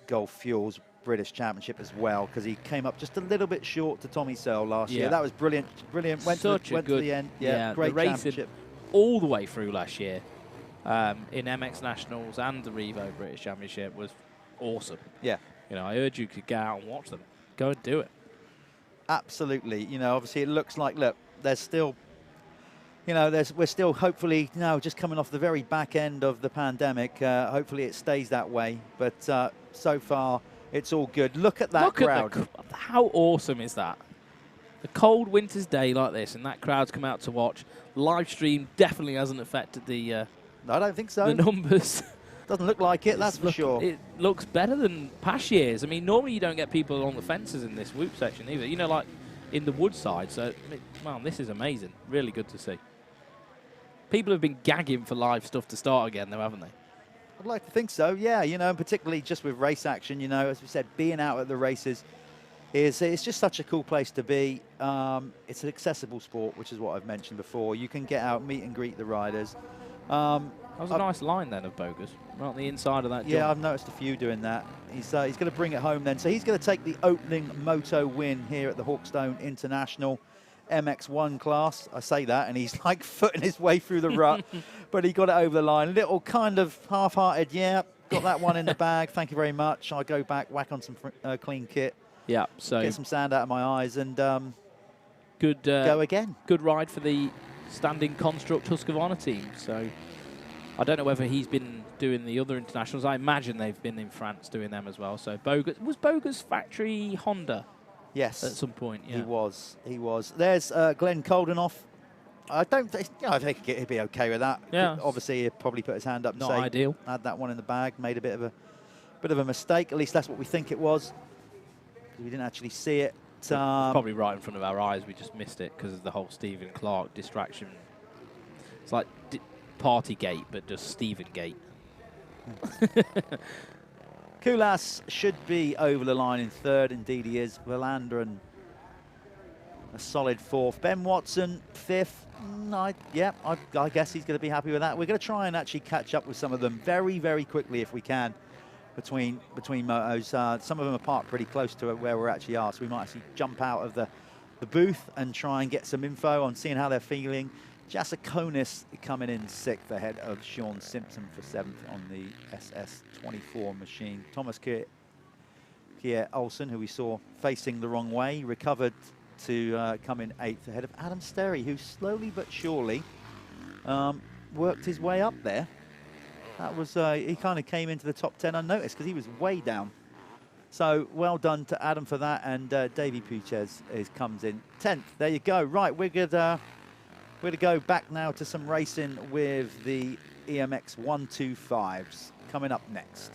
Gulf Fuels British Championship as well, because he came up just a little bit short to Tommy Searle last year. That was brilliant. Went to the end. Yeah, great championship. All the way through last year in MX Nationals and the Revo British Championship was awesome. Yeah. You know, I urge you to get out and watch them. Go and do it. Absolutely. You know, obviously it looks like, look, there's still, you know, we're still hopefully, you know, just coming off the very back end of the pandemic. Hopefully it stays that way. But so far, it's all good. Look at that crowd. How awesome is that? A cold winter's day like this, and that crowd's come out to watch. Live stream definitely hasn't affected the... I don't think so. The numbers. Doesn't look like it, that's for sure. It looks better than past years. I mean, normally you don't get people on the fences in this whoop section either. You know, like in the Woodside. So, man, this is amazing. Really good to see. People have been gagging for live stuff to start again, though, haven't they? I'd like to think so, yeah. You know, and particularly just with race action, you know, as we said, being out at the races, it's just such a cool place to be. It's an accessible sport, which is what I've mentioned before. You can get out, meet and greet the riders. That was a nice line then of Bogus, right on the inside of that jump. Yeah, I've noticed a few doing that. He's going to bring it home then. So he's going to take the opening moto win here at the Hawkstone International MX1 class. I say that, and he's like footing his way through the rut, but he got it over the line. Little kind of half-hearted, yeah, got that one in the bag. Thank you very much. I'll go back, whack on some clean kit. Yeah, so get some sand out of my eyes and good go again. Good ride for the standing construct Husqvarna team. So I don't know whether he's been doing the other internationals. I imagine they've been in France doing them as well. So Bogus, was Bogus factory Honda? Yes, at some point. Yeah. He was. There's Glenn Koldenoff. I think he'd be okay with that. Yeah. Obviously, he'd probably put his hand up and Not say, ideal. Had that one in the bag, made a bit of a mistake. At least that's what we think it was. We didn't actually see it. Probably right in front of our eyes. We just missed it because of the whole Stephen Clark distraction. It's like Partygate, but just Stephen Gate. Kulas should be over the line in third. Indeed, he is. Verlanderen, a solid fourth. Ben Watson, fifth. I guess he's going to be happy with that. We're going to try and actually catch up with some of them very, very quickly if we can. Between motos, some of them are parked pretty close to where we actually are, so we might actually jump out of the booth and try and get some info on seeing how they're feeling. Jasikonis coming in sixth ahead of Sean Simpson for seventh on the SS24 machine. Thomas Kier Olsen, who we saw facing the wrong way, recovered to come in eighth ahead of Adam Sterry, who slowly but surely worked his way up there. That was, he kind of came into the top 10 unnoticed because he was way down. So well done to Adam for that, and Davey Puches comes in 10th. There you go. Right, we're going to go back now to some racing with the EMX 125s coming up next.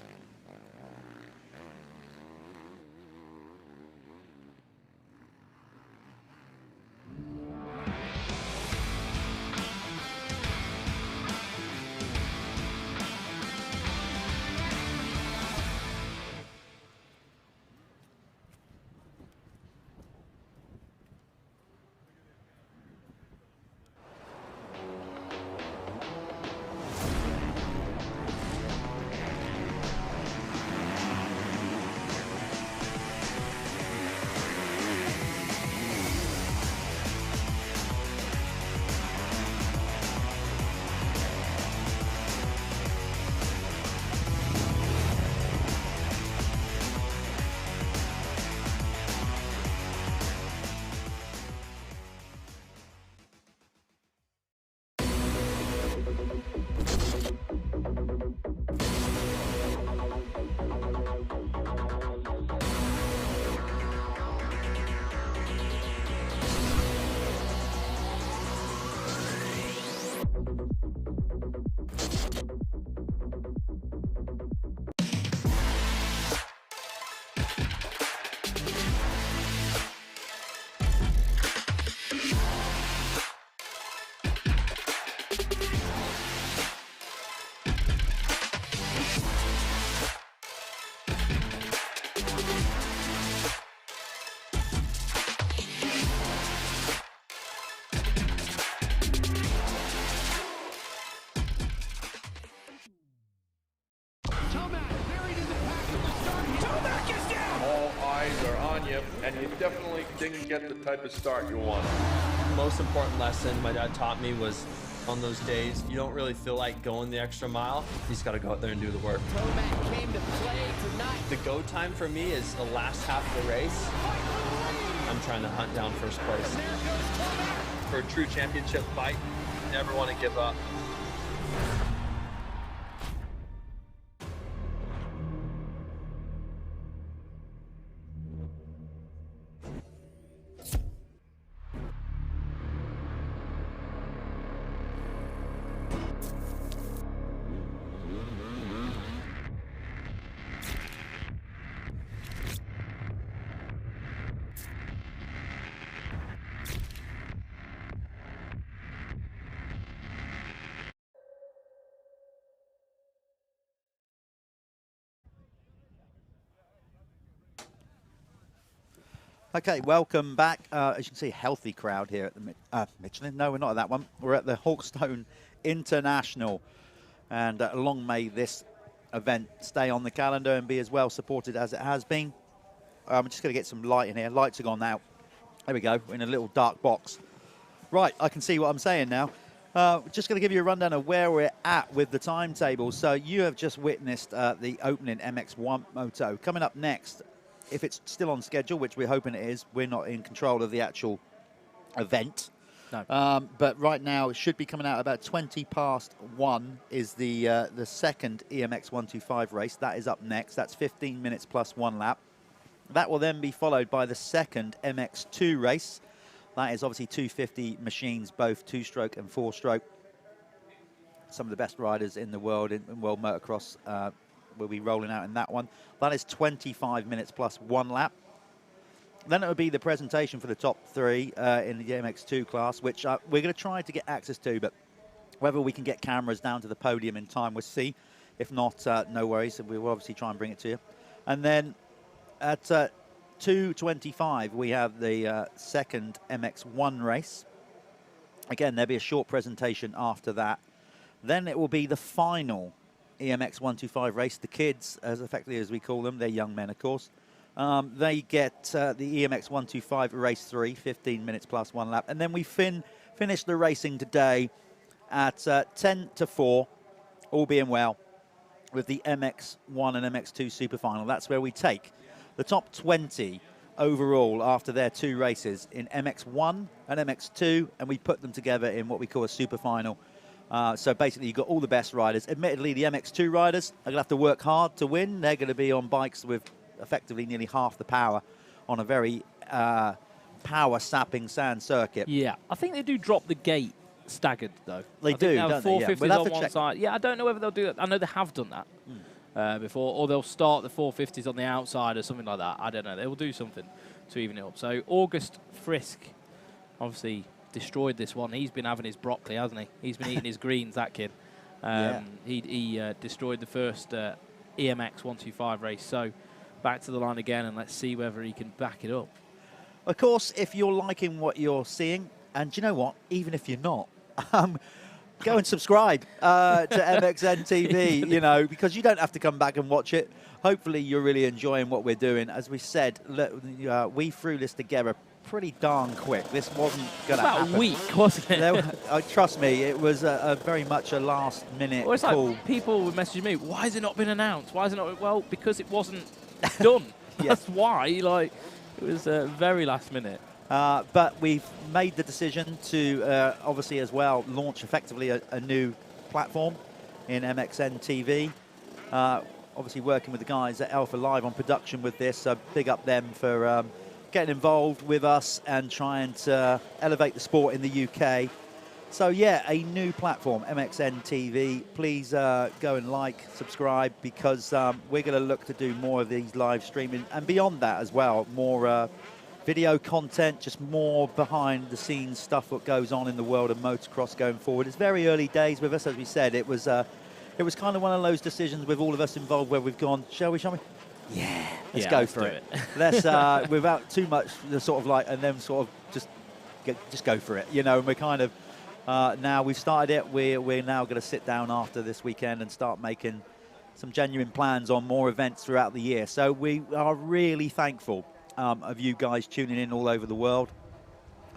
And you definitely didn't get the type of start you wanted. Most important lesson my dad taught me was on those days, you don't really feel like going the extra mile. You just got to go out there and do the work. Came to play tonight. The go time for me is the last half of the race. I'm trying to hunt down first place. For a true championship fight, never want to give up. Okay, welcome back. As you can see, healthy crowd here at the Michelin. No, we're not at that one. We're at the Hawkstone International. And long may this event stay on the calendar and be as well supported as it has been. I'm just going to get some light in here. Lights are gone out. There we go. We're in a little dark box. Right, I can see what I'm saying now. Just going to give you a rundown of where we're at with the timetable. So you have just witnessed the opening MX1 Moto. Coming up next, if it's still on schedule, which we're hoping it is, we're not in control of the actual event. No. But right now, it should be coming out about 1 is the second EMX 125 race. That is up next. That's 15 minutes plus 1 lap. That will then be followed by the second MX2 race. That is obviously 250 machines, both 2-stroke and 4-stroke. Some of the best riders in the world, in world motocross, will be rolling out in that one. That is 25 minutes plus 1 lap. Then it will be the presentation for the top 3 in the MX2 class, which we're going to try to get access to, but whether we can get cameras down to the podium in time, we'll see. If not, no worries. We will obviously try and bring it to you. And then at 2:25, we have the second MX1 race. Again, there'll be a short presentation after that. Then it will be the final EMX 125 race. The kids, as effectively as we call them, they're young men, of course. They get the EMX 125 race 3, 15 minutes plus 1 lap. And then we finish the racing today at 10 to 4, all being well, with the MX1 and MX2 Super Final. That's where we take the top 20 overall after their 2 races in MX1 and MX2, and we put them together in what we call a Super Final. So basically, you've got all the best riders. Admittedly, the MX2 riders are going to have to work hard to win. They're going to be on bikes with effectively nearly half the power on a very power-sapping sand circuit. Yeah, I think they do drop the gate staggered, though. They do, don't they? Yeah. 450s We'll have on to one check. side. Yeah, I don't know whether they'll do that. I know they have done that before, or they'll start the 450s on the outside or something like that. I don't know. They will do something to even it up. So August Frisk obviously destroyed this one. He's been having his broccoli, hasn't he? He's been eating his greens, that kid. He destroyed the first EMX 125 race. So back to the line again, and let's see whether he can back it up. Of course, if you're liking what you're seeing, and do you know what? Even if you're not, go and subscribe to mxn-tv, you know, because you don't have to come back and watch it. Hopefully, you're really enjoying what we're doing. As we said, we threw this together pretty darn quick. This wasn't going to happen. About a week, wasn't it? Trust me, it was very much a last-minute Well, it's call. like people would message me, why has it not been announced? Why has it not? Well, because it wasn't done. That's why. Like, it was very last minute. But we've made the decision to obviously as well launch effectively a new platform in mxn-tv. Obviously working with the guys at Alpha Live on production with this, so big up them for getting involved with us and trying to elevate the sport in the UK. So yeah, a new platform, mxn-tv. Please go and like, subscribe, because we're going to look to do more of these live streaming, and beyond that as well, more video content, just more behind the scenes stuff that goes on in the world of motocross going forward. It's very early days with us, as we said. It was kind of one of those decisions with all of us involved where we've gone, shall we? Yeah, let's go for it. Let's without too much sort of like, and then sort of just go for it, you know. And we're kind of now we've started it. We're now going to sit down after this weekend and start making some genuine plans on more events throughout the year. So we are really thankful of you guys tuning in all over the world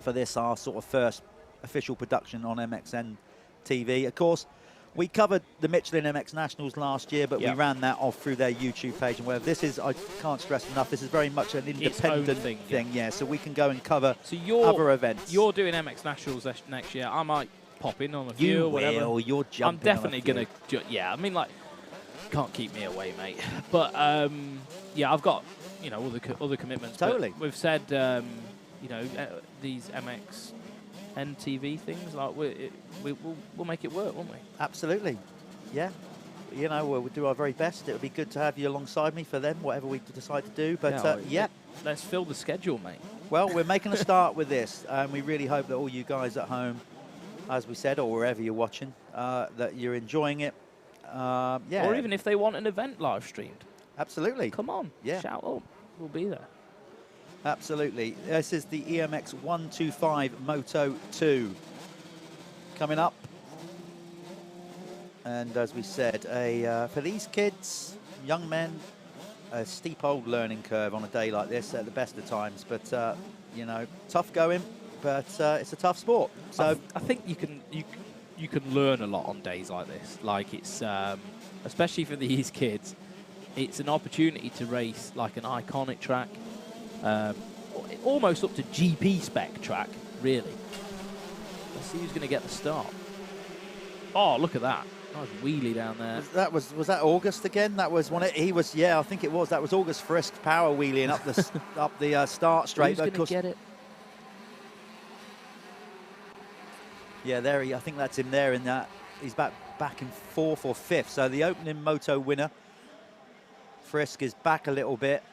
for this, our sort of first official production on MXN TV. Of course, we covered the Michelin MX Nationals last year, but we ran that off through their YouTube page. And where this is, I can't stress enough, this is very much an independent thing. Yeah, so we can go and cover other events. You're doing MX Nationals next year. I might pop in on a few or whatever. You will, you're jumping. I'm definitely going to, yeah, I mean, like, can't keep me away, mate. But, yeah, I've got, you know, other commitments. Totally. We've said, you know, these mxn-tv things, like we'll make it work, won't we? Absolutely. Yeah. You know, we'll do our very best. It would be good to have you alongside me for them, whatever we decide to do. But yeah. Let's fill the schedule, mate. Well, we're making a start with this, and we really hope that all you guys at home, as we said, or wherever you're watching, that you're enjoying it. Yeah. Or even if they want an event live streamed. Absolutely. Come on. Yeah. Shout up. We'll be there. Absolutely. This is the EMX 125 Moto 2 coming up. And as we said, for these kids, young men, a steep old learning curve on a day like this at the best of times. But, you know, tough going, but it's a tough sport. So I think you can learn a lot on days like this. Like it's, especially for these kids, it's an opportunity to race like an iconic track. Almost up to GP spec track, really. Let's see who's going to get the start. Oh, look at that. Nice wheelie down there. Was that August again? That was one. He was, yeah, I think it was. That was August Frisk power wheeling up the up the start straight. Who's going to get it? Yeah, there I think that's him there in that. He's back in 4th or 5th. So the opening moto winner, Frisk, is back a little bit.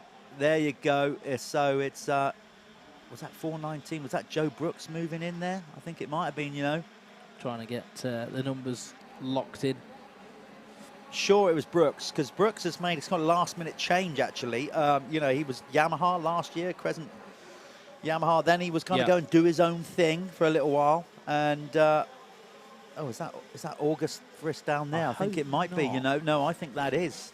There you go. So it's, was that 419? Was that Joe Brooks moving in there? I think it might have been, you know. Trying to get the numbers locked in. Sure, it was Brooks, because Brooks has made it's got a last-minute change, actually. You know, he was Yamaha last year, Crescent Yamaha. Then he was going to go and do his own thing for a little while. And, oh, is that August Frisk down there? I think it might be, you know. No, I think that is.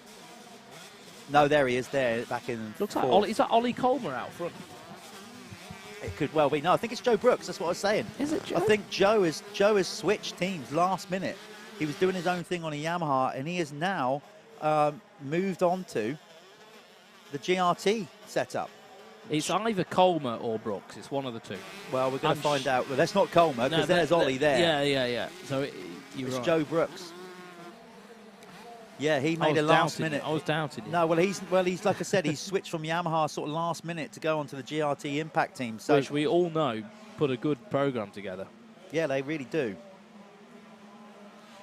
No, there he is there, back in Looks like Ollie, is that Ollie Colmer out front? It could well be. No, I think it's Joe Brooks. That's what I was saying. Is it Joe? I think Joe has switched teams last minute. He was doing his own thing on a Yamaha, and he has now moved on to the GRT setup. It's either Colmer or Brooks. It's one of the two. Well, we're going to find out. Well, that's not Colmer, because there's Ollie there. Yeah. So it's right. Joe Brooks. Yeah, he made a last minute. I was doubting. No, well, he's like I said, he's switched from Yamaha sort of last minute to go onto the GRT Impact team. So which we all know put a good program together. Yeah, they really do.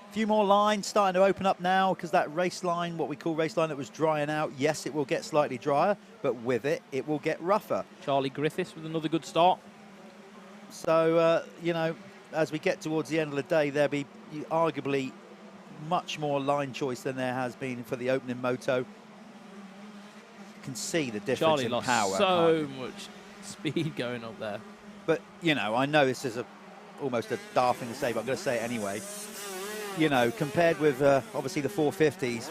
A few more lines starting to open up now, because that race line, what we call race line, that was drying out. Yes, it will get slightly drier, but with it, it will get rougher. Charlie Griffiths with another good start. So, you know, as we get towards the end of the day, there'll be arguably much more line choice than there has been for the opening moto. You can see the difference Charlie in lost power. So much speed going up there. But, you know, I know this is almost a daft thing to say, but I'm going to say it anyway. You know, compared with obviously the 450s,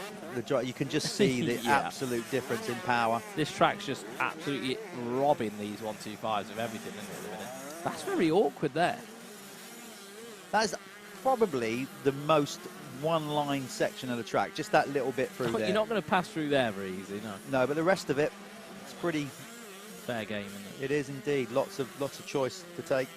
you can just see the absolute difference in power. This track's just absolutely robbing these 125s of everything, isn't it, at the minute? That's very awkward there. That is probably the most one-line section of the track, just that little bit through there. You're not going to pass through there very easy, no. No, but the rest of it, it's pretty fair game, isn't it? It is indeed. Lots of choice to take.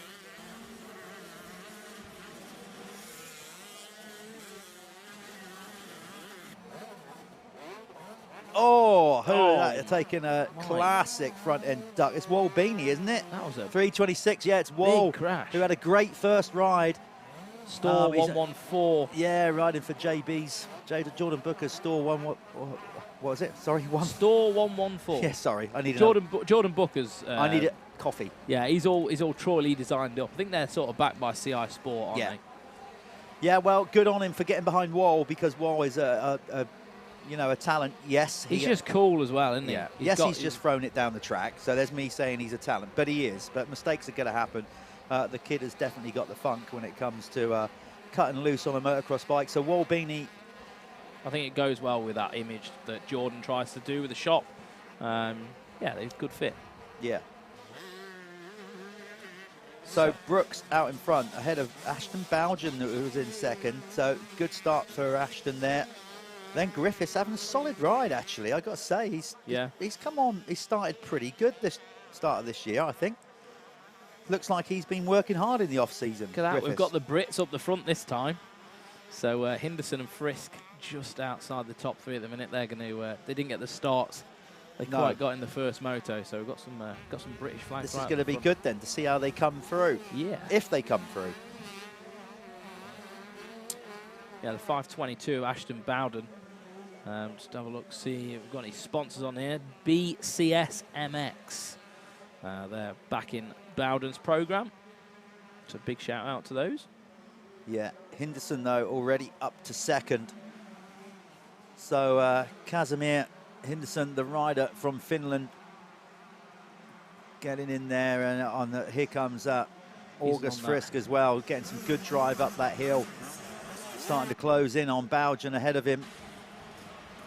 Taking a classic front-end duck. It's Wal Beanie, isn't it? That was a 326. Yeah, it's Wal, who had a great first ride. Store 114. Yeah, riding for Jordan Booker's Store 1. What was it? Sorry, one. Store 114. Yeah, sorry. I need Jordan Booker's. I need it. Coffee. Yeah, he's all Troy Lee designed up. I think they're sort of backed by CI Sport, aren't they? Yeah, well, good on him for getting behind Wal, because Wal is a talent. Yes, he's just cool as well, isn't he? Yeah. He's just thrown it down the track. So there's me saying he's a talent, but he is. But mistakes are going to happen. The kid has definitely got the funk when it comes to cutting loose on a motocross bike. So Wal Beanie, I think it goes well with that image that Jordan tries to do with the shop. Yeah, they're a good fit. Yeah. So Brooks out in front, ahead of Ashton Bowden, who was in second. So good start for Ashton there. Then Griffiths having a solid ride, actually. I got to say, he's come on. He started pretty good this start of this year, I think. Looks like he's been working hard in the off-season. Look at that. We've got the Brits up the front this time. So Henderson and Frisk just outside the top three at the minute. They're going to. They didn't get the starts they quite got in the first moto. So we've got some British flags. This is going to be good then to see how they come through. Yeah. If they come through. Yeah, the 522 Ashton Bowden. Just have a look, see if we've got any sponsors on here. BCS MX. They're back in Bowden's program. So big shout out to those. Yeah, Henderson though already up to second. So Casimir Henderson, the rider from Finland, getting in there, and here comes August on that. Frisk as well, getting some good drive up that hill. Starting to close in on Bowden ahead of him.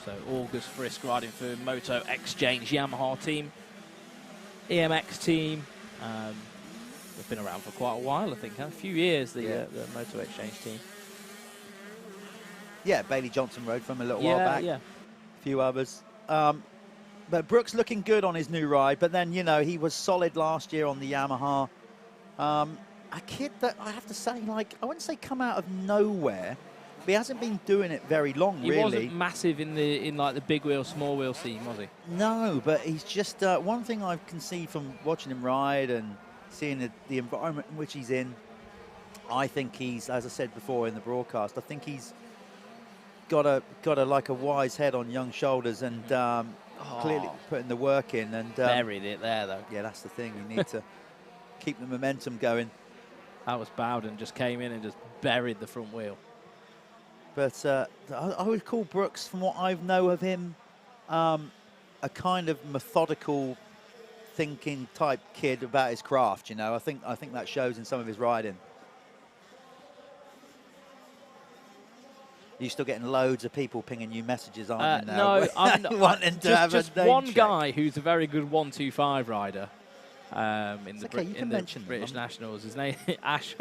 So August Frisk riding for Moto Exchange Yamaha team, EMX team. They've been around for quite a while, I think, a few years, the Moto Exchange team. Yeah, Bailey Johnson rode from a little while back. Yeah. A few others. But Brooks looking good on his new ride, but then, you know, he was solid last year on the Yamaha. A kid that I have to say, like, I wouldn't say come out of nowhere, but he hasn't been doing it very long, He really. wasn't massive in like the big wheel, small wheel scene, was he? No, but he's just, one thing I can see from watching him ride and seeing the environment in which he's in, I think he's, as I said before in the broadcast, I think he's got a like a wise head on young shoulders, and clearly putting the work in. And buried it there, though. Yeah, that's the thing. You need to keep the momentum going. That was Bowden, just came in and just buried the front wheel. But I would call Brooks, from what I know of him, a kind of methodical thinking type kid about his craft, you know. I think that shows in some of his riding. You're still getting loads of people pinging you messages, aren't you now? No, I'm not. Wanting to have just a name one check. guy who's a very good 125 rider in the, okay, you can mention them. British Nationals. His name Ash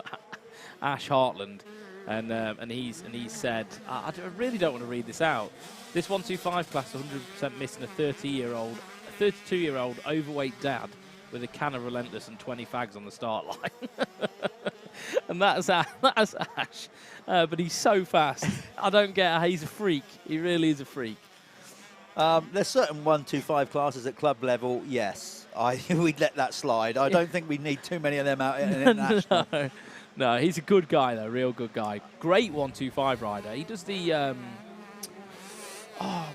Hartland, and he said, I really don't want to read this out. This 125 class 100% missing a 32-year-old overweight dad with a can of Relentless and 20 fags on the start line. And that's Ash. But he's so fast. I don't get how he's a freak. He really is a freak. There's certain 125 classes at club level, yes. We'd let that slide. I don't think we need too many of them out in international. No, he's a good guy, though. Real good guy. Great 125 rider. He does the...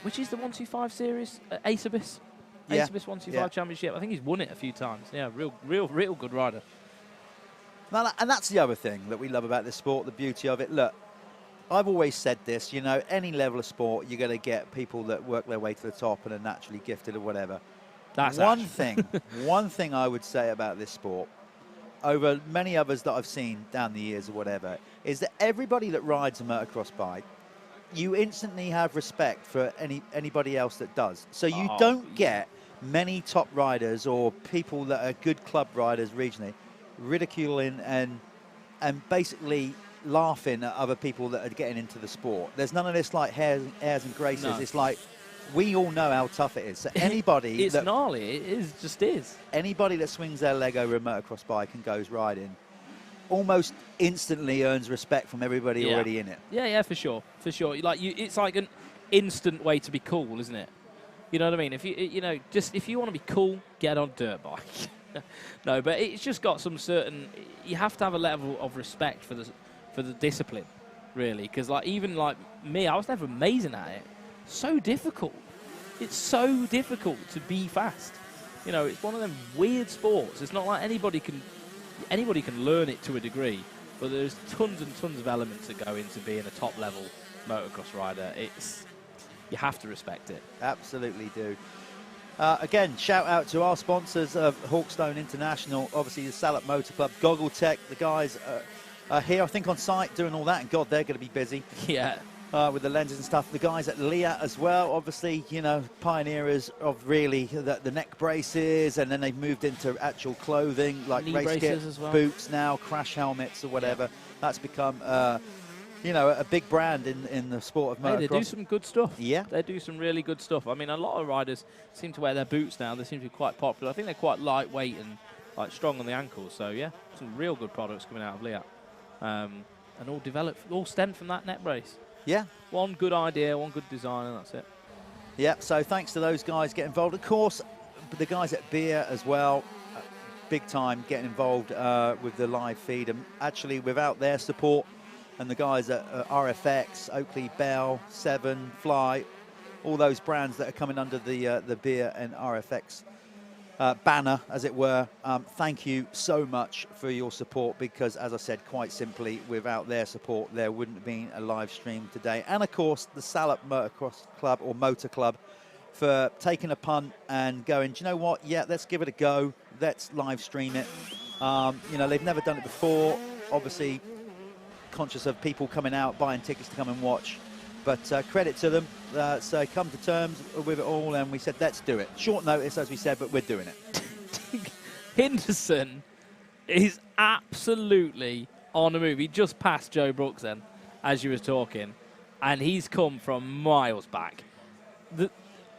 which is the 125 series? Ace Abyss? Yeah. Ace Abyss 125 Championship. I think he's won it a few times. Yeah, real good rider. And that's the other thing that we love about this sport, the beauty of it. Look, I've always said this, you know, any level of sport, you're going to get people that work their way to the top and are naturally gifted or whatever. That's one Ash. one thing I would say about this sport, over many others that I've seen down the years or whatever, is that everybody that rides a motocross bike, you instantly have respect for anybody else that does. So you don't get many top riders or people that are good club riders regionally ridiculing and basically laughing at other people that are getting into the sport. There's none of this like airs and graces. No. It's like, we all know how tough it is. So anybody it's gnarly. It just is. Anybody that swings their leg over a motocross bike and goes riding almost instantly earns respect from everybody already in it. Yeah, for sure. It's like an instant way to be cool, isn't it? You know what I mean? If if you want to be cool, get on a dirt bike. No, but it's just got some certain. You have to have a level of respect for the discipline, really, because even like me, I was never amazing at it. So difficult. It's so difficult to be fast. You know, it's one of them weird sports. It's not like anybody can learn it to a degree, but there's tons and tons of elements that go into being a top level motocross rider. You have to respect it. Absolutely do. Again, shout out to our sponsors of Hawkstone International, obviously the Salop Motor Club, Goggle Tech. The guys are here, I think, on site doing all that, and God, they're going to be busy. Yeah. With the lenses and stuff. The guys at Leah as well, obviously, you know, pioneers of really the neck braces, and then they've moved into actual clothing, like knee race braces kit, as well. boots now, crash helmets or whatever. Yeah. That's become, you know, a big brand in the sport of motocross. Hey, they do some good stuff. Yeah. They do some really good stuff. I mean, a lot of riders seem to wear their boots now. They seem to be quite popular. I think they're quite lightweight and like strong on the ankles. So, yeah, some real good products coming out of Leah. And all stemmed from that neck brace. Yeah. One good idea, one good design, and that's it. Yeah, so thanks to those guys getting involved. Of course, the guys at Beer as well, big time getting involved with the live feed. And actually, without their support, and the guys at RFX, Oakley, Bell, Seven, Fly, all those brands that are coming under the Beer and RFX banner, as it were. Thank you so much for your support, because, as I said, quite simply, without their support, there wouldn't have been a live stream today. And, of course, the Salop Motocross Club, or Motor Club, for taking a punt and going, do you know what? Yeah, let's give it a go. let's live stream it. You know, they've never done it before. Obviously, conscious of people coming out, buying tickets to come and watch. But credit to them. So come to terms with it all, and we said, let's do it. Short notice, as we said, but we're doing it. Henderson is absolutely on the move. He just passed Joe Brooks then, as you was talking, and he's come from miles back.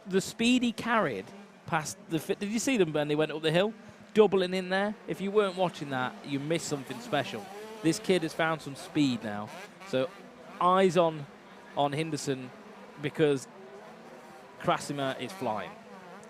The speed he carried past the... Did you see them when they went up the hill? Doubling in there. If you weren't watching that, you missed something special. This kid has found some speed now. So eyes on Henderson, because Krasimir is flying.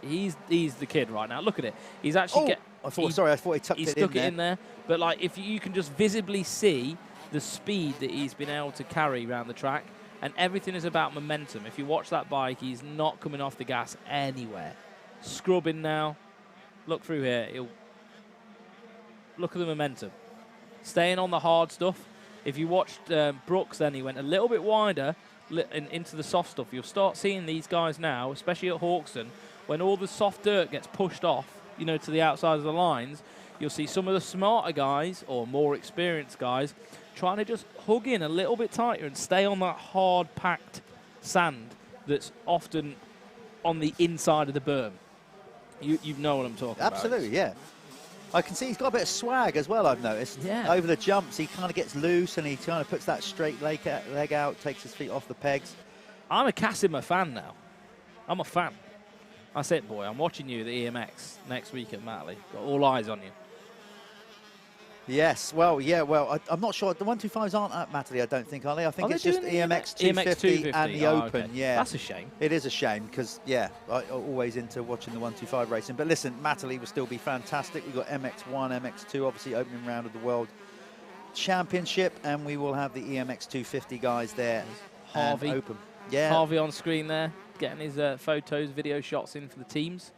He's the kid right now. Look at it. He's actually I thought he tucked it in there. He stuck it in there. But like, if you can just visibly see the speed that he's been able to carry around the track, and everything is about momentum. If you watch that bike, he's not coming off the gas anywhere. Scrubbing now. Look through here. Look at the momentum. Staying on the hard stuff. If you watched Brooks, then he went a little bit wider into the soft stuff. You'll start seeing these guys now, especially at Hawkstone, when all the soft dirt gets pushed off, you know, to the outside of the lines, you'll see some of the smarter guys or more experienced guys trying to just hug in a little bit tighter and stay on that hard packed sand that's often on the inside of the berm. You know what I'm talking about. Absolutely, yeah. I can see he's got a bit of swag as well, I've noticed. Yeah. Over the jumps, he kind of gets loose and he kind of puts that straight leg out, takes his feet off the pegs. I'm a Krasimir fan now. I'm a fan. That's it, boy. I'm watching you at the EMX next week at Matley. Got all eyes on you. Yes, well, yeah, well, I'm not sure. The 125s aren't at Matley, I don't think, are they? I think it's just EMX 250 and the Open, yeah. That's a shame. It is a shame because, yeah, I'm always into watching the 125 racing. But listen, Matley will still be fantastic. We've got MX1, MX2, obviously opening round of the World Championship, and we will have the EMX 250 guys there. Harvey. Open. Yeah. Harvey on screen there, getting his photos, video shots in for the teams.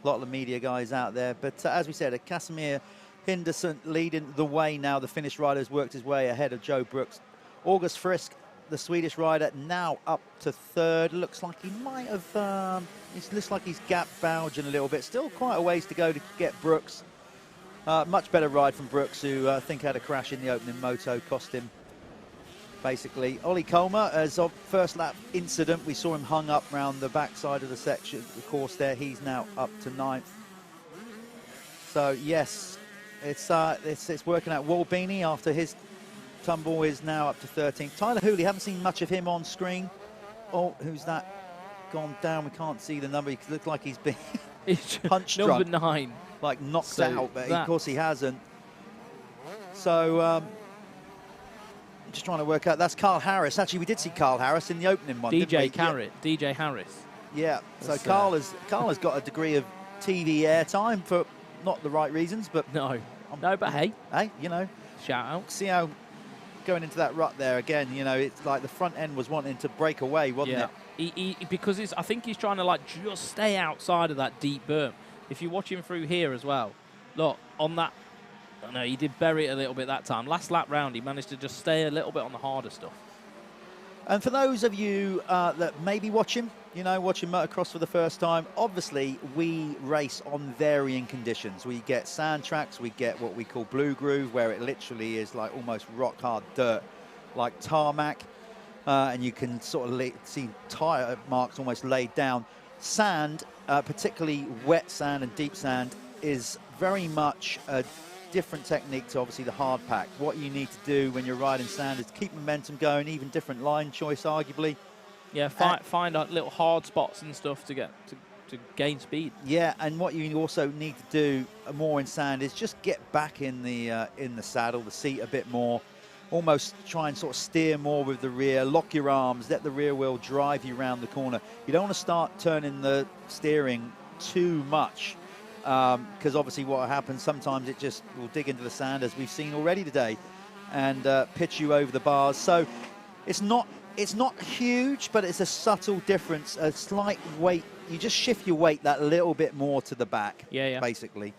A lot of the media guys out there. But as we said, Krasimir Henderson leading the way now. The Finnish rider has worked his way ahead of Joe Brooks. August Frisk, the Swedish rider, now up to third. Looks like he might have, it looks like he's gap gouging a little bit. Still quite a ways to go to get Brooks. Much better ride from Brooks, who I think had a crash in the opening moto, cost him basically. Ollie Colmer, as of first lap incident, we saw him hung up round the backside of the section, the course there. He's now up to 9th. So yes, it's working out. Walbini, after his tumble, is now up to 13th. Tyler Hooley, haven't seen much of him on screen. Oh, who's that? Gone down. We can't see the number. He looks like he's been punch drunk. Number 9. Like knocked out, but of course he hasn't. So I'm just trying to work out. That's Carl Harris. Actually, we did see Carl Harris in the opening one. DJ Harris. Yeah. So Carl has got a degree of TV airtime for not the right reasons, but no, but hey, you know, shout out. See how going into that rut there again. You know, it's like the front end was wanting to break away, wasn't it? Because I think he's trying to like just stay outside of that deep berm. If you watch him through here as well, look on that. I know he did bury it a little bit that time. Last lap round, he managed to just stay a little bit on the harder stuff. And for those of you that may be watching, you know, watching motocross for the first time, obviously we race on varying conditions. We get sand tracks, we get what we call blue groove, where it literally is like almost rock hard dirt, like tarmac, and you can sort of see tire marks almost laid down. Sand, particularly wet sand and deep sand, is very much a different technique to obviously the hard pack. What you need to do when you're riding sand is keep momentum going, even different line choice arguably. Yeah, find out little hard spots and stuff to get to gain speed. Yeah, and what you also need to do more in sand is just get back in the saddle, the seat a bit more. Almost try and sort of steer more with the rear, lock your arms, let the rear wheel drive you around the corner. You don't want to start turning the steering too much, because obviously what happens sometimes, it just will dig into the sand, as we've seen already today, and pitch you over the bars. So it's not huge, but it's a subtle difference, a slight weight. You just shift your weight that little bit more to the back, basically.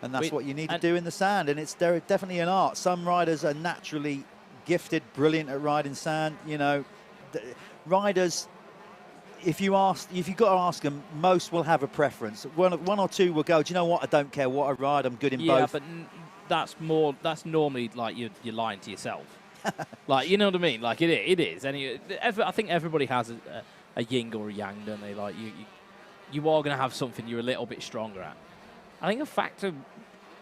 And that's what you need to do in the sand, and it's definitely an art. Some riders are naturally gifted, brilliant at riding sand. You know, riders, if you've got to ask them, most will have a preference. One or two will go, do you know what? I don't care what I ride. I'm good in both. Yeah, but that's normally like you're lying to yourself. Like, you know what I mean? Like it is. And I think everybody has a yin or a yang, don't they? Like you are going to have something you're a little bit stronger at. I think a factor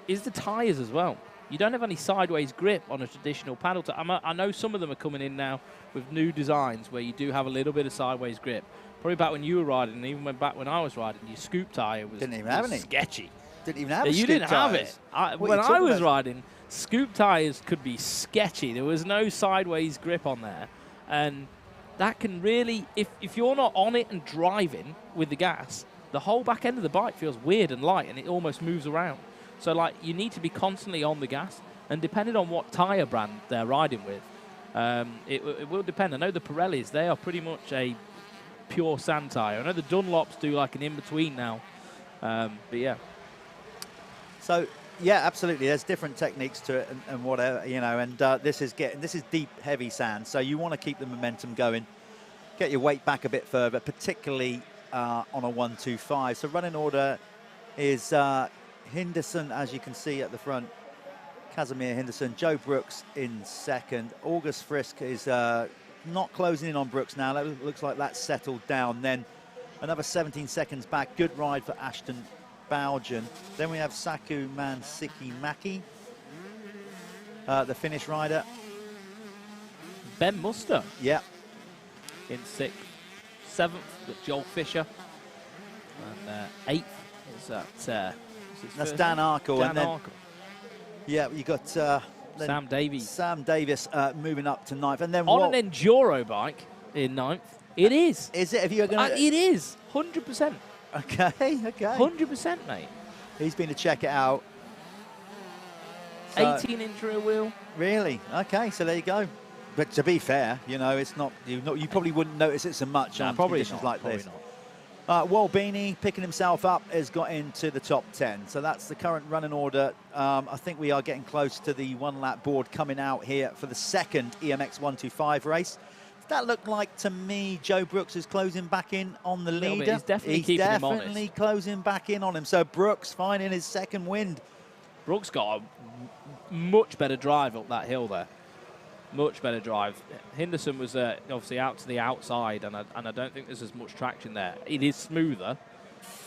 is the tyres as well. You don't have any sideways grip on a traditional paddle. I know some of them are coming in now with new designs where you do have a little bit of sideways grip. Probably back when you were riding, and even back when I was riding, your scoop tyre was sketchy. Didn't even have you scoop didn't have tyres. it. When I was riding, scoop tyres could be sketchy. There was no sideways grip on there. And that can really, if you're not on it and driving with the gas, the whole back end of the bike feels weird and light, and it almost moves around. So, like, you need to be constantly on the gas. And depending on what tyre brand they're riding with, it will depend. I know the Pirellis, they are pretty much a pure sand tyre. I know the Dunlops do, like, an in-between now. But, yeah. So, yeah, absolutely. There's different techniques to it and whatever, you know. And this is deep, heavy sand. So you want to keep the momentum going, get your weight back a bit further, particularly on a 1-2-5. So running order is Henderson, as you can see at the front. Casimir Henderson, Joe Brooks in second. August Frisk is not closing in on Brooks now. That looks like that's settled down. Then another 17 seconds back. Good ride for Ashton Baugen. Then we have Saku Mansiki-Maki, the Finnish rider. Ben Muster. Yeah. In 6th. 7th with Joel Fisher. And 8th is that's Dan Arkle. Dan and then, Arkle. Yeah, you got Sam Davies. Sam Davis moving up to 9th. And then on an enduro bike in 9th. It is. Is it? If you're going it is. 100%. Okay, okay. 100%, mate. He's been to check it out. 18-inch rear wheel. Really? Okay, so there you go. But to be fair, you know, it's not. You probably wouldn't notice it so much on conditions like this. Walbini picking himself up has got into the top 10. So that's the current running order. I think we are getting close to the one-lap board coming out here for the second EMX 125 race. That looked like to me Joe Brooks is closing back in on the leader. He's definitely keeping him honest. Definitely closing back in on him. So Brooks finding his second wind. Brooks got a much better drive up that hill there. Much better drive. Henderson was obviously out to the outside, and I don't think there's as much traction there. It is smoother,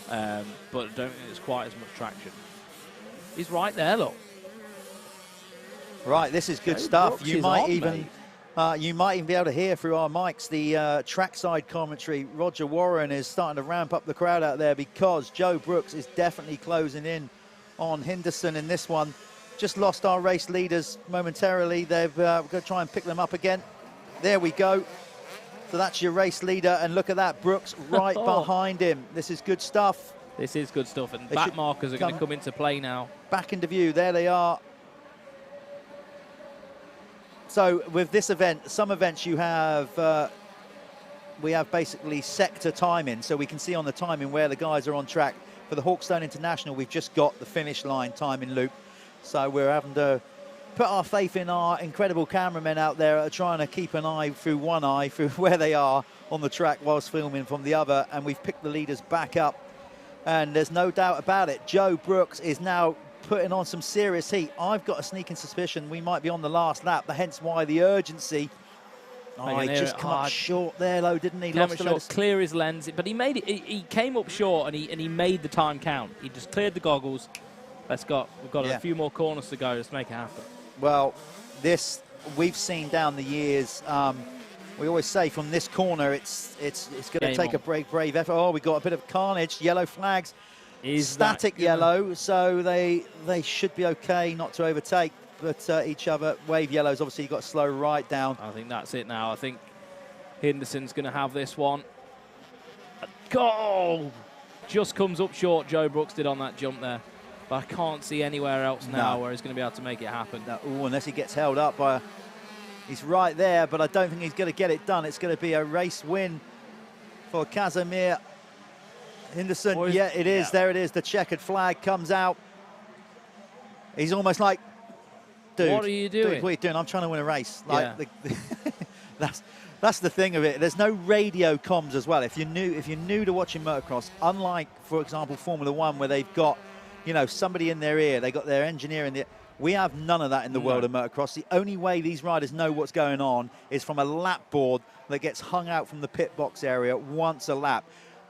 but I don't think there's quite as much traction. He's right there, look. Right, this is good stuff. You might even be able to hear through our mics the trackside commentary. Roger Warren is starting to ramp up the crowd out there because Joe Brooks is definitely closing in on Henderson in this one. Just lost our race leaders momentarily. They've going to try and pick them up again. There we go. So that's your race leader, and look at that, Brooks right behind him. This is good stuff. This is good stuff, and back markers are going to come into play now. Back into view. There they are. So with this event, some events you have, we have basically sector timing, so we can see on the timing where the guys are on track. For the Hawkstone International, we've just got the finish line timing loop. So we're having to put our faith in our incredible cameramen out there that are trying to keep an eye through one eye through where they are on the track whilst filming from the other. And we've picked the leaders back up. And there's no doubt about it. Joe Brooks is now putting on some serious heat. I've got a sneaking suspicion we might be on the last lap, hence why the urgency. Oh, he just come up short there, though, didn't he? Lost short, clear his lens, but he made it. He came up short, and he made the time count. He just cleared the goggles. We've got a few more corners to go. Let's make it happen. Well, this we've seen down the years. We always say from this corner, it's going to take a brave effort. Oh, we got a bit of carnage. Yellow flags, static yellow, so they should be okay not to overtake, but each other. Wave yellows. Obviously, you've got a slow right down. I think that's it now. I think Henderson's going to have this one. Goal! Just comes up short. Joe Brooks did on that jump there. But I can't see anywhere else now where he's going to be able to make it happen. No, unless he gets held up by he's right there, but I don't think he's going to get it done. It's going to be a race win for Casimir Henderson. Yeah, it is. Yeah. There it is. The checkered flag comes out. He's almost like, dude. What are you doing? Dude, what are you doing? I'm trying to win a race. Like, That's the thing of it. There's no radio comms as well. If you're new to watching motocross, unlike, for example, Formula One, where they've got, you know, somebody in their ear, they got their engineer in the. We have none of that in the world of motocross. The only way these riders know what's going on is from a lap board that gets hung out from the pit box area once a lap,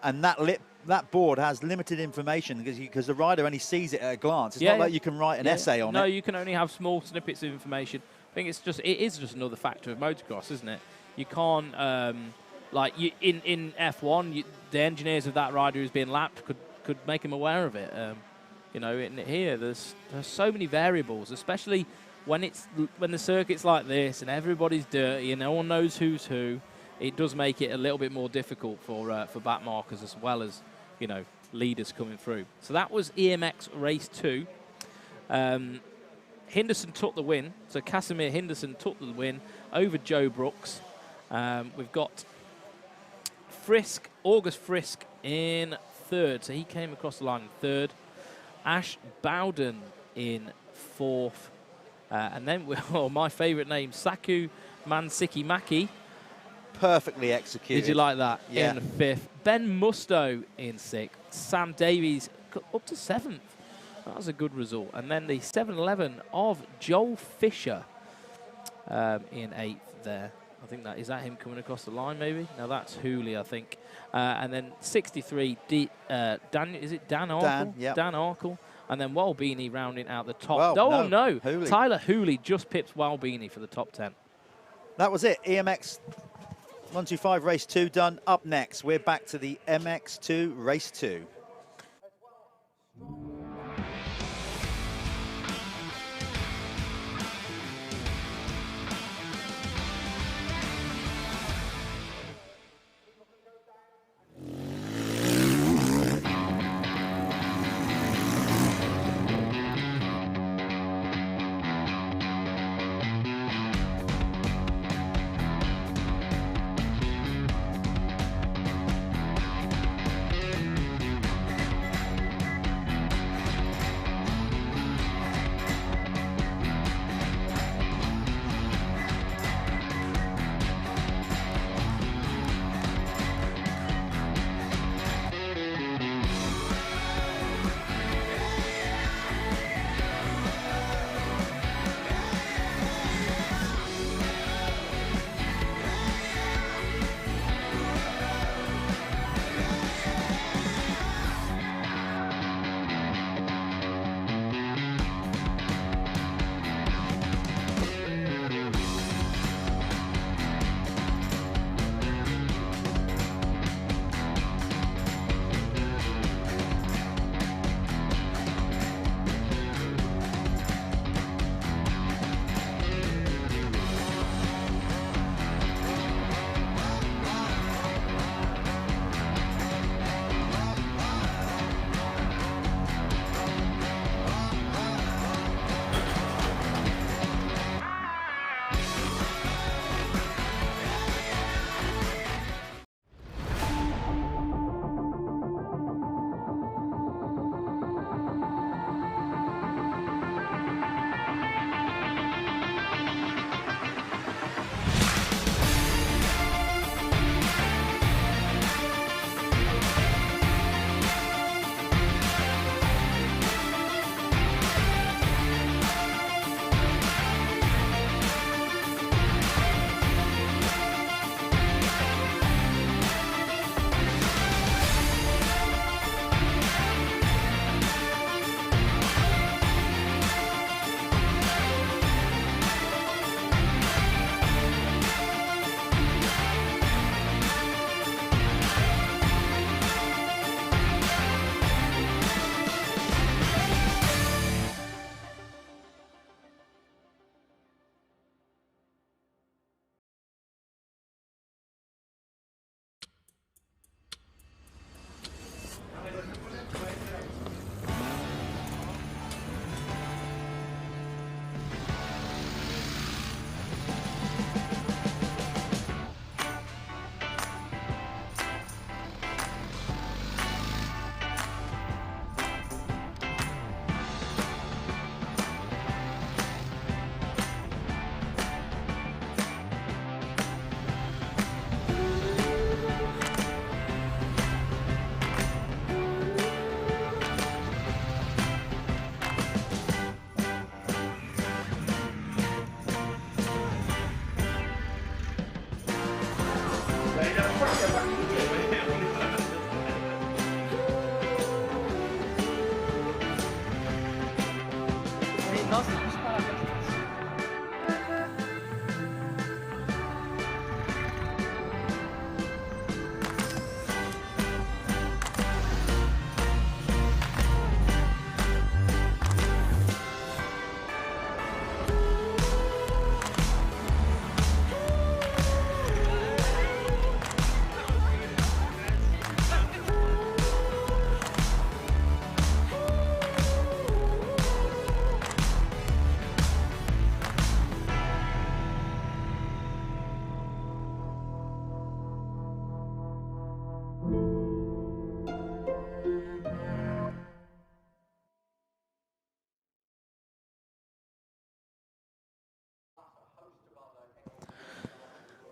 and that board has limited information because the rider only sees it at a glance. It's not like you can write an essay on it. No, you can only have small snippets of information. I think it is just another factor of motocross, isn't it? You can't in F1, the engineers of that rider who's being lapped could make him aware of it. You know, in here there's so many variables, especially when the circuit's like this and everybody's dirty and no one knows who's who. It does make it a little bit more difficult for back markers as well as, you know, leaders coming through. So that was EMX Race 2. Henderson took the win. So Casimir Henderson took the win over Joe Brooks. We've got August Frisk in third. So he came across the line in third. Ash Bowden in fourth. And then, my favourite name, Saku Mansikimaki. Perfectly executed. Did you like that? Yeah. In fifth. Ben Musto in sixth. Sam Davies up to seventh. That was a good result. And then the 7-11 of Joel Fisher in eighth there. I think is that him coming across the line, maybe? No, that's Hooley, I think. And then 63, Dan Arkle? Dan, yep. Dan Arkle. And then Walbini rounding out the top. Well, no. Hooley. Tyler Hooley just pips Walbini for the top 10. That was it. EMX 125 Race 2 done. Up next, we're back to the MX2 Race 2.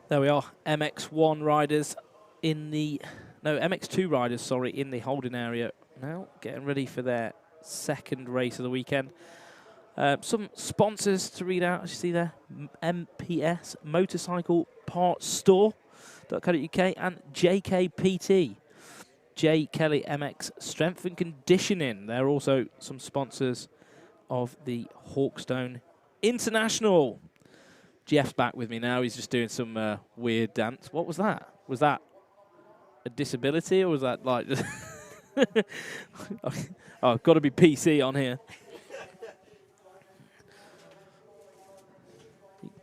There we are, MX1 riders in the, no, MX2 riders, sorry, in the holding area now, getting ready for their second race of the weekend. Some sponsors to read out, as you see there, MPS, Motorcycle Parts Store.co.uk, and JKPT, J. Kelly MX Strength and Conditioning. They're also some sponsors of the Hawkstone International. Jeff's back with me now. He's just doing some weird dance. What was that? Was that a disability, or was that like just oh, got to be PC on here.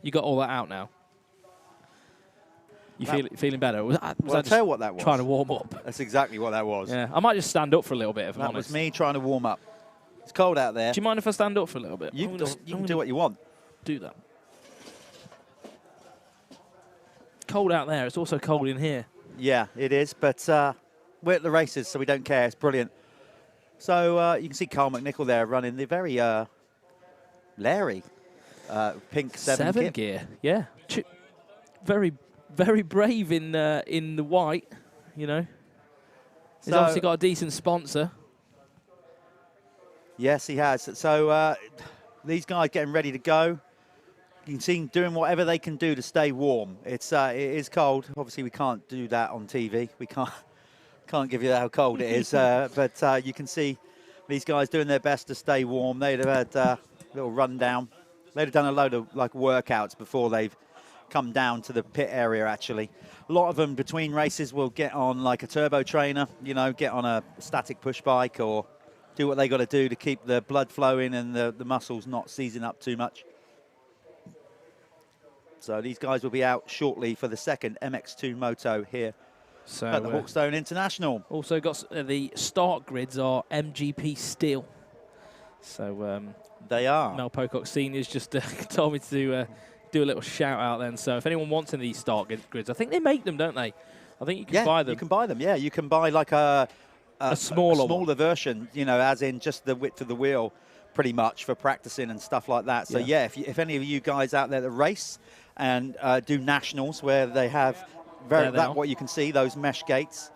You got all that out now? You feeling better? Was that I'll tell you what that was. Trying to warm up. That's exactly what that was. Yeah, I might just stand up for a little bit if I'm honest. That was me trying to warm up. It's cold out there. Do you mind if I stand up for a little bit? You can do what you want. Do that. Cold out there. It's also cold in here. Yeah, it is, but we're at the races, so we don't care. It's brilliant. So you can see Carl McNichol there running the very Larry pink 7 kit. Gear, yeah. Very, very brave in the white, you know. He's obviously got a decent sponsor. Yes, he has. So these guys getting ready to go. You can see them doing whatever they can do to stay warm. It is cold. Obviously, we can't do that on TV. We can't give you how cold it is. But you can see these guys doing their best to stay warm. They'd have had a little rundown. They'd have done a load of like workouts before they've come down to the pit area, actually. A lot of them between races will get on like a turbo trainer, you know, get on a static push bike or do what they got to do to keep the blood flowing and the muscles not seizing up too much. So these guys will be out shortly for the second MX2 Moto here at the Hawkstone International. Also got the start grids are MGP steel. So they are. Mel Pocock Senior's just told me to do a little shout out then. So if anyone wants any of these start grids, I think they make them, don't they? I think you can buy them. You can buy them, yeah. You can buy like a smaller version, you know, as in just the width of the wheel pretty much for practicing and stuff like that. So yeah, if any of you guys out there that race and do nationals where they have what you can see, those mesh gates,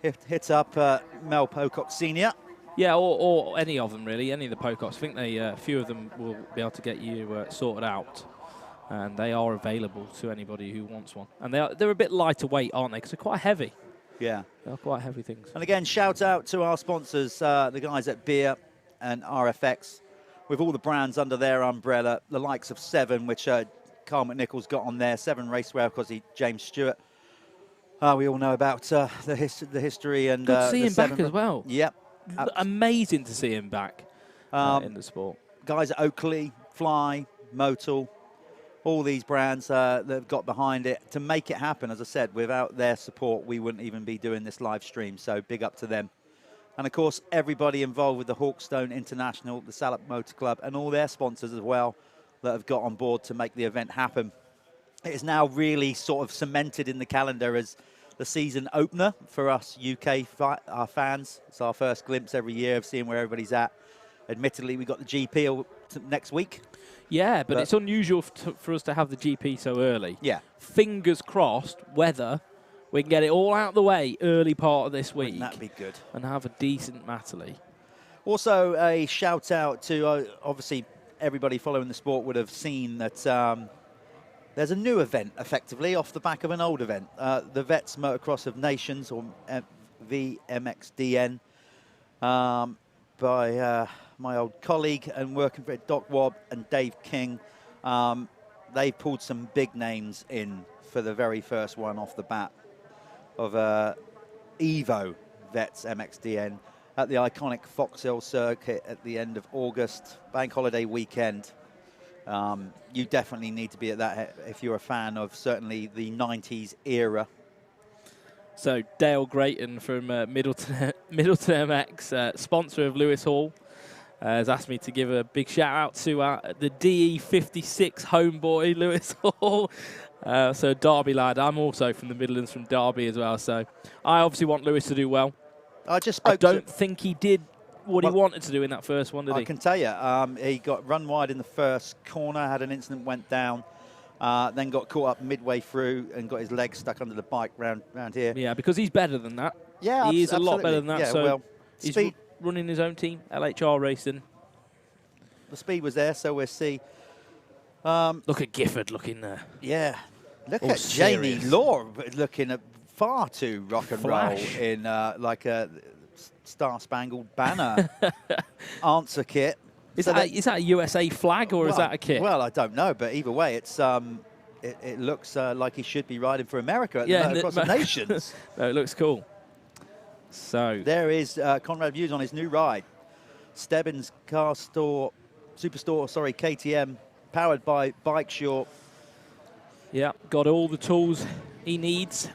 hit up Mel Pocock Senior. Yeah, or any of them really, any of the Pococks. I think a few of them will be able to get you sorted out, and they are available to anybody who wants one. And they're a bit lighter weight, aren't they? Because they're quite heavy. Yeah, they're quite heavy things. And again, shout out to our sponsors, the guys at Beer and RFX, with all the brands under their umbrella, the likes of Seven, which Carl McNichol's got on there, Seven Racewear, of course, James Stewart. We all know about the history and good to see him back as well. Yep. Amazing to see him back in the sport. Guys at Oakley, Fly, Motul, all these brands that have got behind it to make it happen. As I said, without their support, we wouldn't even be doing this live stream. So big up to them. And of course, everybody involved with the Hawkstone International, the Salop Motor Club, and all their sponsors as well that have got on board to make the event happen. It is now really sort of cemented in the calendar as the season opener for us UK our fans. It's our first glimpse every year of seeing where everybody's at. Admittedly, we got the GP next week. Yeah, but it's unusual for us to have the GP so early. Yeah. Fingers crossed, whether we can get it all out of the way early part of this week. Wouldn't that be good? And have a decent Matterley. Also, a shout out to, obviously, everybody following the sport would have seen that there's a new event, effectively, off the back of an old event. The Vets Motocross of Nations, or VMXDN, by my old colleague and working for Doc Wobb and Dave King. They pulled some big names in for the very first one off the bat of Evo Vets MXDN at the iconic Fox Hill circuit at the end of August, bank holiday weekend. You definitely need to be at that if you're a fan of certainly the 90s era. So Dale Grayton from Middleton MX, sponsor of Lewis Hall, has asked me to give a big shout out to the DE56 homeboy, Lewis Hall. So Derby lad. I'm also from the Midlands, from Derby as well. So I obviously want Lewis to do well. I don't think he did what he wanted to do in that first one, did he? I can tell you, he got run wide in the first corner, had an incident, went down, then got caught up midway through and got his legs stuck under the bike round here. Yeah, because he's better than that. Yeah, he is a lot better than that. Yeah, so well, he's speed. Running his own team, LHR Racing. The speed was there, so we'll see. Look at Gifford looking there. Yeah. Look All at Jamie serious. Law looking at far too rock and roll Flash. in like a Star Spangled Banner answer kit. Is that a USA flag or is that a kit? Well, I don't know, but either way, it's it looks like he should be riding for America at the Motocross of Nations. No, it looks cool. So there is Conrad Muse on his new ride. Stebbins Car Store, Superstore, sorry, KTM, powered by Bike Shore. Yeah, got all the tools he needs.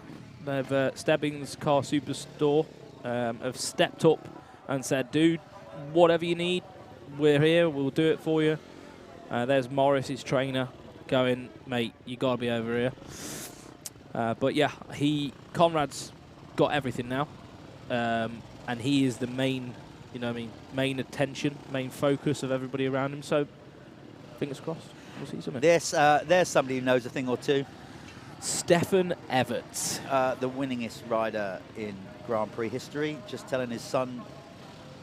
They've Stebbins Car Superstore have stepped up and said, dude, whatever you need, we're here, we'll do it for you. There's Morris, his trainer, going, mate, you got to be over here. But yeah, Conrad's got everything now. And he is the main, main attention, main focus of everybody around him. So, fingers crossed, we'll see something. There's somebody who knows a thing or two. Stefan Everts. The winningest rider in Grand Prix history, just telling his son,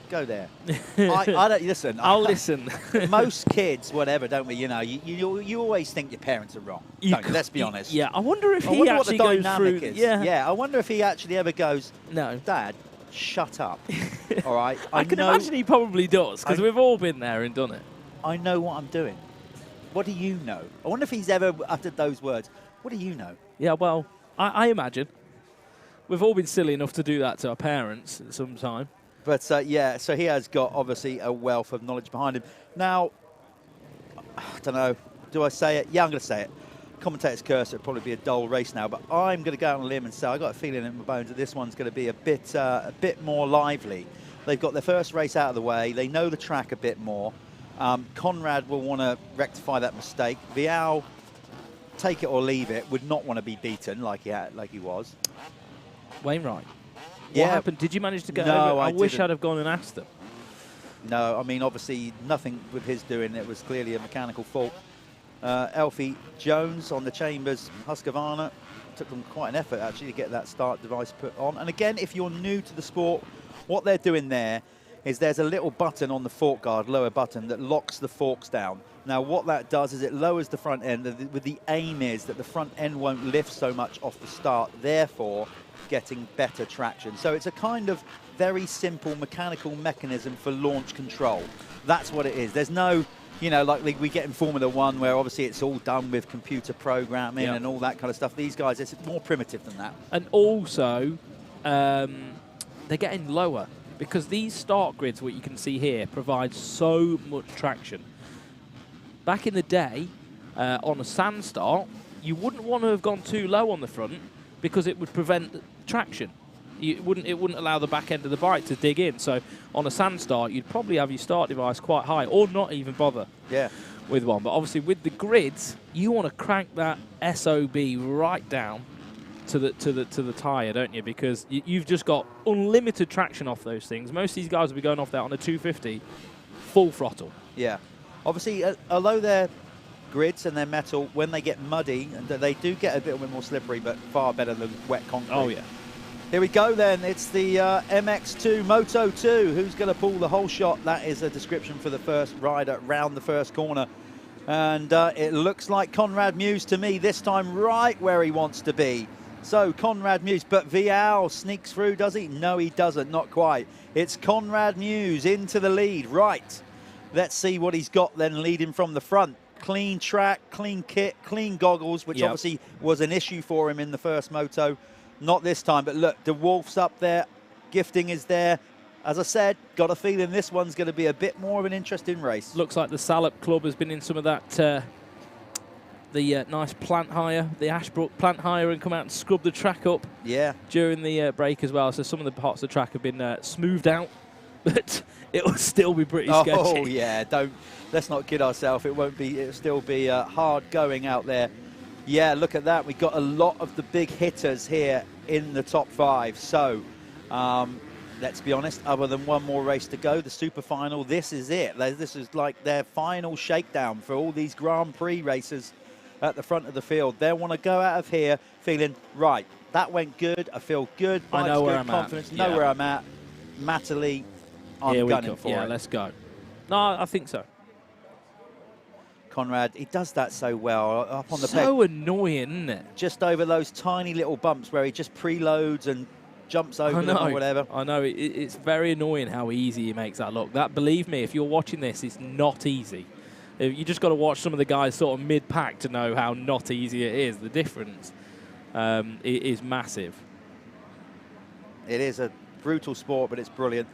go there. I don't listen. I'll listen. Most kids, whatever, don't we? You always think your parents are wrong. Let's be honest. Yeah, I wonder if I he wonder actually what the goes dynamic through. is. Yeah, I wonder if he actually ever goes, no, Dad, shut up. All right. I can imagine he probably does, because we've all been there and done it. I know what I'm doing. What do you know? I wonder if he's ever uttered those words. What do you know? Yeah, well, I imagine. We've all been silly enough to do that to our parents at some time. But, yeah, so he has got, obviously, a wealth of knowledge behind him. Now, I don't know, do I say it? Yeah, I'm going to say it. Commentator's curse, it'll probably be a dull race now, but I'm going to go out on a limb and say I've got a feeling in my bones that this one's going to be a bit more lively. They've got their first race out of the way. They know the track a bit more. Conrad will want to rectify that mistake. Vial, take it or leave it, would not want to be beaten like he was. Wainwright. Yeah. What happened? Did you manage to get No, over? I wish didn't. I'd have gone and asked them. No, I mean, obviously, nothing with his doing. It was clearly a mechanical fault. Elfie Jones on the Chambers Husqvarna. Took them quite an effort, actually, to get that start device put on. And again, if you're new to the sport, what they're doing there is there's a little button on the fork guard, lower button, that locks the forks down. Now, what that does is it lowers the front end. With the aim is that the front end won't lift so much off the start, therefore getting better traction. So it's a kind of very simple mechanical mechanism for launch control. That's what it is. There's no, like we get in Formula One, where obviously it's all done with computer programming and all that kind of stuff. These guys, it's more primitive than that. And also, they're getting lower, because these start grids, what you can see here, provide so much traction. Back in the day, on a sand start, you wouldn't want to have gone too low on the front, because it would prevent traction. It wouldn't allow the back end of the bike to dig in. So on a sand start, you'd probably have your start device quite high, or not even bother with one. But obviously with the grids, you want to crank that SOB right down to the tyre, don't you? Because you've just got unlimited traction off those things. Most of these guys will be going off that on a 250 full throttle. Yeah. Obviously, although they're grids and they're metal, when they get muddy, and they do get a bit more slippery, but far better than wet concrete. Oh, yeah. Here we go then. It's the MX2 Moto 2. Who's going to pull the whole shot? That is a description for the first rider round the first corner. And it looks like Conrad Muse to me, this time right where he wants to be. So Conrad Muse, but Vial sneaks through, does he? No, he doesn't, not quite. It's Conrad Muse into the lead, right. Let's see what he's got then leading from the front. Clean track, clean kit, clean goggles, which obviously was an issue for him in the first moto. Not this time, but look, DeWolf's up there. Gifting is there. As I said, got a feeling this one's going to be a bit more of an interesting race. Looks like the Salop Club has been in some of that, the nice plant hire, the Ashbrook plant hire, and come out and scrub the track up during the break as well. So some of the parts of the track have been smoothed out, but it will still be pretty sketchy. Oh, yeah, let's not kid ourselves. It'll still be hard going out there. Yeah, look at that. We've got a lot of the big hitters here in the top 5. So, let's be honest, other than one more race to go, the Super Final, this is it. This is like their final shakedown for all these Grand Prix racers at the front of the field. They want to go out of here feeling, right, that went good, I feel good, I know where I'm confidence, at. know where I'm at. Matterly, I'm gunning for it. Yeah, let's go. No, I think so. Conrad, he does that so well up on the so annoying, isn't it? Just over those tiny little bumps where he just preloads and jumps over them or whatever. I know, it's very annoying how easy he makes that look. That, believe me, if you're watching this, it's not easy. You just got to watch some of the guys sort of mid-pack to know how not easy it is. The difference is massive. It is a brutal sport, but it's brilliant.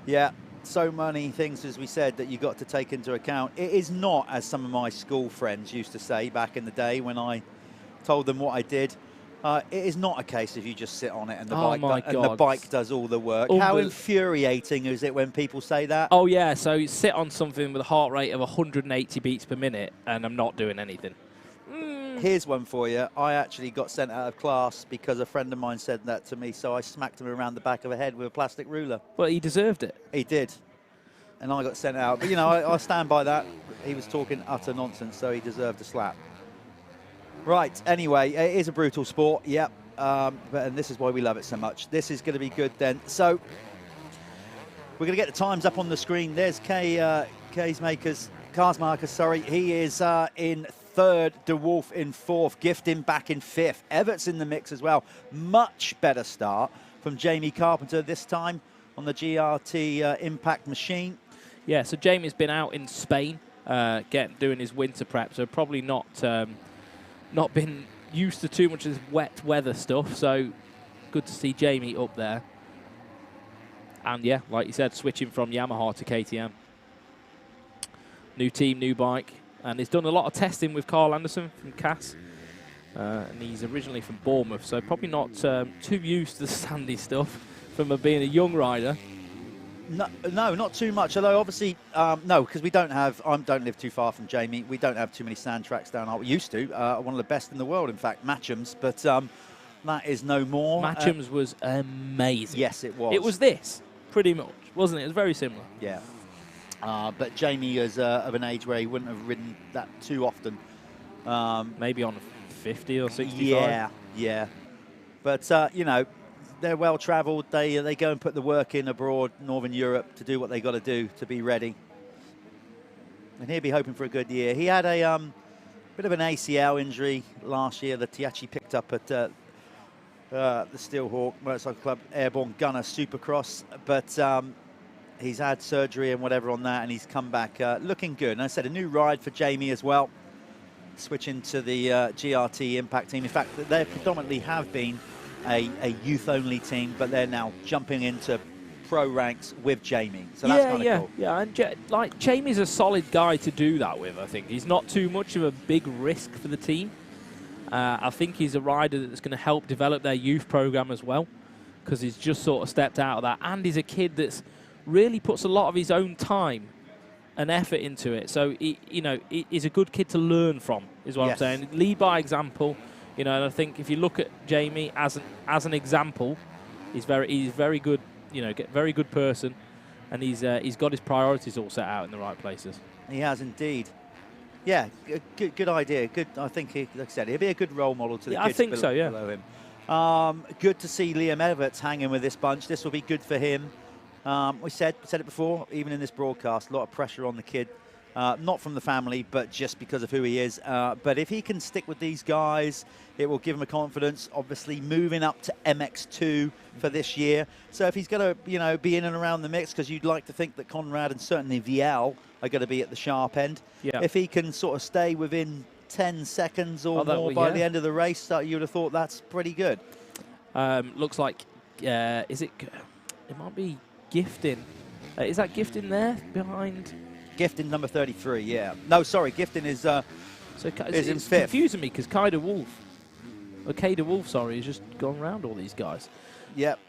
Yeah, so many things, as we said, that you got to take into account. It is not, as some of my school friends used to say back in the day when I told them what I did, it is not a case of you just sit on it and the bike does all the work. How infuriating is it when people say that? Oh, yeah, so you sit on something with a heart rate of 180 beats per minute and I'm not doing anything. Here's one for you. I actually got sent out of class because a friend of mine said that to me, so I smacked him around the back of the head with a plastic ruler. Well, he deserved it. He did. And I got sent out. But, you know, I stand by that. He was talking utter nonsense, so he deserved a slap. Right, anyway, it is a brutal sport, yep. And this is why we love it so much. This is going to be good then. So we're going to get the times up on the screen. There's Karsmakers, sorry. He is in 3rd, DeWolf in 4th, Gifting back in 5th. Everett's in the mix as well. Much better start from Jamie Carpenter this time on the GRT Impact machine. Yeah, so Jamie's been out in Spain doing his winter prep, so probably not been used to too much of this wet weather stuff, so good to see Jamie up there. And yeah, like you said, switching from Yamaha to KTM. New team, new bike. And he's done a lot of testing with Carl Anderson from Cass. And he's originally from Bournemouth, so probably not too used to the sandy stuff from being a young rider. No, not too much. Although obviously, no, because we don't have. I don't live too far from Jamie. We don't have too many sand tracks down our. We used to. One of the best in the world, in fact, Matcham's. But that is no more. Matcham's was amazing. Yes, it was. It was this, pretty much, wasn't it? It was very similar. Yeah. But Jamie is of an age where he wouldn't have ridden that too often. Maybe on 50 or 65. Yeah, yeah. But you know, they're well travelled. They go and put the work in abroad, Northern Europe, to do what they got to do to be ready. And he'll be hoping for a good year. He had a bit of an ACL injury last year that he actually picked up at the Steelhawk Motorcycle Club Airborne Gunner Supercross, but he's had surgery and whatever on that, and he's come back looking good. And I said a new ride for Jamie as well, switching to the GRT Impact team. In fact, they predominantly have been a youth-only team, but they're now jumping into pro ranks with Jamie. So that's kind of cool. Yeah, and like Jamie's a solid guy to do that with, I think. He's not too much of a big risk for the team. I think he's a rider that's going to help develop their youth program as well, because he's just sort of stepped out of that. And he's a kid that's really puts a lot of his own time and effort into it. So, he's a good kid to learn from, is what I'm saying. Lead by example. You know, and I think if you look at Jamie as an example, he's very good. You know, very good person, and he's got his priorities all set out in the right places. He has indeed. Yeah, good idea. Good. I think, like I said, he'll be a good role model to the kids below him. Good to see Liam Everts hanging with this bunch. This will be good for him. We said it before, even in this broadcast, a lot of pressure on the kid. Not from the family, but just because of who he is. But if he can stick with these guys, it will give him a confidence. Obviously, moving up to MX2 for this year. So if he's going to, be in and around the mix, because you'd like to think that Conrad and certainly VL are going to be at the sharp end. Yeah. If he can sort of stay within 10 seconds or more by the end of the race, you would have thought that's pretty good. Looks like, is it? It might be Gifting. Is that Gifting there behind? Gifting number 33, yeah. No, sorry, Gifting is in it's fifth. confusing me because Kada Wolf, has just gone around all these guys. Yep.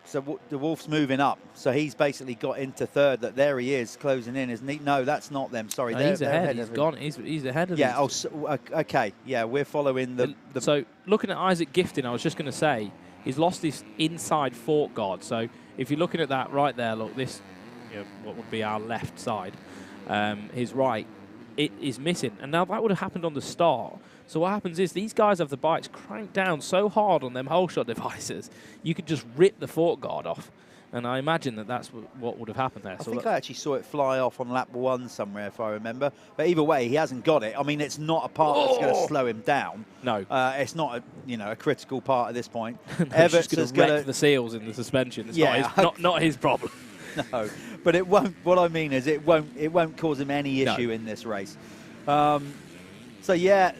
So the Wolf's moving up. So he's basically got into third. There he is, closing in, isn't he? No, that's not them. Sorry, no, he's ahead. He's gone. He's ahead of. Yeah. Okay. Yeah, we're following the. So looking at Isaac Gifting, I was just going to say he's lost his inside fork guard. So if you're looking at that right there, look, this, what would be our left side, his right, it is missing. And now that would have happened on the start. So what happens is these guys have the bikes cranked down so hard on them whole shot devices, you could just rip the fork guard off. And I imagine that's what would have happened there. I think I actually saw it fly off on lap 1 somewhere, if I remember. But either way, he hasn't got it. I mean, it's not a part that's going to slow him down. No. It's not a critical part at this point. Everett's going to wreck the seals in the suspension. It's not his problem. No, but it won't. What I mean is, it won't cause him any issue in this race. So yeah,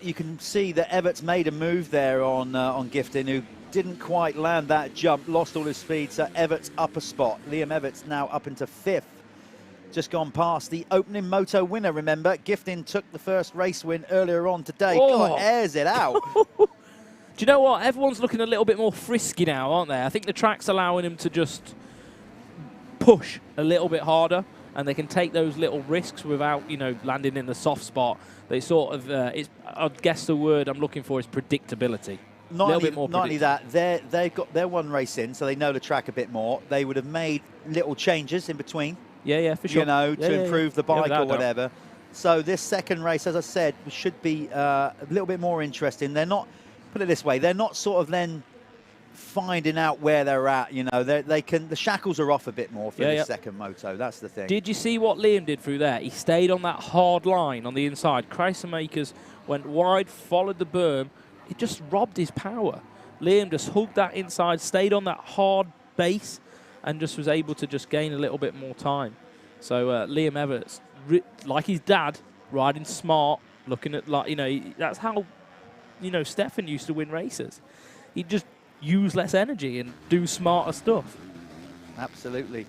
you can see that Everett's made a move there on Gifting, who didn't quite land that jump, lost all his speed. So Everett's up a spot. Liam Everett's now up into 5th, just gone past the opening moto winner. Remember, Gifting took the first race win earlier on today. God, airs it out. Do you know what? Everyone's looking a little bit more frisky now, aren't they? I think the track's allowing him to just push a little bit harder, and they can take those little risks without, landing in the soft spot. They sort of, I guess the word I'm looking for is predictability. Not only that, they've got their one race in, so they know the track a bit more. They would have made little changes in between. Yeah, for sure. To improve the bike or whatever. So this second race, as I said, should be a little bit more interesting. They're not, put it this way, they're not sort of then finding out where they're at. The shackles are off a bit more for this second moto. That's the thing. Did you see what Liam did through there? He stayed on that hard line on the inside. Makers went wide, followed the berm. It just robbed his power. Liam just hugged that inside, stayed on that hard base, and just was able to just gain a little bit more time. So Liam Everett, like his dad, riding smart, looking at, that's how, Stefan used to win races. He'd just use less energy and do smarter stuff. Absolutely.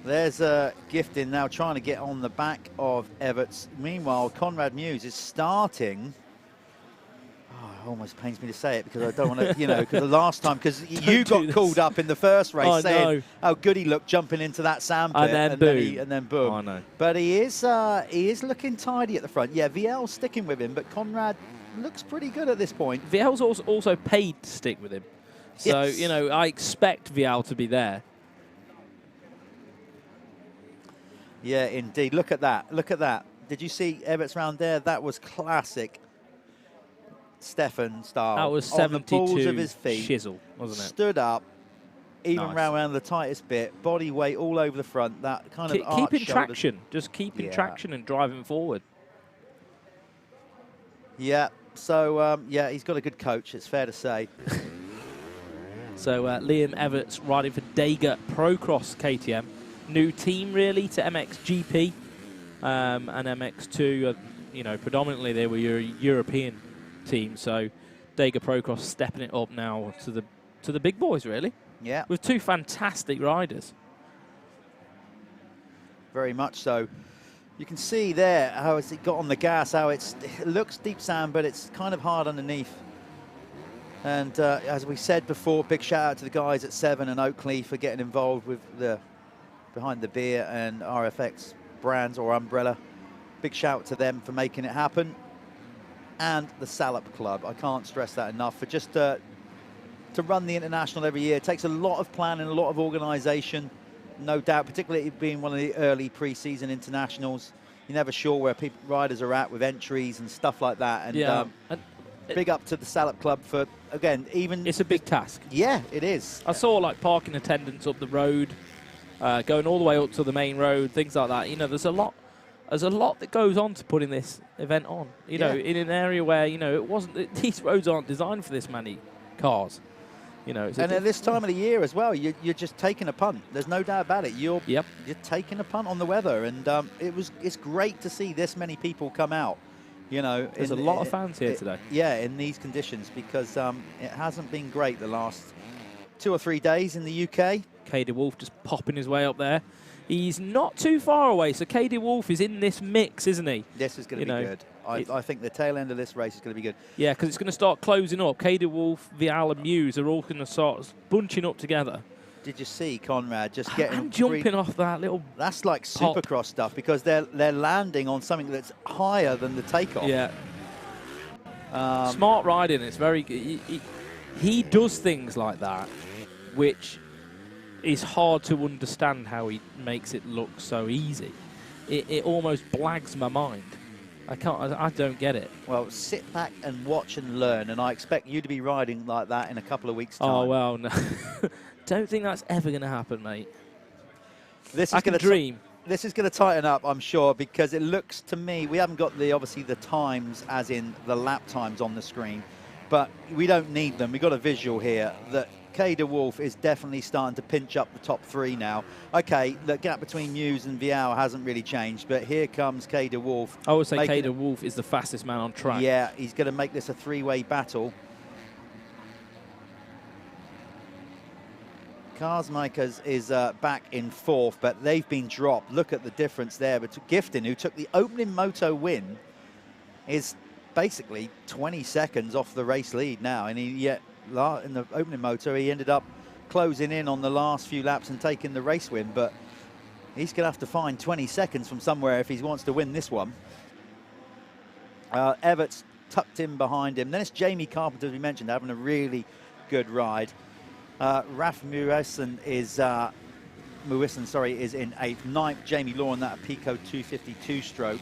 There's Gifting now trying to get on the back of Everett's. Meanwhile, Conrad Muse is starting. It almost pains me to say it because I don't want to, because the last time, because you got called up in the first race saying how good he looked jumping into that sand pit, and then boom. I know. But he is looking tidy at the front. Yeah, VL's sticking with him, but Conrad looks pretty good at this point. VL's also paid to stick with him. So, yes. I expect VL to be there. Yeah, indeed. Look at that. Look at that. Did you see Everett's round there? That was classic Stefan style. That was 72 on the balls of his feet. Shizzle, wasn't it? Stood up, even Nice. round the tightest bit, body weight all over the front. That kind of arch keeping shoulder. traction. Just keeping traction and driving forward. Yeah. So, he's got a good coach, it's fair to say. So Liam Everett's riding for Dega Procross KTM. New team, really, to MXGP and MX2. Predominantly they were European team. So Dega Procross stepping it up now to the big boys, really. Yeah. With two fantastic riders. Very much so. You can see there how it's got on the gas, how it looks deep sand, but it's kind of hard underneath. And as we said before, big shout out to the guys at 7 and Oakley for getting involved with the Behind the Beer and RFX brands or umbrella. Big shout to them for making it happen. And the Salop Club, I can't stress that enough, for just to run the International every year. It takes a lot of planning, a lot of organisation, no doubt, particularly being one of the early pre-season internationals. You're never sure where riders are at with entries and stuff like that. And, big up to the Salop Club for, again, even... It's a big task. Yeah, it is. I saw, parking attendants up the road, going all the way up to the main road, things like that. There's a lot there's a lot that goes on to putting this event on. You know, in an area where, you know, it wasn't, these roads aren't designed for this many cars. You know, and at this time of the year as well, you're just taking a punt. There's no doubt about it. You're taking a punt on the weather, and it's great to see this many people come out. You know, there's a lot of fans here today. Yeah, in these conditions, because it hasn't been great the last 2 or 3 days in the UK. K de Wolf just popping his way up there. He's not too far away, so K de Wolf is in this mix, isn't he? This is going to be good. I think the tail end of this race is going to be good. Yeah, because it's going to start closing up. K de Wolf, Vial, and Muse are all going to start bunching up together. Did you see Conrad just getting and jumping off that little? That's like Supercross stuff, because they're landing on something that's higher than the takeoff. Yeah. Smart riding. It's very. He does things like that, which is hard to understand how he makes it look so easy. It almost blags my mind. I don't get it. Well, sit back and watch and learn, and I expect you to be riding like that in a couple of weeks' time. Oh, well, no. Don't think that's ever going to happen, mate. This is I can dream. This is going to tighten up, I'm sure, because it looks to me, we haven't got obviously the times as in the lap times on the screen, but we don't need them. We've got a visual here that K de Wolf is definitely starting to pinch up the top 3 now. Okay, the gap between Muse and Vial hasn't really changed, but here comes K de Wolf. I would say K de Wolf is the fastest man on track. Yeah, he's going to make this a 3-way battle. Carsmakers is back in 4th, but they've been dropped. Look at the difference there. But Gifton, who took the opening moto win, is basically 20 seconds off the race lead now. And in the opening moto, he ended up closing in on the last few laps and taking the race win. But he's going to have to find 20 seconds from somewhere if he wants to win this one. Everett's tucked in behind him. Then it's Jamie Carpenter, as we mentioned, having a really good ride. Raf Muissen is in 8th. 9th, Jamie Law, that Pico 252 stroke.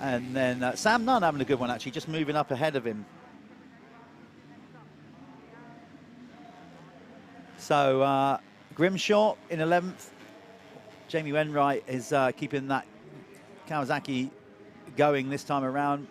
And then Sam Nunn having a good one, actually, just moving up ahead of him. So Grimshaw in 11th. Jamie Wainwright is keeping that Kawasaki going this time around.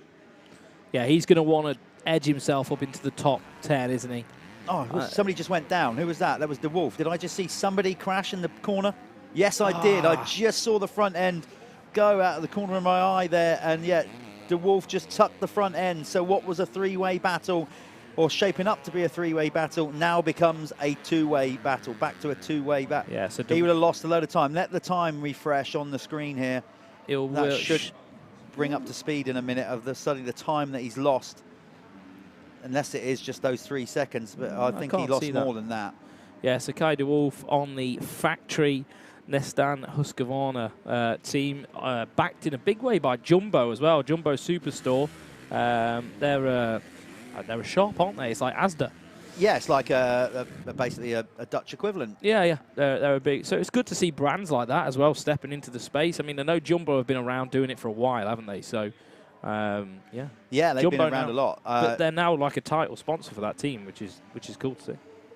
Yeah, he's going to want to edge himself up into the top 10, isn't he? Oh, somebody just went down. Who was that? That was De Wolf. Did I just see somebody crash in the corner? Yes, I did. I just saw the front end go out of the corner of my eye there, and yet De Wolf just tucked the front end. So what was a 3-way battle, or shaping up to be a 3-way battle, now becomes a 2-way battle. Back to a 2-way battle. Yeah, so he would have lost a load of time. Let the time refresh on the screen here. That should bring up to speed in a minute of the time that he's lost. Unless it is just those 3 seconds, but I think he lost more than that. Yeah, so Kai de Wolf on the factory Nestan Husqvarna team, backed in a big way by Jumbo as well. Jumbo Superstore. They're sharp, aren't they? It's like Asda. Yeah, it's like basically a Dutch equivalent. Yeah. They're a big. So it's good to see brands like that as well stepping into the space. I mean, I know Jumbo have been around doing it for a while, haven't they? So. Yeah, they've Jumbo been around a lot. But they're now like a title sponsor for that team, which is cool to see.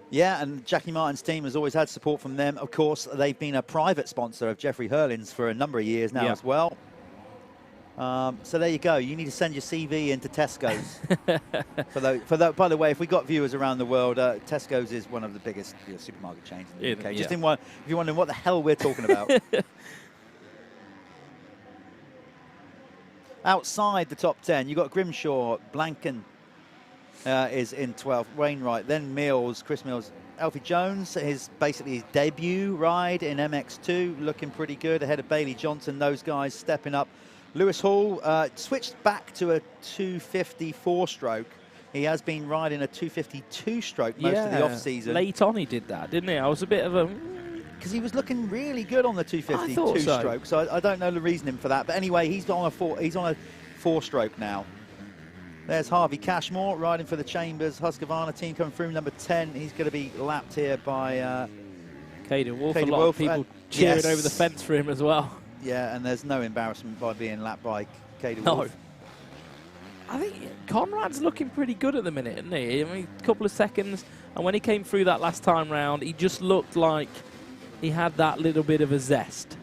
Yeah, and Jackie Martin's team has always had support from them. Of course, they've been a private sponsor of Jeffrey Hurlin's for a number of years now as well. So there you go. You need to send your CV into Tesco's. By the way, if we got viewers around the world, Tesco's is one of the biggest supermarket chains in the UK. Just if you're wondering what the hell we're talking about. Outside the top 10, you've got Grimshaw, Blanken is in 12th, Wainwright, then Mills, Chris Mills. Alfie Jones, basically his debut ride in MX2, looking pretty good, ahead of Bailey Johnson, those guys stepping up. Lewis Hall switched back to a 254 stroke. He has been riding a 252 stroke most of the off-season. Late on he did that, didn't he? I was a bit of a... Because he was looking really good on the 252 stroke, so I don't know the reasoning for that. But anyway, he's on a 4-stroke now. There's Harvey Cashmore riding for the Chambers Husqvarna team, coming through number 10. He's going to be lapped here by K de Wolf. A lot of people cheering over the fence for him as well. Yeah, and there's no embarrassment by being lapped by K de Wolf. I think Conrad's looking pretty good at the minute, isn't he? I mean, a couple of seconds, and when he came through that last time round, he just looked like he had that little bit of a zest.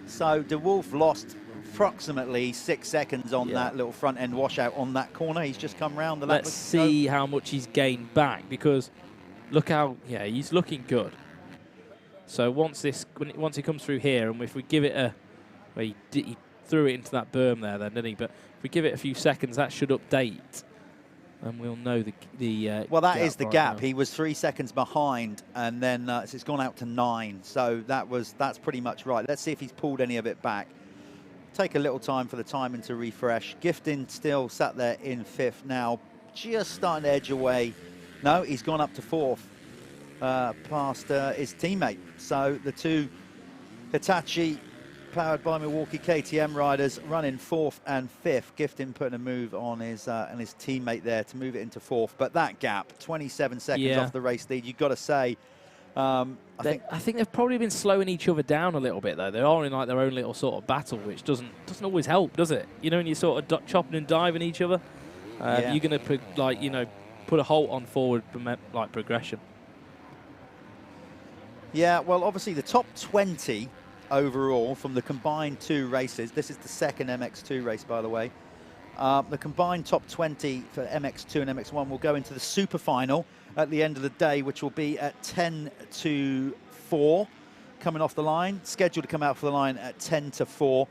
So De Wolf lost approximately 6 seconds on that little front end washout on that corner. He's just come round the lap. Let's see how much he's gained back, because look how, he's looking good. So once he comes through here, and if we give it a, well, he threw it into that berm there then, didn't he? But if we give it a few seconds, that should update, and we'll know the well, that is the gap. Now. He was 3 seconds behind, and then it's gone out to 9. So that's pretty much right. Let's see if he's pulled any of it back. Take a little time for the timing to refresh. Gifting still sat there in 5th now, just starting to edge away. No, he's gone up to 4th, past his teammate. So the two Hitachi powered by Milwaukee KTM riders running 4th and 5th. Gifting putting a move on his teammate there to move it into 4th. But that gap, 27 seconds off the race lead, you've got to say. I think they've probably been slowing each other down a little bit, though. They're all in like their own little sort of battle, which doesn't always help, does it? You know, when you're sort of chopping and diving each other, you're going to put a halt on forward progression. Yeah, well, obviously the top 20 overall from the combined 2 races. This is the second MX2 race, by the way. The combined top 20 for MX2 and MX1 will go into the Super Final at the end of the day, which will be at 10 to 4 coming off the line, scheduled to come out for the line at 10 to 4.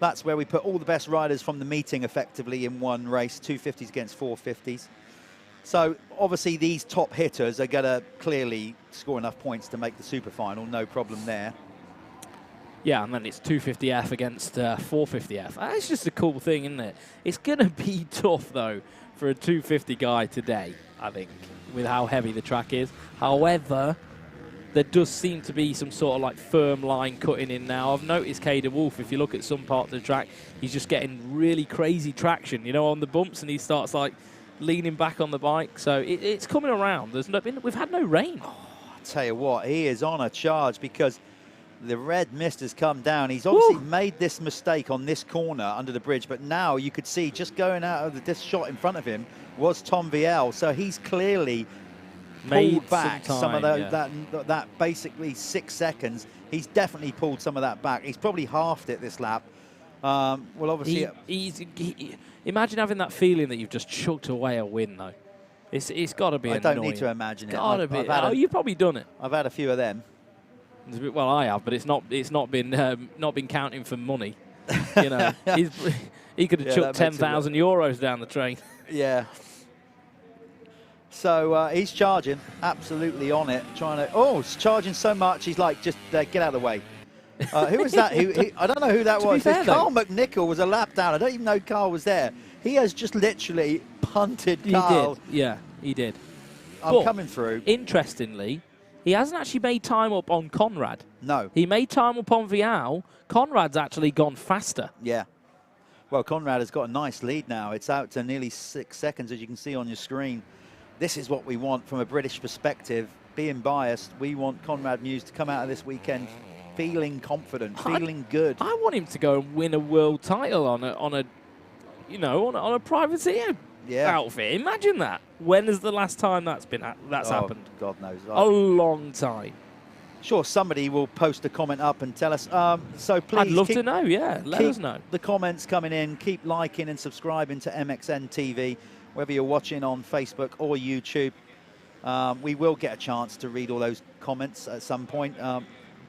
That's where we put all the best riders from the meeting effectively in one race, 250s against 450s. So obviously these top hitters are going to clearly score enough points to make the Super Final, no problem there. Yeah, and then it's 250F against 450F. That's just a cool thing, isn't it? It's going to be tough, though, for a 250 guy today, I think, with how heavy the track is. However, there does seem to be some sort of like firm line cutting in now. I've noticed Caden Wolf, if you look at some parts of the track, he's just getting really crazy traction, you know, on the bumps, and he starts like leaning back on the bike. So it's coming around. We've had no rain. Oh, I'll tell you what, he is on a charge because the red mist has come down. He's obviously made this mistake on this corner under the bridge, but now you could see just going out of this shot in front of him was Tom Viel. So he's clearly pulled back some of that basically 6 seconds. He's definitely pulled some of that back. He's probably halved it this lap. Well, obviously, imagine having that feeling that you've just chucked away a win, though. It's got to be annoying. I don't need to imagine it. You've probably done it. I've had a few of them. Well, I have, but it's not been counting for money. You know, he could have chucked 10,000 euros down the train. Yeah. So he's charging, absolutely on it, trying to. Oh, he's charging so much. He's like, just get out of the way. Who was that? I don't know who that was. Carl McNichol was a lap down. I don't even know Carl was there. He has just literally punted Carl. He did. Yeah, he did. I'm coming through. Interestingly, he hasn't actually made time up on Conrad. No. He made time up on Vial. Conrad's actually gone faster. Yeah. Well, Conrad has got a nice lead now. It's out to nearly 6 seconds, as you can see on your screen. This is what we want from a British perspective. Being biased, we want Conrad Muse to come out of this weekend feeling confident, feeling good. I want him to go and win a world title on a privateer outfit. Imagine that. When is the last time that's happened? God knows. A long time. Sure, somebody will post a comment up and tell us. So please, I'd love to know. Yeah, let us know. The comments coming in. Keep liking and subscribing to MXN-TV, whether you're watching on Facebook or YouTube. We will get a chance to read all those comments at some point.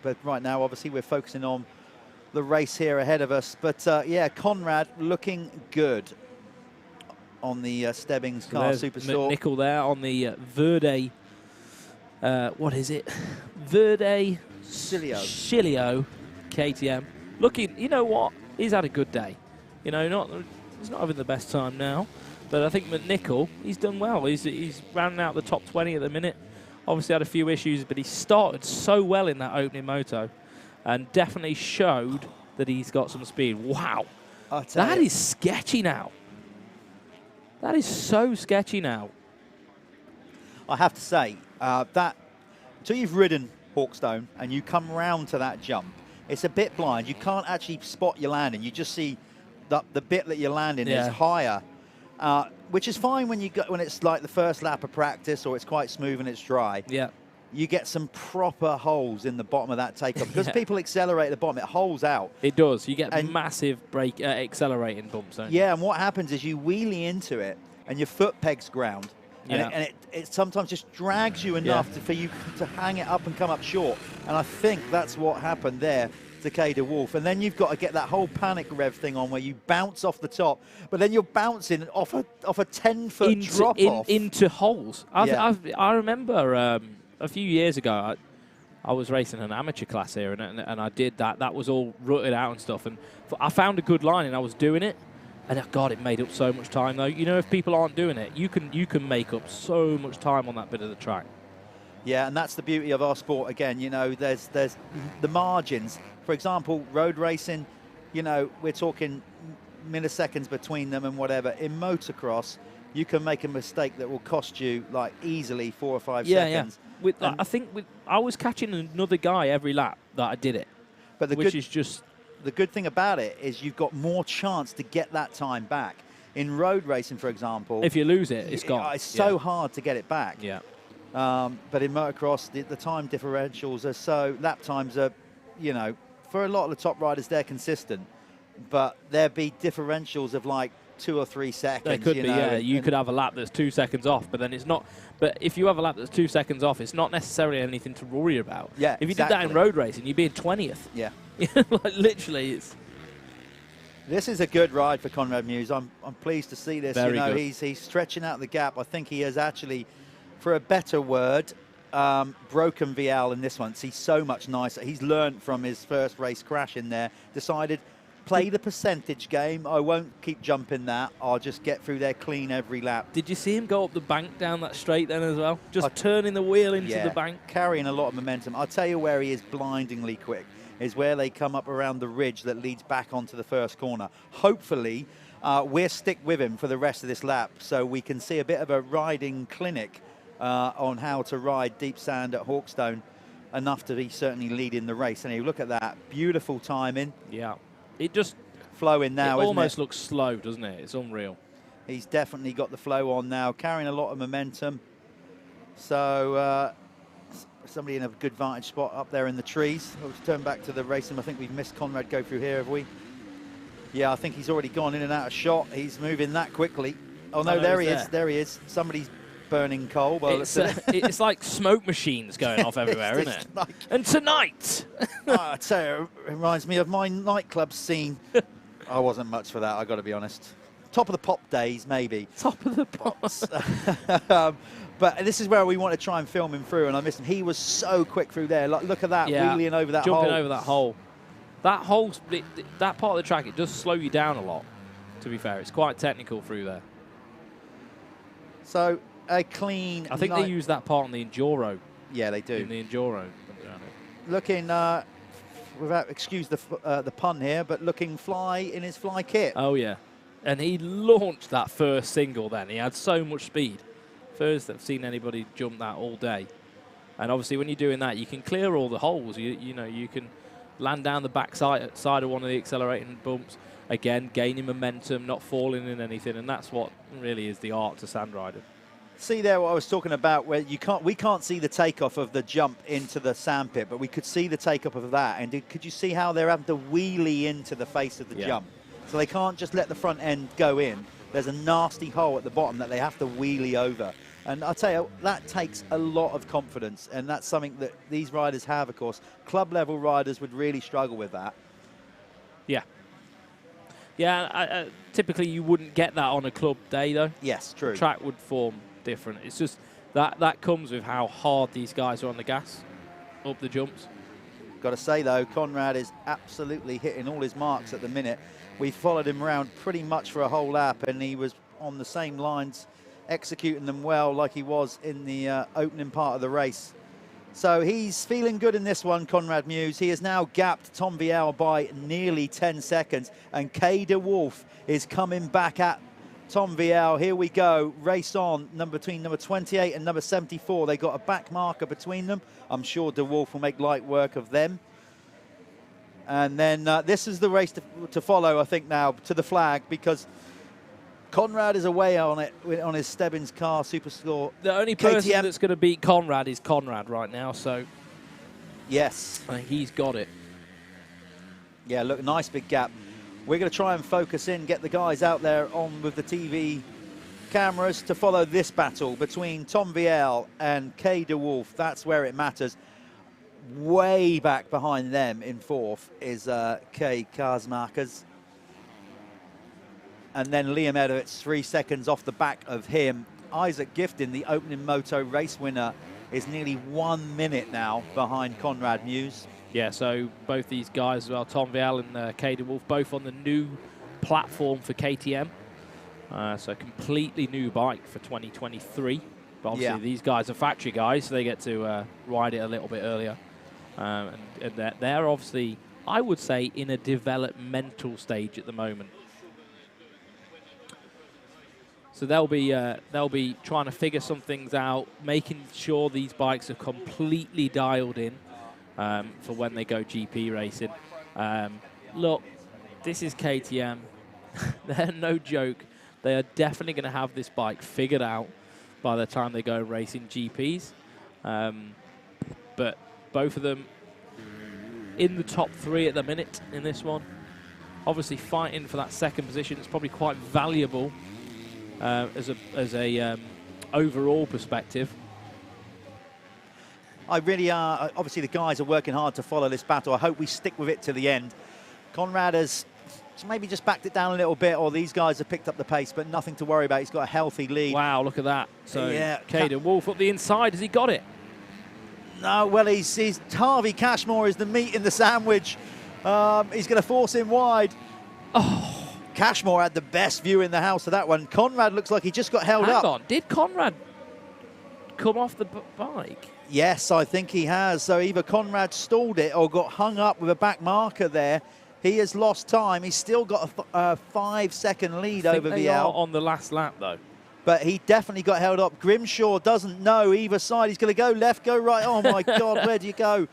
But right now, obviously, we're focusing on the race here ahead of us. But yeah, Conrad looking good on the Stebbings car Superstore. McNichol there on the Verde. What is it? Verde Cilio KTM. Looking, you know what? He's had a good day. You know, he's not having the best time now. But I think McNichol, he's done well. He's rounding out the top 20 at the minute. Obviously had a few issues, but he started so well in that opening moto and definitely showed that he's got some speed. Wow. That is sketchy now. That is so sketchy now. I have to say, that until you've ridden Hawkstone and you come round to that jump, it's a bit blind. You can't actually spot your landing. You just see the bit that you're landing is higher. Which is fine when it's like the first lap of practice or it's quite smooth and it's dry. Yeah. you get some proper holes in the bottom of that takeoff. Because people accelerate at the bottom, it holes out. It does. You get massive brake accelerating bumps, don't you? Yeah, and what happens is you wheelie into it, and your foot pegs ground. Yeah. And it sometimes just drags you enough for you to hang it up and come up short. And I think that's what happened there to Kay de Wolf. And then you've got to get that whole panic rev thing on where you bounce off the top, but then you're bouncing off a 10-foot drop off. Into holes. I remember a few years ago, I was racing an amateur class here, and I did that. That was all rutted out and stuff. And I found a good line, and I was doing it. And God, it made up so much time, though. You know, if people aren't doing it, you can make up so much time on that bit of the track. Yeah, and that's the beauty of our sport. Again, you know, there's the margins. For example, road racing, you know, we're talking milliseconds between them and whatever. In motocross, you can make a mistake that will cost you, like, easily 4 or 5 seconds. Yeah. I think I was catching another guy every lap that I did it, but the good thing about it is you've got more chance to get that time back. In road racing, for example, if you lose it, it's gone. It's so hard to get it back. Yeah. But in motocross, the time differentials are so, lap times are, you know, for a lot of the top riders, they're consistent. But there be differentials of like 2 or 3 seconds. There could be, yeah. You could have a lap that's 2 seconds off, but then it's not. But if you have a lap that's 2 seconds off, it's not necessarily anything to worry about. Yeah, if you did that in road racing, you'd be in 20th. Yeah. Like, literally, it's. This is a good ride for Conrad Mewse. I'm pleased to see this. Very good. He's stretching out the gap. I think he has actually, for a better word, broken Vial in this one. He's so much nicer. He's learned from his first race crash in there, decided, play the percentage game. I won't keep jumping that. I'll just get through there clean every lap. Did you see him go up the bank down that straight then as well? Just turning the wheel into the bank. Carrying a lot of momentum. I'll tell you where he is blindingly quick, is where they come up around the ridge that leads back onto the first corner. Hopefully, we'll stick with him for the rest of this lap so we can see a bit of a riding clinic on how to ride deep sand at Hawkstone, enough to be certainly leading the race. And you look at that, beautiful timing. Yeah. It just flowing now. It almost looks slow, doesn't it? It's unreal. He's definitely got the flow on now, carrying a lot of momentum. So somebody in a good vantage spot up there in the trees. We'll turn back to the racing. I think we've missed Conrad go through here, have we? Yeah, I think he's already gone in and out of shot. He's moving that quickly. Oh no, there he is. There he is. Somebody's burning coal. Well, it's like smoke machines going off everywhere, isn't it? Like, and tonight, I tell you, it reminds me of my nightclub scene. I wasn't much for that, I got to be honest. Top of the pop days, maybe. Top of the pops. But this is where we want to try and film him through, and I missed him. He was so quick through there. Like, look at that, wheeling over that hole. Jumping over that hole. That hole, that part of the track, it does slow you down a lot, to be fair. It's quite technical through there. So, a clean... I think they use that part on the Enduro. Yeah, they do. In the Enduro. Looking, without, excuse the pun here, but looking fly in his fly kit. Oh, yeah. And he launched that first single then. He had so much speed. First I've seen anybody jump that all day. And obviously when you're doing that, you can clear all the holes. You know, you can land down the back side of one of the accelerating bumps. Again, gaining momentum, not falling in anything. And that's what really is the art to sand riding. See there what I was talking about, where we can't see the takeoff of the jump into the sandpit, but we could see the takeoff of that. And could you see how they're having to wheelie into the face of the jump? So they can't just let the front end go in. There's a nasty hole at the bottom that they have to wheelie over. And I'll tell you, that takes a lot of confidence, and that's something that these riders have, of course. Club-level riders would really struggle with that. Yeah. Yeah, typically you wouldn't get that on a club day, though. Yes, true. The track would form different. It's just that comes with how hard these guys are on the gas, up the jumps. Got to say, though, Conrad is absolutely hitting all his marks at the minute. We followed him around pretty much for a whole lap, and he was on the same lines, executing them well like he was in the opening part of the race. So he's feeling good in this one, Conrad Mewse. He has now gapped Tom Vial by nearly 10 seconds, and Kay de Wolf is coming back at Tom Vial. Here we go, race on, between number 28 and number 74. They got a back marker between them. I'm sure de Wolf will make light work of them. And then this is the race to follow, I think, now, to the flag, because Conrad is away on it on his Stebbins car Superstore. The only person that's going to beat Conrad is Conrad right now, so yes, he's got it. Yeah, look, nice big gap. We're going to try and focus in, get the guys out there on with the TV cameras to follow this battle between Tom Viel and Kay DeWolf. That's where it matters. Way back behind them in fourth is Kay Karsmakers. And then Liam Edowitz 3 seconds off the back of him. Isaac Gifton, the opening moto race winner, is nearly 1 minute now behind Conrad Muse. Yeah, so both these guys as well, Tom Viel and Kay DeWolf, both on the new platform for KTM. So completely new bike for 2023. But obviously these guys are factory guys, so they get to ride it a little bit earlier. And they're obviously, I would say, in a developmental stage at the moment. So they'll be trying to figure some things out, making sure these bikes are completely dialed in for when they go GP racing. Look, this is KTM. They're no joke. They are definitely going to have this bike figured out by the time they go racing GPs. But both of them in the top 3 at the minute in this one. Obviously fighting for that second position. It's probably quite valuable as a overall perspective. I really are. Obviously, the guys are working hard to follow this battle. I hope we stick with it to the end. Conrad has maybe just backed it down a little bit, or these guys have picked up the pace, but nothing to worry about. He's got a healthy lead. Wow, look at that. So, yeah, Kay DeWolf up the inside. Has he got it? No, well, he's Harvey Cashmore is the meat in the sandwich. He's going to force him wide. Oh, Cashmore had the best view in the house of that one. Conrad looks like he just got held up. Hang on, did Conrad come off the bike? Yes, I think he has. So either Conrad stalled it or got hung up with a back marker there. He has lost time. He's still got a 5-second lead over they VL. Are on the last lap, though. But he definitely got held up. Grimshaw doesn't know either side. He's going to go left, go right. Oh, my God, where do you go?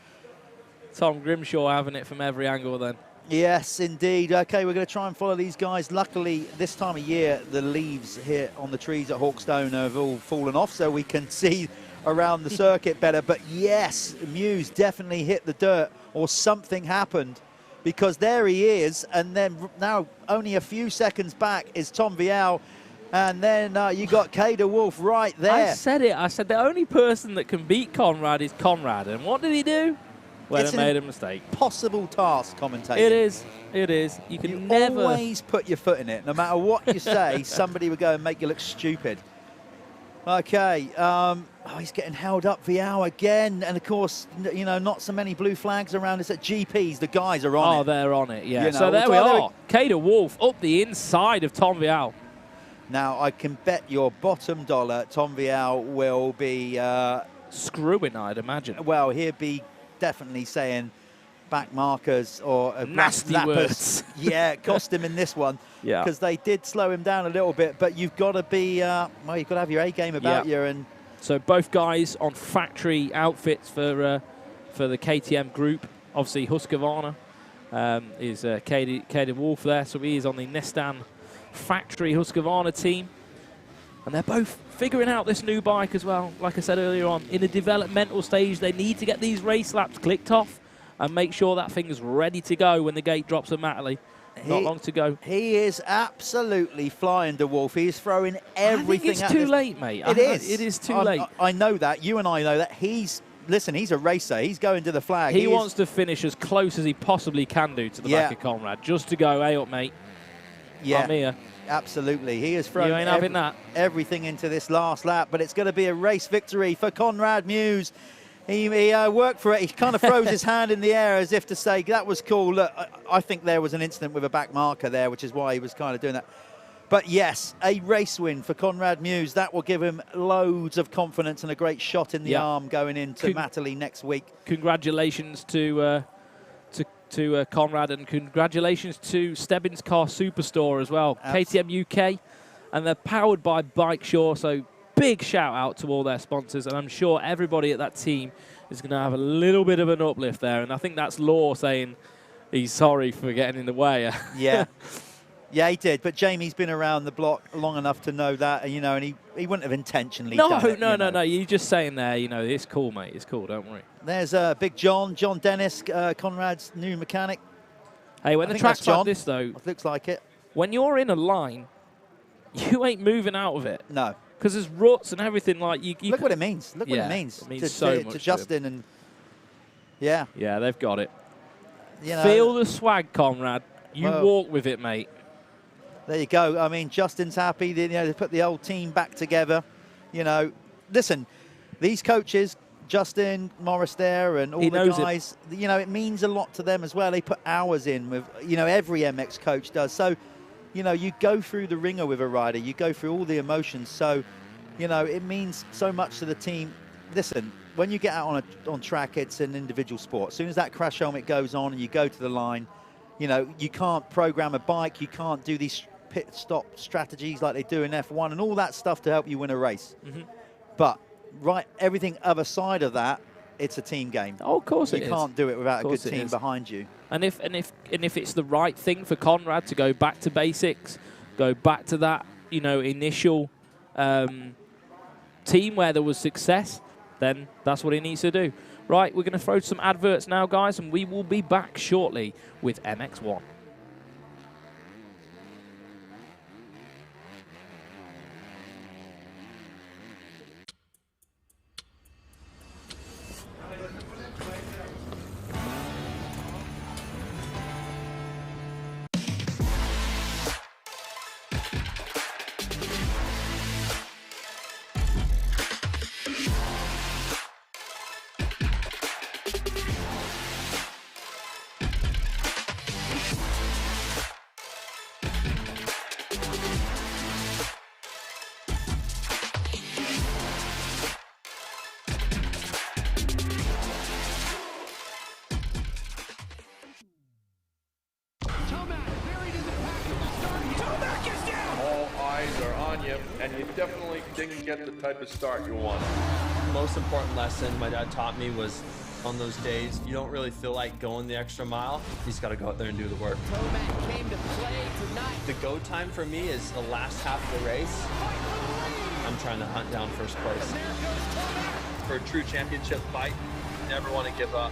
Tom Grimshaw having it from every angle then. Yes, indeed. Okay, we're going to try and follow these guys. Luckily, this time of year, the leaves here on the trees at Hawkstone have all fallen off, so we can see around the circuit better. But yes, Muse definitely hit the dirt, or something happened, because there he is. And then now only a few seconds back is Tom Viel. And then you got Kay DeWolf right there. I said it. I said the only person that can beat Conrad is Conrad. And what did he do? Well, he made a mistake. Possible task, commentating. It is. It is. You can never always put your foot in it. No matter what you say, somebody would go and make you look stupid. Okay. He's getting held up, Viao again. And, of course, you know, not so many blue flags around us at GPs. The guys are on it. Oh, they're on it, yeah. You know, so there we are. Kay DeWolf up the inside of Tom Vial. Now, I can bet your bottom dollar Tom Vial will be... screwing, I'd imagine. Well, he'll be definitely saying back markers or nasty words. Yeah, cost him in this one. Yeah. Because they did slow him down a little bit, but you've got to be, well, you've got to have your A game about you. And so both guys on factory outfits for the KTM group. Obviously, Husqvarna is Kay DeWolf there, so he is on the Nestan factory Husqvarna team. And they're both figuring out this new bike as well. Like I said earlier on, in a developmental stage, they need to get these race laps clicked off and make sure that thing's ready to go when the gate drops automatically. Not long to go. He is absolutely flying DeWolf. He's throwing everything at I think it's too late, mate. It is. It is too late. I know that. You and I know that. Listen, he's a racer. He's going to the flag. He wants to finish as close as he possibly can do to the back of Conrad, just to go, hey up, mate. Yeah. I'm here. Absolutely. He has thrown everything into this last lap, but it's going to be a race victory for Conrad Muse. He worked for it. He kind of throws his hand in the air as if to say, that was cool. Look, I think there was an incident with a back marker there, which is why he was kind of doing that. But yes, a race win for Conrad Muse. That will give him loads of confidence and a great shot in the arm going into Matterley next week. Congratulations to Conrad, and congratulations to Stebbins Car Superstore as well. KTM UK, and they're powered by Bike Shore, so big shout out to all their sponsors, and I'm sure everybody at that team is going to have a little bit of an uplift there, and I think that's Law saying he's sorry for getting in the way. Yeah. Yeah, he did. But Jamie's been around the block long enough to know that, you know, and he wouldn't have intentionally No, done it. no. You're just saying there, you know, it's cool, mate. It's cool. Don't worry. There's Big John Dennis, Conrad's new mechanic. Hey, when the track's like this, though, it looks like it. When you're in a line, you ain't moving out of it. No. Because there's ruts and everything. Like you Look what it means. Look what it means. It means so much to Justin and yeah. Yeah, they've got it. You know, feel the swag, Conrad. You walk with it, mate. There you go. I mean, Justin's happy. You know, they put the old team back together. You know, listen, these coaches, Justin, Morris there, and all the guys, you know, it means a lot to them as well. They put hours in with, you know, every MX coach does. So, you know, you go through the ringer with a rider. You go through all the emotions. So, you know, it means so much to the team. Listen, when you get out on track, it's an individual sport. As soon as that crash helmet goes on and you go to the line, you know, you can't program a bike. You can't do these pit stop strategies like they do in F1 and all that stuff to help you win a race. But everything other side of that, it's a team game. Oh, of course it is. You can't do it without a good team behind you. And if it's the right thing for Conrad to go back to basics, go back to that, you know, initial team where there was success, then that's what he needs to do. Right, we're going to throw some adverts now, guys, and we will be back shortly with MX1. And you definitely didn't get the type of start you wanted. The most important lesson my dad taught me was on those days, you don't really feel like going the extra mile. You just got to go out there and do the work. Came to play tonight. The go time for me is the last half of the race. I'm trying to hunt down first place. For a true championship fight, you never want to give up.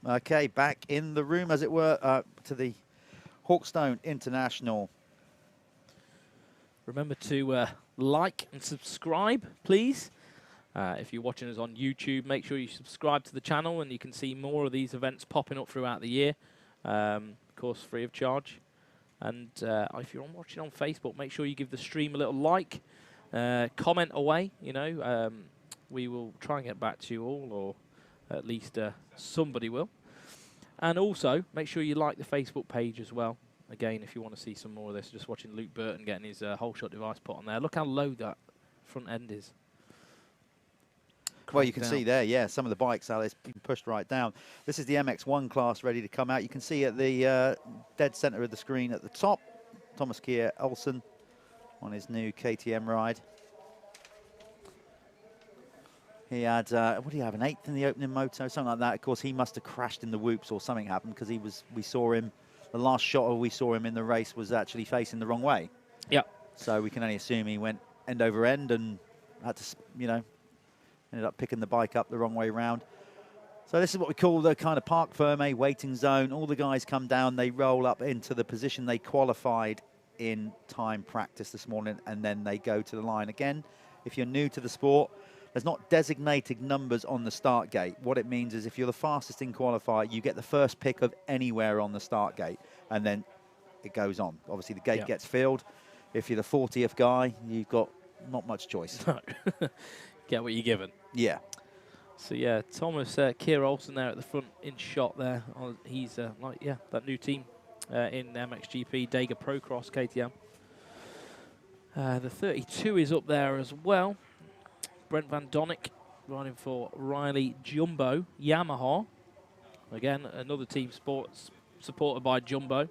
Okay, back in the room, as it were, to the Hawkstone International. Remember to like and subscribe, please. If you're watching us on YouTube, make sure you subscribe to the channel and you can see more of these events popping up throughout the year. Of course, free of charge. And if you're watching on Facebook, make sure you give the stream a little like. Comment away, you know. We will try and get back to you all, or at least somebody will. And also, make sure you like the Facebook page as well. Again, if you want to see some more of this, just watching Luke Burton getting his whole shot device put on there. Look how low that front end is. Well, you can see there, yeah, some of the bikes are being pushed right down. This is the MX1 class ready to come out. You can see at the dead center of the screen at the top, Thomas Kier Olsen on his new KTM ride. He had, what did he have, an 8th in the opening moto, something like that. Of course, he must have crashed in the whoops or something happened because we saw him, the last shot we saw him in the race was actually facing the wrong way. Yeah. So we can only assume he went end over end and had to, you know, ended up picking the bike up the wrong way around. So this is what we call the kind of parc fermé waiting zone. All the guys come down, they roll up into the position they qualified in time practice this morning, and then they go to the line. Again, if you're new to the sport, there's not designated numbers on the start gate. What it means is if you're the fastest in qualifier, you get the first pick of anywhere on the start gate, and then it goes on. Obviously, the gate gets filled. If you're the 40th guy, you've got not much choice. Get what you're given. Yeah. So yeah, Thomas Kier Olsen there at the front in shot there. He's like, yeah, that new team in MXGP, Dega Procross KTM. The 32 is up there as well. Brent Van Donnick riding for Riley Jumbo Yamaha. Again, another team sports supported by Jumbo.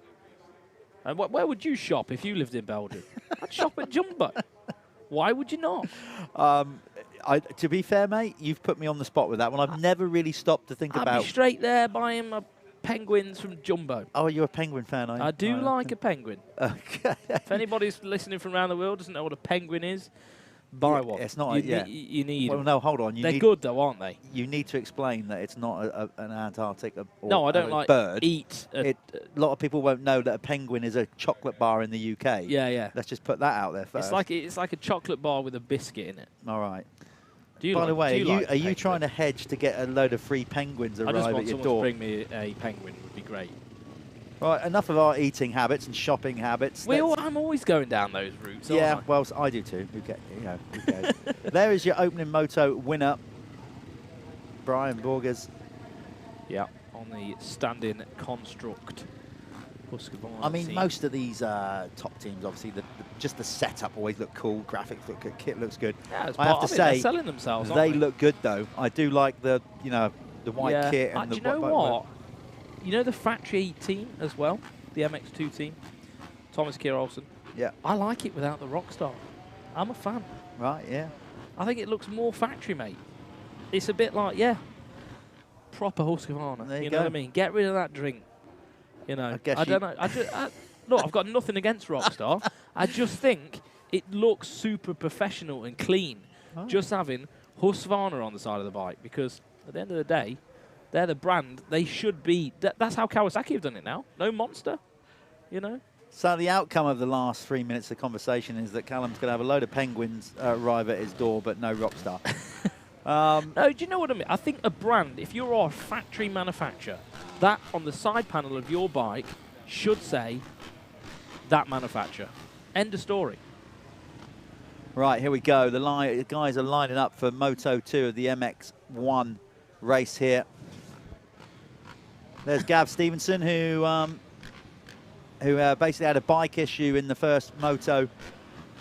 And where would you shop if you lived in Belgium? I'd shop at Jumbo. Why would you not? To be fair, mate, you've put me on the spot with that one. I've never really stopped to think about. I'd be straight there buying my penguins from Jumbo. Oh, you're a penguin fan, are you? I do like a penguin. Okay. If anybody's listening from around the world doesn't know what a penguin is, buy one. It's not. You need. Well, no, hold on. They're good though, aren't they? You need to explain that it's not an Antarctic or no, I don't like bird. Eat. A lot of people won't know that a penguin is a chocolate bar in the UK. Yeah, yeah. Let's just put that out there first. It's like a chocolate bar with a biscuit in it. All right. By the way, are you trying to hedge to get a load of free penguins arrive at your door? I just want someone to bring me a penguin. Would be great. Right, enough of our eating habits and shopping habits. I'm always going down those routes. Yeah, well, I do too. Who cares? There is your opening moto winner, Brian Borgers. Yeah, on the standing construct. I mean, most of these top teams, obviously, just the setup always look cool. Graphics look good. Kit looks good. Yeah, I have to say, they're selling themselves. They look good though. I do like the white kit and the. Do you know what? You know the factory team as well, the MX2 team, Thomas Kier Olsen. Yeah. I like it without the Rockstar. I'm a fan. Right. Yeah. I think it looks more factory, mate. It's a bit like proper Husqvarna. There you know go. what I mean? Get rid of that drink. You know. I don't know. Look, I've got nothing against Rockstar. I just think it looks super professional and clean. Oh. Just having Husqvarna on the side of the bike, because at the end of the day, they're the brand. They should be. That's how Kawasaki have done it now. No Monster, you know. So the outcome of the last 3 minutes of conversation is that Callum's going to have a load of penguins arrive at his door, but no Rockstar. No, do you know what I mean? I think a brand, if you're a factory manufacturer, that on the side panel of your bike should say that manufacturer. End of story. Right, here we go. The guys are lining up for Moto 2 of the MX1 race here. There's Gav Stevenson, who basically had a bike issue in the first moto.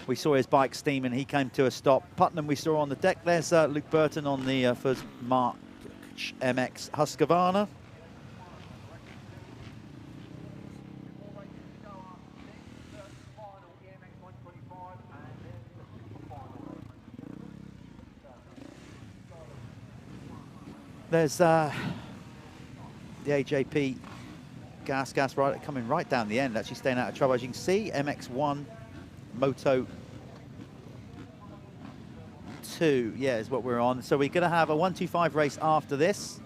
We saw his bike steaming. He came to a stop. Putnam we saw on the deck. There's Luke Burton on the first March MX Husqvarna. There's the AJP gas rider coming right down the end, actually staying out of trouble. As you can see, MX1 Moto 2, yeah, is what we're on. So we're going to have a 125 race after this.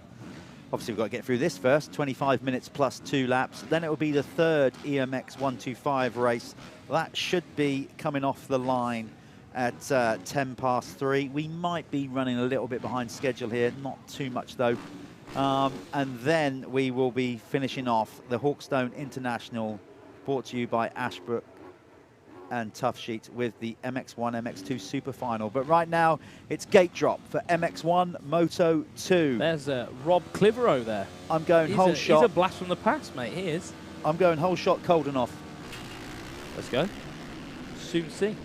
Obviously, we've got to get through this first, 25 minutes plus 2 laps. Then it will be the third EMX 125 race. That should be coming off the line at 10 past 3. We might be running a little bit behind schedule here, not too much though. And then we will be finishing off the Hawkstone International, brought to you by Ashbrook and Tough Sheet, with the MX1, MX2 Super Final. But right now, it's gate drop for MX1 Moto 2. There's Rob Clivero there. I'm going whole shot. He's a blast from the past, mate. He is. I'm going whole shot cold and off. Let's go. Soon see.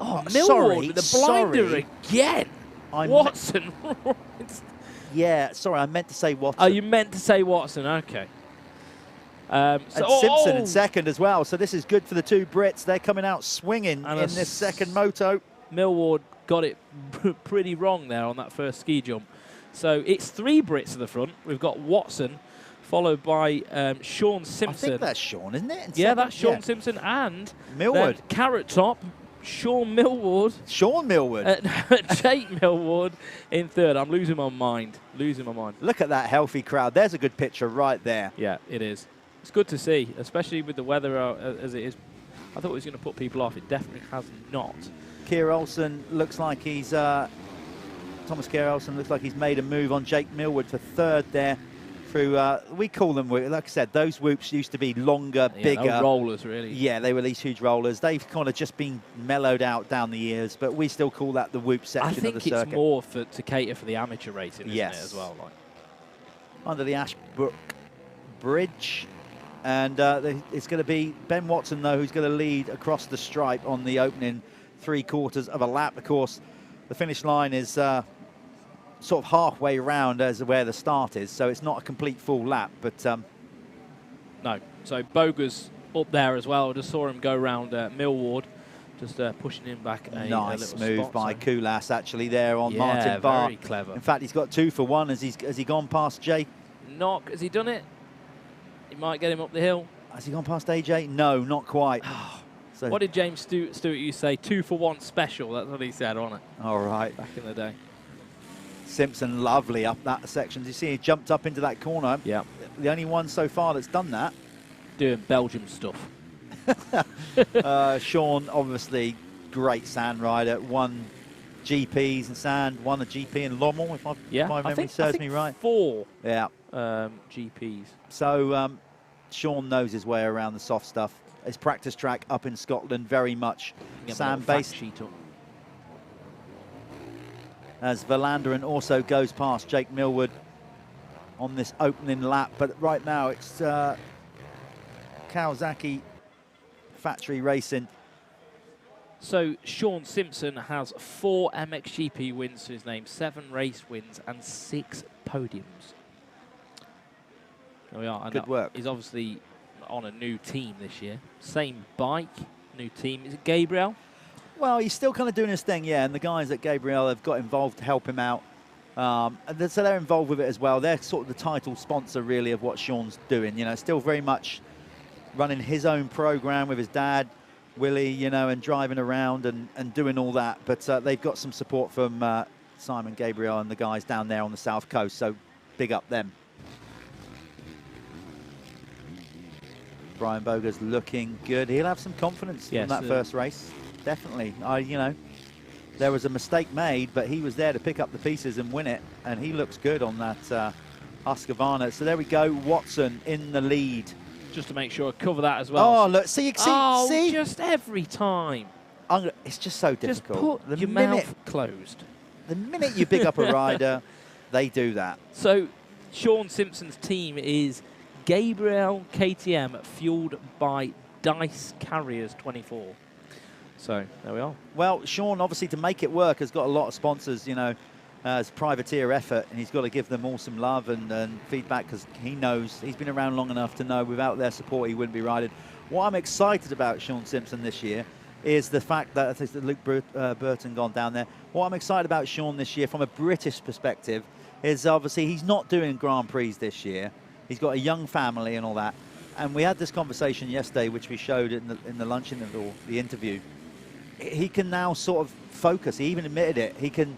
Oh, Millward sorry, with the blinder again. Watson. Yeah, sorry, I meant to say Watson. Oh, you meant to say Watson, okay. And Simpson in second as well, so this is good for the two Brits. They're coming out swinging in this second moto. Millward got it pretty wrong there on that first ski jump. So it's 3 Brits at the front. We've got Watson, followed by Sean Simpson. I think that's Sean, isn't it? Yeah, that's Sean Simpson and Millward. Carrot Top, Sean Millward. Sean Millward. Jake Millward in third. I'm losing my mind. Look at that healthy crowd. There's a good picture right there. Yeah, it is. It's good to see, especially with the weather as it is. I thought it was going to put people off. It definitely has not. Keir Olsen looks like he's... Thomas Keir Olsen looks like he's made a move on Jake Millward for third there. Through, we call them, like I said, those whoops used to be longer, bigger. They were rollers, really. Yeah, they were these huge rollers. They've kind of just been mellowed out down the years, but we still call that the whoop section of the circuit. I think it's more to cater for the amateur racing, isn't it, as well? Like. Under the Ashbrook Bridge. And it's going to be Ben Watson, though, who's going to lead across the stripe on the opening 3/4 of a lap. Of course, the finish line is sort of halfway round as where the start is, so it's not a complete full lap. But no. So Boger's up there as well. I just saw him go round Millward, just pushing him back a nice little move spot, by Koulas actually there on Martin Barr. Very clever. In fact, he's got 2 for 1 as he gone past Jake. Knock, has he done it? He might get him up the hill. Has he gone past AJ? No, not quite. So what did James Stewart used to say? 2 for 1 special. That's what he said on it. All right. Back in the day. Simpson lovely up that section. You see he jumped up into that corner. Yeah. The only one so far that's done that. Doing Belgium stuff. Sean, obviously, great sand rider. Won GPs in sand, won a GP in Lommel, if my memory serves me right. 4 GPs. So Sean knows his way around the soft stuff. His practice track up in Scotland, very much sand-based. As Verlanderen also goes past Jake Millward on this opening lap. But right now it's Kawasaki factory racing. So Sean Simpson has 4 MXGP wins to his name, 7 race wins and 6 podiums. There we are. Good work. He's obviously on a new team this year. Same bike, new team. Is it Gabriel? Well, he's still kind of doing his thing, yeah, and the guys at Gabriel have got involved to help him out. And so they're involved with it as well. They're sort of the title sponsor, really, of what Sean's doing. You know, still very much running his own program with his dad, Willie, you know, and driving around and doing all that. But they've got some support from Simon Gabriel and the guys down there on the south coast, so big up them. Brian Boger's looking good. He'll have some confidence in that first race. Definitely. You know, there was a mistake made, but he was there to pick up the pieces and win it, and he looks good on that Husqvarna. So there we go, Watson in the lead. Just to make sure I cover that as well. Oh, look, see? Just every time. It's just so difficult. Just put your mouth closed. The minute you pick up a rider, they do that. So Sean Simpson's team is Gabriel KTM, fueled by Dice Carriers 24. So there we are. Well, Sean, obviously, to make it work, has got a lot of sponsors, you know, as privateer effort, and he's got to give them all some love and feedback, because he knows, he's been around long enough to know without their support he wouldn't be riding. What I'm excited about Sean Simpson this year is the fact that, I think that Luke Burton gone down there. What I'm excited about Sean this year from a British perspective is obviously he's not doing Grand Prix this year. He's got a young family and all that. And we had this conversation yesterday, which we showed in the lunch interview, the interview. He can now sort of focus. He even admitted it. He can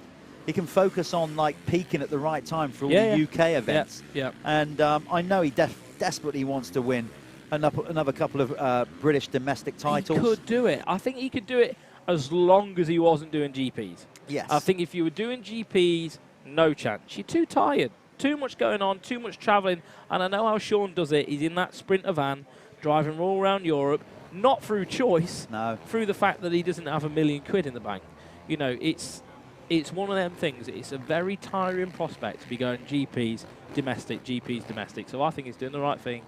focus on like peaking at the right time for all the UK events. Yeah. And I know he desperately wants to win another couple of British domestic titles. He could do it. I think he could do it as long as he wasn't doing GPs. Yes. I think if you were doing GPs, no chance. You're too tired. Too much going on, too much travelling. And I know how Sean does it. He's in that Sprinter van, driving all around Europe, not through choice, no, through the fact that he doesn't have £1 million in the bank. You know, it's it's one of them things. It's a very tiring prospect to be going GPs, domestic. So I think he's doing the right thing.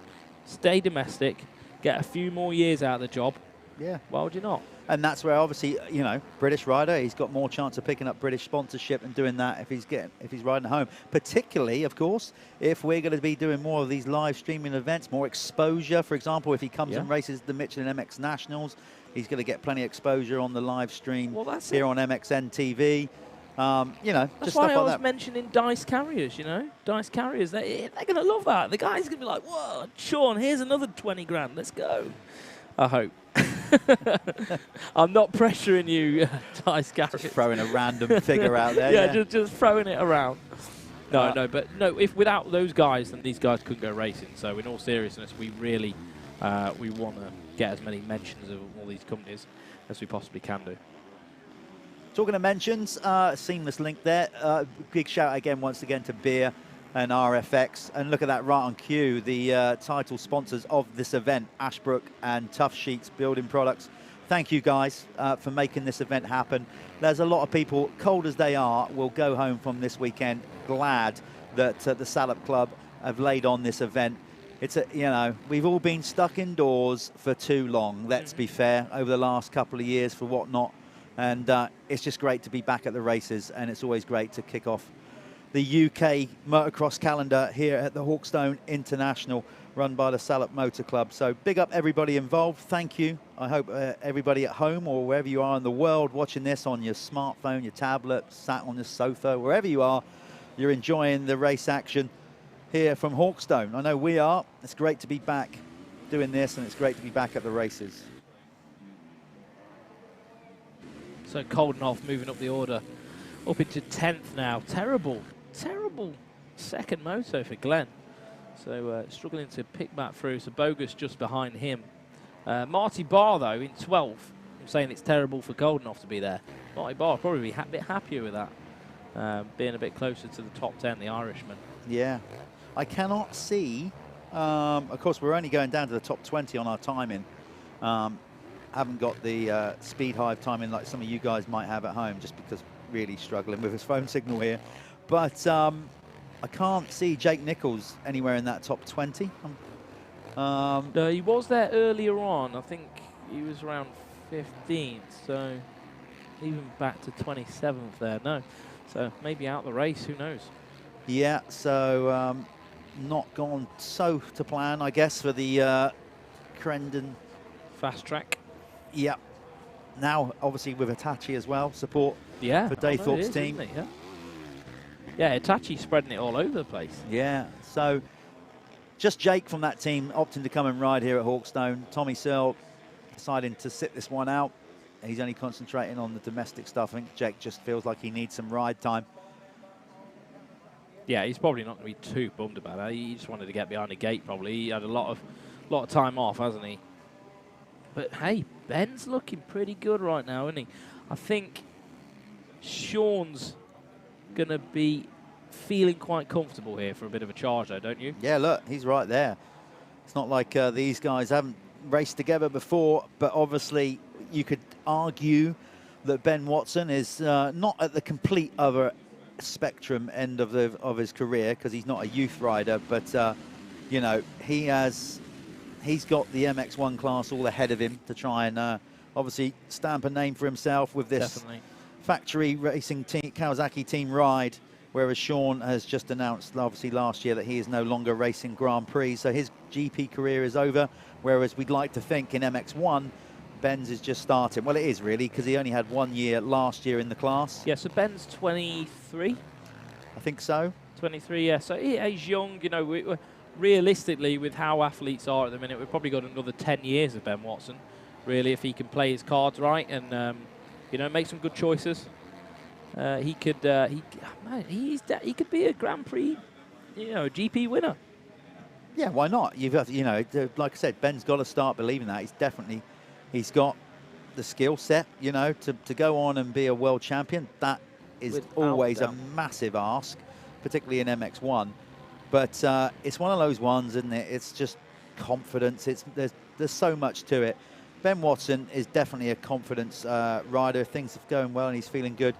Stay domestic, get a few more years out of the job. Yeah. Why would you not? And that's where, obviously, you know, British rider, he's got more chance of picking up British sponsorship and doing that if he's riding at home. Particularly, of course, if we're going to be doing more of these live streaming events, more exposure. For example, if he comes and races the Michelin MX Nationals, he's going to get plenty of exposure on the live stream here on mxn-tv. You know, That's just why stuff I like was that. mentioning Dice Carriers, you know. Dice Carriers, they're going to love that. The guy's going to be like, whoa, Sean, here's another 20 grand. Let's go. I hope. I'm not pressuring you, Dice Carriers. Just throwing a random figure out there. Yeah, just throwing it around. No, if without those guys, then these guys couldn't go racing. So in all seriousness, we really we want to get as many mentions of all these companies as we possibly can do. Talking of mentions, seamless link there. Big shout again, once again, to Beer and RFX. And look at that right on cue, the title sponsors of this event, Ashbrook and Tough Sheets Building Products. Thank you guys for making this event happen. There's a lot of people, cold as they are, will go home from this weekend glad that the Salop Club have laid on this event. It's you know, we've all been stuck indoors for too long, let's be fair, over the last couple of years for whatnot. And it's just great to be back at the races, and it's always great to kick off the UK motocross calendar here at the Hawkstone International, run by the Salop Motor Club. So big up everybody involved. Thank you. I hope everybody at home or wherever you are in the world watching this on your smartphone, your tablet, sat on your sofa, wherever you are, you're enjoying the race action here from Hawkstone. I know we are. It's great to be back doing this, and it's great to be back at the races. So Koldenhoff moving up the order, up into 10th now. Terrible second moto for Glenn. So struggling to pick back through. So Bogus just behind him. Marty Barr, though, in 12th. I'm saying it's terrible for Koldenhoff to be there. Marty Barr will probably be a bit happier with that, being a bit closer to the top 10, the Irishman. Yeah. I cannot see, of course, we're only going down to the top 20 on our timing. Haven't got the speed hive timing like some of you guys might have at home, just because really struggling with his phone signal here. But I can't see Jake Nichols anywhere in that top 20. No, he was there earlier on. I think he was around 15th, so even back to 27th there. No, so maybe out the race, who knows? Yeah, so not gone so to plan, I guess, for the Crendon fast track. Yeah. Now, obviously, with Hitachi as well, support for Dave Thorpe's team. Yeah, Hitachi's spreading it all over the place. Yeah, so just Jake from that team opting to come and ride here at Hawkstone. Tommy Searle deciding to sit this one out. He's only concentrating on the domestic stuff. I think Jake just feels like he needs some ride time. Yeah, he's probably not going to be too bummed about it. He just wanted to get behind the gate, probably. He had a lot of time off, hasn't he? But hey, Ben's looking pretty good right now, isn't he? I think Sean's going to be feeling quite comfortable here for a bit of a charge, though, don't you? Yeah, look, he's right there. It's not like these guys haven't raced together before, but obviously you could argue that Ben Watson is not at the complete other spectrum end of his career, because he's not a youth rider, but you know, he's got the MX1 class all ahead of him to try and obviously stamp a name for himself with this factory racing team, Kawasaki team ride, whereas Sean has just announced, obviously, last year that he is no longer racing Grand Prix, so his GP career is over, whereas we'd like to think in MX1, Ben's is just starting. Well, it is really, because he only had 1 year last year in the class. Yeah, so Ben's 23. I think so. 23, yeah. So he's young, you know, realistically, with how athletes are at the minute, we've probably got another 10 years of Ben Watson, really, if he can play his cards right and, you know, make some good choices. He could be a Grand Prix, you know, GP winner. Yeah, why not? You've got, you know, like I said, Ben's got to start believing that. He's got the skill set, you know, to go on and be a world champion. That is Without always doubt. a massive ask, particularly in MX1. But it's one of those ones, isn't it? It's just confidence. There's so much to it. Ben Watson is definitely a confidence rider. Things are going well and he's feeling good.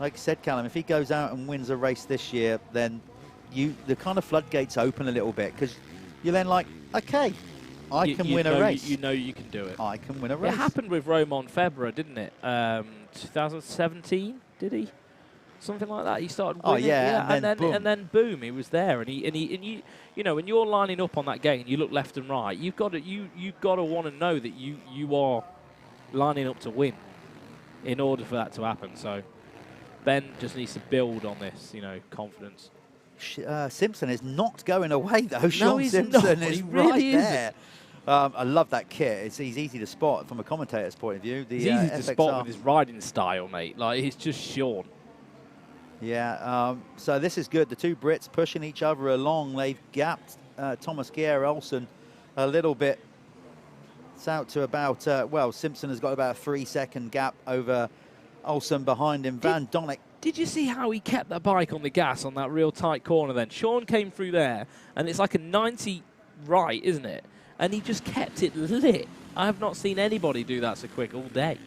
like I said, Callum, if he goes out and wins a race this year, then the kind of floodgates open a little bit, because you're then like, okay, I can win a race. You know you can do it. I can win a race. It happened with Romain Febvre, didn't it? 2017, did he? Something like that. He started winning. Oh yeah, and then boom, he was there. And you know, when you're lining up on that gate and you look left and right, you've got to want to know that you are lining up to win in order for that to happen. So Ben just needs to build on this, you know, confidence. Simpson is not going away though. Sean he's Simpson not. is He really right there. I love that kit. He's easy to spot from a commentator's point of view. He's easy to spot with his riding style, mate. Like, it's just Sean. Yeah, so this is good. The two Brits pushing each other along. They've gapped Thomas Gehr-Olsen a little bit. It's out to about, well, Simpson has got about a 3-second gap over Olsen behind him. Van Donnick. Did you see how he kept that bike on the gas on that real tight corner then? Sean came through there, and it's like a 90 right, isn't it? And he just kept it lit. I have not seen anybody do that so quick all day.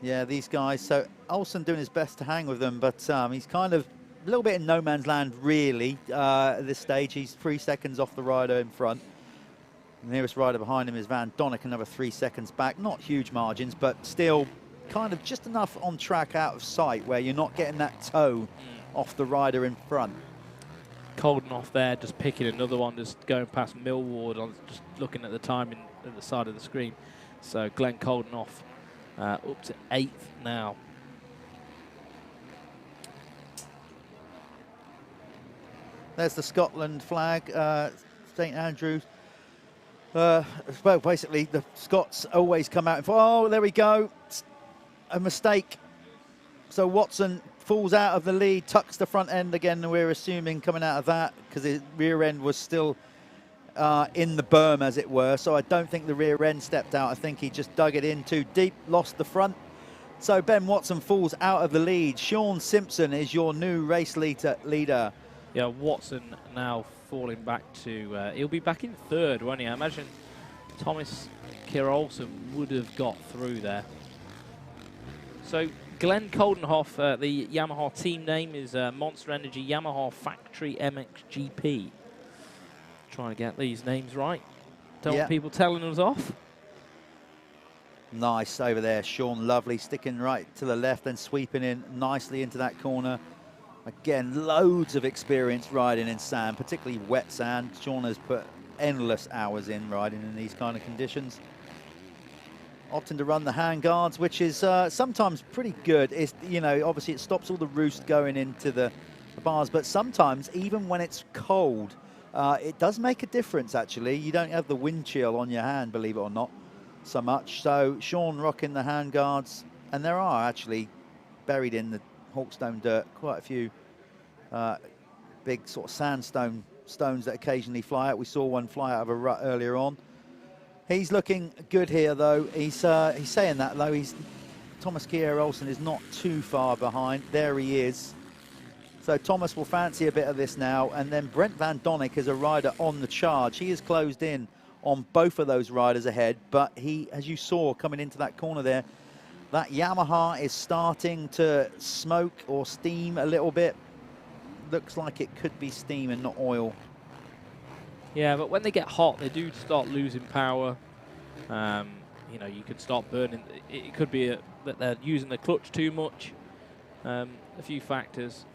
Yeah, these guys. So Olsen doing his best to hang with them, but he's kind of a little bit in no man's land, really, at this stage. He's 3 seconds off the rider in front. The nearest rider behind him is Van Donnick, another 3 seconds back. Not huge margins, but still kind of just enough on track out of sight where you're not getting that toe off the rider in front. Coldenoff there, just picking another one, just going past Millward. I'm just looking at the timing at the side of the screen. So Glenn Coldenoff up to 8th now. There's the Scotland flag, St Andrews. Well, basically, the Scots always come out and oh, there we go. A mistake. So Watson falls out of the lead, tucks the front end again, we're assuming, coming out of that, because the rear end was still in the berm, as it were. So I don't think the rear end stepped out. I think he just dug it in too deep, lost the front. So Ben Watson falls out of the lead. Sean Simpson is your new race leader. Yeah, Watson now falling back to, he'll be back in 3rd, won't he? I imagine Thomas Gehr-Olsen would have got through there. So Glenn Coldenoff, the Yamaha team name is Monster Energy Yamaha Factory MXGP. Trying to get these names right. Don't want people telling us off. Nice over there, Sean. Lovely, sticking right to the left and sweeping in nicely into that corner. Again, loads of experience riding in sand, particularly wet sand. Sean has put endless hours in riding in these kind of conditions. Opting to run the handguards, which is sometimes pretty good. It's, you know, obviously it stops all the roost going into the bars, but sometimes even when it's cold, it does make a difference, actually. You don't have the wind chill on your hand, believe it or not, so much. So Sean rocking the handguards, and there are actually buried in the Hawkstone dirt quite a few big sort of sandstone stones that occasionally fly out. We saw one fly out of a rut earlier on. He's looking good here, though. He's saying that, though. Thomas Gehr-Olsen is not too far behind. There he is. So Thomas will fancy a bit of this now. And then Brent Van Donnick is a rider on the charge. He is closed in on both of those riders ahead. But he, as you saw coming into that corner there, that Yamaha is starting to smoke or steam a little bit. Looks like it could be steam and not oil. Yeah, but when they get hot, they do start losing power. You know, you can start burning. It could be that they're using the clutch too much. A few factors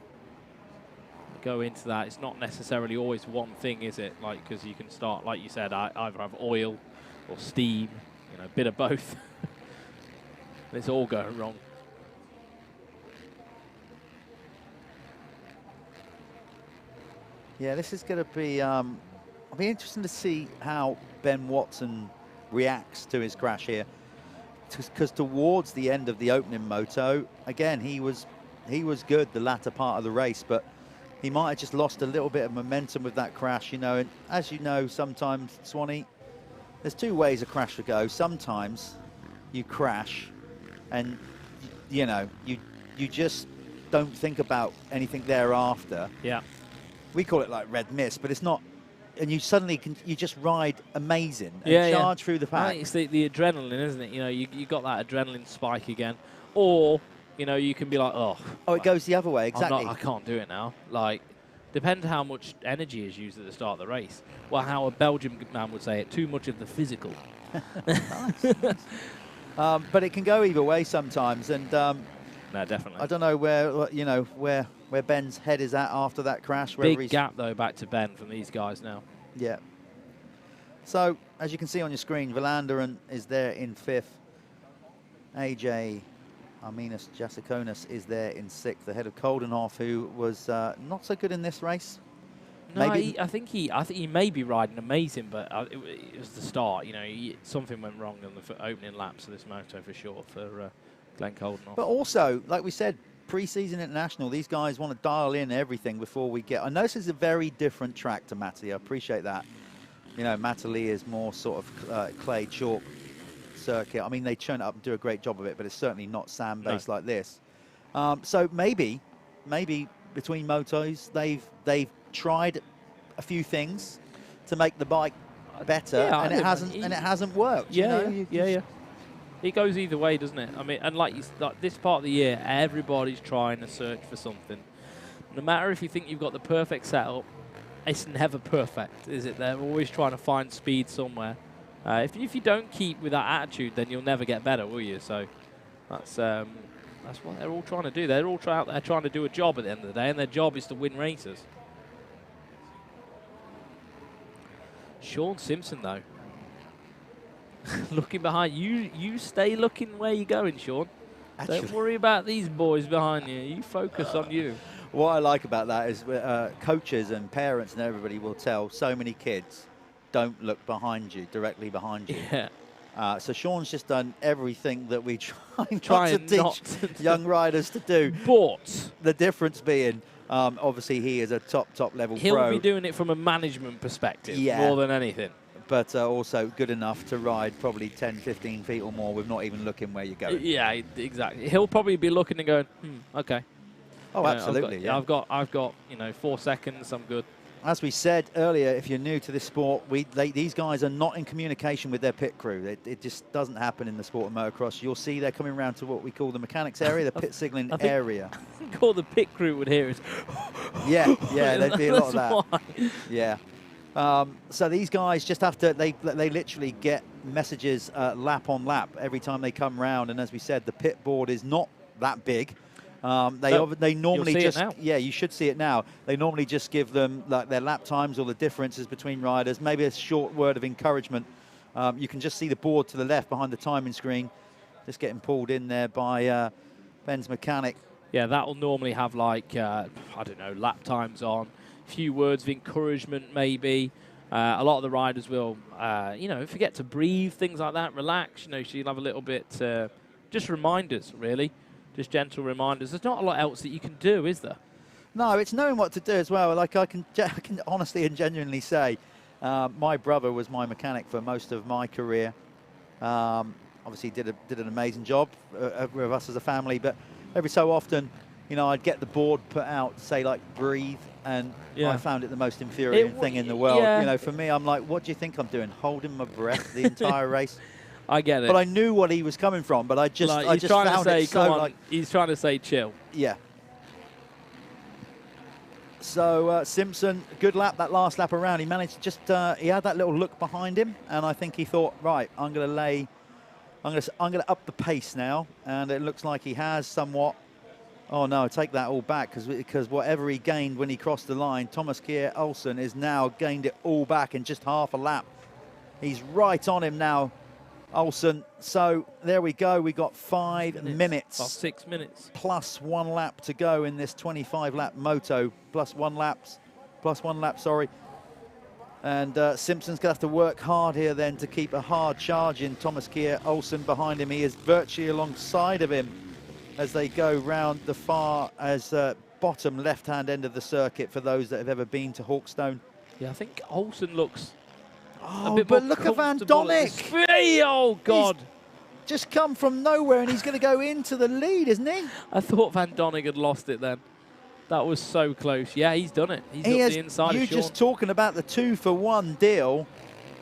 go into that. It's not necessarily always one thing, is it? Like, because you can start, like you said, either have oil or steam. You know, a bit of both. It's all going wrong. Yeah, this is going to be. It'll be interesting to see how Ben Watson reacts to his crash here, because towards the end of the opening moto, again he was good the latter part of the race, but he might have just lost a little bit of momentum with that crash, you know. And as you know, sometimes, Swanee, there's two ways a crash would go. Sometimes you crash, and you know you just don't think about anything thereafter. Yeah. We call it like red mist, but it's not and you suddenly you just ride amazing and charge through the pack. I think it's the adrenaline, isn't it? You know, you got that adrenaline spike again, or you know, you can be like, oh, it goes the other way. Exactly. I can't do it now. Like, depends how much energy is used at the start of the race. Well, how a Belgian man would say it, too much of the physical. Nice. But it can go either way sometimes, and no, definitely. I don't know where Ben's head is at after that crash. Big gap though back to Ben from these guys now. Yeah. So as you can see on your screen, Villander is there in 5th. AJ Arminus Jasikonis is there in 6th, ahead of Coldenhoff, who was not so good in this race. No, I think he may be riding amazing, but it was the start. You know, something went wrong on the opening laps of this moto for sure for Glenn Coldenhoff. But also, like we said, pre-season international, these guys want to dial in everything before we get. I know this is a very different track to Matterley. I appreciate that. You know, Matterley is more sort of clay chalk circuit. I mean, they churn it up and do a great job of it, but it's certainly not sand-based like this. So maybe between motos, they've tried a few things to make the bike better, and it hasn't worked. Yeah. It goes either way, doesn't it? I mean, and like this part of the year, everybody's trying to search for something. No matter if you think you've got the perfect setup, it's never perfect, is it? They're always trying to find speed somewhere. If you don't keep with that attitude, then you'll never get better, will you? So that's what they're all trying to do. They're all out there trying to do a job at the end of the day, and their job is to win races. Sean Simpson, though. Looking behind you stay looking where you're going, Sean. Actually, don't worry about these boys behind you. You focus on you. What I like about that is coaches and parents and everybody will tell so many kids, don't look behind you, directly behind you. Yeah. So Sean's just done everything that we try not to teach young riders to do. But the difference being, obviously he is a top level pro. He'll be doing it from a management perspective more than anything. But also good enough to ride probably 10, 15 feet or more with not even looking where you're going. Yeah, exactly. He'll probably be looking and going, okay. Oh, absolutely. I've got 4 seconds. I'm good. As we said earlier, if you're new to this sport, these guys are not in communication with their pit crew. It just doesn't happen in the sport of motocross. You'll see they're coming around to what we call the mechanics area, the pit signaling area. I think all the pit crew would hear is. Yeah, there'd be a lot of that. Why. Yeah. So these guys just have to, they literally get messages lap on lap every time they come round. And as we said, the pit board is not that big. They normally just, you should see it now. They normally just give them like their lap times or the differences between riders, maybe a short word of encouragement. You can just see the board to the left behind the timing screen, just getting pulled in there by Ben's mechanic. Yeah, that will normally have like, I don't know, lap times on, a few words of encouragement maybe. A lot of the riders will, forget to breathe, things like that, relax, so you'll have a little bit, just reminders really. Just gentle reminders. There's not a lot else that you can do, is there? No, it's knowing what to do as well. Like I can honestly and genuinely say, my brother was my mechanic for most of my career. Obviously, did an amazing job with us as a family. But every so often, I'd get the board put out, say like breathe, and I found it the most infuriating thing in the world. Yeah. For me, I'm like, what do you think I'm doing? Holding my breath the entire race. I get it. But I knew what he was coming from, but I just found it so like... He's trying to say chill. Yeah. So Simpson, good lap, that last lap around. He managed to just, he had that little look behind him, and I think he thought, right, I'm going to up the pace now, and it looks like he has somewhat. Oh no, take that all back, because whatever he gained when he crossed the line, Thomas Kier Olsen has now gained it all back in just half a lap. He's right on him now, Olsen. So there we go. We got 5 minutes. 6 minutes. Plus 1 lap to go in this 25-lap moto. Plus one lap, sorry. And Simpson's going to have to work hard here then to keep a hard charge in. Thomas Kier Olsen behind him. He is virtually alongside of him as they go round the far as bottom left-hand end of the circuit for those that have ever been to Hawkstone. Yeah, I think Olsen looks... Oh, but look at Van Donnick. Oh, God. He's just come from nowhere and he's going to go into the lead, isn't he? I thought Van Donnick had lost it then. That was so close. Yeah, he's done it. He's up the inside You of Sean. just talking about the 2-for-1 deal.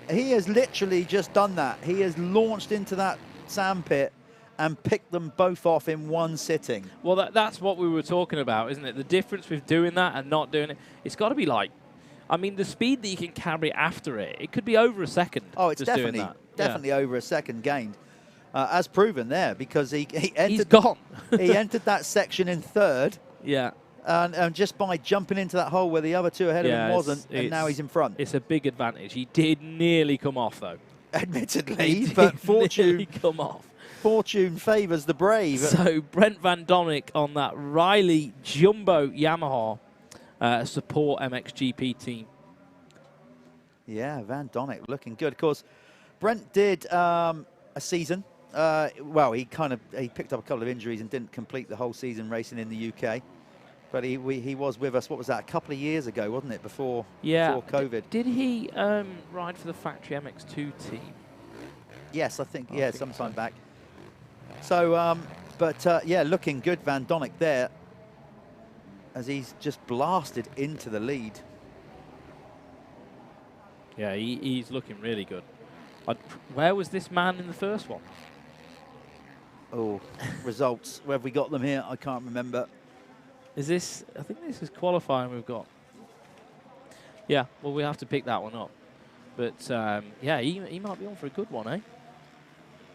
He has literally just done that. He has launched into that sandpit and picked them both off in one sitting. Well, that's what we were talking about, isn't it? The difference with doing that and not doing it, it's got to be like, I mean, the speed that you can carry after it, it could be over a second. Oh, it's just doing that. definitely over a second gained, as proven there, because he entered. He's gone. He entered that section in third. Yeah. And just by jumping into that hole where the other two ahead of him wasn't, and now he's in front. It's a big advantage. He did nearly come off, though. Admittedly, but fortune come off. Fortune favours the brave. So Brent Van Donnick on that Riley Jumbo Yamaha support MXGP team. Yeah, Van Donnick looking good. Of course, Brent did a season. Well, he picked up a couple of injuries and didn't complete the whole season racing in the UK. But he was with us, what was that, a couple of years ago, wasn't it, before COVID? Did he ride for the factory MX2 team? Yes, I think, sometime back. So, yeah, looking good, Van Donnick there, as he's just blasted into the lead. Yeah, he's looking really good. Where was this man in the first one? Oh, results. Where have we got them here? I can't remember. Is this, I think this is qualifying we've got. Yeah, well, we have to pick that one up. But, yeah, he might be on for a good one, eh?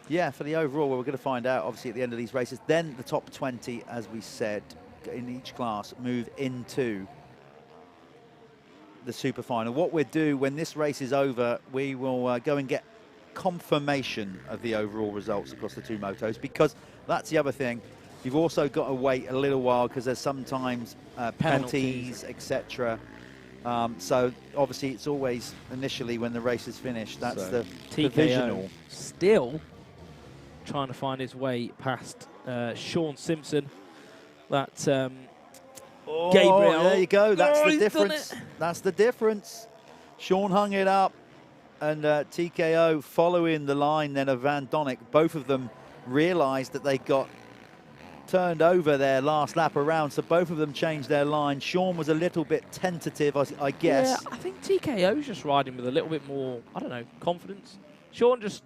Yeah, for the overall, we're going to find out, obviously, at the end of these races. Then the top 20, as we said, in each class, move into the Super Final. What we'll do when this race is over, we will go and get confirmation of the overall results across the two motos, because that's the other thing. You've also got to wait a little while because there's sometimes penalties, etc. So obviously it's always initially when the race is finished. That's the provisional. Still trying to find his way past Sean Simpson. That Gabriel. There you go. That's the he's difference. That's the difference. Sean hung it up, and TKO following the line then of Van Donnick. Both of them realised that they got turned over their last lap around, so both of them changed their line. Sean was a little bit tentative, I guess. Yeah, I think TKO's just riding with a little bit more, I don't know, confidence. Sean just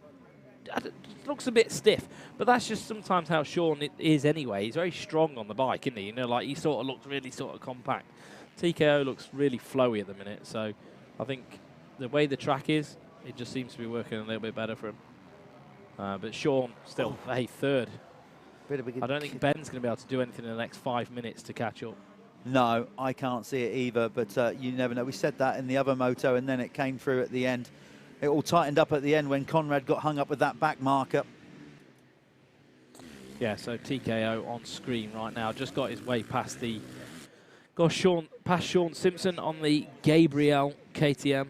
looks a bit stiff, but that's just sometimes how Sean is anyway. He's very strong on the bike, isn't he? You know, like he sort of looks really sort of compact. TKO looks really flowy at the minute, so I think the way the track is, it just seems to be working a little bit better for him. But Sean still, hey, third. I don't think Ben's going to be able to do anything in the next 5 minutes to catch up. No, I can't see it either, but you never know. We said that in the other moto, and then it came through at the end. It all tightened up at the end when Conrad got hung up with that back marker. Yeah, so TKO on screen right now. Just got his way past the... past Sean Simpson on the Gabriel KTM.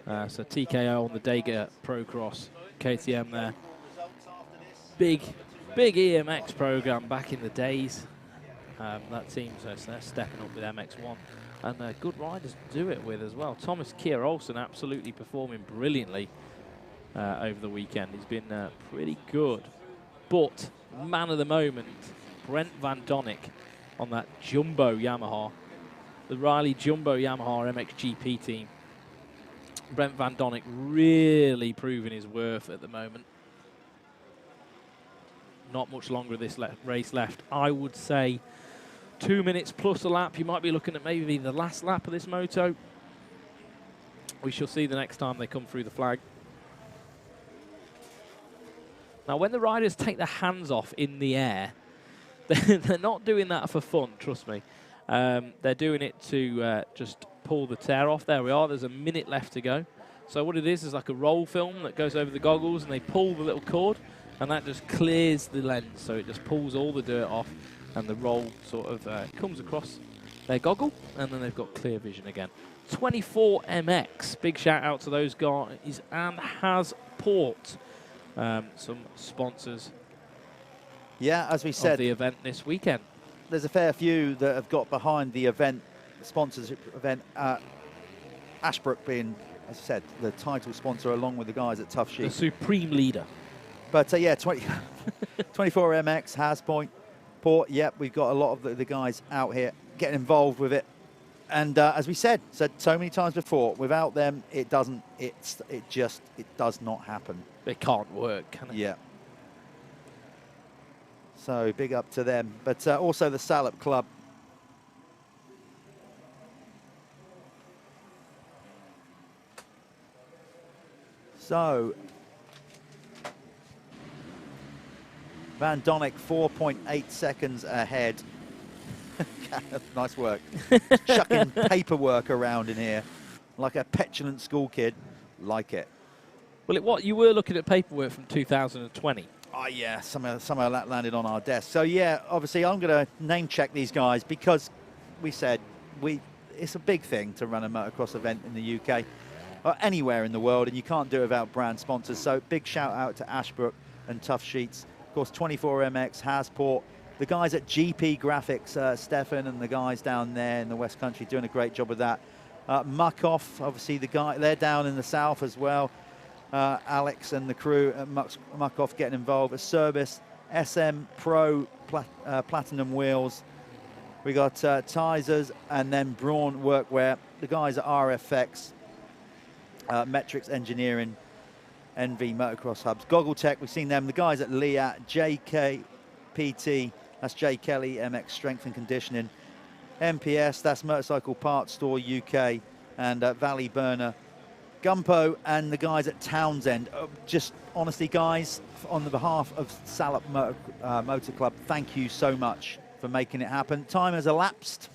So TKO on the Dega Pro Cross KTM there. Big EMX program back in the days. That team's stepping up with MX1. And good riders to do it with as well. Thomas Kier Olsen absolutely performing brilliantly over the weekend. He's been pretty good. But man of the moment, Brent Van Donnick on that Jumbo Yamaha. The Riley Jumbo Yamaha MXGP team. Brent Van Donnick really proving his worth at the moment. Not much longer of this race left. I would say 2 minutes plus a lap. You might be looking at maybe the last lap of this moto. We shall see the next time they come through the flag. Now, when the riders take their hands off in the air, they're not doing that for fun, trust me. They're doing it to just pull the tear off. There we are. There's a minute left to go. So what it is like a roll film that goes over the goggles, and they pull the little cord, and that just clears the lens. So it just pulls all the dirt off, and the roll sort of comes across their goggle, and then they've got clear vision again. 24MX, big shout out to those guys, and Hasport, some sponsors. Yeah, as we said, of the event this weekend. There's a fair few that have got behind the event, the sponsorship event. Ashbrook being, as I said, the title sponsor along with the guys at Tough Sheep. The supreme leader. But yeah, 24MX, Hasport, support. Yep, we've got a lot of the guys out here getting involved with it. And as we said so many times before, without them, it does not happen. It can't work, can it? Yeah. So big up to them. But also the Salop Club. So Van Donnick 4.8 seconds ahead. Nice work. Chucking paperwork around in here like a petulant school kid. Like it. Well, you were looking at paperwork from 2020. Oh, yeah, somehow that landed on our desk. So, yeah, obviously I'm going to name check these guys because we said it's a big thing to run a motocross event in the UK or anywhere in the world, and you can't do it without brand sponsors. So, big shout out to Ashbrook and Tough Sheets. Of course, 24MX, Hasport, the guys at GP Graphics, Stefan and the guys down there in the West Country doing a great job with that. Muckoff, obviously they're down in the south as well. Alex and the crew at Muckoff getting involved. At Service, SM Pro Platinum Wheels. We got Tizers and then Braun Workwear. The guys at RFX, Metrics Engineering, NV Motocross Hubs. Goggle Tech, we've seen them. The guys at Liat, JK PT, that's Jay Kelly, MX Strength and Conditioning. MPS, that's Motorcycle Parts Store UK, and Valley Burner. Gumpo and the guys at Townsend. Just honestly, guys, on the behalf of Salop Motor Club, thank you so much for making it happen. Time has elapsed.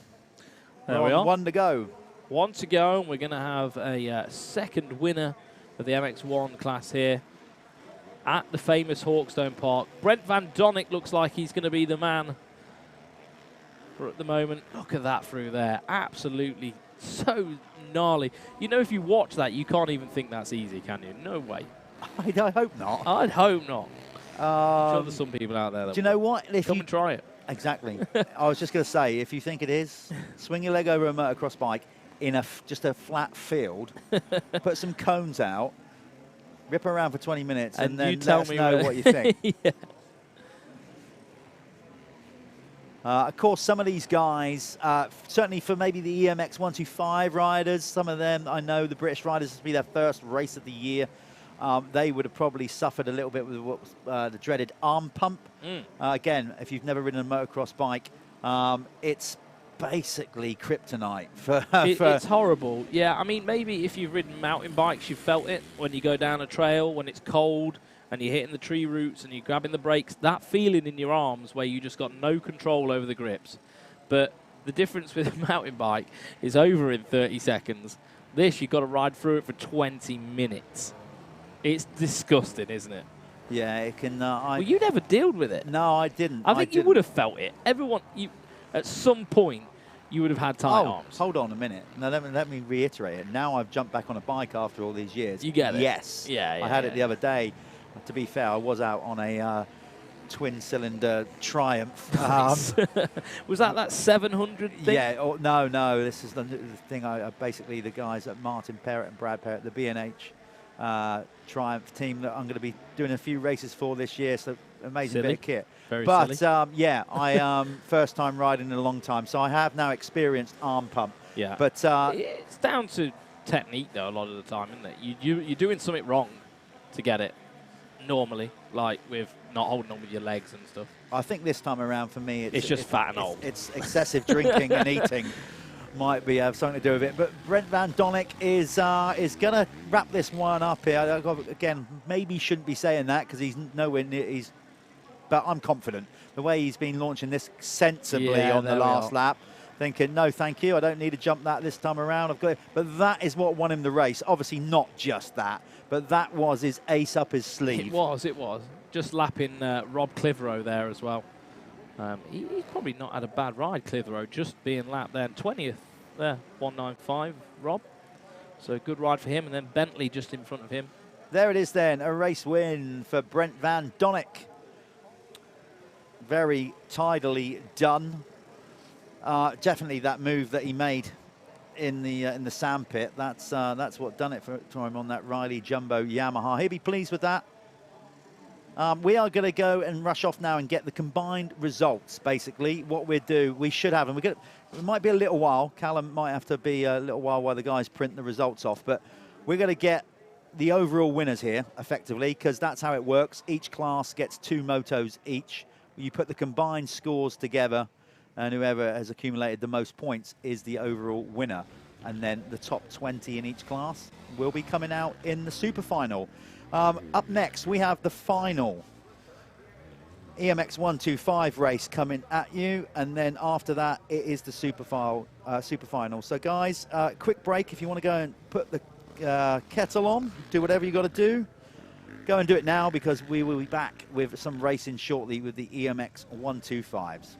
There we are. One to go. One to go, and we're going to have a second winner of the MX1 class here at the famous Hawkstone Park. Brent Van Donnick looks like he's going to be the man for at the moment. Look at that through there. Absolutely so gnarly. You know, if you watch that, you can't even think that's easy, can you? No way. I hope not. I'd hope not. I'm sure there's some people out there that do you know what? Come and try it. Exactly. I was just going to say, if you think it is, swing your leg over a motocross bike in just a flat field, put some cones out, rip around for 20 minutes, and then let us know what you think. Yeah. Of course, some of these guys, certainly for maybe the EMX 125 riders, some of them, I know the British riders, this will be their first race of the year. They would have probably suffered a little bit with what was, the dreaded arm pump. Again, if you've never ridden a motocross bike, it's basically kryptonite. It's horrible. Yeah, I mean, maybe if you've ridden mountain bikes, you've felt it when you go down a trail, when it's cold, and you're hitting the tree roots and you're grabbing the brakes, that feeling in your arms where you just got no control over the grips. But the difference with a mountain bike is over in 30 seconds. This, you've got to ride through it for 20 minutes. It's disgusting, isn't it? Yeah, it can... well, you never dealt with it. No, I didn't. I think you would have felt it. Everyone, at some point, you would have had tight arms. Hold on a minute. Now, let me reiterate it. Now I've jumped back on a bike after all these years. You get it? Yes. Yeah, I had it the other day. To be fair, I was out on a twin-cylinder Triumph. Was that 700 thing? Yeah. No. This is the thing. Basically, the guys at Martin Perrett and Brad Perrett, the B&H Triumph team that I'm going to be doing a few races for this year. So amazing bit of kit. Very but silly. yeah, I first time riding in a long time, so I have now experienced arm pump. Yeah. But it's down to technique though a lot of the time, isn't it? You're doing something wrong to get it. Normally, like with not holding on with your legs and stuff. I think this time around for me, it's just fat and old. It's excessive drinking and eating might be have something to do with it. But Brent Van Donnick is going to wrap this one up here. Again, maybe shouldn't be saying that because he's nowhere near. But I'm confident the way he's been launching this sensibly on the last lap. Thinking, no, thank you. I don't need to jump that this time around. I've got it. But that is what won him the race. Obviously, not just that, but that was his ace up his sleeve. It was. Just lapping Rob Clitheroe there as well. He's probably not had a bad ride, Clitheroe, just being lapped there. 20th there, 195, Rob. So good ride for him. And then Bentley just in front of him. There it is then, a race win for Brent Van Donnick. Very tidily done. Definitely that move that he made in the sand pit. That's what done it for him on that Riley Jumbo Yamaha. He'll be pleased with that. We are going to go and rush off now and get the combined results, basically. What we'll do, we should have, and it might be a little while. Callum might have to be a little while the guys print the results off, but we're going to get the overall winners here, effectively, because that's how it works. Each class gets 2 motos each. You put the combined scores together, and whoever has accumulated the most points is the overall winner. And then the top 20 in each class will be coming out in the Super Final. Up next, we have the final EMX 125 race coming at you, and then after that, it is the Super Final. So, guys, quick break. If you want to go and put the kettle on, do whatever you got to do. Go and do it now, because we will be back with some racing shortly with the EMX 125s.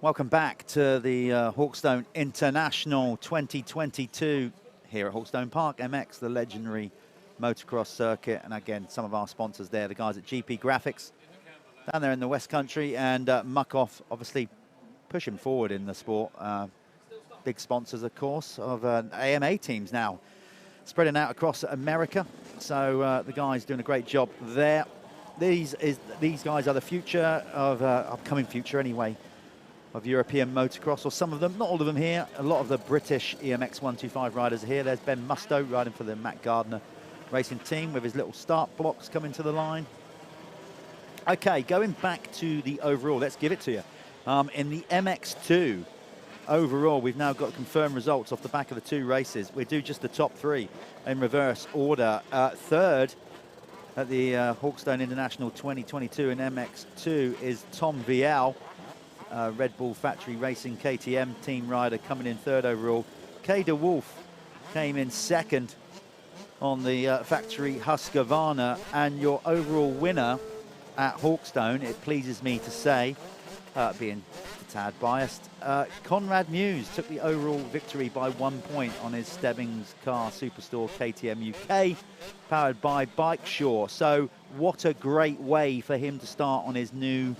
Welcome back to the Hawkstone International 2022 here at Hawkstone Park. MX, the legendary motocross circuit. And again, some of our sponsors there, the guys at GP Graphics down there in the West Country, and Muck-Off, obviously pushing forward in the sport. Big sponsors, of course, of AMA teams now, spreading out across America. So the guys doing a great job there. These guys are the future of upcoming future anyway of European motocross, or some of them, not all of them here. A lot of the British EMX 125 riders are here. There's Ben Musto riding for the Matt Gardner racing team with his little start blocks coming to the line. Okay, going back to the overall, let's give it to you. In the MX2 overall, we've now got confirmed results off the back of the 2 races. We do just the top 3 in reverse order. Third at the Hawkstone International 2022 in MX2 is Tom Vial, Red Bull Factory Racing KTM team rider, coming in 3rd overall. Kay de Wolf came in 2nd on the Factory Husqvarna, and your overall winner at Hawkstone, it pleases me to say, being a tad biased, Conrad Muse took the overall victory by 1 point on his Stebbings Car Superstore KTM UK, powered by Bike Shore. So what a great way for him to start on his new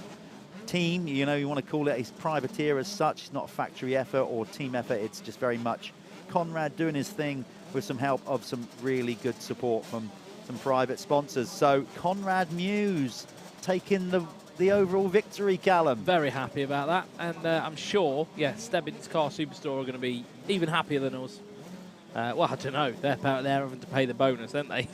team. You know, you want to call it his privateer as such. It's not a factory effort or team effort. It's just very much Conrad doing his thing with some help of some really good support from some private sponsors. So Conrad Muse taking the overall victory, Callum. Very happy about that, and I'm sure, yeah, Stebbins Car Superstore are going to be even happier than us. Well, I don't know. They're having to pay the bonus, aren't they?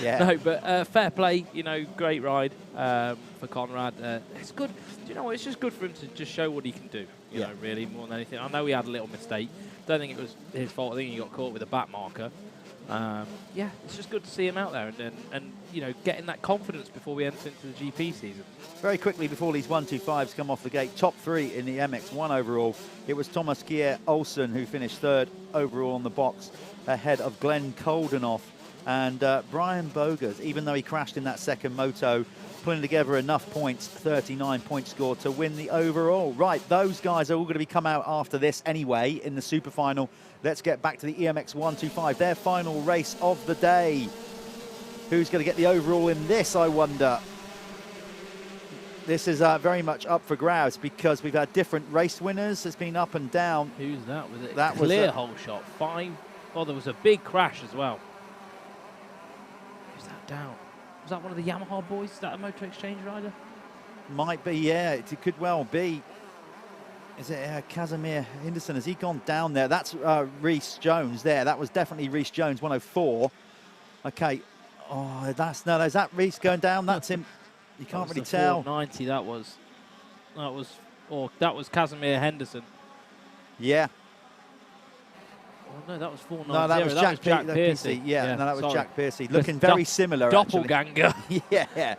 Yeah. No, but fair play. You know, great ride for Conrad. It's good. Do you know what? It's just good for him to just show what he can do. You know, really, more than anything. I know he had a little mistake. Don't think it was his fault. I think he got caught with a back marker. Yeah, it's just good to see him out there and you know, getting that confidence before we enter into the GP season. Very quickly before these 125s come off the gate, top 3 in the MX1 overall, it was Thomas Gear Olsen who finished 3rd overall on the box, ahead of Glenn Koldenoff and Brian Bogers, even though he crashed in that second moto, putting together enough points, 39-point score to win the overall. Right, those guys are all going to be come out after this anyway in the Super Final. Let's get back to the EMX 125, their final race of the day. Who's going to get the overall in this, I wonder? This is very much up for grabs because we've had different race winners. It's been up and down. Who's that? Was it that clear was hole shot? 5. Oh, there was a big crash as well. Who's that down? Was that one of the Yamaha boys? Is that a Motor Exchange rider? Might be, yeah. It could well be. Is it Casimir Henderson? Has he gone down there? That's Reece Jones there. That was definitely Reece Jones, 104. Okay. Oh, is that Reece going down? That's him. You can't really tell. 490, that was Casimir Henderson. Yeah. Oh, no, that was 490. No, that was Jack Piercy. Yeah, no, that was Jack Piercy. Looking very similar, doppelganger. Yeah,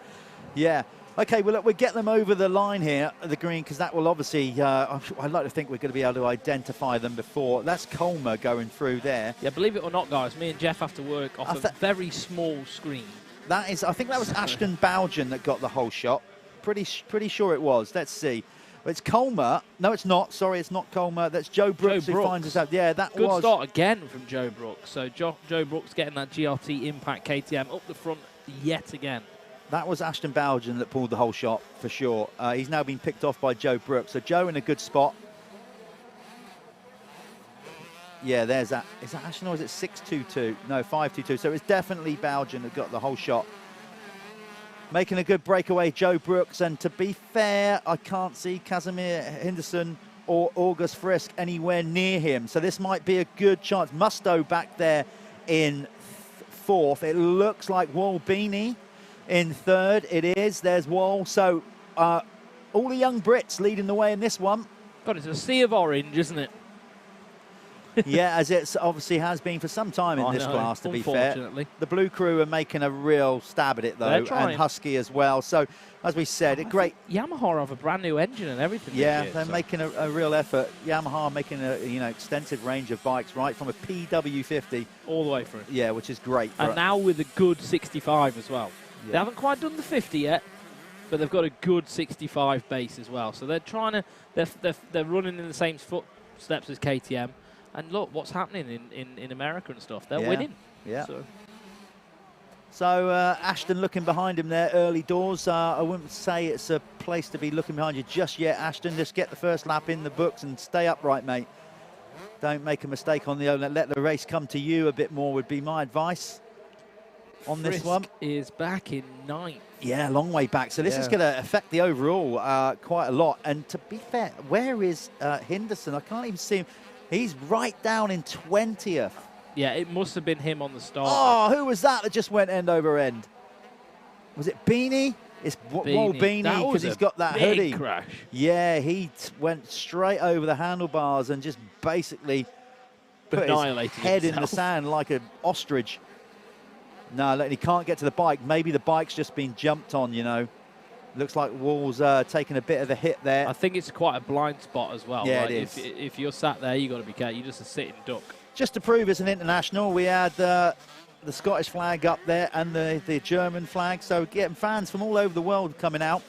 yeah. Okay, well, look, we'll get them over the line here, the green, because that will obviously, I'd like to think we're going to be able to identify them before. That's Colmer going through there. Yeah, believe it or not, guys, me and Jeff have to work off a very small screen. That is, I think that was Ashton Bowden that got the whole shot. Pretty sure it was. Let's see. It's Colmer. No, it's not. Sorry, it's not Colmer. That's Joe Brooks who finds us out. Yeah, that was. Good start again from Joe Brooks. So Joe Brooks getting that GRT Impact KTM up the front yet again. That was Ashton Bowden that pulled the whole shot for sure. He's now been picked off by Joe Brooks. So Joe in a good spot. Yeah, there's that. Is that Ashton or is it 622? No, 522. So it's definitely Bowden that got the whole shot. Making a good breakaway, Joe Brooks. And to be fair, I can't see Casimir Henderson or August Frisk anywhere near him. So this might be a good chance. Musto back there in 4th. It looks like Wall Beanie in 3rd. It is. There's Wall. So all the young Brits leading the way in this one. God, it's a sea of orange, isn't it? Yeah, as it obviously has been for some time in this class, to be fair. The Blue Crew are making a real stab at it, though, and Husky as well. So, as we said, Yamaha have a brand new engine and everything. Yeah, they're making a real effort. Yamaha making a extensive range of bikes, right from a PW50 all the way through. Yeah, which is great. And now with a good 65 as well. Yeah. They haven't quite done the 50 yet. but they've got a good 65 base as well. So they're trying to, they're running in the same footsteps as KTM. And look, what's happening in America and stuff. They're winning. Yeah. So Ashton looking behind him there, early doors. I wouldn't say it's a place to be looking behind you just yet, Ashton. Just get the first lap in the books and stay upright, mate. Don't make a mistake on the own. Let the race come to you a bit more would be my advice on this one. Is back in 9th. Yeah, a long way back. So this is going to affect the overall quite a lot. And to be fair, where is Henderson? I can't even see him. He's right down in 20th. Yeah, it must have been him on the start. Oh, who was that just went end over end? Was it Beanie? It's Wall Beanie because he's got that hoodie. Crash. Yeah, he went straight over the handlebars and just basically put his head in the sand like an ostrich. No, he can't get to the bike. Maybe the bike's just been jumped on, you know. Looks like Wall's taking a bit of a hit there. I think it's quite a blind spot as well. Yeah, right? it is. If you're sat there, you've got to be careful. You're just a sitting duck. Just to prove it's an international, we had the Scottish flag up there and the German flag. So getting fans from all over the world coming out.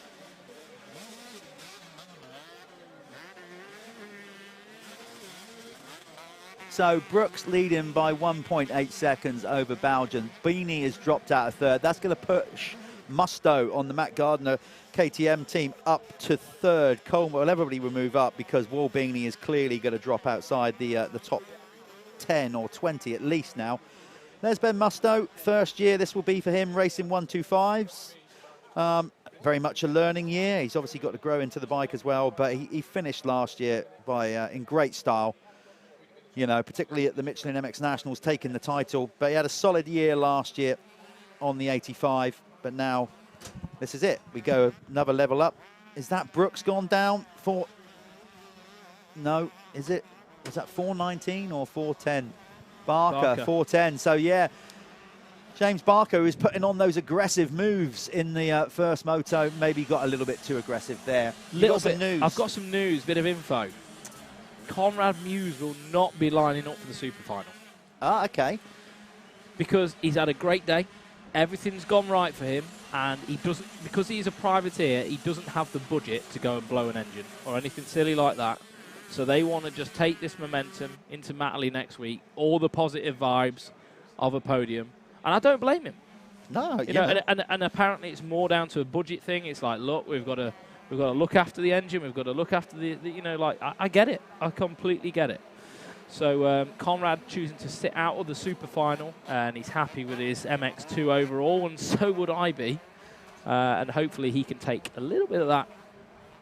So Brooks leading by 1.8 seconds over Belgian. Beanie has dropped out of third. That's going to push Musto on the Matt Gardner KTM team up to third. Coleman, well, everybody will move up because Wall Beanie is clearly going to drop outside the top 10 or 20 at least now. There's Ben Musto. First year this will be for him, racing 125s. Very much a learning year. He's obviously got to grow into the bike as well, but he finished last year by in great style. You know, particularly at the Michelin MX Nationals, taking the title. But he had a solid year last year on the 85. But now, this is it. We go another level up. Is that Brooks gone down for... No, is it? Was that 419 or 410? Barker. 410. So, yeah, James Barker is putting on those aggressive moves in the first moto. Maybe got a little bit too aggressive there. Little bit. News. I've got some news, bit of info. Conrad Muse will not be lining up for the Super Final. Ah, okay. Because he's had a great day. Everything's gone right for him. And he doesn't, because he's a privateer, he doesn't have the budget to go and blow an engine or anything silly like that. So they want to just take this momentum into Matterley next week, all the positive vibes of a podium. And I don't blame him. No, you know, and apparently it's more down to a budget thing. It's like, look, we've got to look after the engine. We've got to look after the you know, like, I get it. I completely get it. So Conrad choosing to sit out of the Super Final, and he's happy with his MX2 overall, and so would I be. And hopefully he can take a little bit of that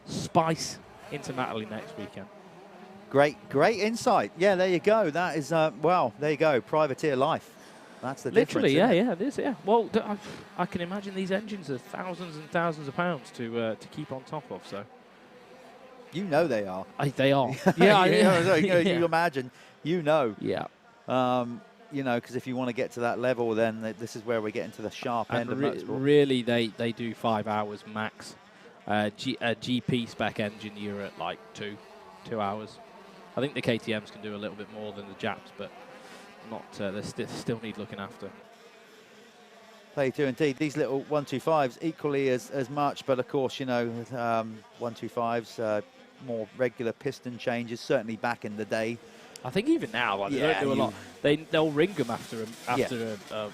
spice into Matterley next weekend. Great insight. Yeah, there you go. That is, well, there you go. Privateer life. That's the difference. Literally, yeah, it is, yeah. Well, I can imagine these engines are thousands and thousands of pounds to keep on top of, so. You know they are. They are. Yeah, you imagine. You know. Yeah. You know, because if you want to get to that level, then this is where we're getting to the sharp end of motorsport. Really, they do 5 hours max. A GP spec engine, you're at like 2 hours. I think the KTMs can do a little bit more than the Japs, but not. They still need looking after. They do indeed. These little 125s equally as much, but of course, you know, 125s more regular piston changes. Certainly back in the day. I think even now, like, they don't do a lot. They'll ring them after a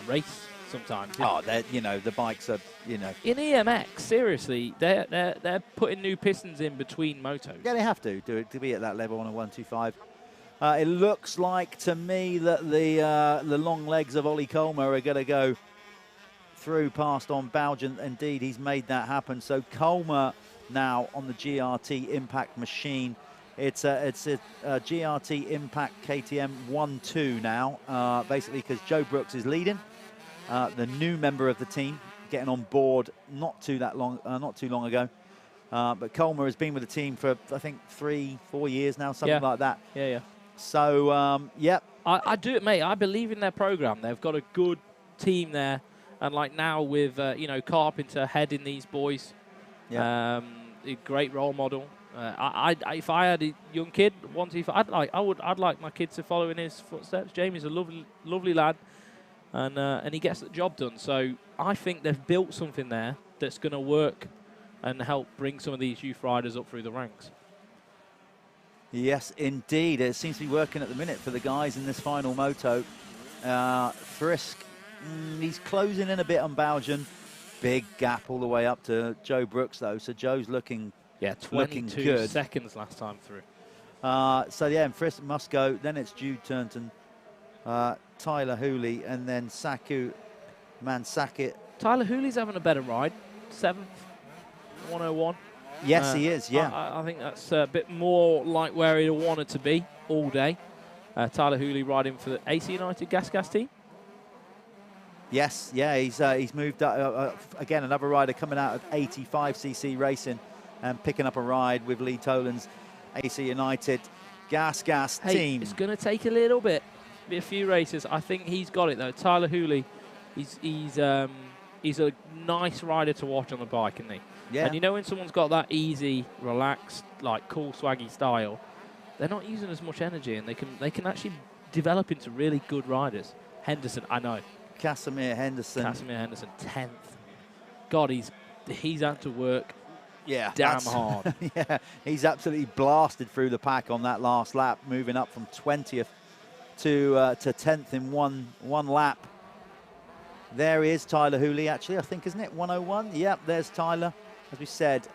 race sometimes. Oh, you know, the bikes are, you know. In EMX, seriously, they're putting new pistons in between motos. Yeah, they have to do it to be at that level on a 125. It looks like to me that the long legs of Ollie Colmer are going to go through past on Belgian. Indeed, he's made that happen. So Colmer now on the GRT Impact machine. It's a GRT Impact KTM 1-2 now, basically because Joe Brooks is leading. The new member of the team getting on board not too long ago. But Colmer has been with the team for, I think, 3-4 years now, something like that. Yeah. So, yeah. I do, mate. I believe in their program. They've got a good team there. And like now with, you know, Carpenter heading these boys, a great role model. If I had a young kid, I'd like my kid to follow in his footsteps. Jamie's a lovely lad, and he gets the job done. So I think they've built something there that's going to work and help bring some of these youth riders up through the ranks. Yes, indeed. It seems to be working at the minute for the guys in this final moto. Frisk, he's closing in a bit on Bougen. Big gap all the way up to Joe Brooks, though. So Joe's looking, 22 good. seconds last time through. So yeah, and Frisk must go. Then it's Jude Turnton, Tyler Hooley, and then Saku Mansakit. Tyler Hooley's having a better ride. 7th, 101. Yes, he is, yeah. I think that's a bit more like where he wanted to be all day. Tyler Hooley riding for the AC United Gas team. Yes, yeah, he's moved up. Again, another rider coming out of 85cc Racing and picking up a ride with Lee Tolan's AC United Gas team. It's going to take a little bit, a few races. I think he's got it, though. Tyler Hooley, he's a nice rider to watch on the bike, isn't he? Yeah. And you know when someone's got that easy, relaxed, like cool, swaggy style, they're not using as much energy, and they can actually develop into really good riders. Henderson, I know. Casimir Henderson, 10th. God, he's had to work damn hard. Yeah, he's absolutely blasted through the pack on that last lap, moving up from 20th to 10th in one lap. There he is, Tyler Hooley, actually, I think, isn't it? 101? Yep, there's Tyler. As we said,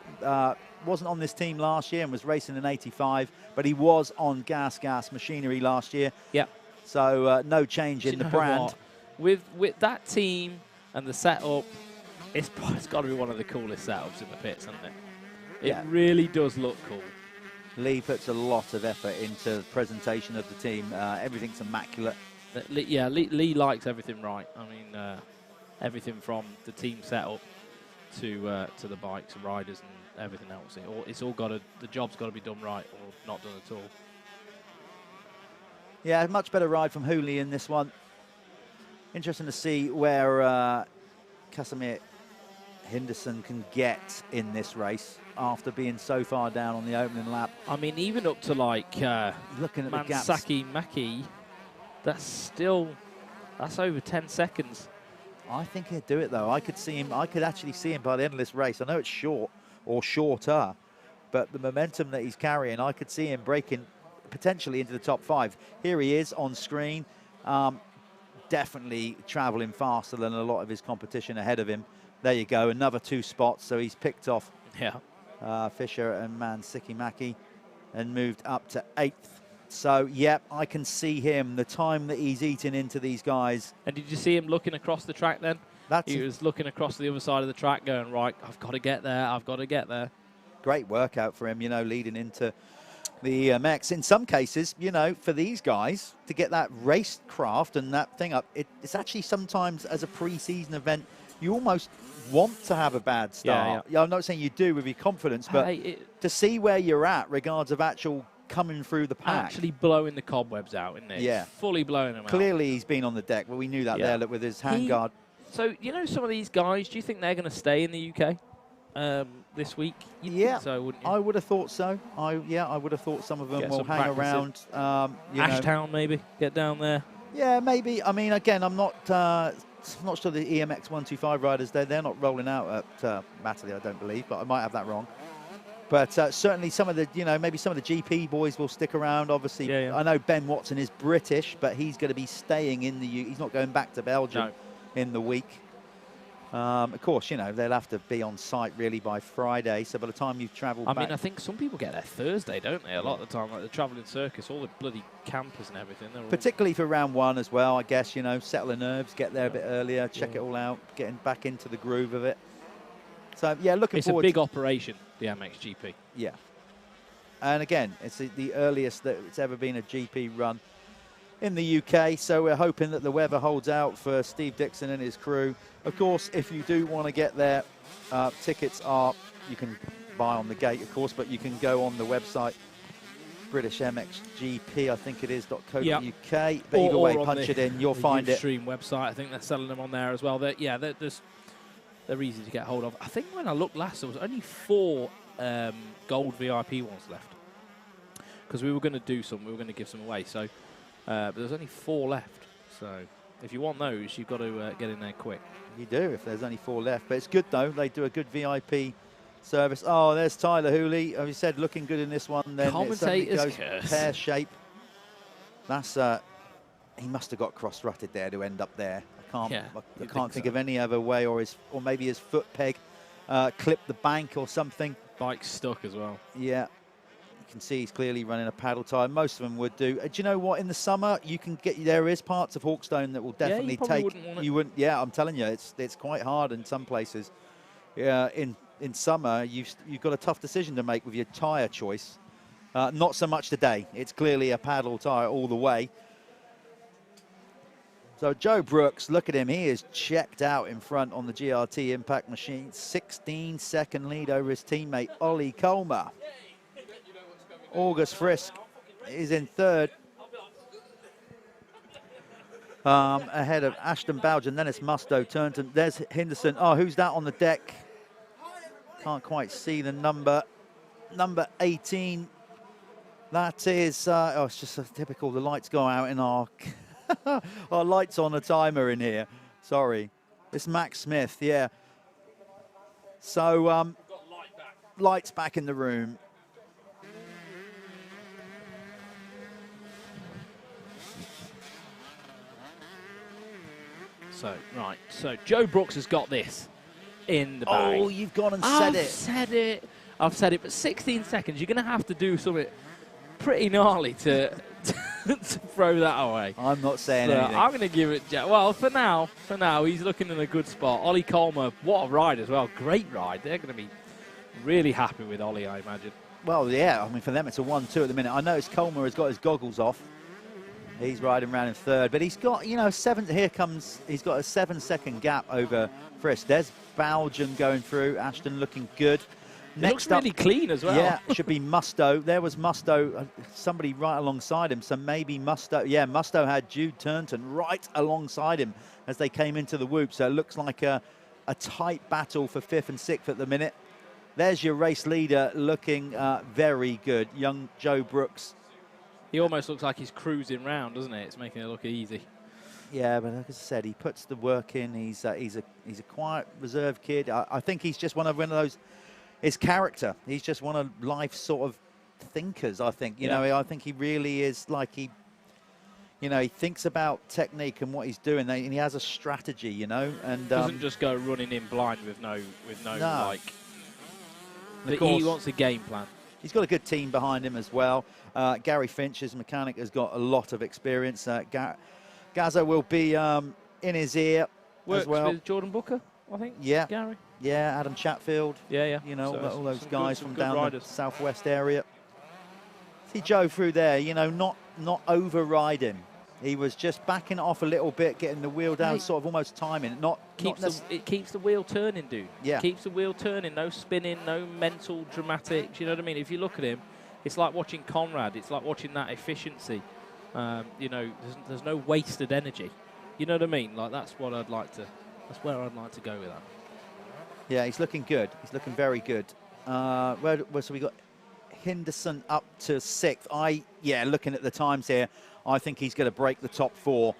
wasn't on this team last year and was racing in 85, but he was on Gas Machinery last year. Yep. So no change in the brand. What? With that team and the setup, it's got to be one of the coolest setups in the pits, hasn't it? It really does look cool. Lee puts a lot of effort into the presentation of the team. Everything's immaculate. Yeah, Lee likes everything right. I mean, everything from the team setup to the bikes, riders, and everything else. It's all got to. The job's got to be done right, or not done at all. Yeah, much better ride from Hooley in this one. Interesting to see where Casimir Henderson can get in this race after being so far down on the opening lap. I mean, even up to like looking at the gaps. Maki, that's over 10 seconds. I think he'd do it, though. I could actually see him by the end of this race. I know it's short or shorter, but the momentum that he's carrying, I could see him breaking potentially into the top 5. Here he is on screen. Definitely traveling faster than a lot of his competition ahead of him. There you go, another 2 spots. So he's picked off Fisher and Mansakimaki and moved up to 8th. So, yep, I can see him, the time that he's eating into these guys. And did you see him looking across the track then? He was looking across the other side of the track going, right, I've got to get there, I've got to get there. Great workout for him, you know, leading into the EMX. In some cases, you know, for these guys, to get that racecraft and that thing up, it's actually sometimes as a pre-season event, you almost want to have a bad start. Yeah, I'm not saying you do with your confidence, but to see where you're at regards of actual coming through the pack. Actually blowing the cobwebs out, isn't it? Yeah. Fully blowing them out. Clearly he's been on the deck. Well, we knew that there with his handguard. So, you know, some of these guys, do you think they're going to stay in the UK this week? Yeah, so, wouldn't you? I would have thought so. I would have thought some of them will hang around. Ashtown, maybe, get down there. Yeah, maybe. I mean, again, I'm not sure the EMX 125 riders, they're not rolling out at Matterley, I don't believe, but I might have that wrong. But certainly some of the, you know, maybe some of the GP boys will stick around. Obviously, I know Ben Watson is British, but he's going to be staying in the he's not going back to Belgium in the week. Of course, you know, they'll have to be on site really by Friday. So by the time you've travelled back... I mean, I think some people get there Thursday, don't they? A lot of the time, like the travelling circus, all the bloody campers and everything. Particularly for round 1 as well, I guess, you know, settle the nerves, get there a bit earlier, check it all out, getting back into the groove of it. So, yeah, looking forward. It's a big operation, the MXGP. Yeah. And again, it's the earliest that it's ever been a GP run in the UK. So we're hoping that the weather holds out for Steve Dixon and his crew. Of course, if you do want to get there, tickets you can buy on the gate, of course, but you can go on the website, British MXGP, I think it is, .co.uk. But either way, punch it in, you'll find it. Stream website, I think they're selling them on there as well. They're easy to get hold of. I think when I looked last, there was only 4 gold VIP ones left. Because we were going to do some, we were going to give some away. So, but there's only 4 left. So If you want those, you've got to get in there quick. You do, if there's only 4 left. But it's good, though. They do a good VIP service. Oh, there's Tyler Hooley. As you said, looking good in this one. Then Commentator's it goes pear shape. That's he must have got cross-rutted there to end up there. I can't think of any other way, or maybe his foot peg clipped the bank or something. Bike's stuck as well. Yeah. You can see he's clearly running a paddle tire. Most of them would do. Do you know what? In the summer, you can get. There is parts of Hawkstone that will definitely take. You wouldn't. Yeah, I'm telling you, it's quite hard in some places. Yeah, in summer, you've got a tough decision to make with your tire choice. Not so much today. It's clearly a paddle tire all the way. So Joe Brooks, look at him. He is checked out in front on the GRT impact machine. 16-second lead over his teammate, Ollie Colmer. August Frisk is in third. Ahead of Ashton Bowden. Then it's Musto, Turnton. There's Henderson. Oh, who's that on the deck? Can't quite see the number. Number 18. That is, oh, it's just so typical. The lights go out in our... our lights on a timer in here. Sorry. It's Max Smith, yeah. So, lights back in the room. So, right. So, Joe Brooks has got this in the bag. Oh, you've gone and said it. I've said it, but 16 seconds. You're going to have to do something pretty gnarly to throw that away. I'm not saying anything. I'm going to give it, well, for now, he's looking in a good spot. Ollie Colmer, what a ride as well. Great ride. They're going to be really happy with Ollie, I imagine. Well, yeah, I mean, for them, it's a 1-2 at the minute. I noticed Colmer has got his goggles off. He's riding around in third, but he's got, he's got a 7-second gap over Frisk. There's Bowden going through, Ashton looking good. Next looks really clean as well. Yeah, should be Musto. There was Musto, somebody right alongside him, so maybe Musto. Yeah, Musto had Jude Turnton right alongside him as they came into the whoop, so it looks like a tight battle for 5th and 6th at the minute. There's your race leader looking very good, young Joe Brooks. He almost looks like he's cruising round, doesn't it? It's making it look easy. Yeah, but like I said, he puts the work in. He's a quiet, reserved kid. I think he's just one of those... His character, he's just one of life's sort of thinkers, I think. You know, I think he really is like he thinks about technique and what he's doing, and he has a strategy, and doesn't just go running in blind with no like. Of course, he wants a game plan. He's got a good team behind him as well. Gary Finch, his mechanic, has got a lot of experience. Gazza will be in his ear Works as well. with Jordan Booker, I think. Yeah. Gary. Yeah, Adam Chatfield. Yeah. So all those guys from down riders. the southwest area. See Joe through there, not overriding. He was just backing it off a little bit, getting the wheel down, sort of almost timing it. It keeps the wheel turning, dude. Yeah. Keeps the wheel turning, no spinning, no mental dramatics. You know what I mean? If you look at him, it's like watching Conrad. It's like watching that efficiency. There's no wasted energy. You know what I mean? Like that's where I'd like to go with that. Yeah, he's looking good. He's looking very good. So we got Henderson up to 6th. Looking at the times here, I think he's going to break the top 4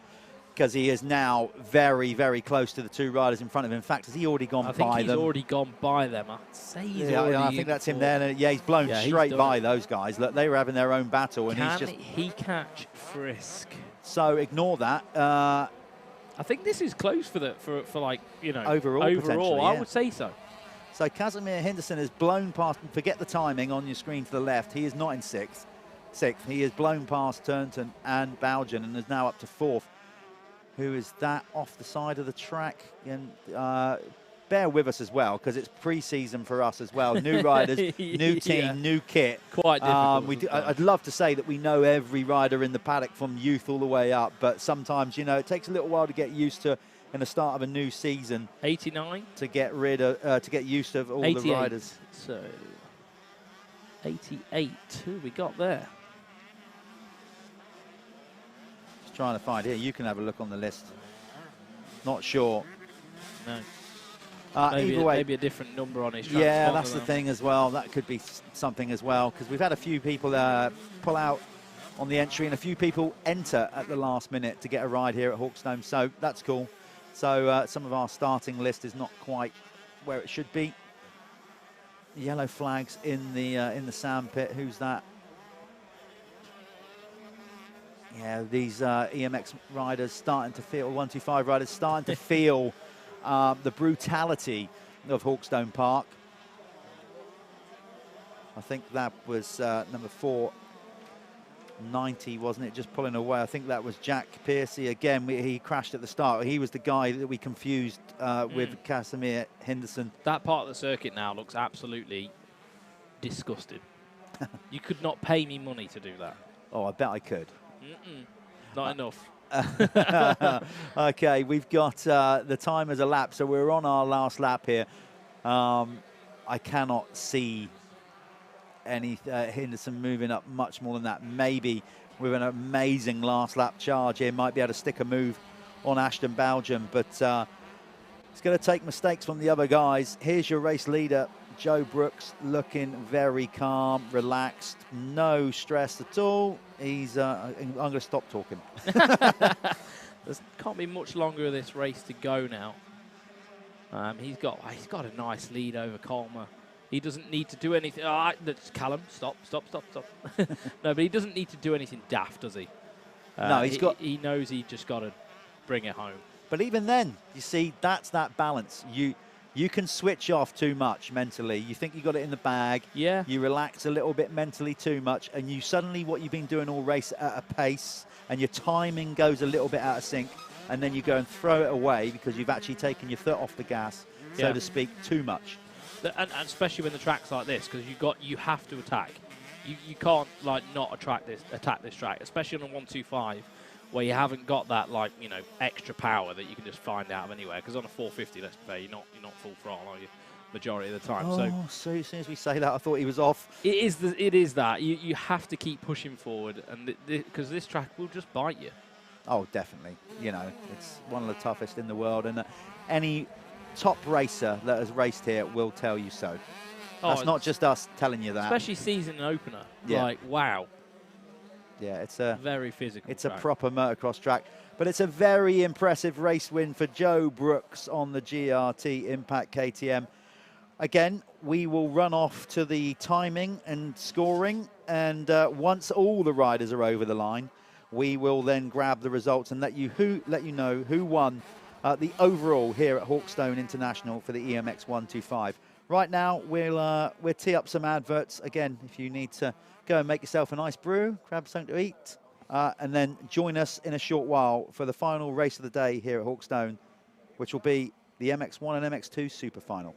because he is now very, very close to the 2 riders in front of him. In fact, has he already gone by them? I think he's already gone by them. I'd say he's already. I think that's him there. Yeah, he's blown straight by those guys. Look, they were having their own battle, and Can he catch Frisk? So ignore that. I think this is close for overall. Potentially, I would say so. So Casimir Henderson has blown past. Forget the timing on your screen to the left. He is not in 6th. He has blown past Turnton and Bowden and is now up to 4th. Who is that off the side of the track? And bear with us as well, because it's pre-season for us as well. New riders, new team, new kit. Quite difficult. I'd love to say that we know every rider in the paddock from youth all the way up, but sometimes, it takes a little while to get used to in the start of a new season. 89 to get used to all 88. The riders. So 88. Who we got there? Just trying to find here. You can have a look on the list. Not sure. No. Either way, maybe a different number on his transponder. Yeah, that's the thing as well. That could be something as well, because we've had a few people pull out on the entry, and a few people enter at the last minute to get a ride here at Hawkstone, so that's cool. So some of our starting list is not quite where it should be. Yellow flags in the sand pit. Who's that? Yeah, these EMX riders starting to feel, 125 riders starting to feel the brutality of Hawkstone Park. I think that was number 490, wasn't it? Just pulling away. I think that was Jack Piercy again. He crashed at the start. He was the guy that we confused with Casimir Henderson. That part of the circuit now looks absolutely disgusting. You could not pay me money to do that. Oh, I bet I could. Not enough. Okay, we've got the timers a lap, so we're on our last lap here. I cannot see any Henderson moving up much more than that. Maybe with an amazing last lap charge here, might be able to stick a move on Ashton Belgium, but it's going to take mistakes from the other guys. Here's your race leader, Joe Brooks, looking very calm, relaxed, no stress at all. He's I'm going to stop talking. There can't be much longer of this race to go now. He's got a nice lead over Colmer. He doesn't need to do anything. Callum, stop. No, but he doesn't need to do anything daft, does he? No, he knows he just got to bring it home. But even then, you see, that's that balance. You can switch off too much mentally. You think you got it in the bag. Yeah. You relax a little bit mentally too much, and you suddenly, what you've been doing all race at a pace, and your timing goes a little bit out of sync, and then you go and throw it away because you've actually taken your foot off the gas, so to speak, too much. And especially when the track's like this, because you have to attack. You can't like not attack this track, especially on a 125, where you haven't got that extra power that you can just find out of anywhere. Because on a 450, let's be fair, you're not full throttle, are you? Majority of the time. So as soon as we say that, I thought he was off. It is that you have to keep pushing forward, and because this track will just bite you. Oh, definitely. It's one of the toughest in the world, and any top racer that has raced here will tell you so. That's not just us telling you that. Especially season opener. Yeah. Like, wow. Yeah, it's a very physical. It's track. a proper motocross track, but it's a very impressive race win for Joe Brooks on the GRT Impact KTM. Again, we will run off to the timing and scoring, and once all the riders are over the line, we will then grab the results and let you know who won the overall here at Hawkstone International for the EMX 125. Right now, we'll tee up some adverts. Again, if you need to go and make yourself a nice brew, grab something to eat, and then join us in a short while for the final race of the day here at Hawkstone, which will be the MX1 and MX2 Super Final.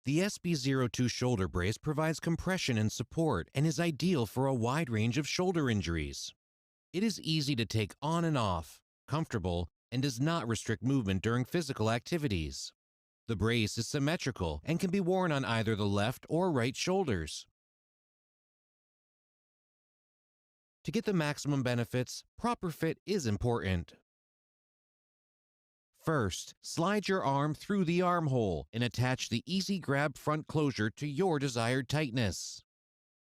The SB02 shoulder brace provides compression and support and is ideal for a wide range of shoulder injuries. It is easy to take on and off, comfortable, and does not restrict movement during physical activities. The brace is symmetrical and can be worn on either the left or right shoulders. To get the maximum benefits, proper fit is important. First, slide your arm through the armhole and attach the Easy Grab front closure to your desired tightness.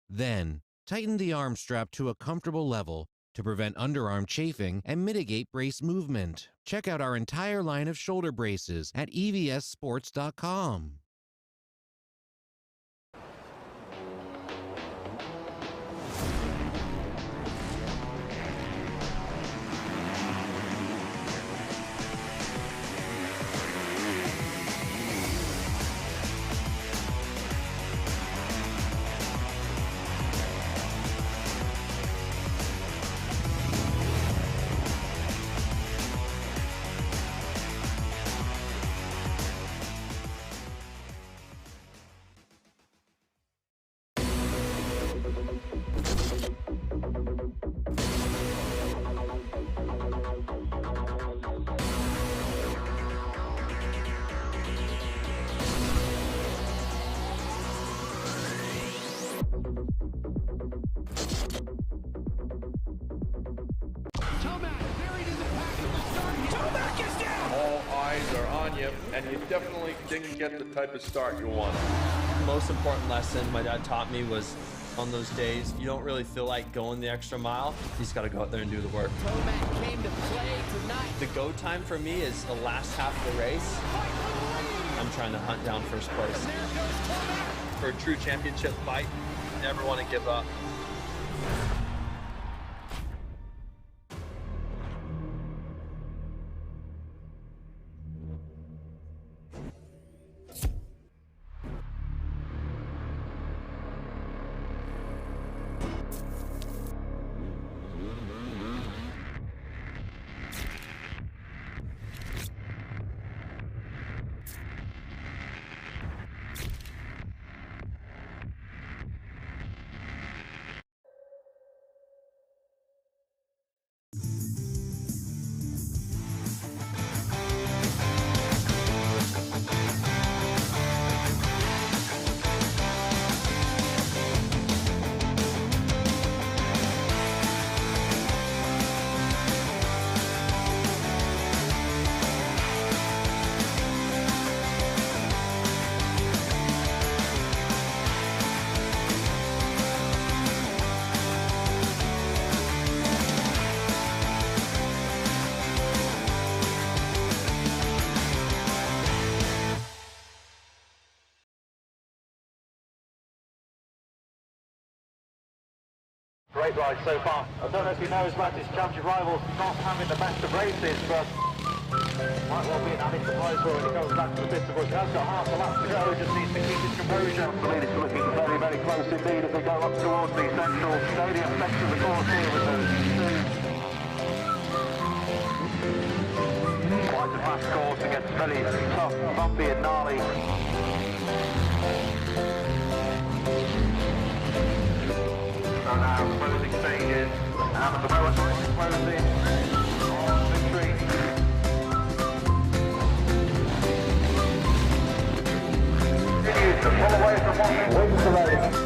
Then, tighten the arm strap to a comfortable level to prevent underarm chafing and mitigate brace movement. Check out our entire line of shoulder braces at evssports.com. eyes are on you, and you definitely didn't get the type of start you wanted. The most important lesson my dad taught me was on those days, you don't really feel like going the extra mile. You just got to go out there and do the work. Tomac came to play tonight. The go time for me is the last half of the race. I'm trying to hunt down first place. For a true championship fight, never want to give up. Great ride so far. I don't know if you know as much as championship rivals not having the best of races, but might well be an added surprise for when he comes back to the pits of Bush. He has got half a lap to go, just needs to keep his composure. I believe it's looking very, very close indeed as they go up towards the central stadium section of the course here with those two. Quite a fast course, it gets very tough, bumpy and gnarly. So now closing stages, and at the moment closing on victory. Continues to pull away from what wins the race.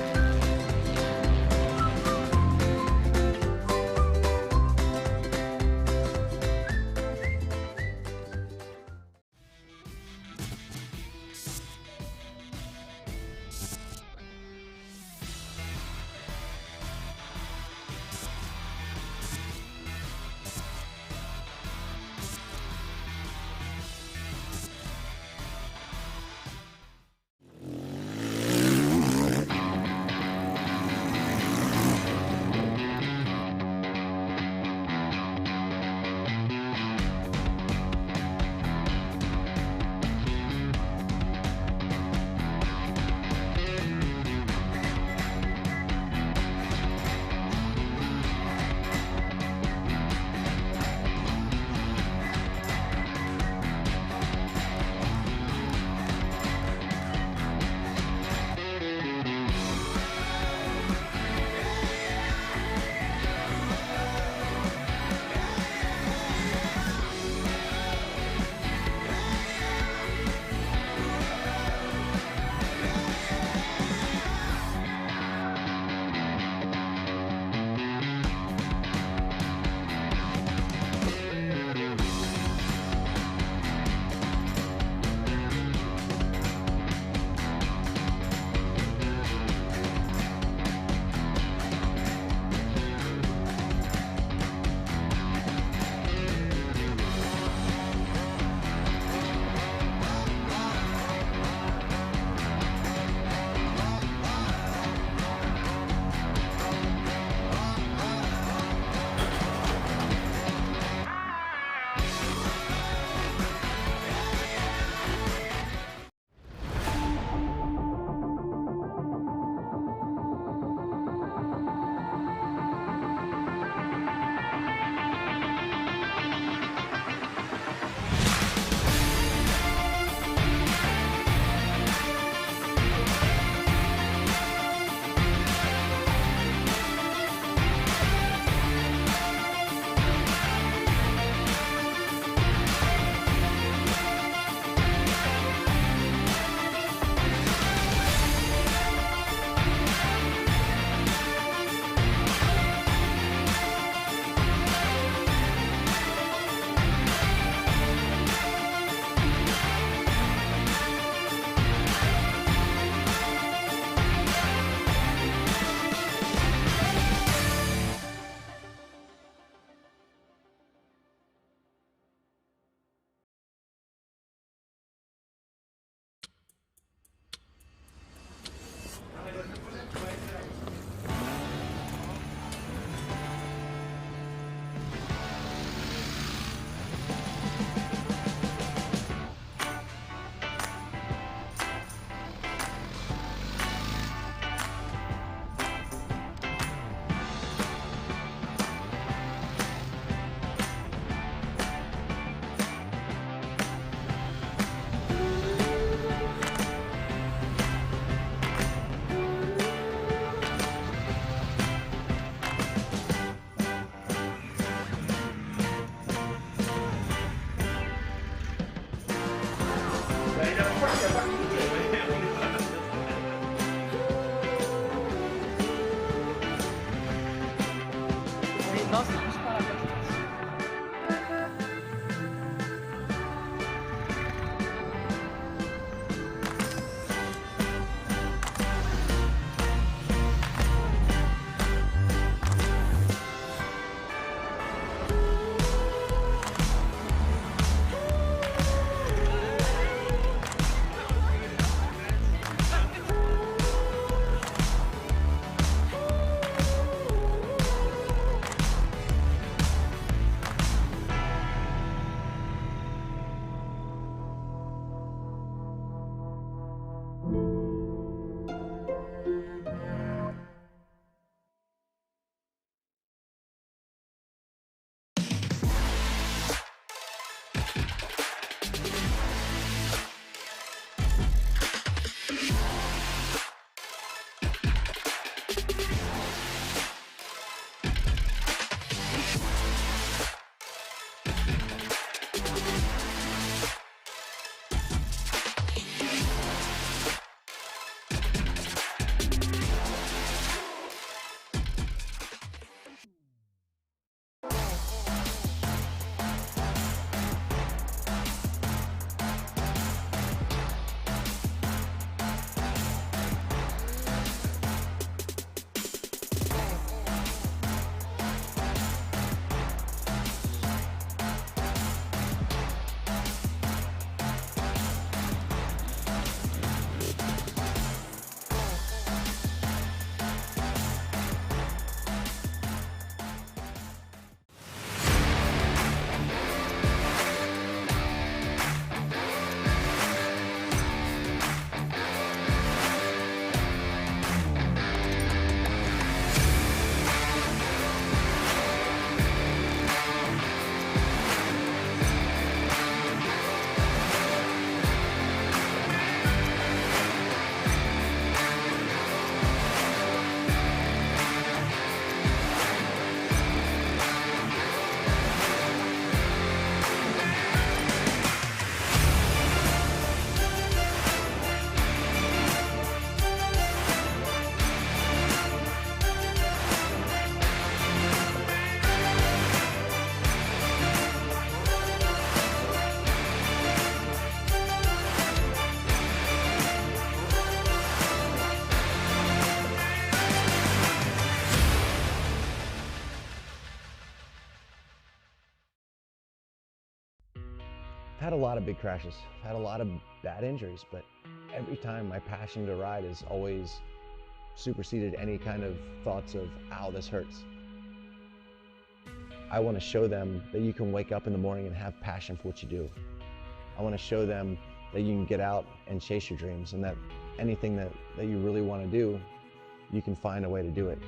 I've had a lot of big crashes, I've had a lot of bad injuries, but every time my passion to ride has always superseded any kind of thoughts of, ow, this hurts. I want to show them that you can wake up in the morning and have passion for what you do. I want to show them that you can get out and chase your dreams, and that anything that you really want to do, you can find a way to do it.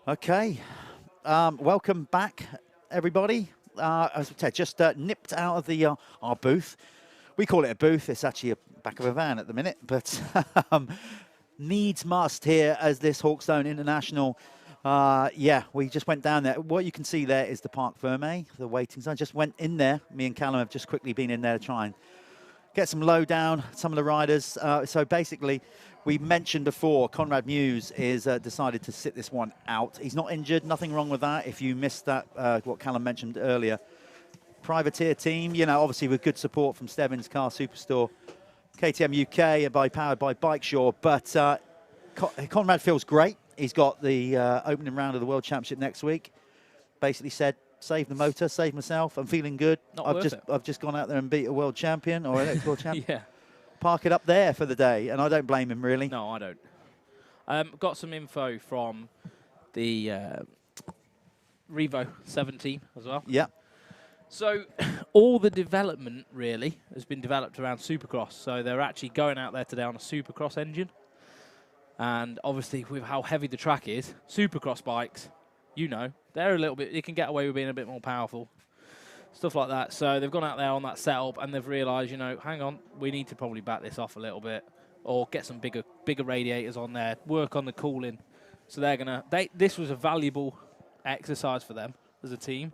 Okay, welcome back, everybody. As I said, just nipped out of the our booth. We call it a booth. It's actually a back of a van at the minute, but needs must here as this Hawkstone International. Yeah, we just went down there. What you can see there is the Parc Ferme, the waiting zone. Just went in there. Me and Callum have just quickly been in there to try and get some lowdown, some of the riders. So basically, we mentioned before, Conrad Muse is decided to sit this one out. He's not injured, nothing wrong with that. If you missed that, what Callum mentioned earlier, privateer team, you know, obviously with good support from Stebbins Car Superstore, KTM UK, powered by Bikeshaw. But Conrad feels great. He's got the opening round of the World Championship next week. Basically said, save the motor, save myself. I'm feeling good. I've just gone out there and beat a world champion or an ex-world champion. Yeah. Park it up there for the day, and I don't blame him really. No, I don't. Got some info from the Revo 17 as well. Yeah. So all the development really has been developed around Supercross. So they're actually going out there today on a Supercross engine. And obviously with how heavy the track is, Supercross bikes, you know, they're a little bit, they can get away with being a bit more powerful. Stuff like that. So they've gone out there on that setup and they've realised, you know, hang on, we need to probably back this off a little bit or get some bigger radiators on there, work on the cooling. So they're going to, this was a valuable exercise for them as a team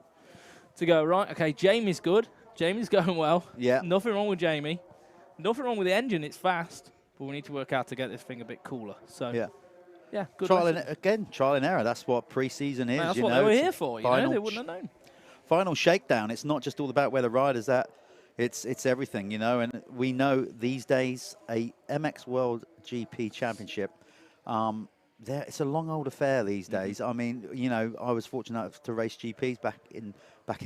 to go, right, okay, Jamie's good. Jamie's going well. Yeah. Nothing wrong with Jamie. Nothing wrong with the engine. It's fast. But we need to work out to get this thing a bit cooler. So, yeah, good trial and error. That's what pre-season is. That's you what know, they were here for. You know, they wouldn't have known. Final shakedown. It's not just all about where the rider's at. It's everything, you know. And we know these days a MX World GP Championship. It's a long old affair these days. I mean, you know, I was fortunate enough to race GPs back in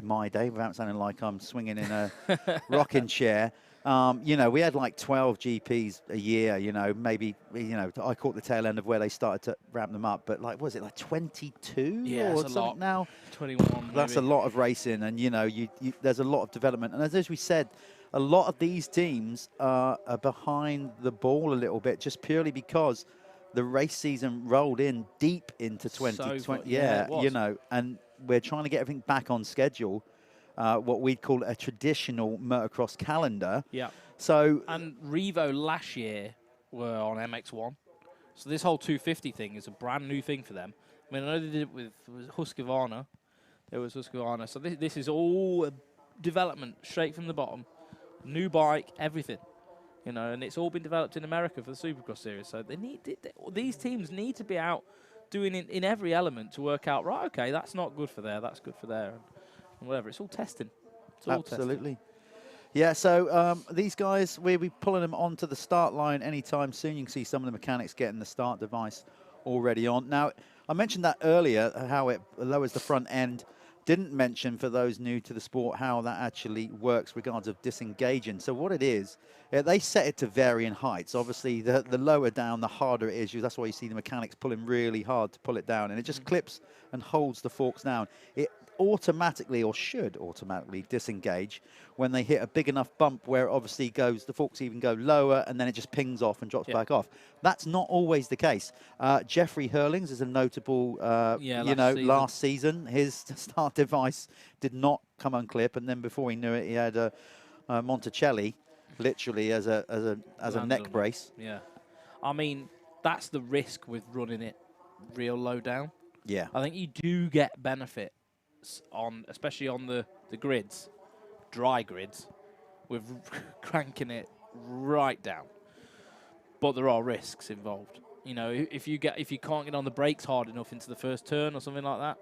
my day, without sounding like I'm swinging in a rocking chair. You know, we had like 12 GPs a year, you know, maybe, you know, I caught the tail end of where they started to ramp them up. But like, was it like 22 yeah, or it's a something lot. now? 21, That's maybe. a lot of racing. And, you know, there's a lot of development. And as we said, a lot of these teams are behind the ball a little bit just purely because the race season rolled in deep into 2020. Yeah, you know, and we're trying to get everything back on schedule. What we'd call a traditional motocross calendar. Yeah. So and Revo last year were on MX1. So this whole 250 thing is a brand new thing for them. I mean, I know they did it with Husqvarna. There was Husqvarna. So this is all development straight from the bottom. New bike, everything. You know, and it's all been developed in America for the Supercross series. So these teams need to be out doing it in every element to work out, right, okay, that's not good for there, that's good for there. And whatever. It's all testing. It's all absolutely. Testing. Yeah, so these guys, we'll be pulling them onto the start line anytime soon. You can see some of the mechanics getting the start device already on. Now, I mentioned that earlier, how it lowers the front end. Didn't mention, for those new to the sport, how that actually works regards of disengaging. So what it is, they set it to varying heights. Obviously, the lower down, the harder it is. That's why you see the mechanics pulling really hard to pull it down. And it just clips and holds the forks down. It automatically, or should automatically, disengage when they hit a big enough bump where it obviously goes, the forks even go lower, and then it just pings off and drops back off. That's not always the case. Jeffrey Hurlings is a notable, last season, his start device did not come unclip, and then before he knew it, he had a Monticelli literally as a neck brace. Yeah, I mean, that's the risk with running it real low down. Yeah, I think you do get benefit especially on the grids, dry grids, with cranking it right down. But there are risks involved. You know, if you can't get on the brakes hard enough into the first turn or something like that,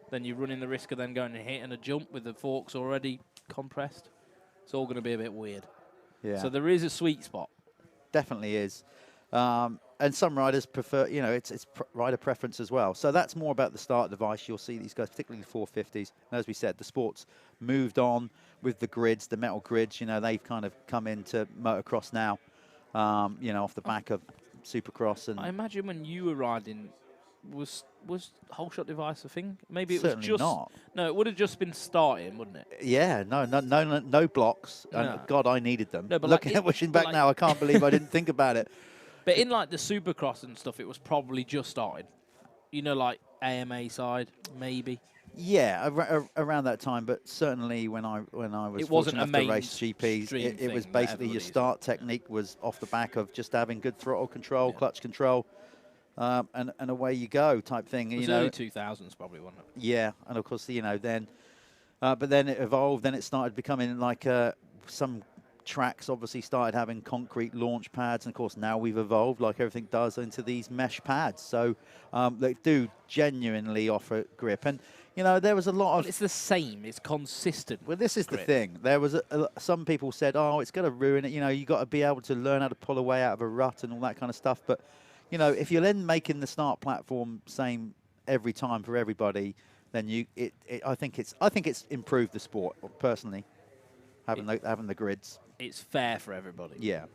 then you're running the risk of then going and hitting a jump with the forks already compressed. It's all going to be a bit weird. Yeah. So there is a sweet spot. Definitely is. And some riders prefer, you know, it's rider preference as well. So that's more about the start device. You'll see these guys, particularly the 450s. And as we said, the sport's moved on with the grids, the metal grids. You know, they've kind of come into motocross now, you know, off the back of Supercross. And I imagine when you were riding, was whole shot device a thing? Maybe it certainly was just not. No, it would have just been starting, wouldn't it? Yeah, no blocks. No. And God, I needed them. No, but looking at wishing back now, I can't believe I didn't think about it. But in like the Supercross and stuff, it was probably just started. You know, like AMA side, maybe. Yeah, around that time, but certainly when I was It wasn't fortunate enough to race GPs, mainstream it was thing that basically your everybody's- start technique was off the back of just having good throttle control, clutch control, and away you go type thing. It was you know, early 2000s probably, wasn't it? yeah, and of course, you know, then, but then it evolved. Then it started becoming like some tracks obviously started having concrete launch pads, and of course now we've evolved, like everything does, into these mesh pads. So they do genuinely offer grip, and you know there was a lot of. But it's the same. It's consistent. Well, this is grip. the thing. There was some people said, "Oh, it's going to ruin it." You know, you got to be able to learn how to pull away out of a rut and all that kind of stuff. But you know, if you're then making the start platform same every time for everybody, then I think it's improved the sport personally. Having the grids. It's fair for everybody. Yeah.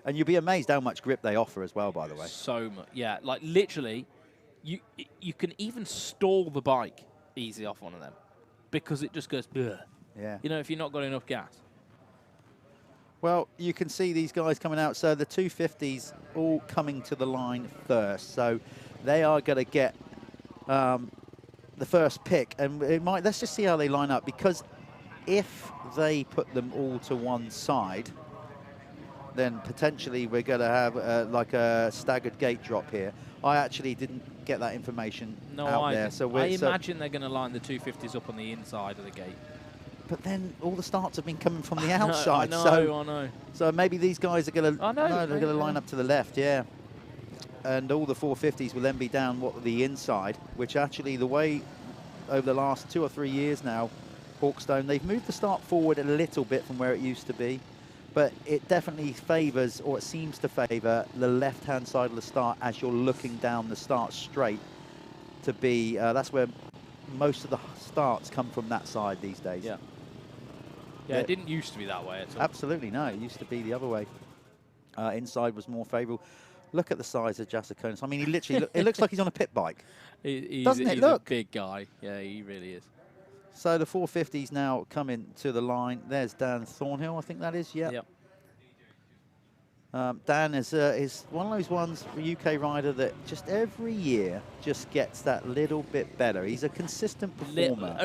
And you'll be amazed how much grip they offer as well, by the way. So much. Yeah, like literally, you can even stall the bike easy off one of them because it just goes, bleh. Yeah. You know, if you're not got enough gas. Well, you can see these guys coming out. So the 250s all coming to the line first. So they are going to get the first pick. And let's just see how they line up, because if they put them all to one side, then potentially we're going to have like a staggered gate drop here. I actually didn't get that information out there. So I imagine they're going to line the 250s up on the inside of the gate. But then all the starts have been coming from the outside. I know. So maybe these guys are going to they're going to line up to the left, yeah. And all the 450s will then be down the inside, which actually the way over the last 2 or 3 years now, Hawkstone, they've moved the start forward a little bit from where it used to be, but it definitely favours, or it seems to favour, the left-hand side of the start as you're looking down the start straight to be, that's where most of the starts come from that side these days. Yeah. Yeah, it didn't used to be that way at all. Absolutely, no. It used to be the other way. Inside was more favourable. Look at the size of Jasakonis. I mean, he literally, it looks like he's on a pit bike. Doesn't it? He's Look. a big guy. Yeah, he really is. So the 450s now coming to the line. There's Dan Thornhill, I think that is. Yep. Dan is one of those ones, a UK rider that just every year just gets that little bit better. He's a consistent performer.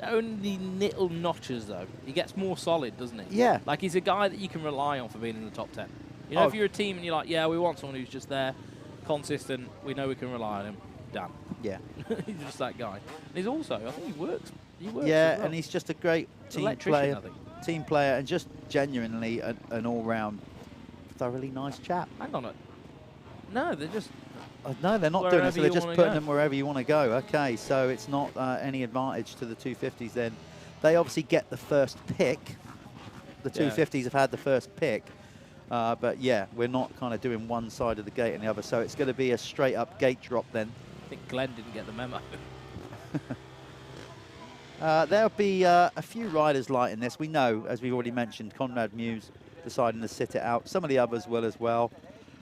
Only little notches, though. He gets more solid, doesn't he? Yeah. Like, he's a guy that you can rely on for being in the top 10. You know, if you're a team and you're like, yeah, we want someone who's just there, consistent, we know we can rely on him. Dan. Yeah. He's just that guy. And he's also, I think he works yeah, as well. And he's just a great team player, and just genuinely an all-round, thoroughly nice chap. Hang on it. No, they're just... no, they're not doing it, so they're just putting them wherever you want to go. Okay, so it's not any advantage to the 250s then. They obviously get the first pick. The 250s have had the first pick. But yeah, we're not kind of doing one side of the gate and the other, so it's going to be a straight-up gate drop then. I think Glenn didn't get the memo. There'll be a few riders light in this. We know, as we've already mentioned, Conrad Muse deciding to sit it out. Some of the others will as well.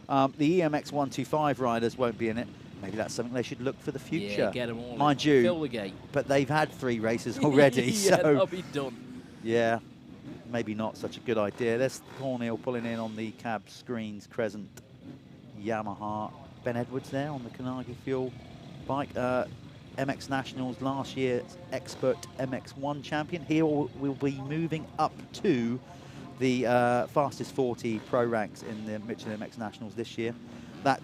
The EMX 125 riders won't be in it. Maybe that's something they should look for the future. Yeah, get them all Mind in. you, Fill the gate. But they've had 3 races already. Yeah, so they'll be done. Yeah, maybe not such a good idea. There's Thornhill pulling in on the cab screens, Crescent, Yamaha. Ben Edwards there on the Kanagi Fuel bike. MX Nationals last year's expert MX1 champion. He will be moving up to the fastest 40 pro ranks in the Michelin MX Nationals this year. That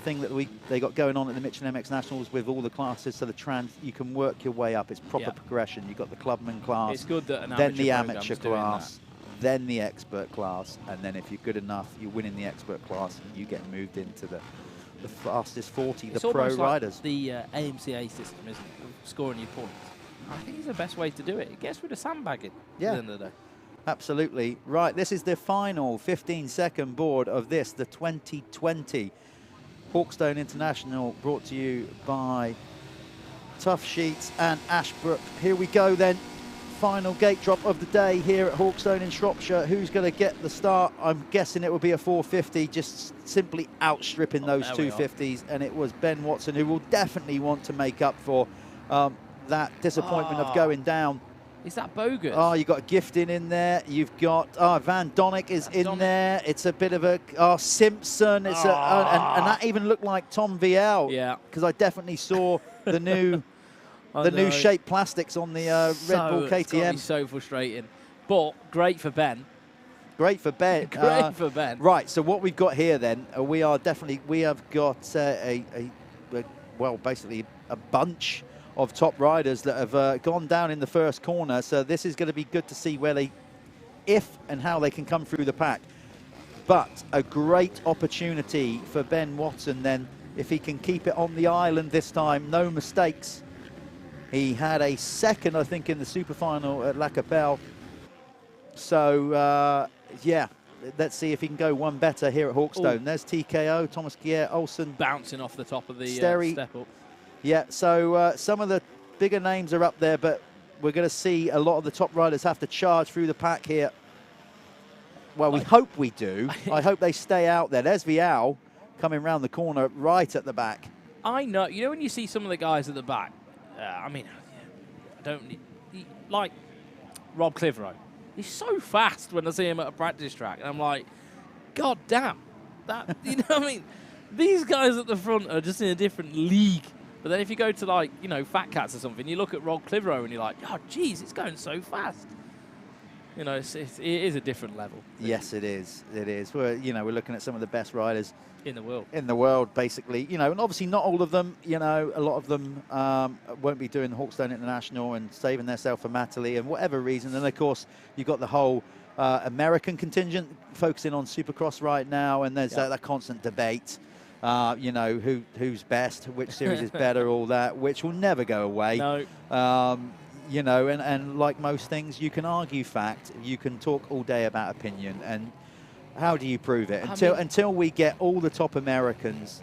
thing that they got going on at the Michelin MX Nationals with all the classes, so you can work your way up. It's proper progression. You've got the clubman class, it's good that then the amateur class, then the expert class, and then if you're good enough, you win in the expert class, and you get moved into the fastest 40, the pro riders. Like the AMCA system, isn't it? Scoring your points. I think it's the best way to do it. It gets rid of sandbagging at the end of the day. Absolutely. Right, this is the final 15-second board of this, the 2020 Hawkstone International, brought to you by Tough Sheets and Ashbrook. Here we go then. Final gate drop of the day here at Hawkstone in Shropshire. Who's going to get the start? I'm guessing it will be a 450, just simply outstripping those 250s. And it was Ben Watson, who will definitely want to make up for that disappointment of going down. Is that bogus? Oh, you've got Gifting in there. You've got Van Donnick is in there. It's a bit of a Simpson. It's and that even looked like Tom VL. Yeah. Because I definitely saw the new new shape plastics on the Red Bull KTM. It's gotta be so frustrating, but great for Ben. Great for Ben. Great for Ben. Right. So what we've got here then, we have got basically a bunch of top riders that have gone down in the first corner. So this is going to be good to see where if and how they can come through the pack. But a great opportunity for Ben Watson then, if he can keep it on the island this time, no mistakes. He had a second, I think, in the Super Final at La Capelle. So, yeah, let's see if he can go one better here at Hawkstone. There's TKO, Thomas Gier, Olsen. Bouncing off the top of the step up. Yeah, so some of the bigger names are up there, but we're going to see a lot of the top riders have to charge through the pack here. Well, we hope we do. I hope they stay out there. There's Vial coming round the corner right at the back. I know. You know when you see some of the guys at the back, I mean, I don't need, like Rob Clitheroe. He's so fast when I see him at a practice track, and I'm like, God damn, that you know what I mean? These guys at the front are just in a different league. But then if you go to, like, you know, Fat Cats or something, you look at Rob Clitheroe and you're like, oh, geez, it's going so fast. You know, it is a different level. Yes, it is. It is. We're looking at some of the best riders in the world. In the world, basically. You know, and obviously not all of them. You know, a lot of them won't be doing the Hawkstone International and saving themselves for Matterley and whatever reason. And of course, you've got the whole American contingent focusing on Supercross right now, and there's that constant debate. You know, who's best, which series is better, all that, which will never go away. No. You know, and like most things, you can argue fact, you can talk all day about opinion, and how do you prove it? Until we get all the top Americans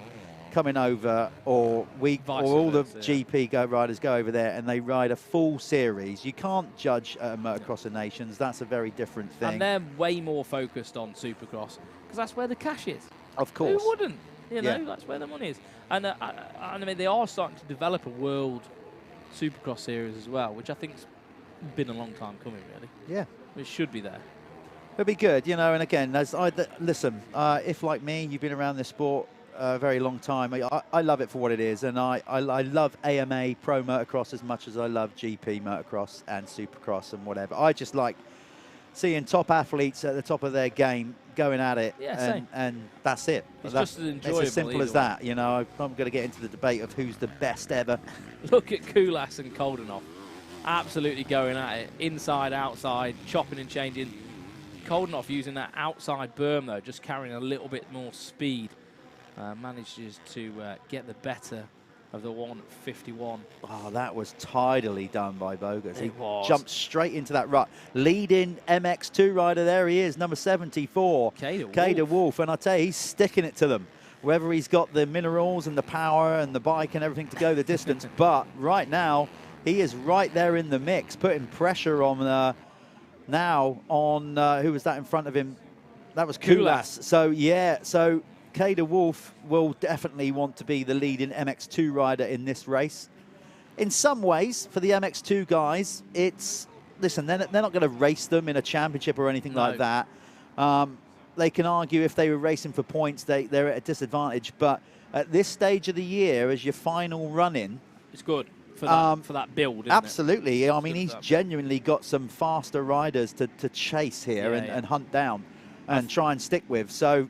coming over, or all the GP riders go over there and they ride a full series, you can't judge Motocross of Nations. That's a very different thing. And they're way more focused on Supercross, because that's where the cash is. Of course. Who wouldn't? You know, that's where the money is. And I mean, they are starting to develop a world Supercross series as well, which I think's been a long time coming, really. Yeah. It should be there. It'll be good, you know, and again, listen, if like me, you've been around this sport a very long time, I love it for what it is, and I love AMA Pro Motocross as much as I love GP Motocross and Supercross and whatever. I just like seeing top athletes at the top of their game going at it, and that's it. It's just as enjoyable. It's as simple as that, you know. I'm going to get into the debate of who's the best ever. Look at Kulas and Koldenoff, absolutely going at it, inside, outside, chopping and changing. Koldenoff using that outside berm, though, just carrying a little bit more speed, manages to get the better of the 151. Oh, that was tidily done by Bogus. He was. Jumped straight into that rut. Leading MX2 rider, there he is, number 74. Cader Wolf. And I tell you, he's sticking it to them. Whether he's got the minerals and the power and the bike and everything to go the distance. But right now, he is right there in the mix, putting pressure on who was that in front of him? That was Kulas. So, yeah, so Cader Wolf will definitely want to be the leading MX2 rider in this race. In some ways, for the MX2 guys, listen, they're not going to race them in a championship or anything like that. They can argue if they were racing for points, they're at a disadvantage. But at this stage of the year, as your final run-in, it's good for that build, isn't absolutely. I mean, he's genuinely got some faster riders to chase here and hunt down and try and stick with. So,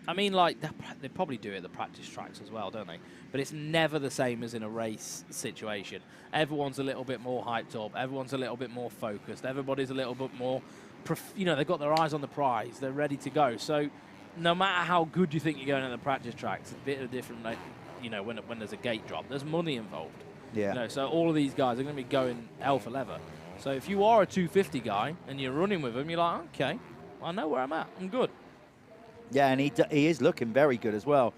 I mean, like, they probably do it at the practice tracks as well, don't they? But it's never the same as in a race situation. Everyone's a little bit more hyped up. Everyone's a little bit more focused. Everybody's a little bit more, you know, they've got their eyes on the prize. They're ready to go. So no matter how good you think you're going at the practice tracks, it's a bit of a different, you know, when there's a gate drop. There's money involved. Yeah. You know, so all of these guys are going to be going hell for leather. So if you are a 250 guy and you're running with them, you're like, okay, I know where I'm at. I'm good. Yeah, and he is looking very good as well.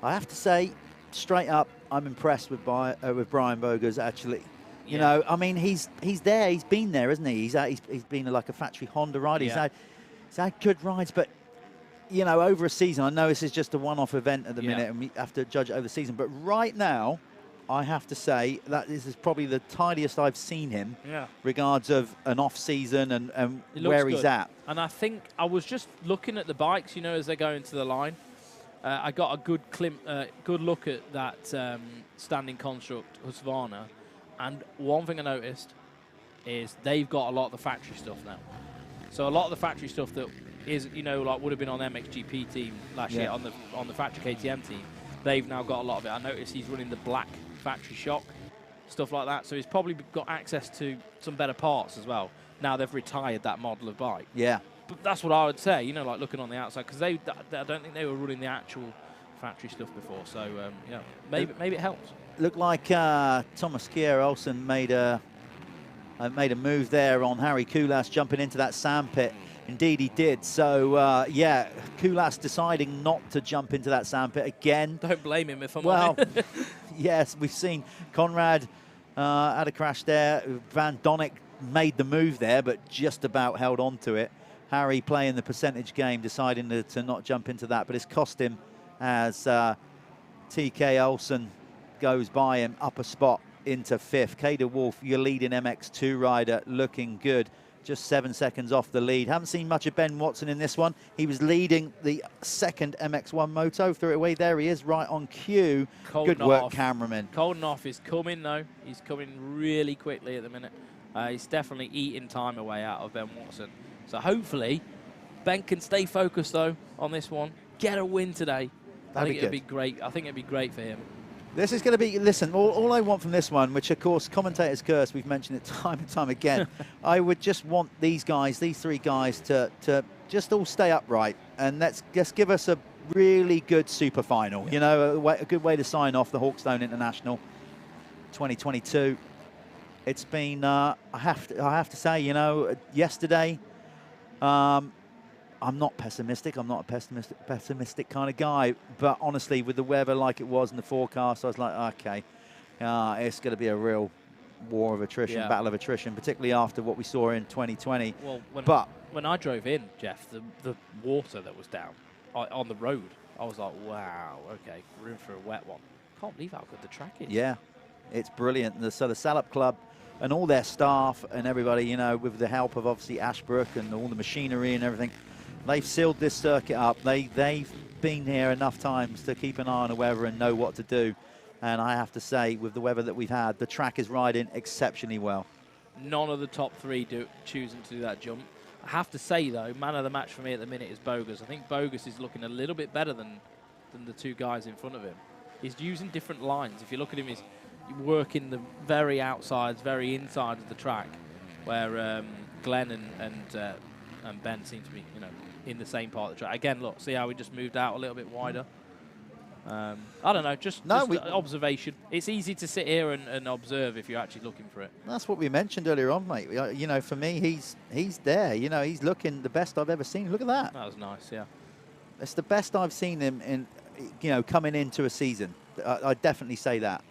I have to say, straight up, I'm impressed with Brian Bogus, actually. You know, I mean, he's there. He's been there, isn't he? He's been like a factory Honda rider. Yeah. He's had good rides, but, you know, over a season, I know this is just a one-off event at the minute, and we have to judge it over the season. But right now, I have to say that this is probably the tidiest I've seen him. Yeah. Regards of an off-season and where he's good. at. And I think I was just looking at the bikes, you know, as they go into the line. I got a good look at that standing construct Husqvarna, and one thing I noticed is they've got a lot of the factory stuff now. So a lot of the factory stuff that is, you know, like would have been on the MXGP team last year on the factory KTM team, they've now got a lot of it. I noticed he's running the black factory shock, stuff like that. So he's probably got access to some better parts as well. Now they've retired that model of bike. Yeah. But that's what I would say, you know, like looking on the outside, because I don't think they were running the actual factory stuff before. So, yeah, maybe it helps. Looked like Thomas Kjær Olsen made a move there on Harry Kulas jumping into that sand pit. Indeed, he did. So, yeah, Kulas deciding not to jump into that sand pit again. Don't blame him if I'm honest. Yes, we've seen Conrad had a crash there. Van Donnick made the move there, but just about held on to it. Harry playing the percentage game, deciding to not jump into that, but it's cost him as TK Olsen goes by him up a spot into 5th. Kader Wolf, your leading MX2 rider, looking good. Just 7 seconds off the lead. Haven't seen much of Ben Watson in this one. He was leading the second MX1 moto. Threw it away. There he is, right on cue. Good work, cameraman. Coldenhoff is coming, though. He's coming really quickly at the minute. He's definitely eating time away out of Ben Watson. So hopefully, Ben can stay focused, though, on this one. Get a win today. I think it'd be great. I think it'd be great for him. This is going to be, listen, all I want from this one, which of course commentators curse, we've mentioned it time and time again, I would just want these guys, these 3 guys to just all stay upright and let's just give us a really good super final. You know, a good way to sign off the Hawkstone International 2022. It's been, I have to say, you know, yesterday, I'm not pessimistic. I'm not a pessimistic kind of guy. But honestly, with the weather like it was in the forecast, I was like, okay, it's going to be a real war of attrition, battle of attrition, particularly after what we saw in 2020. Well, when I drove in, Jeff, the water that was down on the road, I was like, wow, okay, room for a wet one. Can't believe how good the track is. Yeah, it's brilliant. So the Salop Club and all their staff and everybody, you know, with the help of obviously Ashbrook and all the machinery and everything, they've sealed this circuit up. They've been here enough times to keep an eye on the weather and know what to do. And I have to say, with the weather that we've had, the track is riding exceptionally well. None of the top 3 choosing to do that jump. I have to say, though, man of the match for me at the minute is Bogus. I think Bogus is looking a little bit better than the 2 guys in front of him. He's using different lines. If you look at him, he's working the very outsides, very insides of the track, where Glenn and Ben seem to be, you know, in the same part of the track. Again, look, see how we just moved out a little bit wider? I don't know, just observation. It's easy to sit here and observe if you're actually looking for it. That's what we mentioned earlier on, mate. You know, for me, he's there. You know, he's looking the best I've ever seen. Look at that. That was nice, yeah. It's the best I've seen him in, you know, coming into a season. I'd definitely say that.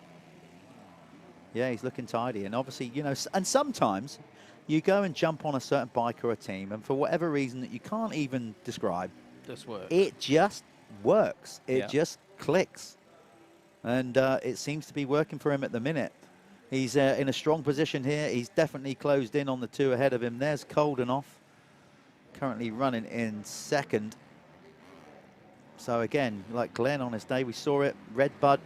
Yeah, he's looking tidy. And obviously, you know, and sometimes you go and jump on a certain bike or a team, and for whatever reason that you can't even describe, it just works. It just clicks. And it seems to be working for him at the minute. He's in a strong position here. He's definitely closed in on the 2 ahead of him. There's Coldenhoff, currently running in 2nd. So again, like Glenn on his day, we saw it. Redbud,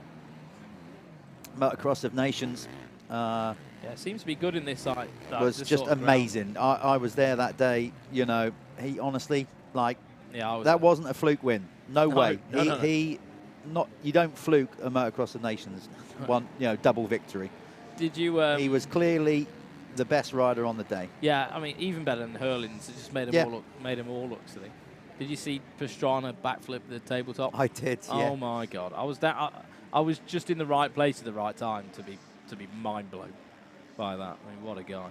Motocross of Nations. Yeah, it seems to be good in this side. Was just amazing. I was there that day. You know, he honestly, like, that wasn't a fluke win. No way. No. You don't fluke a Motocross of Nations one, you know, double victory. Did you? He was clearly the best rider on the day. Yeah, I mean, even better than Hurlins. It just made him all look silly. Did you see Pastrana backflip the tabletop? I did. Yeah. Oh my God! I was just in the right place at the right time to be mind blown by that. I mean, what a guy.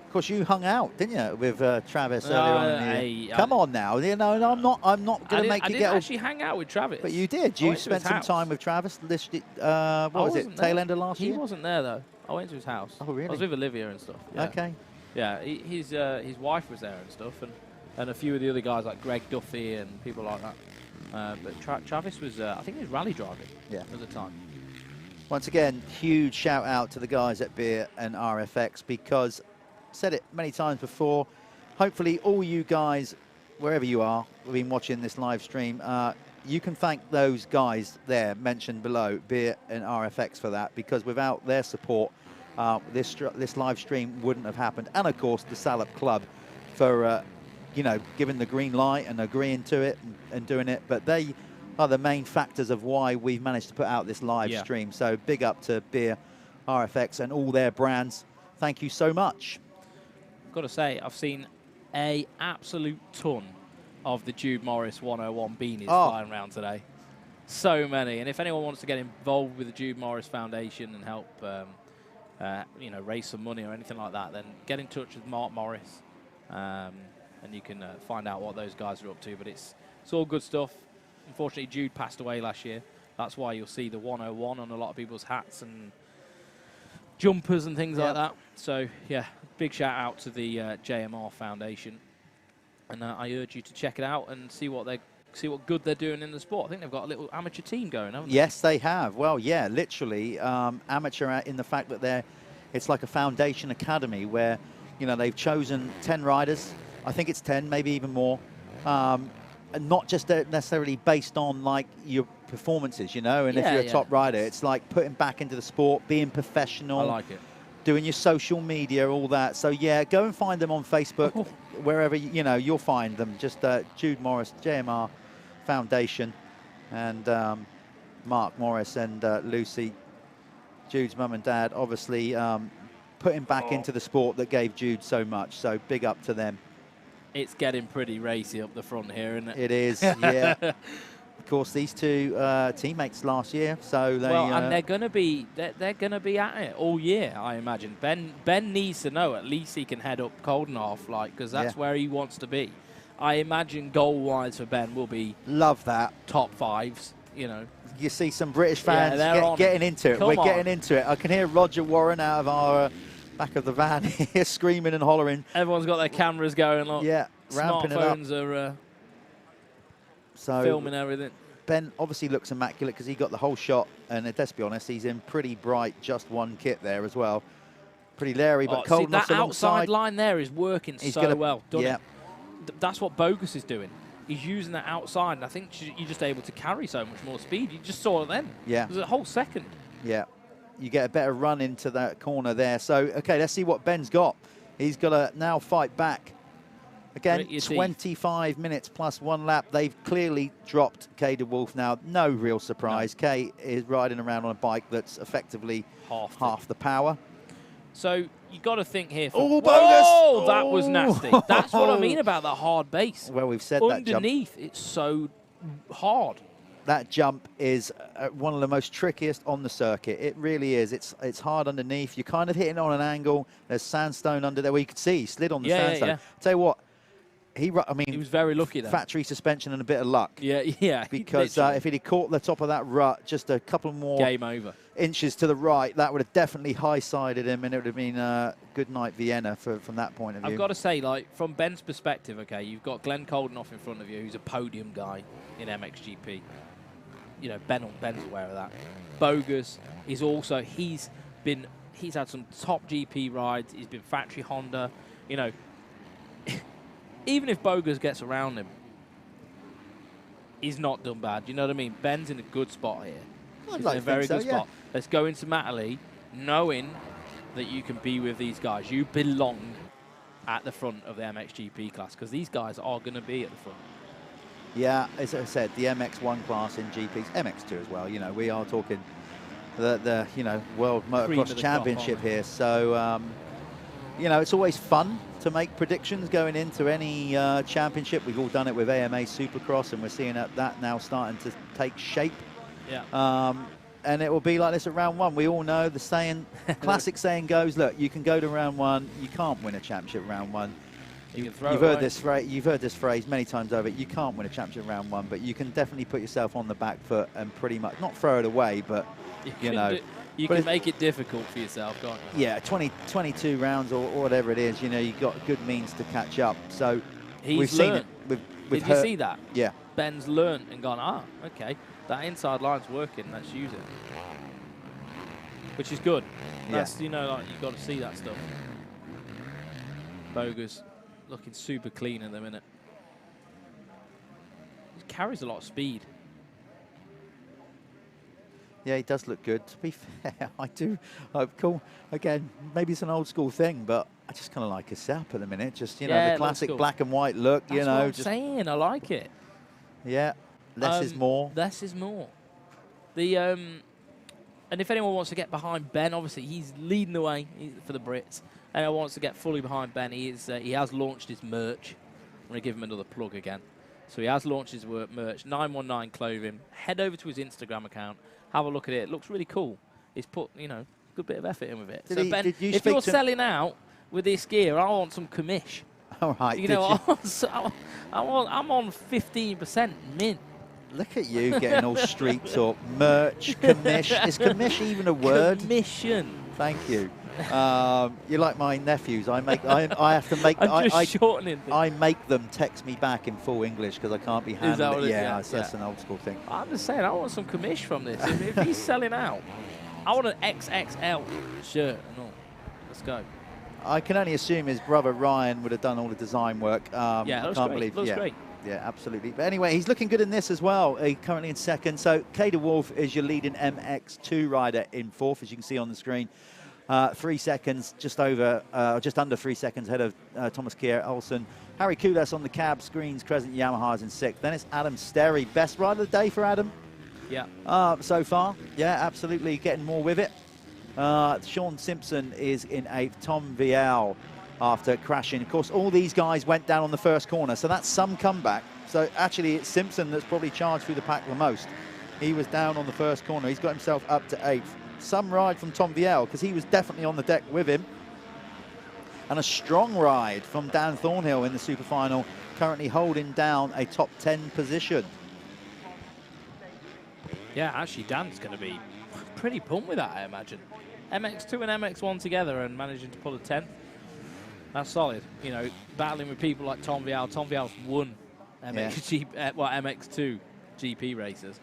Of course, you hung out, didn't you, with Travis earlier on in the year? Come on now, you know, and I'm not going to make you get. I didn't actually hang out with Travis. But you did. You spent some time with Travis. What was it? Tail end of last year. He wasn't there though. I went to his house. Oh really? I was with Olivia and stuff. Yeah. Okay. Yeah, his wife was there and stuff, and a few of the other guys like Greg Duffy and people like that. But Travis was, I think he was rally driving at the time. Once again, huge shout out to the guys at Beer and RFX, because said it many times before, hopefully all you guys, wherever you are, who've been watching this live stream, you can thank those guys there mentioned below, Beer and RFX, for that, because without their support, this live stream wouldn't have happened. And of course, the Salop Club for, you know, giving the green light and agreeing to it and doing it. But they are the main factors of why we've managed to put out this live stream. So big up to Beer, RFX, and all their brands. Thank you so much. Got to say, I've seen a absolute ton of the Jude Morris 101 beanies flying around today. So many. And if anyone wants to get involved with the Jude Morris Foundation and help, you know, raise some money or anything like that, then get in touch with Mark Morris, and you can find out what those guys are up to. But it's all good stuff. Unfortunately, Jude passed away last year. That's why you'll see the 101 on a lot of people's hats and jumpers and things like that. So, yeah, big shout out to the JMR Foundation. And I urge you to check it out and see what good they're doing in the sport. I think they've got a little amateur team going, haven't they? Yes, they have. Well, yeah, literally amateur in the fact that it's like a foundation academy where, you know, they've chosen 10 riders. I think it's 10, maybe even more. And not just necessarily based on like your performances, you know, and if you're a top rider, it's like putting back into the sport, being professional. I like it. Doing your social media, all that. So yeah, go and find them on Facebook, wherever, you know, you'll find them. Just Jude Morris, JMR Foundation, and Mark Morris and Lucy, Jude's mum and dad, obviously putting back into the sport that gave Jude so much. So big up to them. It's getting pretty racy up the front here, isn't it? It is, yeah. Of course, these two teammates last year, so they. Well, and they're going to be at it all year, I imagine. Ben needs to know at least he can head up Coldenhoff, like, because that's where he wants to be. I imagine goal-wise for Ben will be love that top fives. You know, you see some British fans getting into it. We're getting into it. I can hear Roger Warren out of our back of the van here screaming and hollering. Everyone's got their cameras going. Look. Yeah, ramping it up. Smartphones are filming everything. Ben obviously looks immaculate because he got the whole shot, and let's be honest, he's in pretty bright Just One kit there as well. Pretty Larry, but Coldenhoff's that outside line there is working so well. Yeah, that's what Bogus is doing. He's using that outside, and I think you're just able to carry so much more speed. You just saw it then. Yeah, it was a whole second. Yeah, you get a better run into that corner there. So okay, let's see what Ben's got. He's got to now fight back. Again, 25 minutes plus 1 lap. They've clearly dropped Kay DeWolf now. No real surprise. No. Kay is riding around on a bike that's effectively half the power. So you got to think here. Oh, bogus! Oh, that was nasty. That's what I mean about that hard base. Well, we've said that jump. Underneath, it's so hard. That jump is one of the most trickiest on the circuit. It really is. It's hard underneath. You're kind of hitting on an angle. There's sandstone under there. Well, you could see he slid on the sandstone. Yeah. Tell you what. He was very lucky there. Factory suspension and a bit of luck. Yeah. Because if he'd caught the top of that rut just a couple more game over inches to the right, that would have definitely high-sided him, and it would have been good night Vienna from that point of view. I've got to say, like, from Ben's perspective, okay, you've got Glenn Coldenhoff in front of you, who's a podium guy in MXGP. You know, Ben's aware of that. Bogus is also, he's had some top GP rides. He's been factory Honda. You know, even if Bogus gets around him, he's not done bad. You know what I mean? Ben's in a good spot here. He's in a very good spot. Let's go into Matterley knowing that you can be with these guys. You belong at the front of the MXGP class because these guys are going to be at the front. Yeah, as I said, the MX1 class in GPs, MX2 as well. You know, we are talking the you know, World Motocross Championship here. So, you know, it's always fun to make predictions going into any championship. We've all done it with AMA Supercross, and we're seeing that now starting to take shape. Yeah. And it will be like this at round one. We all know the saying, classic saying goes, look, you can go to round one, you can't win a championship round one. You've heard this phrase many times over. You can't win a championship round one, but you can definitely put yourself on the back foot and pretty much not throw it away, but you know, you can make it difficult for yourself, can't you? Yeah, 22 rounds or whatever it is. You know, you've got good means to catch up. So we've seen it. Did you see that? Yeah. Ben's learned and gone, okay, that inside line's working. Let's use it. which is good. Yeah. That's, you know, like, you've got to see that stuff. Bogus looking super clean at the minute. He carries a lot of speed. Yeah, he does look good. To be fair, I do. Cool. Again, maybe it's an old school thing, but I just kind of like his setup at the minute. Just, you know, the classic cool. black and white look. That's you know, what I'm just saying. I like it. Yeah, less is more. Less is more. The and if anyone wants to get behind Ben, obviously he's leading the way for the Brits. Anyone wants to get fully behind Ben, he has launched his merch. I'm going to give him another plug again. So he has launched his merch, 919 Clothing. Head over to his Instagram account, have a look at it. It looks really coul. He's put, you know, a good bit of effort in with it. So Ben, if you're selling out with this gear, I want some commish. All right. You know, I'm on 15% mint. Look at you getting all street talk. Merch, commish. Is commish even a word? Commission. Thank you. You're like my nephews. I have to make. I'm just shortening things. I make them text me back in full English because I can't be handling it. Yeah, that's an old school thing. I'm just saying, I want some commish from this. If he's selling out, I want an XXL shirt and all. Let's go. I can only assume his brother Ryan would have done all the design work. Yeah, looks great. Looks great. Yeah, absolutely. But anyway, he's looking good in this as well. Currently in second. So Kader Wolf is your leading MX2 rider in fourth, as you can see on the screen. 3 seconds, just under 3 seconds ahead of Thomas Kier Olsen. Harry Kudas on the cabs, Greens, Crescent, Yamahas in sixth. Then it's Adam Sterry. Best rider of the day for Adam? Yeah. So far. Yeah, absolutely getting more with it. Sean Simpson is in eighth. Tom Vial after crashing. Of course, all these guys went down on the first corner, so that's some comeback. So actually, it's Simpson that's probably charged through the pack the most. He was down on the first corner. He's got himself up to eighth. Some ride from Tom Vial, because he was definitely on the deck with him. And a strong ride from Dan Thornhill in the Super Final, currently holding down a top 10 position. Yeah, actually, Dan's going to be pretty pumped with that, I imagine. MX2 and MX1 together and managing to pull a 10th. That's solid. You know, battling with people like Tom Vial. Tom Vial's won MX2 GP races.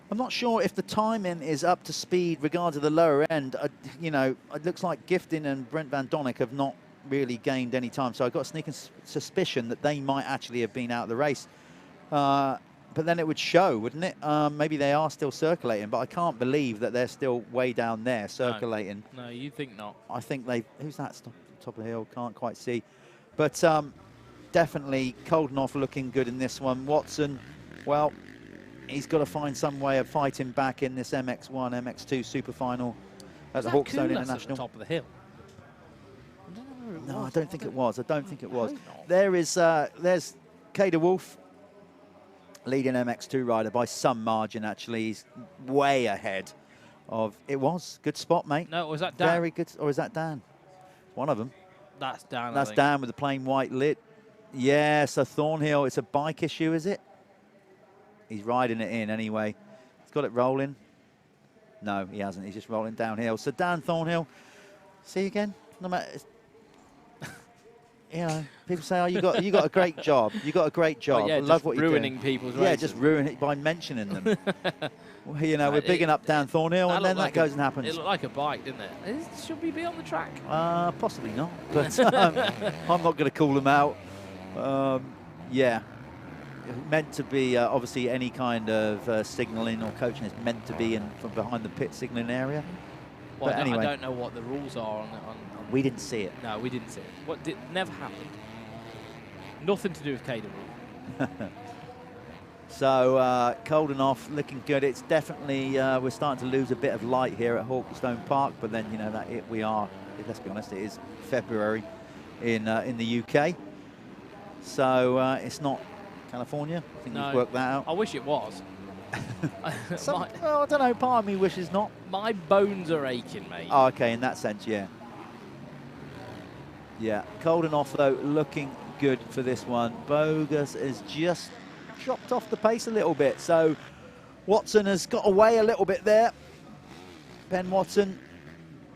I'm not sure if the timing is up to speed regards to the lower end. You know, it looks like Gifting and Brent Van Donnick have not really gained any time. So I've got a sneaking suspicion that they might actually have been out of the race. But then it would show, wouldn't it? Maybe they are still circulating, but I can't believe that they're still way down there circulating. No, you think not. I think they... Who's that? Top of the hill, can't quite see. But definitely Koldenhoff looking good in this one. Watson, well, he's got to find some way of fighting back in this MX1, MX2 Super Final at the Hawkstone International. At the top of the hill? No, I don't think it was. I don't think it was. There's Kader Wolf, leading MX2 rider by some margin, actually. He's way ahead of... It was. Good spot, mate. No, was that Dan? Very good. Or is that Dan? One of them. That's Dan. That's Dan with the plain white lid. Yeah, so Thornhill, it's a bike issue, is it? He's riding it in anyway. He's got it rolling. No, he hasn't. He's just rolling downhill. So Dan Thornhill, see you again. No matter, you know, people say, "Oh, you got a great job. You got a great job. Oh, yeah, love what you're doing." Ruining people's races. Yeah, just ruin it by mentioning them. Well, you know, we're bigging up Dan Thornhill, and then that goes and happens. It looked like a bike, didn't it? Should we be on the track? Possibly not, but I'm not going to call them out. Yeah, meant to be, obviously, any kind of signalling or coaching is meant to be from behind the pit signalling area. Well, but anyway, I don't know what the rules are on we didn't see it. No, we didn't see it. What never happened. Nothing to do with Kader Wolf. So Koldenhoff looking good. It's definitely we're starting to lose a bit of light here at Hawkstone Park, but then you know that we are. Let's be honest, it is February in the UK, so it's not California. I think we've worked that out. I wish it was. Well, I don't know. Part of me wishes not. My bones are aching, mate. Oh, okay, in that sense, yeah. Yeah, Koldenhoff, though, looking good for this one. Bogus has just dropped off the pace a little bit, so Watson has got away a little bit there. Ben Watson.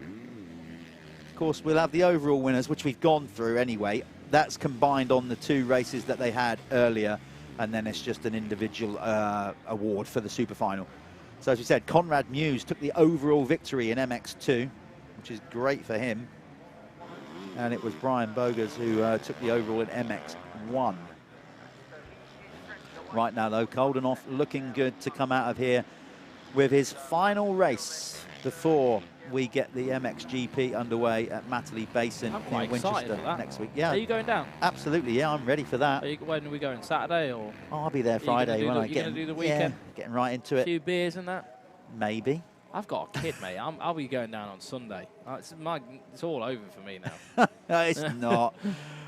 Of course, we'll have the overall winners, which we've gone through anyway. That's combined on the 2 races that they had earlier, and then it's just an individual award for the Super Final. So as we said, Conrad Muse took the overall victory in MX2, which is great for him. And it was Brian Bogas who took the overall in MX1. Right now, though, Koldenoff looking good to come out of here with his final race before we get the MXGP underway at Matterley Basin in Winchester next week. Yeah. Are you going down? Absolutely, yeah, I'm ready for that. When are we going? Saturday or? Oh, I'll be there Friday when I get. You're going to do the weekend? Yeah, getting right into it. A few beers and that? Maybe. I've got a kid, mate. I'll be going down on Sunday. It's all over for me now. No, it's not.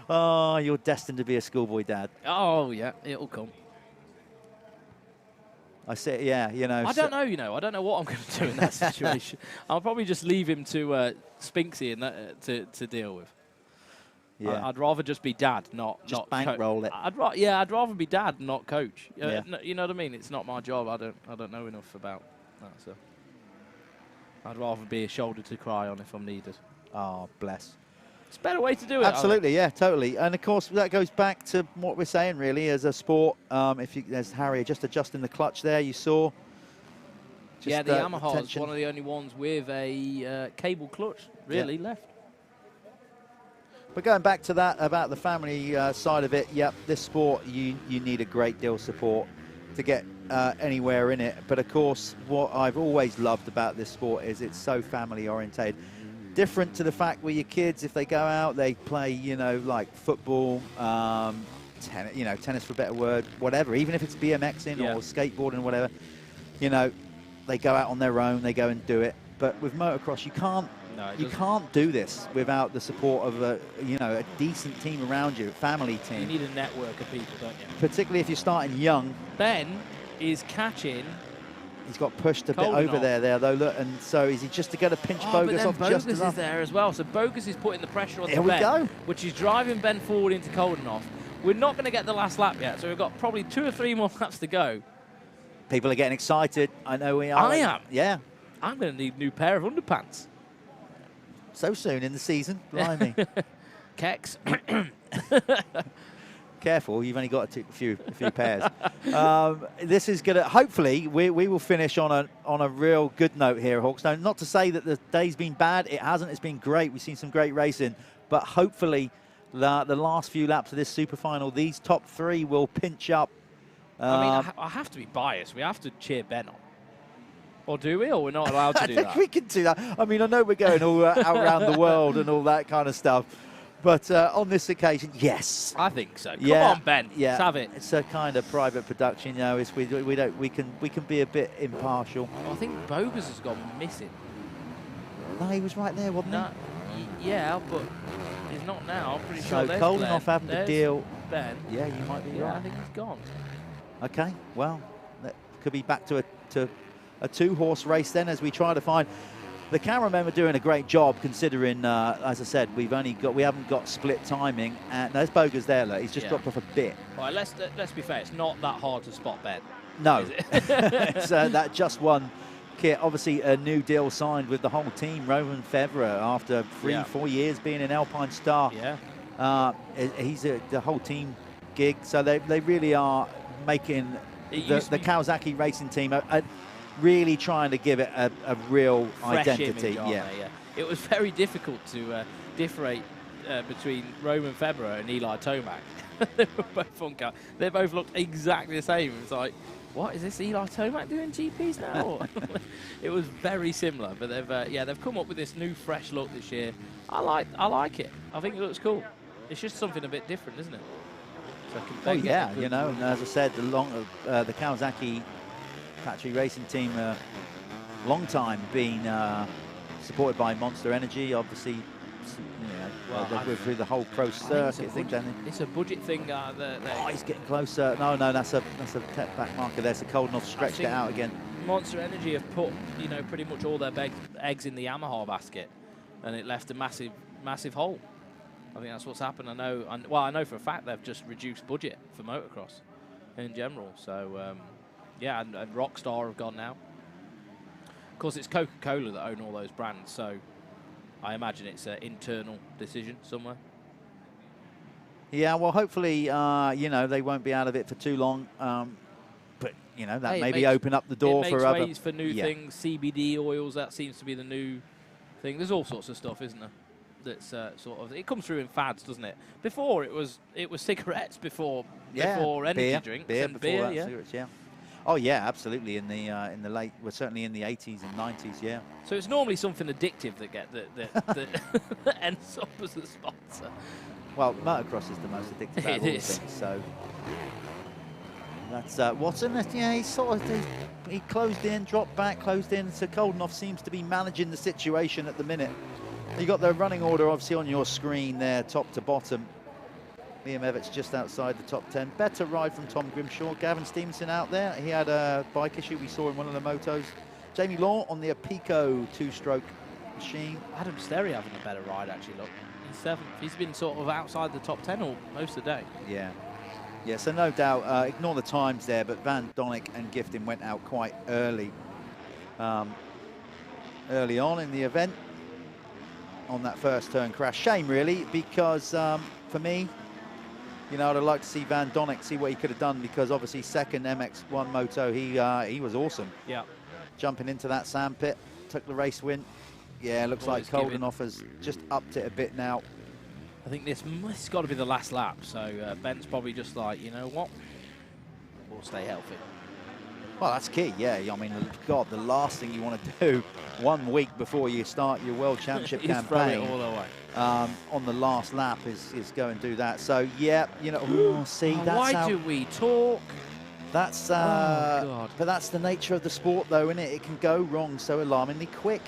Oh, you're destined to be a schoolboy dad. Oh, yeah, it'll come. I say, yeah, you know. I don't know, I don't know what I'm going to do in that situation. I'll probably just leave him to Spinksy and that, to deal with. Yeah. I'd rather just be dad, not bankroll it. I'd rather be dad, not coach. Yeah. You know what I mean? It's not my job. I don't know enough about that. So I'd rather be a shoulder to cry on if I'm needed. Oh, bless. It's a better way to do it. Absolutely, yeah, totally. And of course, that goes back to what we're saying, really, as a sport. There's Harry just adjusting the clutch there, you saw. Yeah, the Yamaha is one of the only ones with a cable clutch, really, left. But going back to that, about the family side of it, yep, this sport, you need a great deal of support to get anywhere in it. But of course, what I've always loved about this sport is it's so family orientated. Different to the fact where your kids, if they go out, they play, you know, like football, tennis, you know, tennis for a better word, whatever, even if it's BMXing or skateboarding or whatever, you know, they go out on their own, they go and do it. But with motocross, you can't do this without the support of a decent team around you, a family team. You need a network of people, don't you? Particularly if you're starting young. Ben is catching. He's got pushed a bit over there, though. Look, and so is he just to get a pinch Bogus off Bogus just enough? is there as well. So Bogus is putting the pressure on Here we go. which is driving Ben forward into Koldenoff. We're not going to get the last lap yet, so we've got probably 2 or 3 more laps to go. People are getting excited. I know we are. I am. Yeah. I'm going to need a new pair of underpants. So soon in the season, blimey. Kex. Careful, you've only got a few pairs. This is going to, hopefully, we will finish on a real good note here at Hawkstone. Not to say that the day's been bad, it hasn't, it's been great. We've seen some great racing, but hopefully the last few laps of this super final, these top 3 will pinch up. I mean, I have to be biased. We have to cheer Ben on. Or do we, or we're not allowed to do that? I think we can do that. I mean, I know we're going all out around the world and all that kind of stuff. But on this occasion, yes, I think so. Come on, Ben. Yeah, let's have it. It's a kind of private production, you know. It's, we can be a bit impartial. I think Bogus has gone missing. No, he was right there, wasn't he? Yeah, but he's not now. I'm pretty sure. So Koldenoff having to deal. Ben. Yeah, you might be right. I think he's gone. Okay, well, that could be back to a 2-horse race then, as we try to find. The cameramen are doing a great job, considering, as I said, we haven't got split timing. And there's Bogus there, look, he's just dropped off a bit. All right, let's be fair, it's not that hard to spot Ben. No, it's that just one kit. Obviously, a new deal signed with the whole team. Roman Fevre, after 4 years being in Alpine Star, he's the whole team gig. So they really are making the Kawasaki racing team really trying to give it a real fresh identity. Image, yeah. It was very difficult to differentiate between Roman Fevre and Eli Tomac. They were both on car. They both looked exactly the same. It's like, what is this Eli Tomac doing GPs now? It was very similar, but they've come up with this new fresh look this year. I like it. I think it looks cool. It's just something a bit different, isn't it? So you know, and as I said, the Kawasaki factory racing team, long time being supported by Monster Energy, obviously. Through the whole pro circuit thing, it's a budget thing. He's getting closer. No, that's a tech back marker there. So Koldenoff stretched it out again. Monster Energy have put pretty much all their eggs in the Yamaha basket, and it left a massive hole. I think that's what's happened. I know for a fact they've just reduced budget for motocross in general. So and Rockstar have gone now. Of course, it's Coca-Cola that own all those brands, so I imagine it's an internal decision somewhere. Yeah, well, hopefully, they won't be out of it for too long. But you know, that Hey, maybe open up the door for other. It makes ways for new things. CBD oils, that seems to be the new thing. There's all sorts of stuff, isn't there? That's sort of, it comes through in fads, doesn't it? Before it was cigarettes before energy drinks and beer, cigarettes, yeah. Oh yeah, absolutely. In the late, well, certainly in the 80s and 90s, yeah. So it's normally something addictive that ends up as a sponsor. Well, motocross is the most addictive out of all things. So that's Watson. Yeah, he closed in, dropped back, closed in. So Koldenoff seems to be managing the situation at the minute. You got the running order obviously on your screen there, top to bottom. Liam Evans just outside the top 10. Better ride from Tom Grimshaw. Gavin Stevenson out there. He had a bike issue we saw in one of the motos. Jamie Law on the Apico 2-stroke machine. Adam Sterry having a better ride, actually, look. He's 7th. He's been sort of outside the top 10 all most of the day. Yeah. Yeah, so no doubt, ignore the times there, but Van Donnick and Gifting went out quite early. Early on in the event on that first turn crash. Shame, really, because for me, you know, I'd have liked to see Van Donnick, see what he could have done, because obviously second MX1 moto, he was awesome. Yeah. Jumping into that sand pit, took the race win. Yeah, looks like Koldenoff has just upped it a bit now. I think this has got to be the last lap, so Ben's probably just like, you know what, we'll stay healthy. Well, that's key, yeah. I mean, God, the last thing you want to do 1 week before you start your World Championship campaign throw it all away. On the last lap is go and do that. So, yeah, you know, see, that's why do we talk? That's, God. But that's the nature of the sport, though, isn't it? It can go wrong so alarmingly quick.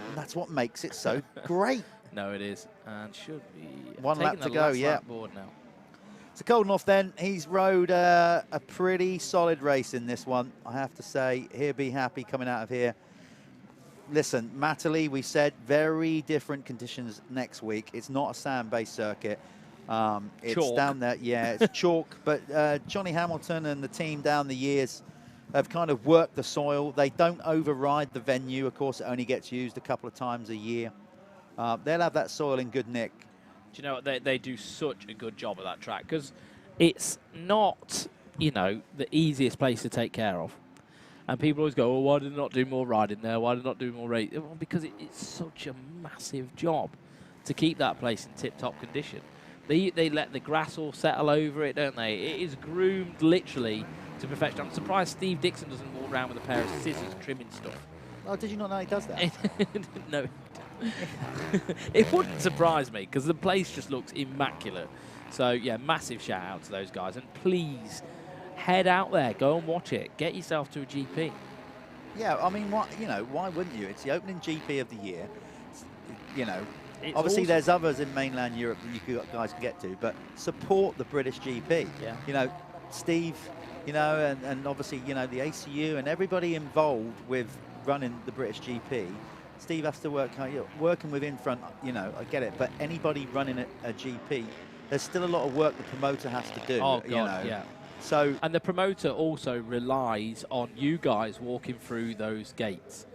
And that's what makes it so great. No, it is. And should be one lap to go, yeah. Board now. So Koldenoff then, he's rode a pretty solid race in this one, I have to say. He'll be happy coming out of here. Listen, Matterley, we said, very different conditions next week. It's not a sand-based circuit. It's chalk. Down there, yeah, it's chalk. But Johnny Hamilton and the team down the years have kind of worked the soil. They don't override the venue. Of course, it only gets used a couple of times a year. They'll have that soil in good nick. Do you know what? They do such a good job at that track, because it's not, you know, the easiest place to take care of. And people always go, well, why did they not do more riding there? Why did they not do more race? Well, because it's such a massive job to keep that place in tip-top condition. They let the grass all settle over it, don't they? It is groomed literally to perfection. I'm surprised Steve Dixon doesn't walk around with a pair of scissors trimming stuff. Oh, did you not know he does that? No. It wouldn't surprise me, because the place just looks immaculate. So, yeah, massive shout out to those guys. And please, head out there, go and watch it. Get yourself to a GP. Yeah, I mean, why wouldn't you? It's the opening GP of the year. You know, it's obviously awesome. There's others in mainland Europe that you guys can get to, but support the British GP. Yeah. You know, Steve, you know, and obviously, you know, the ACU and everybody involved with running the British GP. Steve has to work, working with in front, you know, I get it, but anybody running a GP, there's still a lot of work the promoter has to do. Oh, God, you know. yeah. So, and the promoter also relies on you guys walking through those gates.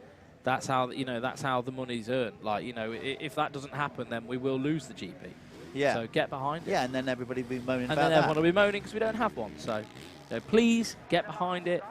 That's how, you know, that's how the money's earned. Like, you know, if that doesn't happen, then we will lose the GP. Yeah. So get behind it. Yeah, and then everybody will be moaning about that. And then everyone will be moaning because we don't have one. So, you know, please get behind it.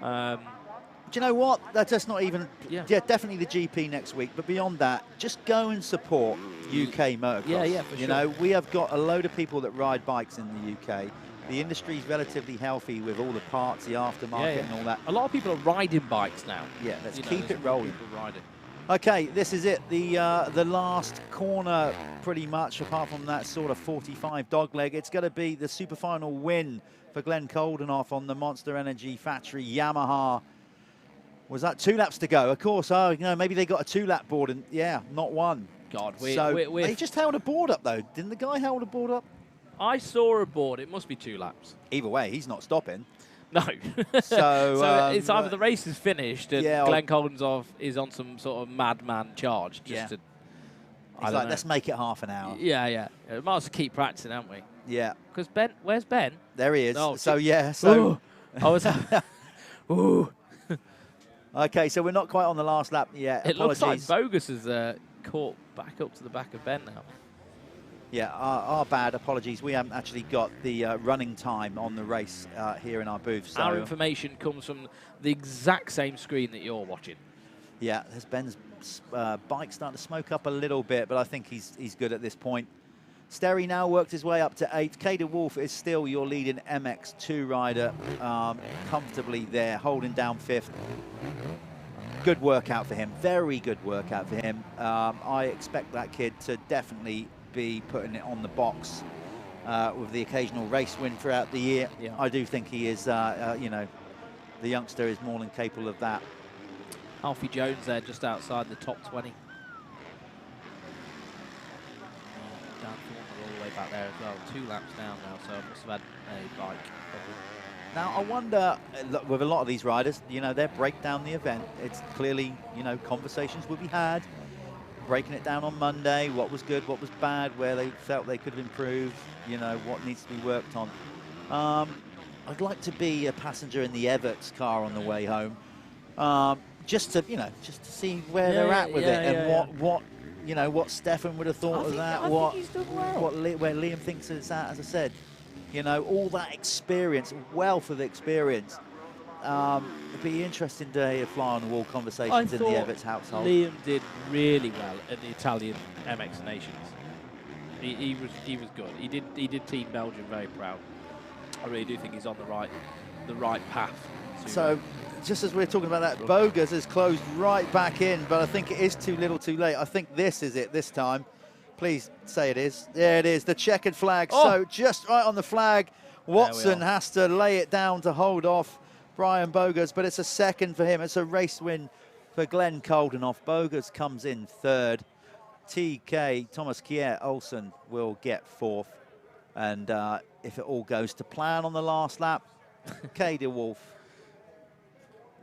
Do you know what? That's not even... Yeah, definitely the GP next week. But beyond that, just go and support UK motocross. Yeah, for sure. You know, we have got a load of people that ride bikes in the UK. The industry's relatively healthy with all the parts, the aftermarket and all that. A lot of people are riding bikes now. Yeah, let's You know, keep it there's rolling. people riding. Okay, this is it. The last corner, pretty much, apart from that sort of 45 dogleg. It's going to be the super final win for Glenn Koldenoff on the Monster Energy Factory Yamaha. Was that 2 laps to go? Of course, you know, maybe they got a 2-lap board, and yeah, not one. God, they just held a board up, though. Didn't the guy hold a board up? I saw a board. It must be 2 laps. Either way, he's not stopping. No. So it's either the race is finished and yeah, Glenn Koldenoff is on some sort of madman charge. Just to, he's like, let's make it half an hour. Yeah. We might as well keep practicing, haven't we? Yeah. Because Ben, where's Ben? There he is. Oh, so, yeah. So, ooh. I was... Ooh. Okay, so we're not quite on the last lap yet. It Apologies. looks like Bogus has caught back up to the back of Ben now. Yeah, our bad. Apologies. We haven't actually got the running time on the race here in our booth. So our information comes from the exact same screen that you're watching. yeah, there's Ben's bike starting to smoke up a little bit, but I think he's good at this point. Sterry now worked his way up to 8th. Caden Wolf is still your leading MX2 rider, comfortably there, holding down 5th. Good workout for him, very good workout for him. I expect that kid to definitely be putting it on the box with the occasional race win throughout the year. Yeah. I do think he is, you know, the youngster is more than capable of that. Alfie Jones there just outside the top 20. Dan Thornton all the way back there as well. 2 laps down now, so I must have had a bike. Now, I wonder, look, with a lot of these riders, you know, they break down the event. It's clearly, you know, conversations will be had, breaking it down on Monday, what was good, what was bad, where they felt they could have improved, you know, what needs to be worked on. I'd like to be a passenger in the Everts car on the way home, just to, you know, just to see where they're at with it and what, you know, what Stefan would have thought of that, where Liam thinks it's at, as I said. You know, all that experience, wealth of experience. It'd be interesting to hear fly-on-the-wall conversations in the Everts household. Liam did really well at the Italian MX Nations. He was good. He did Team Belgium very proud. I really do think he's on the right path. So, just as we're talking about that, Bogas has closed right back in, but I think it is too little too late. I think this is it this time. Please say it is. There it is, the checkered flag. Oh. So just right on the flag, Watson has to lay it down to hold off Brian Bogas, but it's a second for him. It's a race win for Glenn Koldenoff. Bogas comes in 3rd. TK, Thomas Kier Olsen, will get 4th. And if it all goes to plan on the last lap, Caden Wolf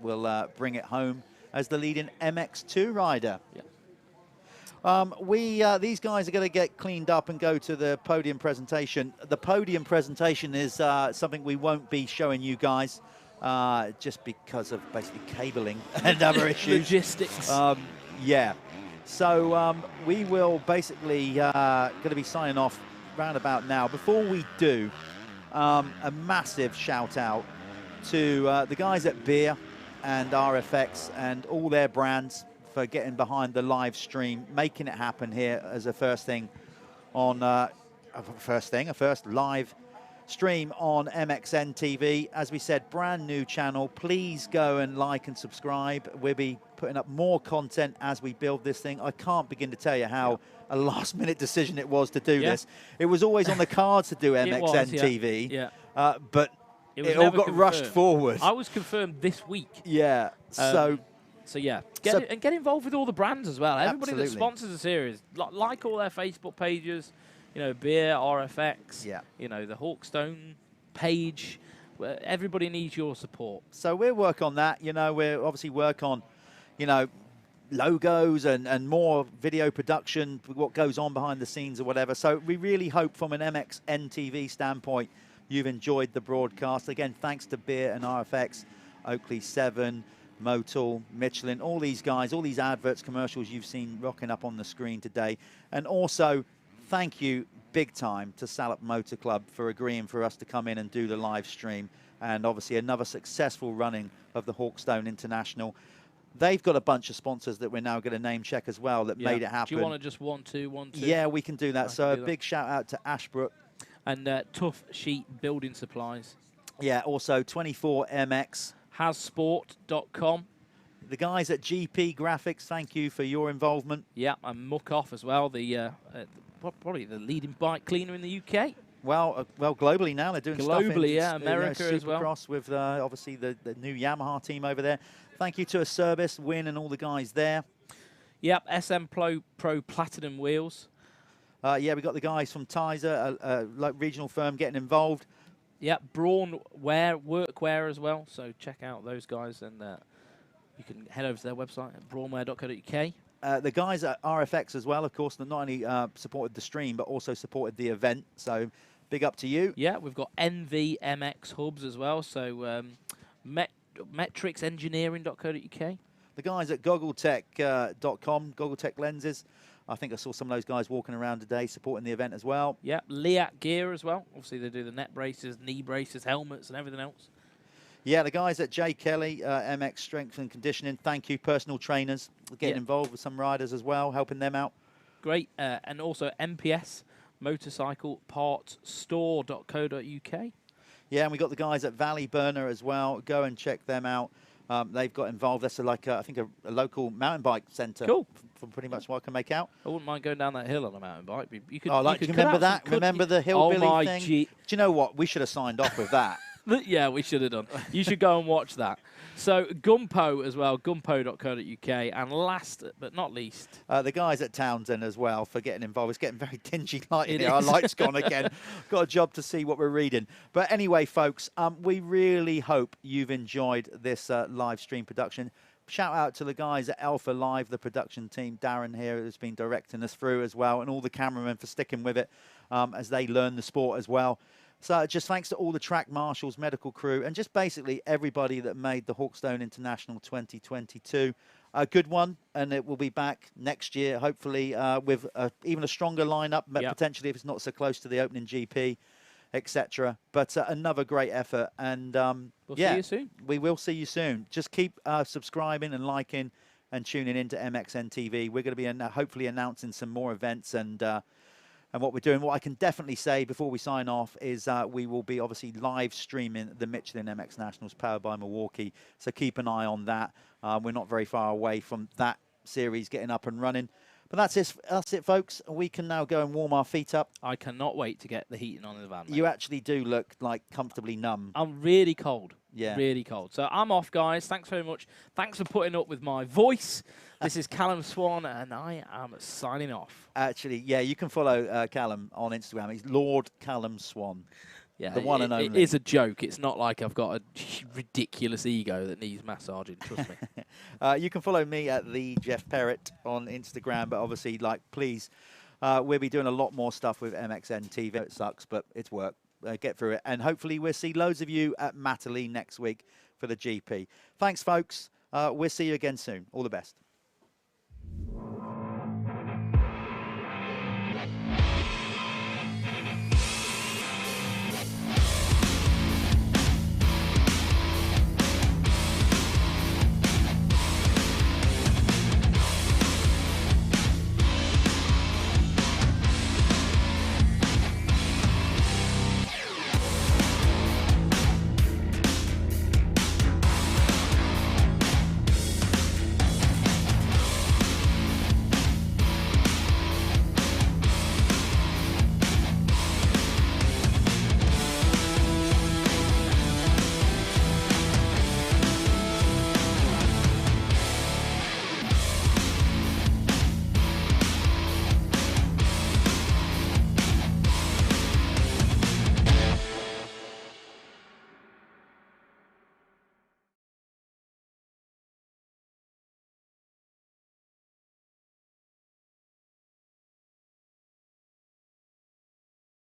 will bring it home as the leading MX2 rider. Yeah. These guys are going to get cleaned up and go to the podium presentation. The podium presentation is something we won't be showing you guys just because of basically cabling and other issues. Logistics. Yeah. So we will basically going to be signing off round about now. Before we do, a massive shout out to the guys at Beer and RFX and all their brands for getting behind the live stream, making it happen here as a first thing on a first live stream on mxn-tv. As we said, brand new channel. Please go and like and subscribe. We'll be putting up more content as we build this thing. I can't begin to tell you how a last-minute decision it was to do this. It was always on the cards to do mxn-tv, but it all got rushed forward. I was confirmed this week. Yeah, So yeah, get involved with all the brands as well. Everybody that sponsors the series, like all their Facebook pages, you know, Beer, RFX, you know, the Hawkstone page. Everybody needs your support. So we'll work on that. You know, we'll obviously work on, you know, logos and more video production, what goes on behind the scenes or whatever. So we really hope from an mxn-tv standpoint, you've enjoyed the broadcast. Again, thanks to Beer and RFX, Oakley 7, Motul, Michelin, all these guys, all these adverts, commercials you've seen rocking up on the screen today. And also, thank you big time to Salop Motor Club for agreeing for us to come in and do the live stream. And obviously another successful running of the Hawkstone International. They've got a bunch of sponsors that we're now going to name check as well that made it happen. Do you want to just 1, 2, 1, 2? Yeah, we can do that. So a big shout out to Ashbrook. And Tough Sheet Building Supplies. Yeah, also 24MX. Hassport.com. The guys at GP Graphics, thank you for your involvement. Yeah, and Muck Off as well, probably the leading bike cleaner in the UK. Well, globally now they're doing stuff in America as well. Supercross with obviously the new Yamaha team over there. Thank you to Acerbis, Win, and all the guys there. Yep, SM Pro Platinum Wheels. Yeah, we got the guys from Tizer, a regional firm, getting involved. Yeah, Braun Workwear as well. So check out those guys, and you can head over to their website at braunwear.co.uk. The guys at RFX as well, of course, that not only supported the stream, but also supported the event. So big up to you. Yeah, we've got NVMX hubs as well. So metricsengineering.co.uk. The guys at goggletech.com, Goggletech Lenses. I think I saw some of those guys walking around today supporting the event as well. Yeah, Liat gear as well. Obviously, they do the neck braces, knee braces, helmets, and everything else. Yeah, the guys at J. Kelly, MX Strength and Conditioning, thank you. Personal trainers, getting involved with some riders as well, helping them out. Great. And also MPS, Motorcycle Parts Store.co.uk. Yeah, and we got the guys at Valley Burner as well. Go and check them out. They've got involved. That's like, I think, a local mountain bike centre. Cool. From pretty much what I can make out. I wouldn't mind going down that hill on a mountain bike. You could, you could remember that? Remember the hillbilly thing? Gee. Do you know what? We should have signed off with that. Yeah, we should have done. You should go and watch that. So Gumpo as well, gumpo.co.uk. And last but not least, the guys at Townsend as well for getting involved. It's getting very dingy light in here. Our light's gone again. Got a job to see what we're reading. But anyway, folks, we really hope you've enjoyed this live stream production. Shout out to the guys at Alpha Live, the production team. Darren here has been directing us through as well, and all the cameramen for sticking with it as they learn the sport as well. So just thanks to all the track marshals, medical crew, and just basically everybody that made the Hawkstone International 2022 a good one. And it will be back next year, hopefully, with even a stronger lineup, potentially if it's not so close to the opening GP, etc. But another great effort. And we'll see you soon. We will see you soon. Just keep subscribing and liking and tuning into mxn-tv. We're going to be hopefully announcing some more events and what we're doing. What I can definitely say before we sign off is we will be obviously live streaming the Michelin MX Nationals powered by Milwaukee. So keep an eye on that. We're not very far away from that series getting up and running. But that's it, folks. We can now go and warm our feet up. I cannot wait to get the heating on in the van. Mate. You actually do look like comfortably numb. I'm really cold. Yeah. Really cold. So I'm off, guys. Thanks very much. Thanks for putting up with my voice. This is Callum Swan, and I am signing off. Actually, yeah, you can follow Callum on Instagram. He's Lord Callum Swan. Yeah, the one and only. It is a joke. It's not like I've got a ridiculous ego that needs massaging. Trust me. You can follow me at the Jeff Perrott on Instagram, but obviously, please, we'll be doing a lot more stuff with mxn-tv. It sucks, but it's work. Get through it, and hopefully we'll see loads of you at Matterley next week for the GP. Thanks, folks. We'll see you again soon. All the best.